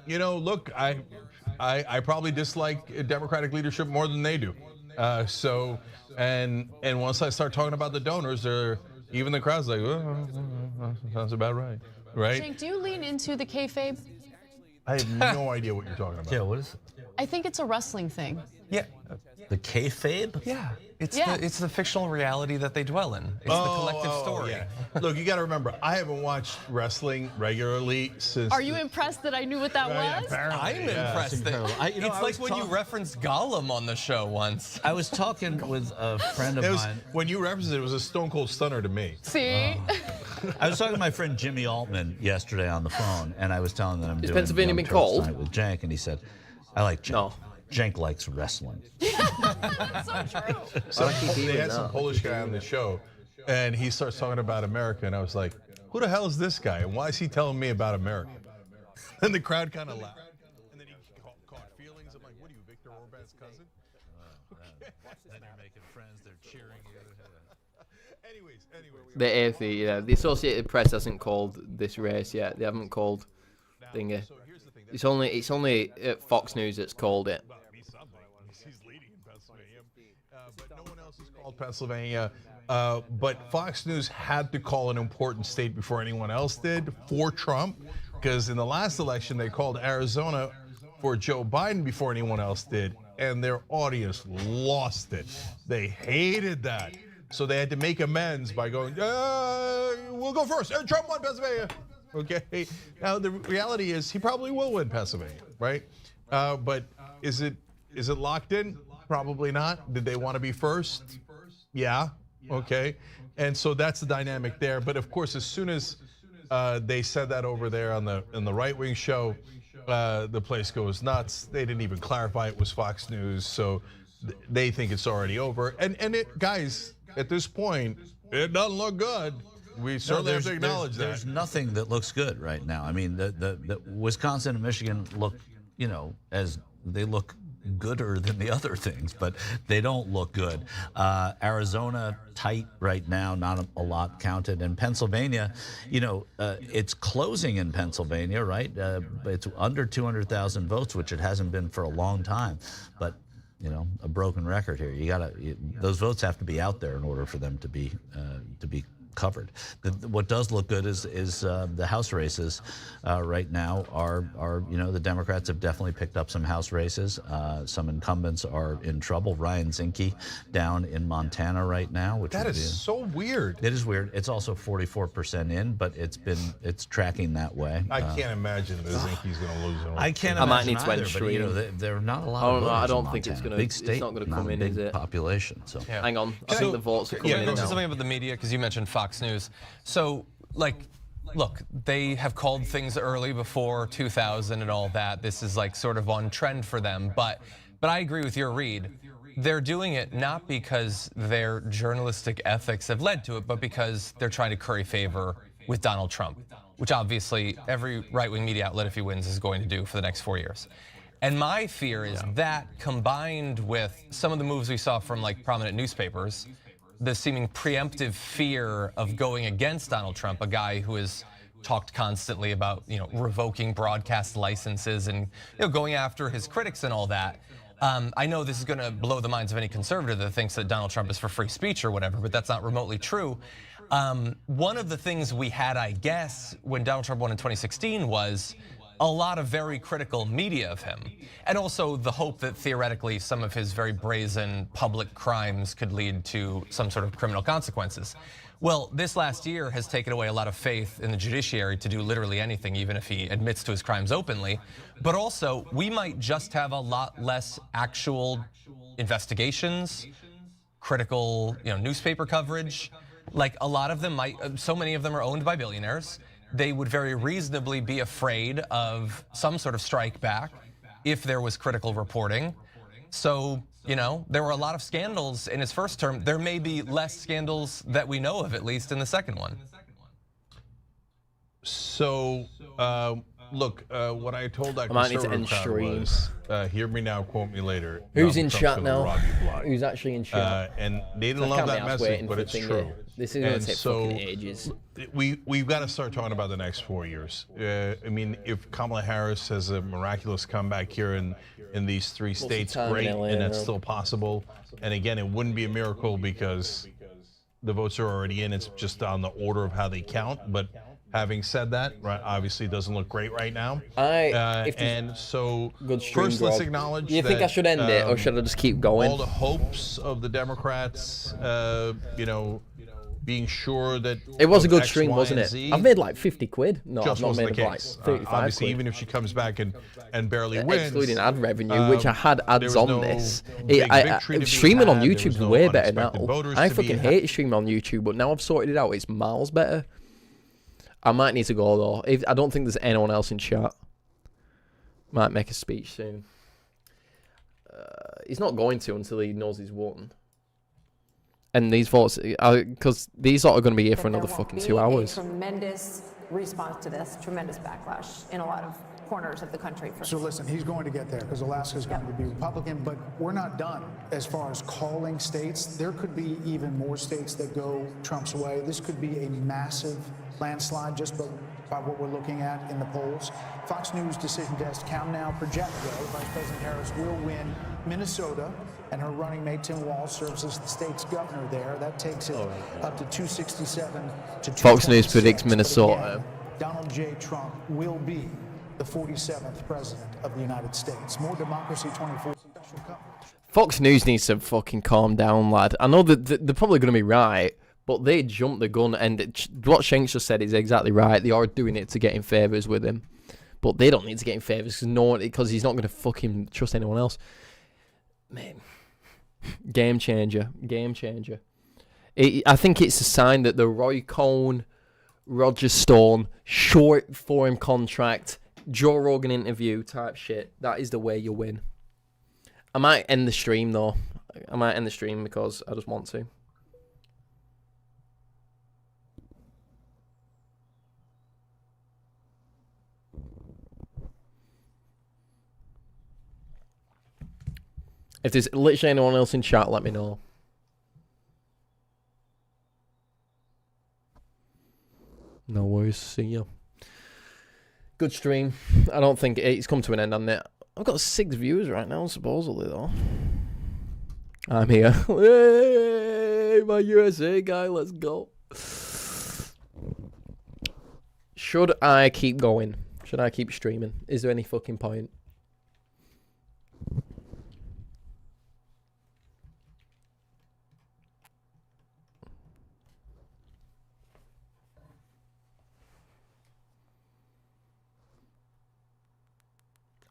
look, I probably dislike Democratic leadership more than they do. And once I start talking about the donors, even the crowd's like, oh, sounds about right? Jake, do you lean into the kayfabe? I have no idea what you're talking about. Yeah, what is it? I think it's a wrestling thing. Yeah. The kayfabe? Yeah. Yeah. It's the fictional reality that they dwell in. It's the collective story. Yeah. Look, you got to remember, I haven't watched wrestling regularly since. Are you impressed that I knew what that was? I'm impressed. It's like when you referenced Gollum on the show once. I was talking with a friend of mine. When you referenced it, it was a Stone Cold Stunner to me. See? I was talking to my friend Jimmy Altman yesterday on the phone, and I was telling them I'm doing Pennsylvania Young been Turks cold? tonight with Jank, and he said, I like Jank. No. Jank likes wrestling. That's so true. So they had some Polish guy on the show, and he starts talking about America, and I was like, who the hell is this guy, and why is he telling me about America? And the crowd kind of laughed. And then he caught feelings. I'm like, what are you, Viktor Orban's cousin? Then you're making friends, they're cheering you. Anyways. The Associated Press hasn't called this race yet. They haven't called thingy. It's only Fox News that's called it. He's leading in Pennsylvania, but no one else has called Pennsylvania. But Fox News had to call an important state before anyone else did for Trump, because in the last election they called Arizona for Joe Biden before anyone else did, and their audience lost it. They hated that, so they had to make amends by going, "We'll go first. Trump won Pennsylvania." Okay. Now the reality is he probably will win Pennsylvania, right? But is it locked in? Probably not. Did they want to be first? Yeah. Okay. And so that's the dynamic there. But of course, as soon as they said that over there on the right-wing show, the place goes nuts. They didn't even clarify it was Fox News, so they think it's already over. And guys, at this point, it doesn't look good. We certainly have to acknowledge that. There's nothing that looks good right now. I mean, the Wisconsin and Michigan look, as they look gooder than the other things, but they don't look good. Arizona tight right now, not a lot counted. And Pennsylvania, it's closing in Pennsylvania, right? It's under 200,000 votes, which it hasn't been for a long time. But a broken record here. Those votes have to be out there in order for them to be covered. What does look good is the House races right now are the Democrats have definitely picked up some House races. Some incumbents are in trouble. Ryan Zinke down in Montana right now, which that is so weird. It is weird. It's also 44% in, but it's tracking that way. I can't imagine that Zinke's going to lose. I can't imagine might need to either, end but, you know, there are not a lot of I voters don't in think it's Montana. going to. Big state, It's not going to not come a in, big is it? population. So hang on. I think the votes are coming in Go now. to something about the media because you mentioned Fox News. So, like, look, they have called things early before 2000 and all that. This is like sort of on trend for them. But I agree with your read. They're doing it not because their journalistic ethics have led to it, but because they're trying to curry favor with Donald Trump, which obviously every right-wing media outlet, if he wins, is going to do for the next 4 years. And my fear is that combined with some of the moves we saw from like prominent newspapers, the seeming preemptive fear of going against Donald Trump, a guy who has talked constantly about, revoking broadcast licenses and, going after his critics and all that. I know this is going to blow the minds of any conservative that thinks that Donald Trump is for free speech or whatever, but that's not remotely true. One of the things we had, I guess, when Donald Trump won in 2016 was a lot of very critical media of him, and also the hope that theoretically some of his very brazen public crimes could lead to some sort of criminal consequences. Well, this last year has taken away a lot of faith in the judiciary to do literally anything, even if he admits to his crimes openly. But also, we might just have a lot less actual investigations, critical, newspaper coverage. Like a lot of them might, so many of them are owned by billionaires. They would very reasonably be afraid of some sort of strike back if there was critical reporting. So, there were a lot of scandals in his first term. There may be less scandals that we know of, at least in the second one. So, look, what I told that I might need to conservative end crowd was, hear me now, quote me later. Who's Donald in Trump's chat gonna now? rob you blind. Who's actually in chat? And they didn't I love can't be that arsed message, waiting but for it's thing true. here. This is going to take fucking ages. We've got to start talking about the next 4 years. I mean, if Kamala Harris has a miraculous comeback here in these three states, great, and that's still possible. And again, it wouldn't be a miracle because the votes are already in. It's just on the order of how they count. But having said that, right, obviously it doesn't look great right now. And so first, let's acknowledge You think I should end it, or should I just keep going? All the hopes of the Democrats, being sure that it was a good X, stream, Y, wasn't and it? Z I've made like 50 quid. No, just I've not wasn't made the like case. 35 Obviously, quid. even if she comes back and barely wins, Excluding ad revenue, which I had ads there was on no this. big victory to be Streaming on had, there YouTube was is no way better now. unexpected voters I to be fucking had. hate streaming on YouTube, but now I've sorted it out. It's miles better. I might need to go though. I don't think there's anyone else in chat. Might make a speech soon. He's not going to until he knows he's won. And these votes, because these are going to be here for another fucking 2 hours. Tremendous response to this, tremendous backlash in a lot of corners of the country. So listen, he's going to get there because Alaska's going to be Republican, but we're not done as far as calling states. There could be even more states that go Trump's way. This could be a massive landslide just by what we're looking at in the polls. Fox News decision desk count now project, though, Vice President Harris will win Minnesota, and her running mate Tim Walz serves as the state's governor there. That takes it up to 267 to 226. Fox News predicts Minnesota. Again, Donald J. Trump will be the 47th president of the United States. More Democracy 24 special coverage. Fox News needs to fucking calm down, lad. I know that they're probably going to be right, but they jumped the gun, and what Shanks just said is exactly right. They are doing it to get in favours with him, but they don't need to get in favours because he's not going to fucking trust anyone else. Man, game changer. I think it's a sign that the Roy Cohn, Roger Stone, short form contract, Joe Rogan interview type shit, that is the way you win. I might end the stream though. I might end the stream because I just want to. If there's literally anyone else in chat, let me know. No worries, see ya. Good stream. I don't think it's come to an end on it. I've got 6 viewers right now, supposedly, though. I'm here. Hey, my USA guy, let's go. Should I keep going? Should I keep streaming? Is there any fucking point?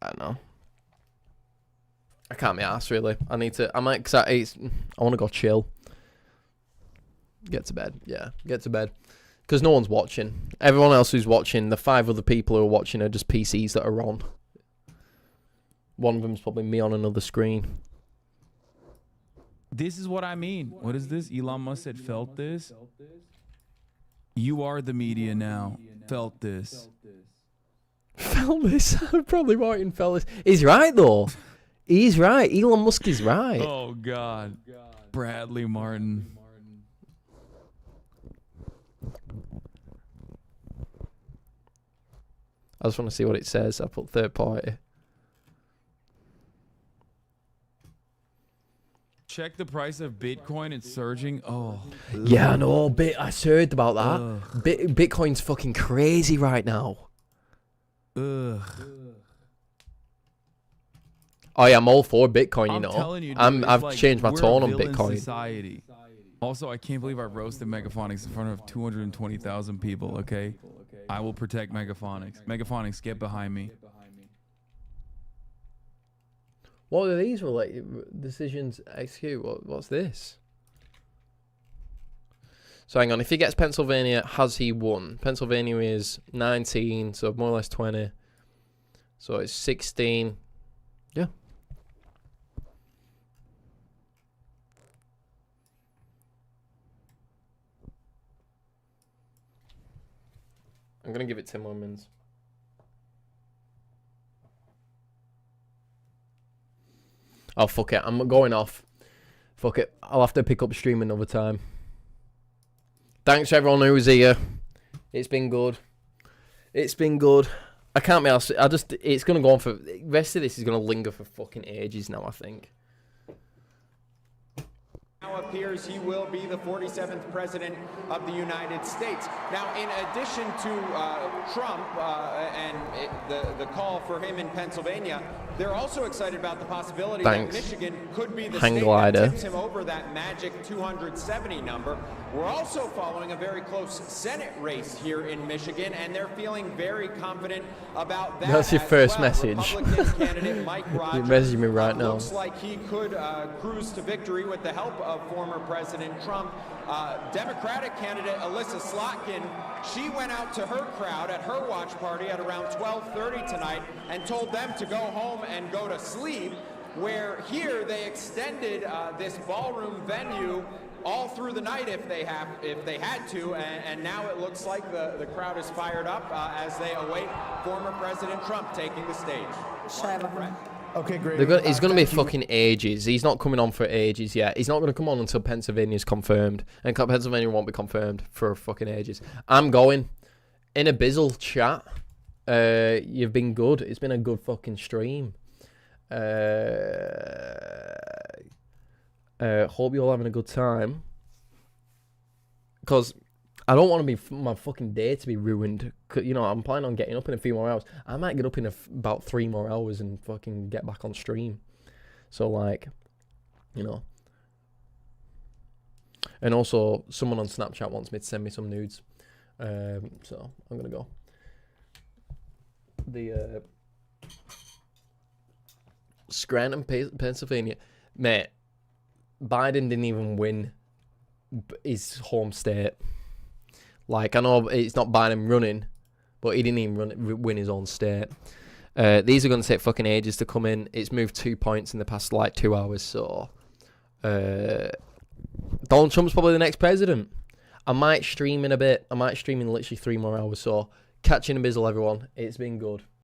I don't know. I can't be arsed, really. I need to. I'm excited. I want to go chill. Get to bed. Yeah, get to bed. Because no one's watching. Everyone else who's watching, the 5 other people who are watching are just PCs that are on. One of them's probably me on another screen. This is what I mean. What is this? Elon Musk said, felt this? You are the media now. Felt this. Felt this? I'm probably writing felt this. He's right, though. He's right. Elon Musk is right. Oh, God. Bradley Martin. I just want to see what it says. I put third party. Check the price of Bitcoin. It's surging. Oh. Yeah, I know. I heard about that. Bitcoin's fucking crazy right now. Ugh. Oh yeah, I'm all for Bitcoin. You know, telling you, dude, I've like, changed my we're tone a on villain Bitcoin. Society. Also, I can't believe I roasted Megaphonics in front of 220,000 people. Okay, I will protect Megaphonics. Megaphonics, get behind me. What are these decisions execute? What's this? So hang on, if he gets Pennsylvania, has he won? Pennsylvania is 19, so more or less 20. So it's 16. Yeah. I'm going to give it 10 more minutes. Oh, fuck it. I'm going off. Fuck it. I'll have to pick up stream another time. Thanks everyone who was here. It's been good. It's been good. I can't be asked. It's going to go on for... The rest of this is going to linger for fucking ages now, I think. Now appears he will be the 47th president of the United States. Now, in addition to Trump and the call for him in Pennsylvania, they're also excited about the possibility that Michigan could be the state that tips him over that magic 270 number. We're also following a very close Senate race here in Michigan, and they're feeling very confident about that. That's your first message. Republican candidate Mike Rogers You're messaging me right now. Looks like he could cruise to victory with the help of former President Trump. Democratic candidate Alyssa Slotkin, she went out to her crowd at her watch party at around 12:30 tonight and told them to go home and go to sleep, where here they extended this ballroom venue all through the night if they had to, and now it looks like the crowd is fired up as they await former President Trump taking the stage. Okay, great. It's going to be fucking ages. He's not coming on for ages yet. He's not going to come on until Pennsylvania's confirmed. And Pennsylvania won't be confirmed for fucking ages. I'm going. In a Bizzle chat. You've been good. It's been a good fucking stream. Hope you're all having a good time. Because I don't want to be my fucking day to be ruined. You know, I'm planning on getting up in a few more hours. I might get up in about 3 more hours and fucking get back on stream. So, like, you know. And also, someone on Snapchat wants me to send me some nudes. So, I'm going to go. The Scranton, Pennsylvania. Mate, Biden didn't even win his home state. Like, I know it's not Biden running, but he didn't even win his own state. These are going to take fucking ages to come in. It's moved 2 points in the past, like, 2 hours, so... Donald Trump's probably the next president. I might stream in a bit. I might stream in literally 3 more hours, so... Catch you in a bizzle, everyone. It's been good.